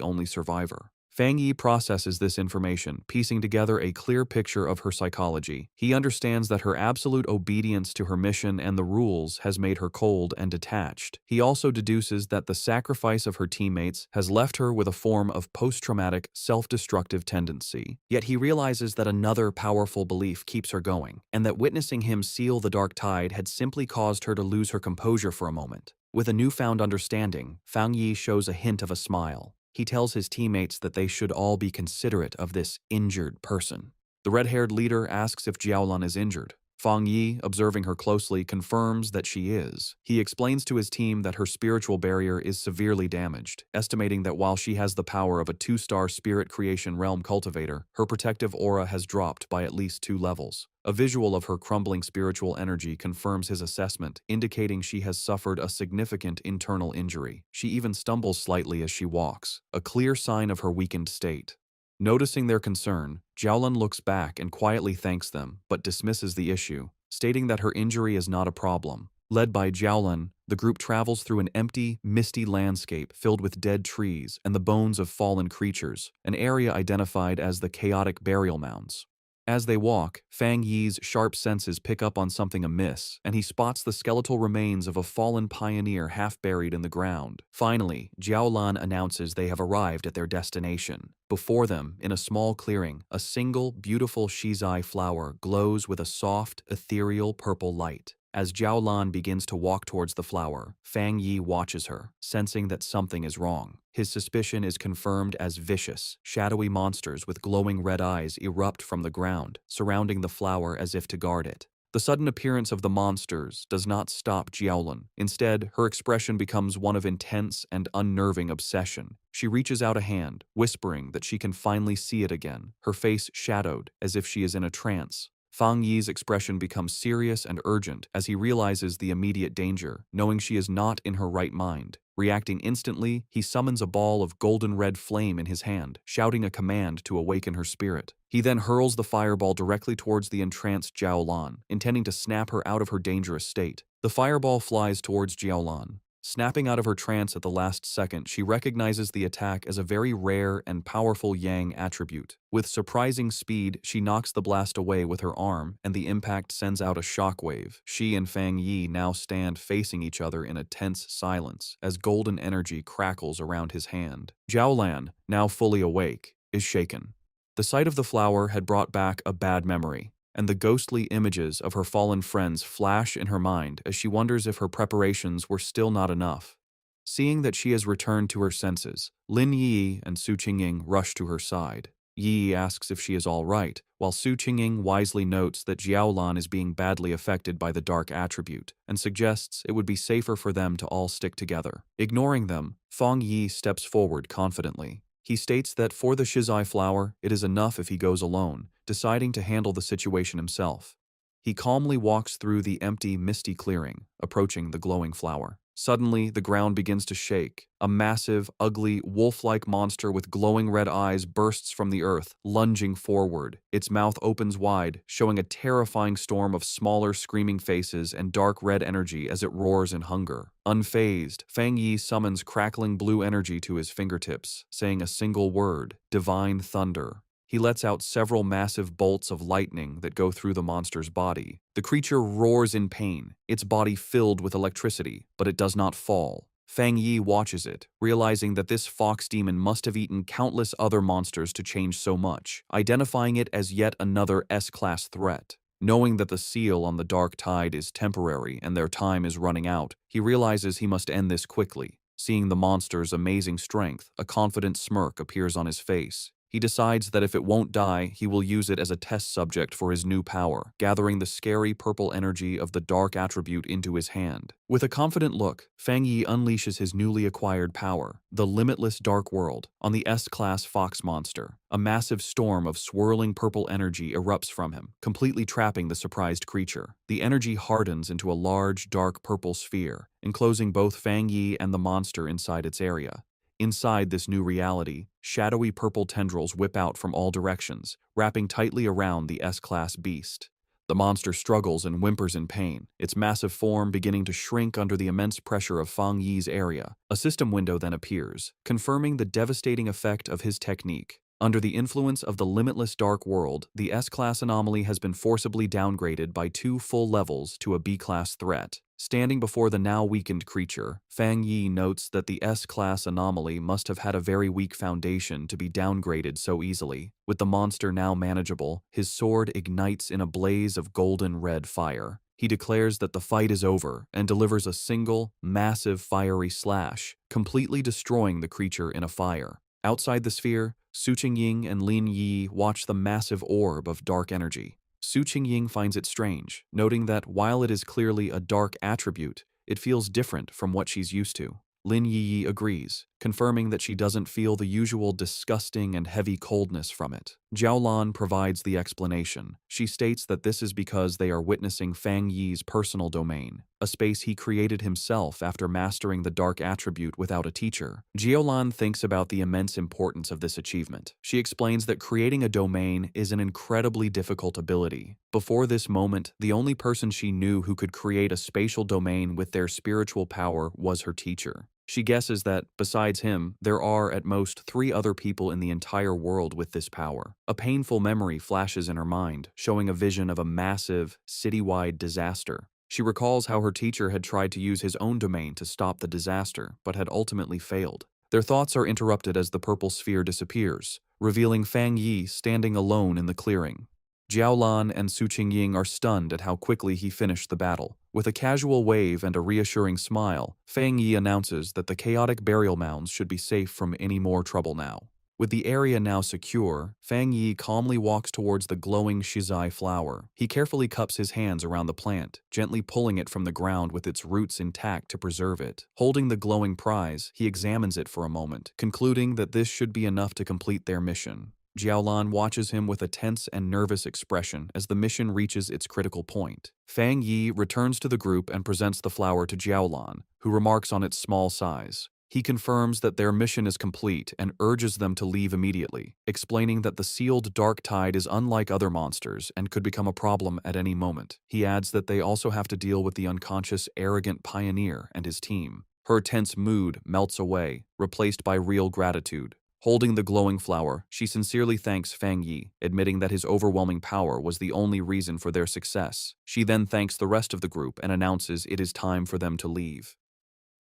only survivor. Fang Yi processes this information, piecing together a clear picture of her psychology. He understands that her absolute obedience to her mission and the rules has made her cold and detached. He also deduces that the sacrifice of her teammates has left her with a form of post-traumatic, self-destructive tendency. Yet he realizes that another powerful belief keeps her going, and that witnessing him seal the dark tide had simply caused her to lose her composure for a moment. With a newfound understanding, Fang Yi shows a hint of a smile. He tells his teammates that they should all be considerate of this injured person. The red-haired leader asks if Jiaolan is injured. Fang Yi, observing her closely, confirms that she is. He explains to his team that her spiritual barrier is severely damaged, estimating that while she has the power of a 2-star spirit creation realm cultivator, her protective aura has dropped by at least 2 levels. A visual of her crumbling spiritual energy confirms his assessment, indicating she has suffered a significant internal injury. She even stumbles slightly as she walks, a clear sign of her weakened state. Noticing their concern, Jiaolan looks back and quietly thanks them, but dismisses the issue, stating that her injury is not a problem. Led by Jiaolan, the group travels through an empty, misty landscape filled with dead trees and the bones of fallen creatures, an area identified as the chaotic burial mounds. As they walk, Fang Yi's sharp senses pick up on something amiss, and he spots the skeletal remains of a fallen pioneer half buried in the ground. Finally, Jiaolan announces they have arrived at their destination. Before them, in a small clearing, a single, beautiful shizai flower glows with a soft, ethereal purple light. As Jiaolan begins to walk towards the flower, Fang Yi watches her, sensing that something is wrong. His suspicion is confirmed as vicious, shadowy monsters with glowing red eyes erupt from the ground, surrounding the flower as if to guard it. The sudden appearance of the monsters does not stop Jiaolan. Instead, her expression becomes one of intense and unnerving obsession. She reaches out a hand, whispering that she can finally see it again, her face shadowed as if she is in a trance. Fang Yi's expression becomes serious and urgent as he realizes the immediate danger, knowing she is not in her right mind. Reacting instantly, he summons a ball of golden-red flame in his hand, shouting a command to awaken her spirit. He then hurls the fireball directly towards the entranced Jiaolan, intending to snap her out of her dangerous state. The fireball flies towards Jiaolan. Snapping out of her trance at the last second, she recognizes the attack as a very rare and powerful Yang attribute. With surprising speed, she knocks the blast away with her arm, and the impact sends out a shockwave. She and Fang Yi now stand facing each other in a tense silence, as golden energy crackles around his hand. Jiaolan, now fully awake, is shaken. The sight of the flower had brought back a bad memory, and the ghostly images of her fallen friends flash in her mind as she wonders if her preparations were still not enough. Seeing that she has returned to her senses, Lin Yi and Su Qingying rush to her side. Yi asks if she is all right, while Su Qingying wisely notes that Jiaolan is being badly affected by the dark attribute, and suggests it would be safer for them to all stick together. Ignoring them, Fang Yi steps forward confidently. He states that for the shizai flower, it is enough if he goes alone, deciding to handle the situation himself. He calmly walks through the empty, misty clearing, approaching the glowing flower. Suddenly, the ground begins to shake. A massive, ugly, wolf-like monster with glowing red eyes bursts from the earth, lunging forward. Its mouth opens wide, showing a terrifying storm of smaller, screaming faces and dark red energy as it roars in hunger. Unfazed, Fang Yi summons crackling blue energy to his fingertips, saying a single word: Divine Thunder. He lets out several massive bolts of lightning that go through the monster's body. The creature roars in pain, its body filled with electricity, but it does not fall. Fang Yi watches it, realizing that this fox demon must have eaten countless other monsters to change so much, identifying it as yet another S-class threat. Knowing that the seal on the dark tide is temporary and their time is running out, he realizes he must end this quickly. Seeing the monster's amazing strength, a confident smirk appears on his face. He decides that if it won't die, he will use it as a test subject for his new power, gathering the scary purple energy of the dark attribute into his hand. With a confident look, Fang Yi unleashes his newly acquired power, the limitless dark world, on the S-class fox monster. A massive storm of swirling purple energy erupts from him, completely trapping the surprised creature. The energy hardens into a large, dark purple sphere, enclosing both Fang Yi and the monster inside its area. Inside this new reality, shadowy purple tendrils whip out from all directions, wrapping tightly around the S-class beast. The monster struggles and whimpers in pain, its massive form beginning to shrink under the immense pressure of Fang Yi's area. A system window then appears, confirming the devastating effect of his technique. Under the influence of the limitless dark world, the S-class anomaly has been forcibly downgraded by 2 full levels to a B-class threat. Standing before the now weakened creature, Fang Yi notes that the S-class anomaly must have had a very weak foundation to be downgraded so easily. With the monster now manageable, his sword ignites in a blaze of golden-red fire. He declares that the fight is over and delivers a single, massive fiery slash, completely destroying the creature in a fire. Outside the sphere, Su Qingying and Lin Yi watch the massive orb of dark energy. Su Qingying finds it strange, noting that while it is clearly a dark attribute, it feels different from what she's used to. Lin Yi agrees, confirming that she doesn't feel the usual disgusting and heavy coldness from it. Jiaolan provides the explanation. She states that this is because they are witnessing Fang Yi's personal domain, a space he created himself after mastering the dark attribute without a teacher. Jiaolan thinks about the immense importance of this achievement. She explains that creating a domain is an incredibly difficult ability. Before this moment, the only person she knew who could create a spatial domain with their spiritual power was her teacher. She guesses that, besides him, there are at most 3 other people in the entire world with this power. A painful memory flashes in her mind, showing a vision of a massive, citywide disaster. She recalls how her teacher had tried to use his own domain to stop the disaster, but had ultimately failed. Their thoughts are interrupted as the purple sphere disappears, revealing Fang Yi standing alone in the clearing. Jiaolan and Su Qingying are stunned at how quickly he finished the battle. With a casual wave and a reassuring smile, Fang Yi announces that the chaotic burial mounds should be safe from any more trouble now. With the area now secure, Fang Yi calmly walks towards the glowing shizai flower. He carefully cups his hands around the plant, gently pulling it from the ground with its roots intact to preserve it. Holding the glowing prize, he examines it for a moment, concluding that this should be enough to complete their mission. Jiaolan watches him with a tense and nervous expression as the mission reaches its critical point. Fang Yi returns to the group and presents the flower to Jiaolan, who remarks on its small size. He confirms that their mission is complete and urges them to leave immediately, explaining that the sealed dark tide is unlike other monsters and could become a problem at any moment. He adds that they also have to deal with the unconscious, arrogant pioneer and his team. Her tense mood melts away, replaced by real gratitude. Holding the glowing flower, she sincerely thanks Fang Yi, admitting that his overwhelming power was the only reason for their success. She then thanks the rest of the group and announces it is time for them to leave.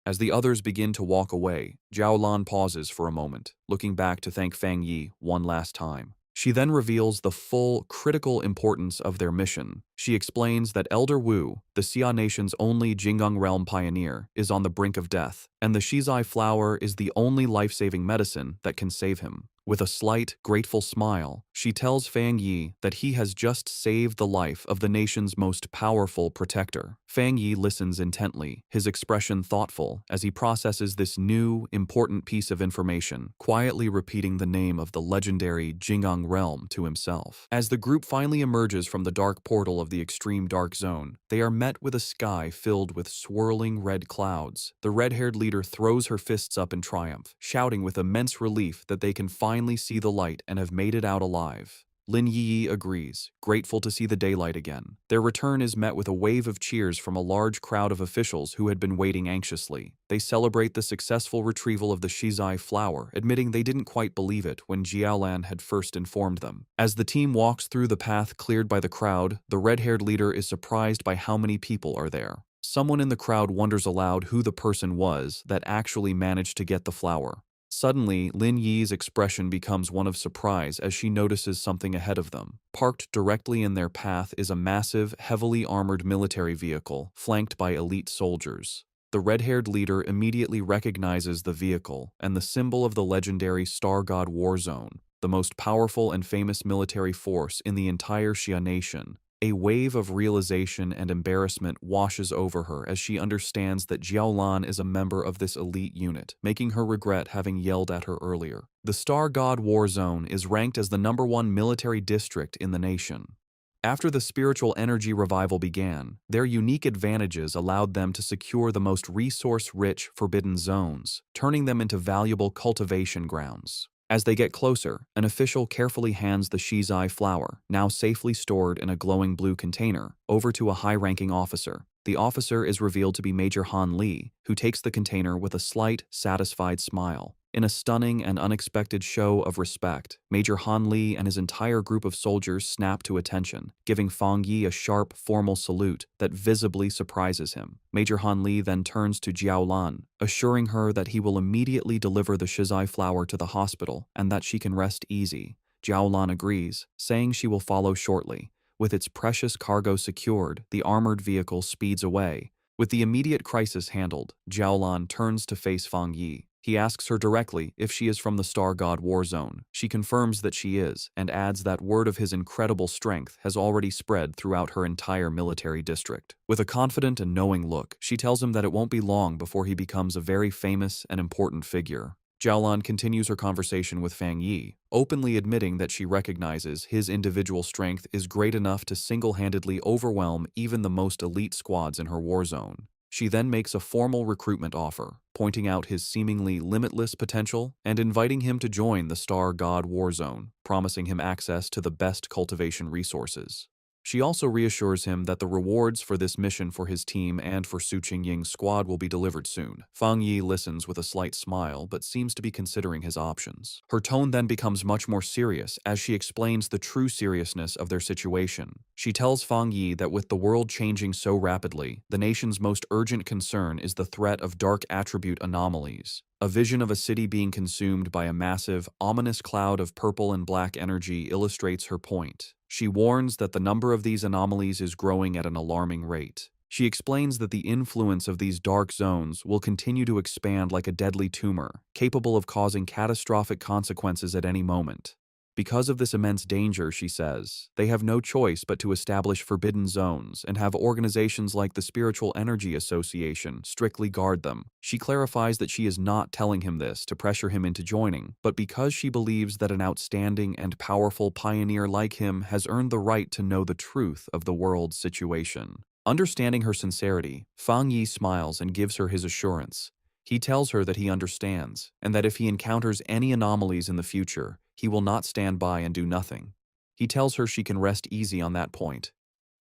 As the others begin to walk away, Jiaolan pauses for a moment, looking back to thank Fang Yi one last time. She then reveals the full, critical importance of their mission. She explains that Elder Wu, the Xia Nation's only Jinggang realm pioneer, is on the brink of death, and the shizai flower is the only life-saving medicine that can save him. With a slight, grateful smile, she tells Fang Yi that he has just saved the life of the nation's most powerful protector. Fang Yi listens intently, his expression thoughtful, as he processes this new, important piece of information, quietly repeating the name of the legendary Jinggang realm to himself. As the group finally emerges from the dark portal of the extreme dark zone, they are met with a sky filled with swirling red clouds. The red-haired leader throws her fists up in triumph, shouting with immense relief that they can finally see the light and have made it out alive. Lin Yi agrees, grateful to see the daylight again. Their return is met with a wave of cheers from a large crowd of officials who had been waiting anxiously. They celebrate the successful retrieval of the shizai flower, admitting they didn't quite believe it when Jiaolan had first informed them. As the team walks through the path cleared by the crowd, the red-haired leader is surprised by how many people are there. Someone in the crowd wonders aloud who the person was that actually managed to get the flower. Suddenly, Lin Yi's expression becomes one of surprise as she notices something ahead of them. Parked directly in their path is a massive, heavily armored military vehicle, flanked by elite soldiers. The red-haired leader immediately recognizes the vehicle and the symbol of the legendary Star God War Zone, the most powerful and famous military force in the entire Xia Nation. A wave of realization and embarrassment washes over her as she understands that Jiaolan is a member of this elite unit, making her regret having yelled at her earlier. The Star God War Zone is ranked as the #1 military district in the nation. After the spiritual energy revival began, their unique advantages allowed them to secure the most resource-rich forbidden zones, turning them into valuable cultivation grounds. As they get closer, an official carefully hands the Shizai flower, now safely stored in a glowing blue container, over to a high-ranking officer. The officer is revealed to be Major Han Li, who takes the container with a slight, satisfied smile. In a stunning and unexpected show of respect, Major Han Li and his entire group of soldiers snap to attention, giving Fang Yi a sharp, formal salute that visibly surprises him. Major Han Li then turns to Jiao Lan, assuring her that he will immediately deliver the Shizai flower to the hospital and that she can rest easy. Jiao Lan agrees, saying she will follow shortly. With its precious cargo secured, the armored vehicle speeds away. With the immediate crisis handled, Jiao Lan turns to face Fang Yi. He asks her directly if she is from the Star God War Zone. She confirms that she is, and adds that word of his incredible strength has already spread throughout her entire military district. With a confident and knowing look, she tells him that it won't be long before he becomes a very famous and important figure. Jiaolan continues her conversation with Fang Yi, openly admitting that she recognizes his individual strength is great enough to single-handedly overwhelm even the most elite squads in her war zone. She then makes a formal recruitment offer, pointing out his seemingly limitless potential and inviting him to join the Star God War Zone, promising him access to the best cultivation resources. She also reassures him that the rewards for this mission for his team and for Su Qingying's squad will be delivered soon. Fang Yi listens with a slight smile but seems to be considering his options. Her tone then becomes much more serious as she explains the true seriousness of their situation. She tells Fang Yi that with the world changing so rapidly, the nation's most urgent concern is the threat of dark attribute anomalies. A vision of a city being consumed by a massive, ominous cloud of purple and black energy illustrates her point. She warns that the number of these anomalies is growing at an alarming rate. She explains that the influence of these dark zones will continue to expand like a deadly tumor, capable of causing catastrophic consequences at any moment. Because of this immense danger, she says, they have no choice but to establish forbidden zones and have organizations like the Spiritual Energy Association strictly guard them. She clarifies that she is not telling him this to pressure him into joining, but because she believes that an outstanding and powerful pioneer like him has earned the right to know the truth of the world's situation. Understanding her sincerity, Fang Yi smiles and gives her his assurance. He tells her that he understands, and that if he encounters any anomalies in the future, he will not stand by and do nothing. He tells her she can rest easy on that point.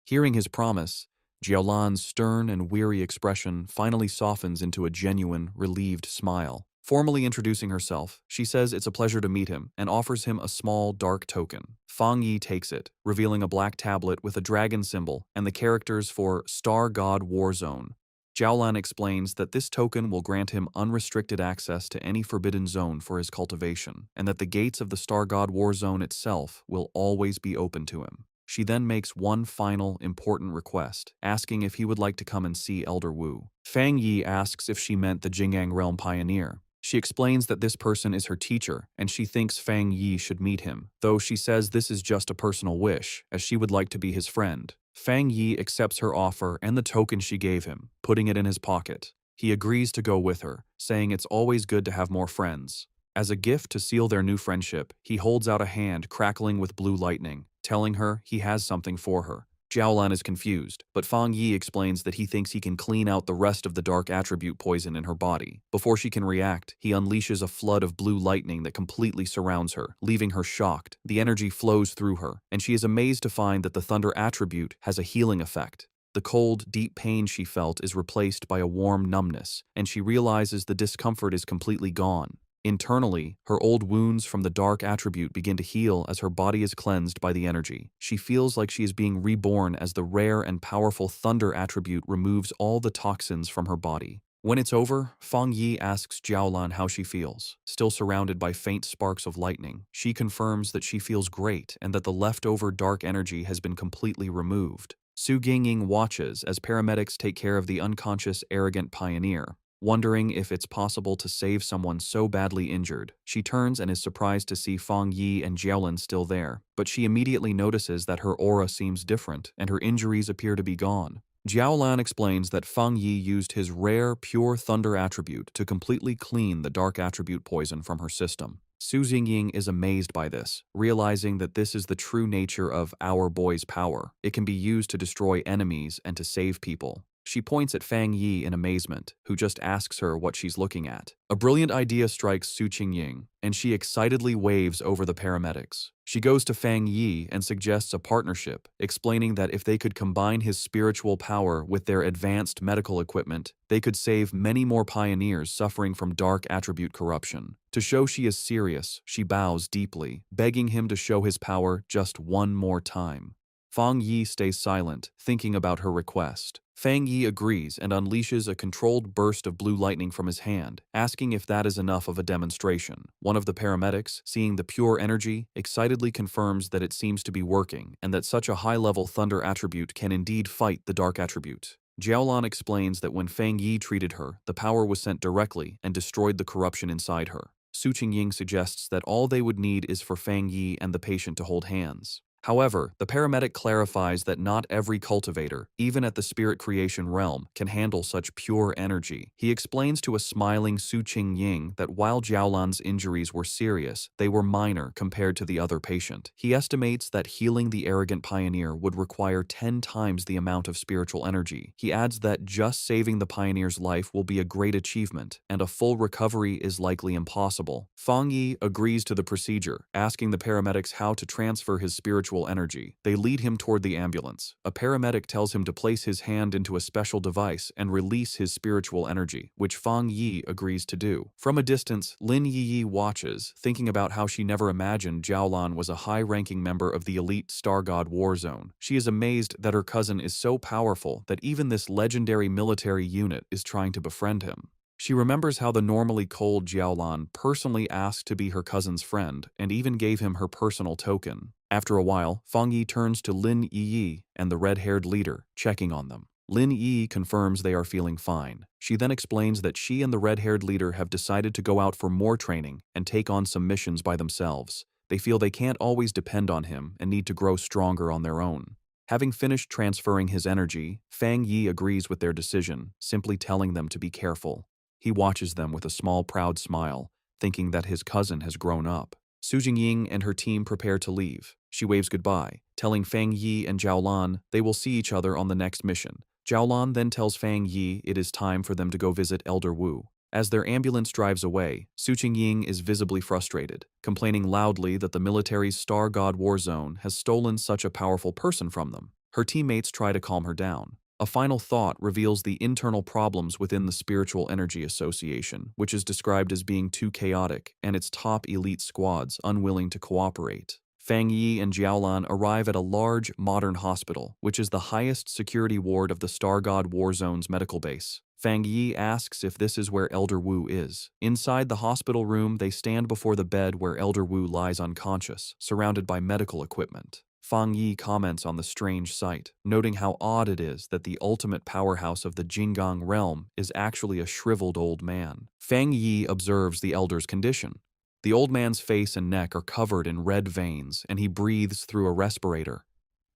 Hearing his promise, Jiaolan's stern and weary expression finally softens into a genuine, relieved smile. Formally introducing herself, she says it's a pleasure to meet him and offers him a small, dark token. Fang Yi takes it, revealing a black tablet with a dragon symbol and the characters for Star God War Zone. Jiaolan explains that this token will grant him unrestricted access to any forbidden zone for his cultivation, and that the gates of the Star God War Zone itself will always be open to him. She then makes one final, important request, asking if he would like to come and see Elder Wu. Fang Yi asks if she meant the Jing'an Realm Pioneer. She explains that this person is her teacher, and she thinks Fang Yi should meet him, though she says this is just a personal wish, as she would like to be his friend. Fang Yi accepts her offer and the token she gave him, putting it in his pocket. He agrees to go with her, saying it's always good to have more friends. As a gift to seal their new friendship, he holds out a hand crackling with blue lightning, telling her he has something for her. Jiaolan is confused, but Fang Yi explains that he thinks he can clean out the rest of the dark attribute poison in her body. Before she can react, he unleashes a flood of blue lightning that completely surrounds her, leaving her shocked. The energy flows through her, and she is amazed to find that the thunder attribute has a healing effect. The cold, deep pain she felt is replaced by a warm numbness, and she realizes the discomfort is completely gone. Internally, her old wounds from the dark attribute begin to heal as her body is cleansed by the energy. She feels like she is being reborn as the rare and powerful thunder attribute removes all the toxins from her body. When it's over, Fang Yi asks Jiaolan how she feels. Still surrounded by faint sparks of lightning, she confirms that she feels great and that the leftover dark energy has been completely removed. Su Qingying watches as paramedics take care of the unconscious, arrogant pioneer. Wondering if it's possible to save someone so badly injured, she turns and is surprised to see Fang Yi and Jiaolan still there, but she immediately notices that her aura seems different and her injuries appear to be gone. Jiaolan explains that Fang Yi used his rare, pure thunder attribute to completely clean the dark attribute poison from her system. Su Qingying is amazed by this, realizing that this is the true nature of our boy's power. It can be used to destroy enemies and to save people. She points at Fang Yi in amazement, who just asks her what she's looking at. A brilliant idea strikes Su Qingying, and she excitedly waves over the paramedics. She goes to Fang Yi and suggests a partnership, explaining that if they could combine his spiritual power with their advanced medical equipment, they could save many more pioneers suffering from dark attribute corruption. To show she is serious, she bows deeply, begging him to show his power just one more time. Fang Yi stays silent, thinking about her request. Fang Yi agrees and unleashes a controlled burst of blue lightning from his hand, asking if that is enough of a demonstration. One of the paramedics, seeing the pure energy, excitedly confirms that it seems to be working and that such a high-level thunder attribute can indeed fight the dark attribute. Jiaolan explains that when Fang Yi treated her, the power was sent directly and destroyed the corruption inside her. Su Qingying suggests that all they would need is for Fang Yi and the patient to hold hands. However, the paramedic clarifies that not every cultivator, even at the spirit creation realm, can handle such pure energy. He explains to a smiling Su Qingying that while Jiaolan's injuries were serious, they were minor compared to the other patient. He estimates that healing the arrogant pioneer would require 10 times the amount of spiritual energy. He adds that just saving the pioneer's life will be a great achievement, and a full recovery is likely impossible. Fang Yi agrees to the procedure, asking the paramedics how to transfer his spiritual energy. They lead him toward the ambulance. A paramedic tells him to place his hand into a special device and release his spiritual energy, which Fang Yi agrees to do. From a distance, Lin Yi watches, thinking about how she never imagined Jiaolan was a high-ranking member of the elite Star God War Zone. She is amazed that her cousin is so powerful that even this legendary military unit is trying to befriend him. She remembers how the normally cold Jiaolan personally asked to be her cousin's friend and even gave him her personal token. After a while, Fang Yi turns to Lin Yi and the red-haired leader, checking on them. Lin Yi confirms they are feeling fine. She then explains that she and the red-haired leader have decided to go out for more training and take on some missions by themselves. They feel they can't always depend on him and need to grow stronger on their own. Having finished transferring his energy, Fang Yi agrees with their decision, simply telling them to be careful. He watches them with a small, proud smile, thinking that his cousin has grown up. Su Jingying and her team prepare to leave. She waves goodbye, telling Fang Yi and Jiaolan they will see each other on the next mission. Jiaolan then tells Fang Yi it is time for them to go visit Elder Wu. As their ambulance drives away, Su Qingying is visibly frustrated, complaining loudly that the military's Star God War Zone has stolen such a powerful person from them. Her teammates try to calm her down. A final thought reveals the internal problems within the Spiritual Energy Association, which is described as being too chaotic, and its top elite squads unwilling to cooperate. Fang Yi and Jiaolan arrive at a large, modern hospital, which is the highest security ward of the Star God War Zone's medical base. Fang Yi asks if this is where Elder Wu is. Inside the hospital room, they stand before the bed where Elder Wu lies unconscious, surrounded by medical equipment. Fang Yi comments on the strange sight, noting how odd it is that the ultimate powerhouse of the Jinggang realm is actually a shriveled old man. Fang Yi observes the elder's condition. The old man's face and neck are covered in red veins, and he breathes through a respirator.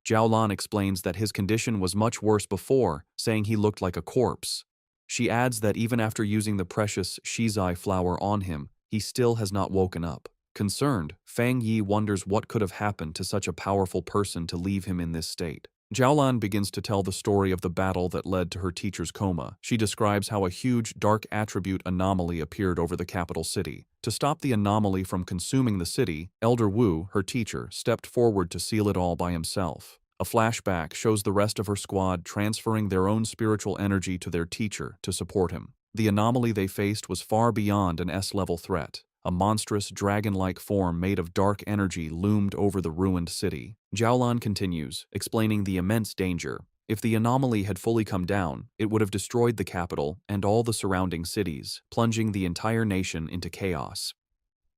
Jiaolan explains that his condition was much worse before, saying he looked like a corpse. She adds that even after using the precious shizai flower on him, he still has not woken up. Concerned, Fang Yi wonders what could have happened to such a powerful person to leave him in this state. Jiaolan begins to tell the story of the battle that led to her teacher's coma. She describes how a huge dark attribute anomaly appeared over the capital city. To stop the anomaly from consuming the city, Elder Wu, her teacher, stepped forward to seal it all by himself. A flashback shows the rest of her squad transferring their own spiritual energy to their teacher to support him. The anomaly they faced was far beyond an S-level threat. A monstrous, dragon-like form made of dark energy loomed over the ruined city. Jiaolan continues, explaining the immense danger. If the anomaly had fully come down, it would have destroyed the capital and all the surrounding cities, plunging the entire nation into chaos.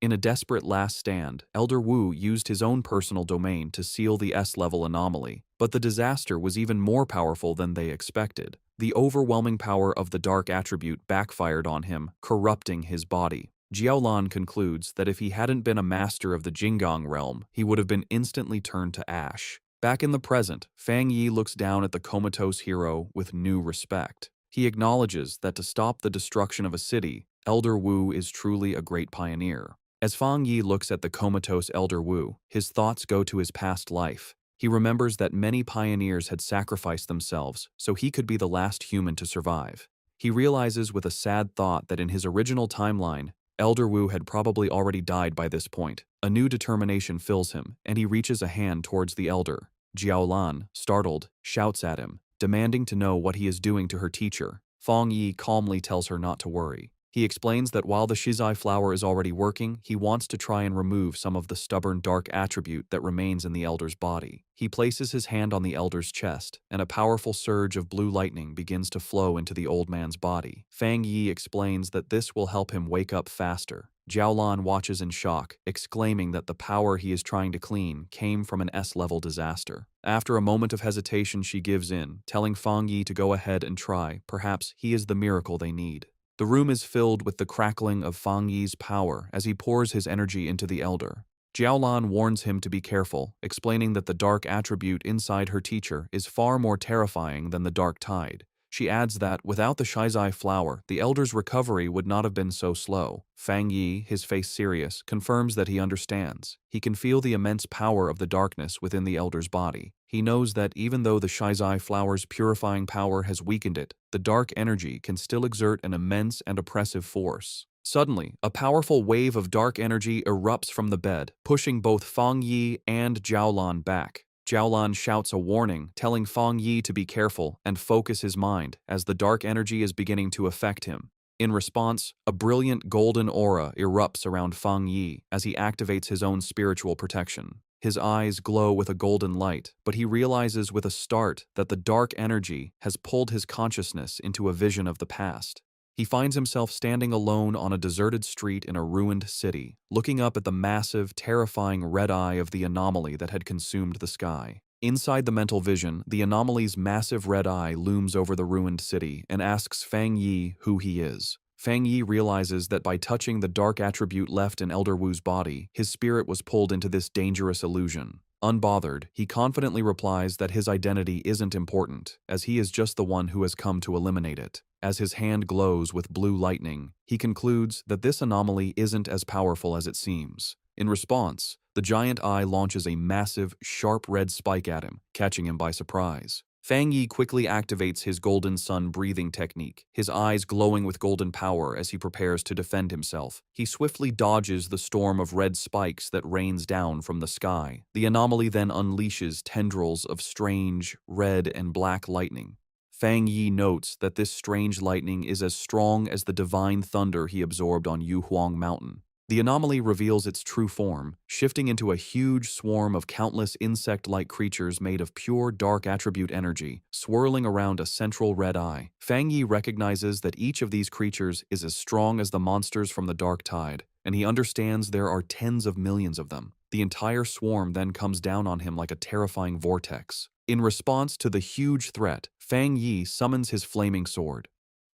In a desperate last stand, Elder Wu used his own personal domain to seal the S-level anomaly, but the disaster was even more powerful than they expected. The overwhelming power of the dark attribute backfired on him, corrupting his body. Jiaolan concludes that if he hadn't been a master of the Jinggang realm, he would have been instantly turned to ash. Back in the present, Fang Yi looks down at the comatose hero with new respect. He acknowledges that to stop the destruction of a city, Elder Wu is truly a great pioneer. As Fang Yi looks at the comatose Elder Wu, his thoughts go to his past life. He remembers that many pioneers had sacrificed themselves so he could be the last human to survive. He realizes with a sad thought that in his original timeline, Elder Wu had probably already died by this point. A new determination fills him, and he reaches a hand towards the elder. Jiaolan, startled, shouts at him, demanding to know what he is doing to her teacher. Fang Yi calmly tells her not to worry. He explains that while the shizai flower is already working, he wants to try and remove some of the stubborn dark attribute that remains in the elder's body. He places his hand on the elder's chest, and a powerful surge of blue lightning begins to flow into the old man's body. Fang Yi explains that this will help him wake up faster. Jiaolan watches in shock, exclaiming that the power he is trying to clean came from an S-level disaster. After a moment of hesitation, she gives in, telling Fang Yi to go ahead and try. Perhaps he is the miracle they need. The room is filled with the crackling of Fang Yi's power as he pours his energy into the elder. Jiaolan warns him to be careful, explaining that the dark attribute inside her teacher is far more terrifying than the dark tide. She adds that, without the shizai flower, the elder's recovery would not have been so slow. Fang Yi, his face serious, confirms that he understands. He can feel the immense power of the darkness within the elder's body. He knows that even though the shizai flower's purifying power has weakened it, the dark energy can still exert an immense and oppressive force. Suddenly, a powerful wave of dark energy erupts from the bed, pushing both Fang Yi and Jiaolan back. Jiaolan shouts a warning, telling Fang Yi to be careful and focus his mind as the dark energy is beginning to affect him. In response, a brilliant golden aura erupts around Fang Yi as he activates his own spiritual protection. His eyes glow with a golden light, but he realizes with a start that the dark energy has pulled his consciousness into a vision of the past. He finds himself standing alone on a deserted street in a ruined city, looking up at the massive, terrifying red eye of the anomaly that had consumed the sky. Inside the mental vision, the anomaly's massive red eye looms over the ruined city and asks Fang Yi who he is. Fang Yi realizes that by touching the dark attribute left in Elder Wu's body, his spirit was pulled into this dangerous illusion. Unbothered, he confidently replies that his identity isn't important, as he is just the one who has come to eliminate it. As his hand glows with blue lightning, he concludes that this anomaly isn't as powerful as it seems. In response, the giant eye launches a massive, sharp red spike at him, catching him by surprise. Fang Yi quickly activates his golden sun breathing technique, his eyes glowing with golden power as he prepares to defend himself. He swiftly dodges the storm of red spikes that rains down from the sky. The anomaly then unleashes tendrils of strange, red and black lightning. Fang Yi notes that this strange lightning is as strong as the divine thunder he absorbed on Yuhuang Mountain. The anomaly reveals its true form, shifting into a huge swarm of countless insect-like creatures made of pure dark attribute energy, swirling around a central red eye. Fang Yi recognizes that each of these creatures is as strong as the monsters from the dark tide, and he understands there are tens of millions of them. The entire swarm then comes down on him like a terrifying vortex. In response to the huge threat, Fang Yi summons his flaming sword.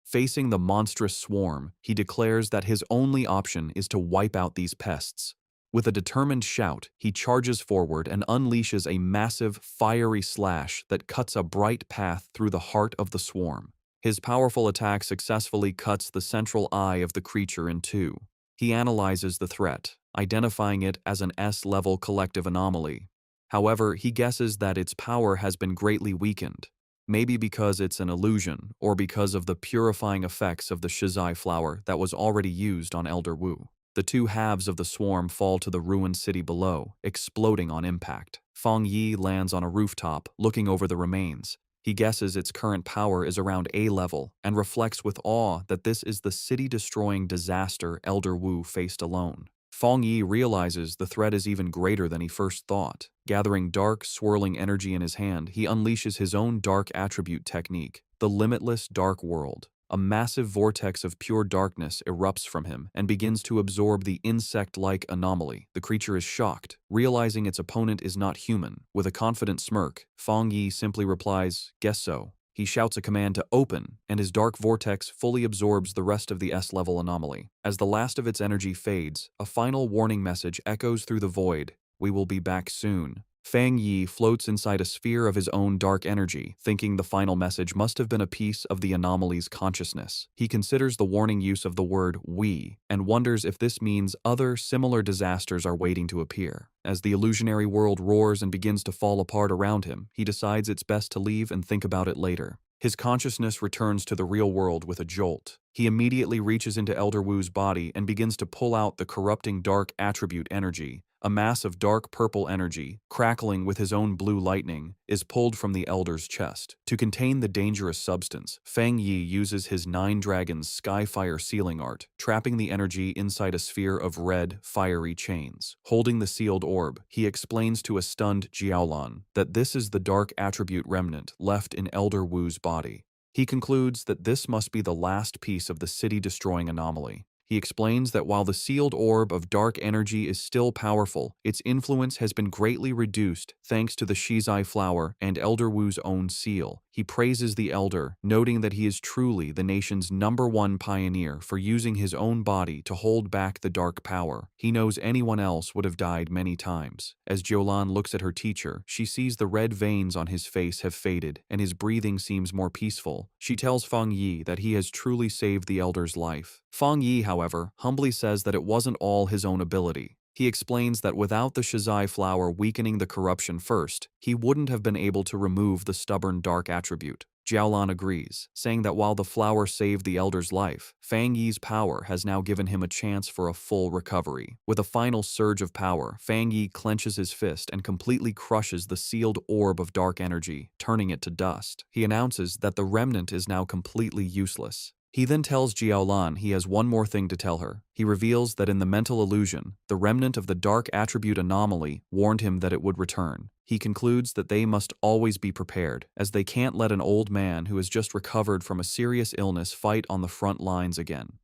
Facing the monstrous swarm, he declares that his only option is to wipe out these pests. With a determined shout, he charges forward and unleashes a massive, fiery slash that cuts a bright path through the heart of the swarm. His powerful attack successfully cuts the central eye of the creature in two. He analyzes the threat, identifying it as an S-level collective anomaly. However, he guesses that its power has been greatly weakened. Maybe because it's an illusion, or because of the purifying effects of the shizai flower that was already used on Elder Wu. The two halves of the swarm fall to the ruined city below, exploding on impact. Fang Yi lands on a rooftop, looking over the remains. He guesses its current power is around A level, and reflects with awe that this is the city-destroying disaster Elder Wu faced alone. Fang Yi realizes the threat is even greater than he first thought. Gathering dark, swirling energy in his hand, he unleashes his own dark attribute technique, the limitless dark world. A massive vortex of pure darkness erupts from him and begins to absorb the insect-like anomaly. The creature is shocked, realizing its opponent is not human. With a confident smirk, Fang Yi simply replies, "Guess so." He shouts a command to open, and his dark vortex fully absorbs the rest of the S-level anomaly. As the last of its energy fades, a final warning message echoes through the void. "We will be back soon." Fang Yi floats inside a sphere of his own dark energy, thinking the final message must have been a piece of the anomaly's consciousness. He considers the warning use of the word "we" and wonders if this means other similar disasters are waiting to appear. As the illusionary world roars and begins to fall apart around him, he decides it's best to leave and think about it later. His consciousness returns to the real world with a jolt. He immediately reaches into Elder Wu's body and begins to pull out the corrupting dark attribute energy. A mass of dark purple energy, crackling with his own blue lightning, is pulled from the Elder's chest. To contain the dangerous substance, Fang Yi uses his 9 Dragons Skyfire sealing art, trapping the energy inside a sphere of red, fiery chains. Holding the sealed orb, he explains to a stunned Jiaolan that this is the dark attribute remnant left in Elder Wu's body. He concludes that this must be the last piece of the city-destroying anomaly. He explains that while the sealed orb of dark energy is still powerful, its influence has been greatly reduced thanks to the Shizai flower and Elder Wu's own seal. He praises the Elder, noting that he is truly the nation's #1 pioneer for using his own body to hold back the dark power. He knows anyone else would have died many times. As Jiaolan looks at her teacher, she sees the red veins on his face have faded, and his breathing seems more peaceful. She tells Fang Yi that he has truly saved the Elder's life. Fang Yi, however, humbly says that it wasn't all his own ability. He explains that without the Shizai flower weakening the corruption first, he wouldn't have been able to remove the stubborn dark attribute. Jiaolan agrees, saying that while the flower saved the Elder's life, Fang Yi's power has now given him a chance for a full recovery. With a final surge of power, Fang Yi clenches his fist and completely crushes the sealed orb of dark energy, turning it to dust. He announces that the remnant is now completely useless. He then tells Jiaolan he has one more thing to tell her. He reveals that in the mental illusion, the remnant of the dark attribute anomaly warned him that it would return. He concludes that they must always be prepared, as they can't let an old man who has just recovered from a serious illness fight on the front lines again.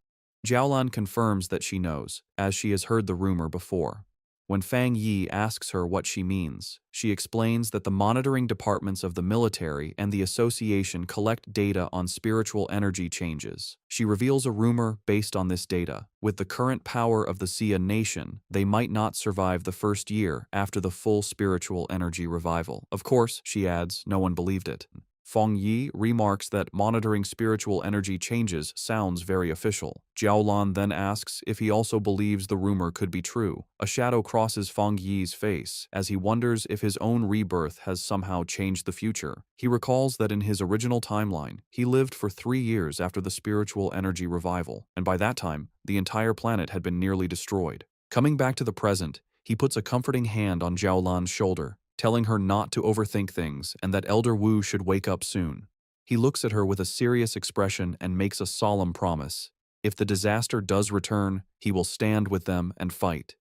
Jiaolan confirms that she knows, as she has heard the rumor before. When Fang Yi asks her what she means, she explains that the monitoring departments of the military and the association collect data on spiritual energy changes. She reveals a rumor based on this data. With the current power of the Xia nation, they might not survive the first year after the full spiritual energy revival. Of course, she adds, no one believed it. Fang Yi remarks that monitoring spiritual energy changes sounds very official. Jiaolan then asks if he also believes the rumor could be true. A shadow crosses Fang Yi's face as he wonders if his own rebirth has somehow changed the future. He recalls that in his original timeline, he lived for 3 years after the spiritual energy revival, and by that time, the entire planet had been nearly destroyed. Coming back to the present, he puts a comforting hand on Jiaolan's shoulder, telling her not to overthink things and that Elder Wu should wake up soon. He looks at her with a serious expression and makes a solemn promise. If the disaster does return, he will stand with them and fight.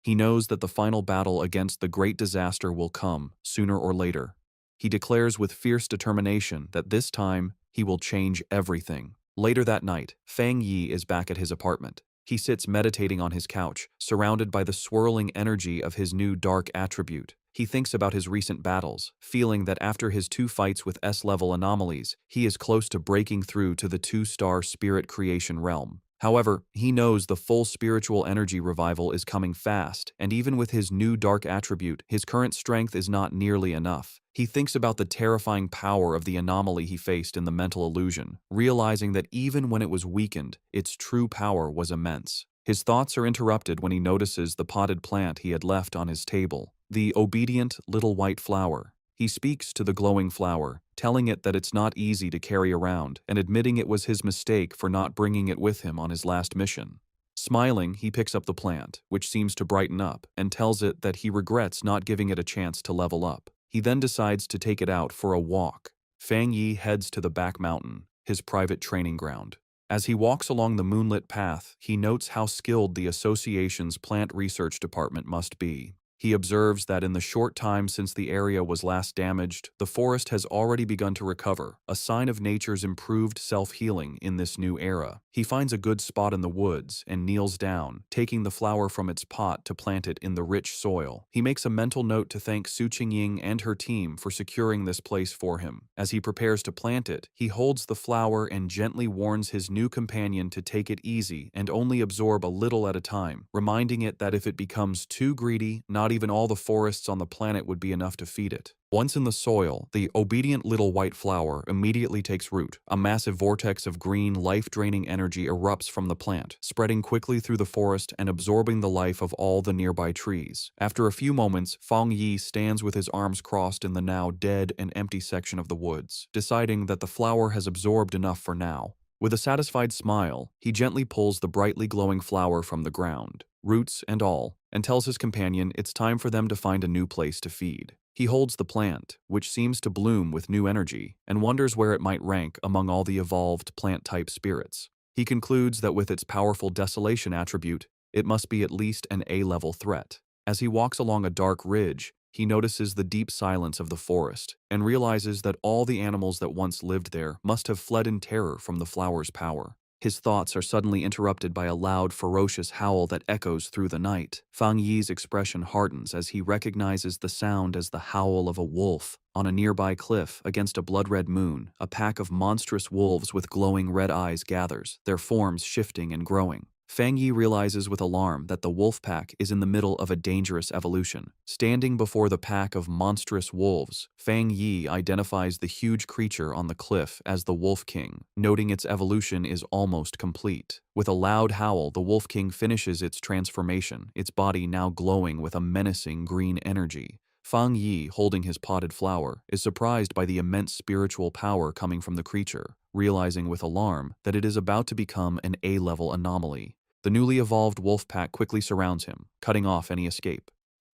He knows that the final battle against the great disaster will come, sooner or later. He declares with fierce determination that this time he will change everything. Later that night, Fang Yi is back at his apartment. He sits meditating on his couch, surrounded by the swirling energy of his new dark attribute. He thinks about his recent battles, feeling that after his 2 fights with S-level anomalies, he is close to breaking through to the 2-star spirit creation realm. However, he knows the full spiritual energy revival is coming fast, and even with his new dark attribute, his current strength is not nearly enough. He thinks about the terrifying power of the anomaly he faced in the mental illusion, realizing that even when it was weakened, its true power was immense. His thoughts are interrupted when he notices the potted plant he had left on his table, the obedient little white flower. He speaks to the glowing flower, telling it that it's not easy to carry around and admitting it was his mistake for not bringing it with him on his last mission. Smiling, he picks up the plant, which seems to brighten up, and tells it that he regrets not giving it a chance to level up. He then decides to take it out for a walk. Fang Yi heads to the back mountain, his private training ground. As he walks along the moonlit path, he notes how skilled the association's plant research department must be. He observes that in the short time since the area was last damaged, the forest has already begun to recover, a sign of nature's improved self-healing in this new era. He finds a good spot in the woods and kneels down, taking the flower from its pot to plant it in the rich soil. He makes a mental note to thank Su Qingying and her team for securing this place for him. As he prepares to plant it, he holds the flower and gently warns his new companion to take it easy and only absorb a little at a time, reminding it that if it becomes too greedy, not not even all the forests on the planet would be enough to feed it. Once in the soil, the obedient little white flower immediately takes root. A massive vortex of green, life-draining energy erupts from the plant, spreading quickly through the forest and absorbing the life of all the nearby trees. After a few moments, Fang Yi stands with his arms crossed in the now dead and empty section of the woods, deciding that the flower has absorbed enough for now. With a satisfied smile, he gently pulls the brightly glowing flower from the ground, roots and all, and tells his companion it's time for them to find a new place to feed. He holds the plant, which seems to bloom with new energy, and wonders where it might rank among all the evolved plant-type spirits. He concludes that with its powerful desolation attribute, it must be at least an A-level threat. As he walks along a dark ridge, he notices the deep silence of the forest and realizes that all the animals that once lived there must have fled in terror from the flower's power. His thoughts are suddenly interrupted by a loud, ferocious howl that echoes through the night. Fang Yi's expression hardens as he recognizes the sound as the howl of a wolf. On a nearby cliff, against a blood-red moon, a pack of monstrous wolves with glowing red eyes gathers, their forms shifting and growing. Fang Yi realizes with alarm that the wolf pack is in the middle of a dangerous evolution. Standing before the pack of monstrous wolves, Fang Yi identifies the huge creature on the cliff as the Wolf King, noting its evolution is almost complete. With a loud howl, the Wolf King finishes its transformation, its body now glowing with a menacing green energy. Fang Yi, holding his potted flower, is surprised by the immense spiritual power coming from the creature, realizing with alarm that it is about to become an A-level anomaly. The newly evolved wolf pack quickly surrounds him, cutting off any escape.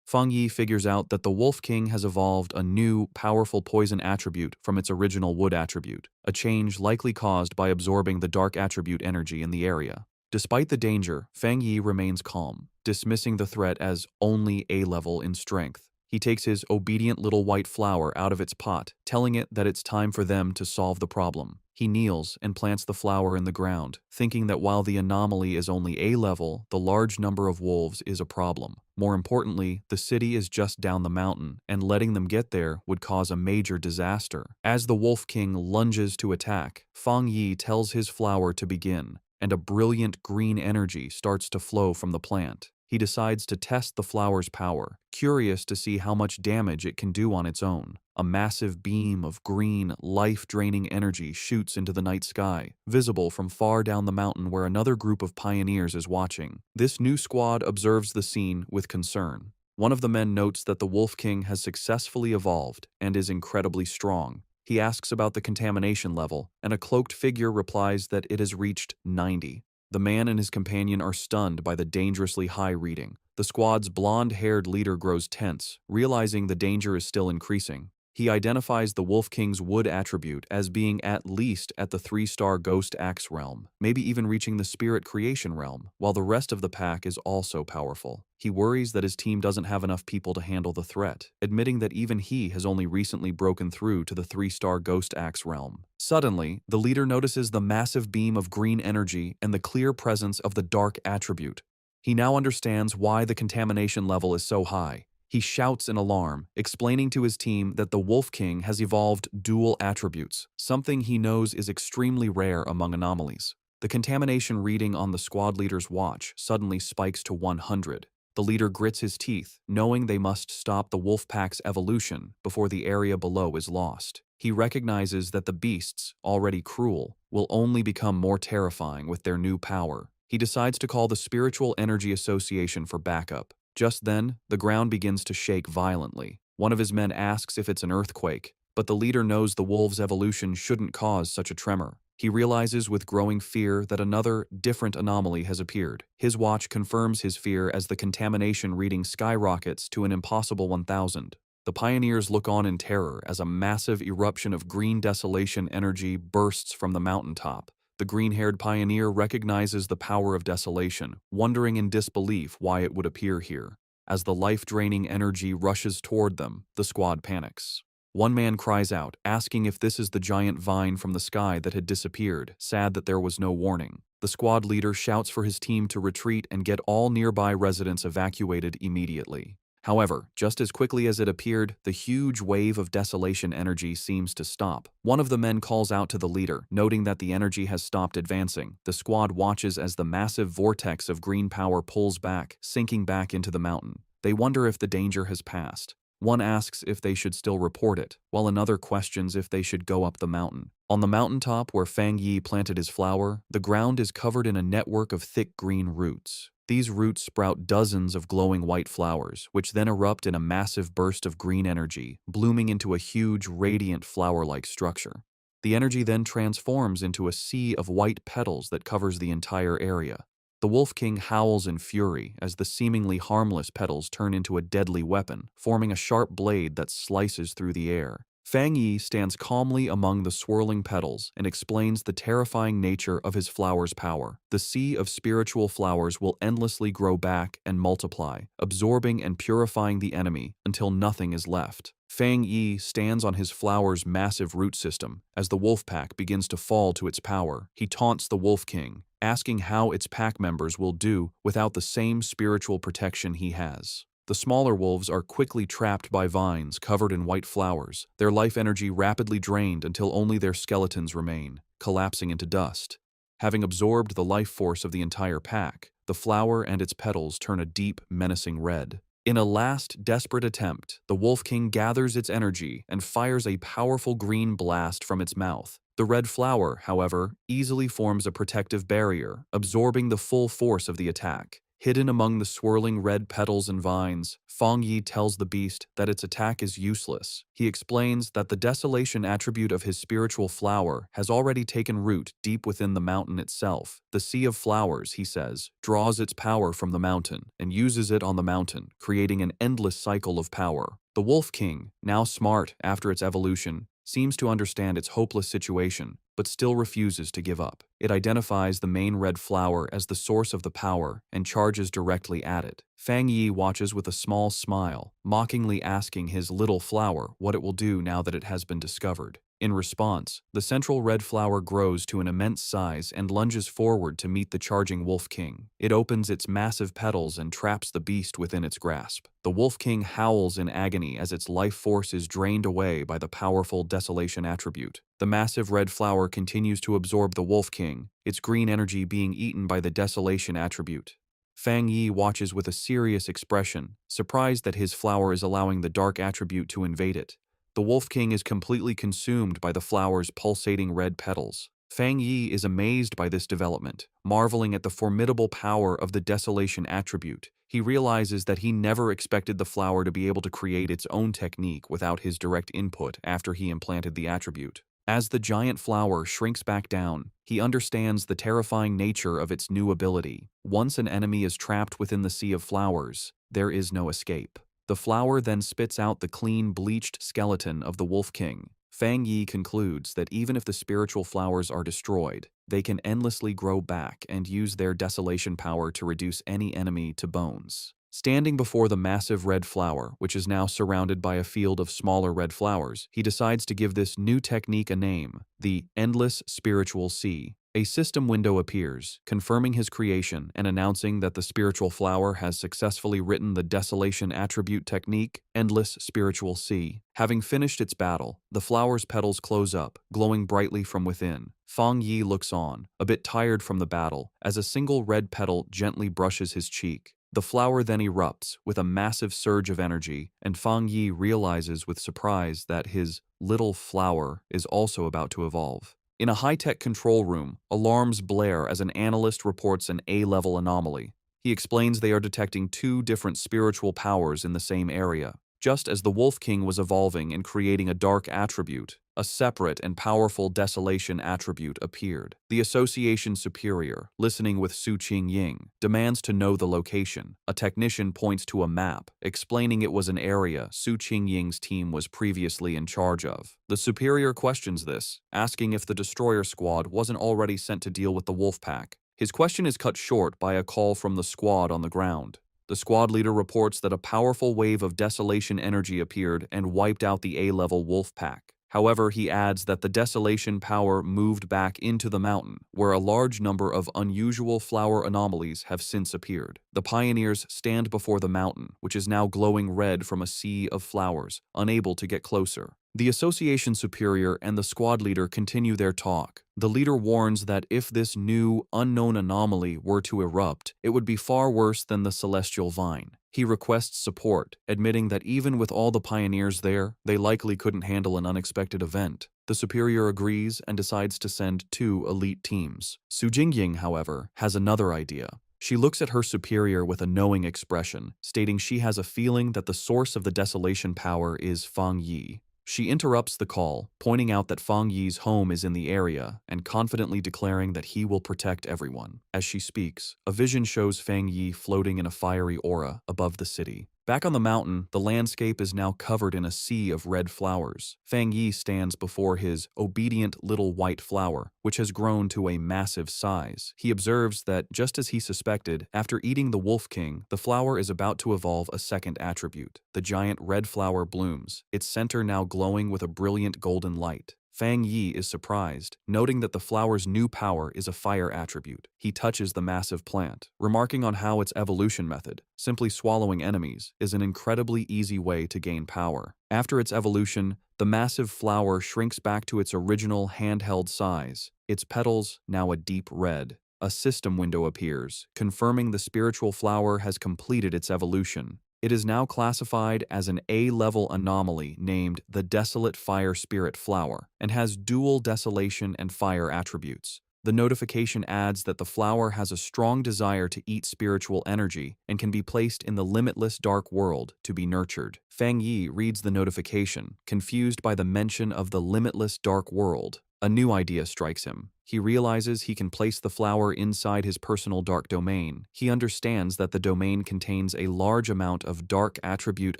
Fang Yi figures out that the Wolf King has evolved a new, powerful poison attribute from its original wood attribute, a change likely caused by absorbing the dark attribute energy in the area. Despite the danger, Fang Yi remains calm, dismissing the threat as only A-level in strength. He takes his obedient little white flower out of its pot, telling it that it's time for them to solve the problem. He kneels and plants the flower in the ground, thinking that while the anomaly is only A-level, the large number of wolves is a problem. More importantly, the city is just down the mountain, and letting them get there would cause a major disaster. As the Wolf King lunges to attack, Fang Yi tells his flower to begin, and a brilliant green energy starts to flow from the plant. He decides to test the flower's power, curious to see how much damage it can do on its own. A massive beam of green, life-draining energy shoots into the night sky, visible from far down the mountain where another group of pioneers is watching. This new squad observes the scene with concern. One of the men notes that the Wolf King has successfully evolved and is incredibly strong. He asks about the contamination level, and a cloaked figure replies that it has reached 90. The man and his companion are stunned by the dangerously high reading. The squad's blonde-haired leader grows tense, realizing the danger is still increasing. He identifies the Wolf King's wood attribute as being at least at the 3-star Ghost Axe realm, maybe even reaching the Spirit Creation realm, while the rest of the pack is also powerful. He worries that his team doesn't have enough people to handle the threat, admitting that even he has only recently broken through to the 3-star Ghost Axe realm. Suddenly, the leader notices the massive beam of green energy and the clear presence of the dark attribute. He now understands why the contamination level is so high. He shouts in alarm, explaining to his team that the Wolf King has evolved dual attributes, something he knows is extremely rare among anomalies. The contamination reading on the squad leader's watch suddenly spikes to 100. The leader grits his teeth, knowing they must stop the wolf pack's evolution before the area below is lost. He recognizes that the beasts, already cruel, will only become more terrifying with their new power. He decides to call the Spiritual Energy Association for backup. Just then, the ground begins to shake violently. One of his men asks if it's an earthquake, but the leader knows the wolves' evolution shouldn't cause such a tremor. He realizes with growing fear that another, different anomaly has appeared. His watch confirms his fear as the contamination reading skyrockets to an impossible 1,000. The pioneers look on in terror as a massive eruption of green desolation energy bursts from the mountaintop. The green-haired pioneer recognizes the power of desolation, wondering in disbelief why it would appear here. As the life-draining energy rushes toward them, the squad panics. One man cries out, asking if this is the giant vine from the sky that had disappeared, sad that there was no warning. The squad leader shouts for his team to retreat and get all nearby residents evacuated immediately. However, just as quickly as it appeared, the huge wave of desolation energy seems to stop. One of the men calls out to the leader, noting that the energy has stopped advancing. The squad watches as the massive vortex of green power pulls back, sinking back into the mountain. They wonder if the danger has passed. One asks if they should still report it, while another questions if they should go up the mountain. On the mountaintop where Fang Yi planted his flower, the ground is covered in a network of thick green roots. These roots sprout dozens of glowing white flowers, which then erupt in a massive burst of green energy, blooming into a huge, radiant flower-like structure. The energy then transforms into a sea of white petals that covers the entire area. The Wolf King howls in fury as the seemingly harmless petals turn into a deadly weapon, forming a sharp blade that slices through the air. Fang Yi stands calmly among the swirling petals and explains the terrifying nature of his flower's power. The sea of spiritual flowers will endlessly grow back and multiply, absorbing and purifying the enemy until nothing is left. Fang Yi stands on his flower's massive root system. As the wolf pack begins to fall to its power, he taunts the Wolf King, asking how its pack members will do without the same spiritual protection he has. The smaller wolves are quickly trapped by vines covered in white flowers, their life energy rapidly drained until only their skeletons remain, collapsing into dust. Having absorbed the life force of the entire pack, the flower and its petals turn a deep, menacing red. In a last, desperate attempt, the Wolf King gathers its energy and fires a powerful green blast from its mouth. The red flower, however, easily forms a protective barrier, absorbing the full force of the attack. Hidden among the swirling red petals and vines, Fang Yi tells the beast that its attack is useless. He explains that the desolation attribute of his spiritual flower has already taken root deep within the mountain itself. The Sea of Flowers, he says, draws its power from the mountain and uses it on the mountain, creating an endless cycle of power. The Wolf King, now smart after its evolution, seems to understand its hopeless situation, but still refuses to give up. It identifies the main red flower as the source of the power and charges directly at it. Fang Yi watches with a small smile, mockingly asking his little flower what it will do now that it has been discovered. In response, the central red flower grows to an immense size and lunges forward to meet the charging Wolf King. It opens its massive petals and traps the beast within its grasp. The Wolf King howls in agony as its life force is drained away by the powerful desolation attribute. The massive red flower continues to absorb the Wolf King, its green energy being eaten by the desolation attribute. Fang Yi watches with a serious expression, surprised that his flower is allowing the dark attribute to invade it. The Wolf King is completely consumed by the flower's pulsating red petals. Fang Yi is amazed by this development, marveling at the formidable power of the desolation attribute. He realizes that he never expected the flower to be able to create its own technique without his direct input after he implanted the attribute. As the giant flower shrinks back down, he understands the terrifying nature of its new ability. Once an enemy is trapped within the Sea of Flowers, there is no escape. The flower then spits out the clean, bleached skeleton of the Wolf King. Fang Yi concludes that even if the spiritual flowers are destroyed, they can endlessly grow back and use their desolation power to reduce any enemy to bones. Standing before the massive red flower, which is now surrounded by a field of smaller red flowers, he decides to give this new technique a name, the Endless Spiritual Sea. A system window appears, confirming his creation and announcing that the spiritual flower has successfully written the desolation attribute technique, Endless Spiritual Sea. Having finished its battle, the flower's petals close up, glowing brightly from within. Fang Yi looks on, a bit tired from the battle, as a single red petal gently brushes his cheek. The flower then erupts with a massive surge of energy, and Fang Yi realizes with surprise that his little flower is also about to evolve. In a high-tech control room, alarms blare as an analyst reports an A-level anomaly. He explains they are detecting two different spiritual powers in the same area. Just as the Wolf King was evolving and creating a dark attribute, a separate and powerful desolation attribute appeared. The Association Superior, listening with Su Qingying, demands to know the location. A technician points to a map, explaining it was an area Su Qingying's team was previously in charge of. The Superior questions this, asking if the destroyer squad wasn't already sent to deal with the wolf pack. His question is cut short by a call from the squad on the ground. The squad leader reports that a powerful wave of desolation energy appeared and wiped out the A-level wolf pack. However, he adds that the desolation power moved back into the mountain, where a large number of unusual flower anomalies have since appeared. The pioneers stand before the mountain, which is now glowing red from a sea of flowers, unable to get closer. The association superior and the squad leader continue their talk. The leader warns that if this new, unknown anomaly were to erupt, it would be far worse than the celestial vine. He requests support, admitting that even with all the pioneers there, they likely couldn't handle an unexpected event. The superior agrees and decides to send 2 elite teams. Su Jingying, however, has another idea. She looks at her superior with a knowing expression, stating she has a feeling that the source of the desolation power is Fang Yi. She interrupts the call, pointing out that Fang Yi's home is in the area and confidently declaring that he will protect everyone. As she speaks, a vision shows Fang Yi floating in a fiery aura above the city. Back on the mountain, the landscape is now covered in a sea of red flowers. Fang Yi stands before his obedient little white flower, which has grown to a massive size. He observes that, just as he suspected, after eating the Wolf King, the flower is about to evolve a second attribute. The giant red flower blooms, its center now glowing with a brilliant golden light. Fang Yi is surprised, noting that the flower's new power is a fire attribute. He touches the massive plant, remarking on how its evolution method, simply swallowing enemies, is an incredibly easy way to gain power. After its evolution, the massive flower shrinks back to its original handheld size, its petals now a deep red. A system window appears, confirming the spiritual flower has completed its evolution. It is now classified as an A-level anomaly named the Desolate Fire Spirit Flower and has dual desolation and fire attributes. The notification adds that the flower has a strong desire to eat spiritual energy and can be placed in the limitless dark world to be nurtured. Fang Yi reads the notification, confused by the mention of the limitless dark world. A new idea strikes him. He realizes he can place the flower inside his personal dark domain. He understands that the domain contains a large amount of dark attribute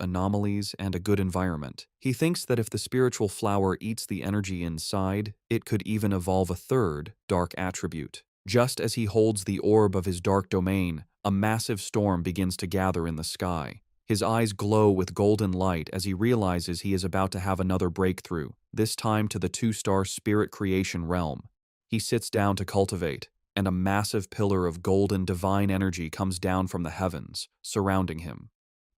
anomalies and a good environment. He thinks that if the spiritual flower eats the energy inside, it could even evolve a third dark attribute. Just as he holds the orb of his dark domain, a massive storm begins to gather in the sky. His eyes glow with golden light as he realizes he is about to have another breakthrough, this time to the 2-star spirit creation realm. He sits down to cultivate, and a massive pillar of golden divine energy comes down from the heavens, surrounding him.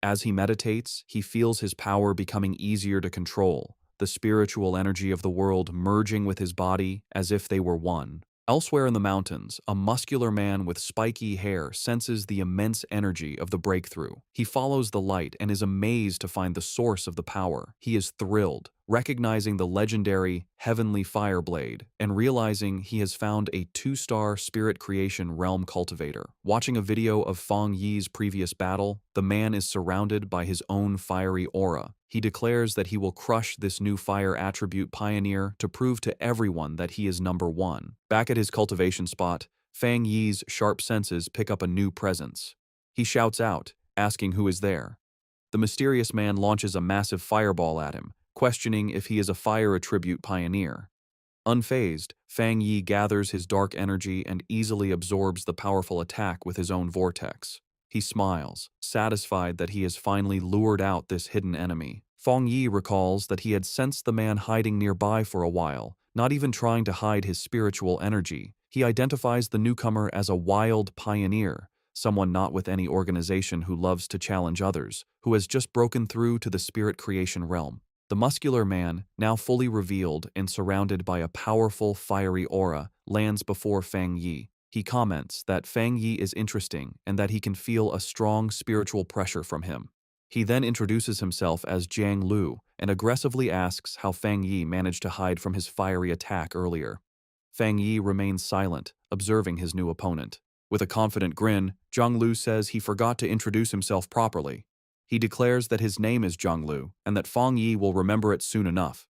As he meditates, he feels his power becoming easier to control, the spiritual energy of the world merging with his body as if they were one. Elsewhere in the mountains, a muscular man with spiky hair senses the immense energy of the breakthrough. He follows the light and is amazed to find the source of the power. He is thrilled, recognizing the legendary Heavenly Fireblade and realizing he has found a 2-star spirit creation realm cultivator. Watching a video of Fang Yi's previous battle, the man is surrounded by his own fiery aura. He declares that he will crush this new fire attribute pioneer to prove to everyone that he is number 1. Back at his cultivation spot, Fang Yi's sharp senses pick up a new presence. He shouts out, asking who is there. The mysterious man launches a massive fireball at him, questioning if he is a fire attribute pioneer. Unfazed, Fang Yi gathers his dark energy and easily absorbs the powerful attack with his own vortex. He smiles, satisfied that he has finally lured out this hidden enemy. Fang Yi recalls that he had sensed the man hiding nearby for a while, not even trying to hide his spiritual energy. He identifies the newcomer as a wild pioneer, someone not with any organization who loves to challenge others, who has just broken through to the spirit creation realm. The muscular man, now fully revealed and surrounded by a powerful, fiery aura, lands before Fang Yi. He comments that Fang Yi is interesting and that he can feel a strong spiritual pressure from him. He then introduces himself as Jiang Lu and aggressively asks how Fang Yi managed to hide from his fiery attack earlier. Fang Yi remains silent, observing his new opponent. With a confident grin, Jiang Lu says he forgot to introduce himself properly. He declares that his name is Jiang Lu and that Fang Yi will remember it soon enough.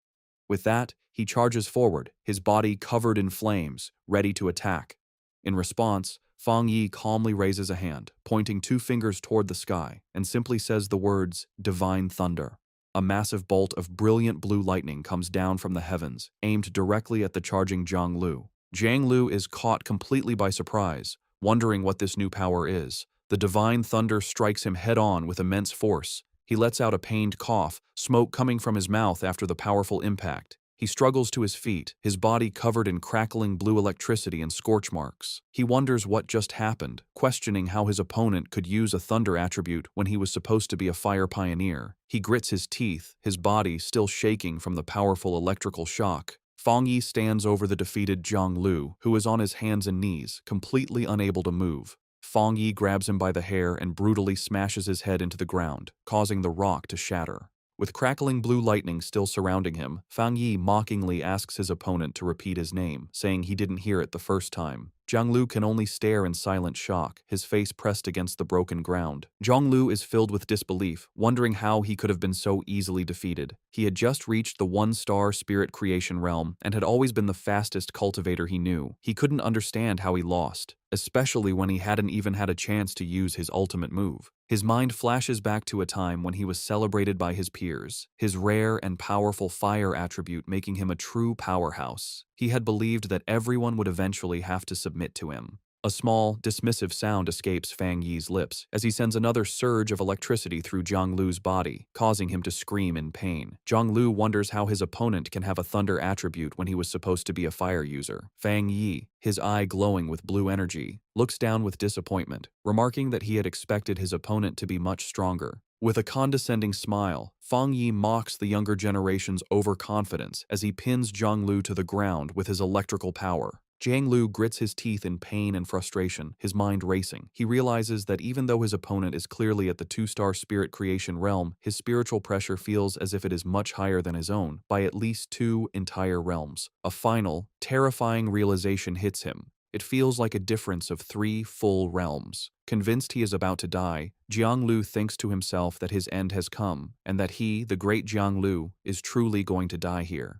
With that, he charges forward, his body covered in flames, ready to attack. In response, Fang Yi calmly raises a hand, pointing 2 fingers toward the sky, and simply says the words, "Divine Thunder." A massive bolt of brilliant blue lightning comes down from the heavens, aimed directly at the charging Jiang Lu. Jiang Lu is caught completely by surprise, wondering what this new power is. The divine thunder strikes him head-on with immense force. He lets out a pained cough, smoke coming from his mouth after the powerful impact. He struggles to his feet, his body covered in crackling blue electricity and scorch marks. He wonders what just happened, questioning how his opponent could use a thunder attribute when he was supposed to be a fire pioneer. He grits his teeth, his body still shaking from the powerful electrical shock. Fang Yi stands over the defeated Jiang Lu, who is on his hands and knees, completely unable to move. Fang Yi grabs him by the hair and brutally smashes his head into the ground, causing the rock to shatter. With crackling blue lightning still surrounding him, Fang Yi mockingly asks his opponent to repeat his name, saying he didn't hear it the first time. Jiang Lu can only stare in silent shock, his face pressed against the broken ground. Jiang Lu is filled with disbelief, wondering how he could have been so easily defeated. He had just reached the one-star spirit creation realm and had always been the fastest cultivator he knew. He couldn't understand how he lost, especially when he hadn't even had a chance to use his ultimate move. His mind flashes back to a time when he was celebrated by his peers, his rare and powerful fire attribute making him a true powerhouse. He had believed that everyone would eventually have to submit to him. A small, dismissive sound escapes Fang Yi's lips as he sends another surge of electricity through Jiang Lu's body, causing him to scream in pain. Jiang Lu wonders how his opponent can have a thunder attribute when he was supposed to be a fire user. Fang Yi, his eye glowing with blue energy, looks down with disappointment, remarking that he had expected his opponent to be much stronger. With a condescending smile, Fang Yi mocks the younger generation's overconfidence as he pins Jiang Lu to the ground with his electrical power. Jiang Lu grits his teeth in pain and frustration, his mind racing. He realizes that even though his opponent is clearly at the two-star spirit creation realm, his spiritual pressure feels as if it is much higher than his own, by at least 2 entire realms. A final, terrifying realization hits him. It feels like a difference of 3 full realms. Convinced he is about to die, Jiang Lu thinks to himself that his end has come, and that he, the great Jiang Lu, is truly going to die here.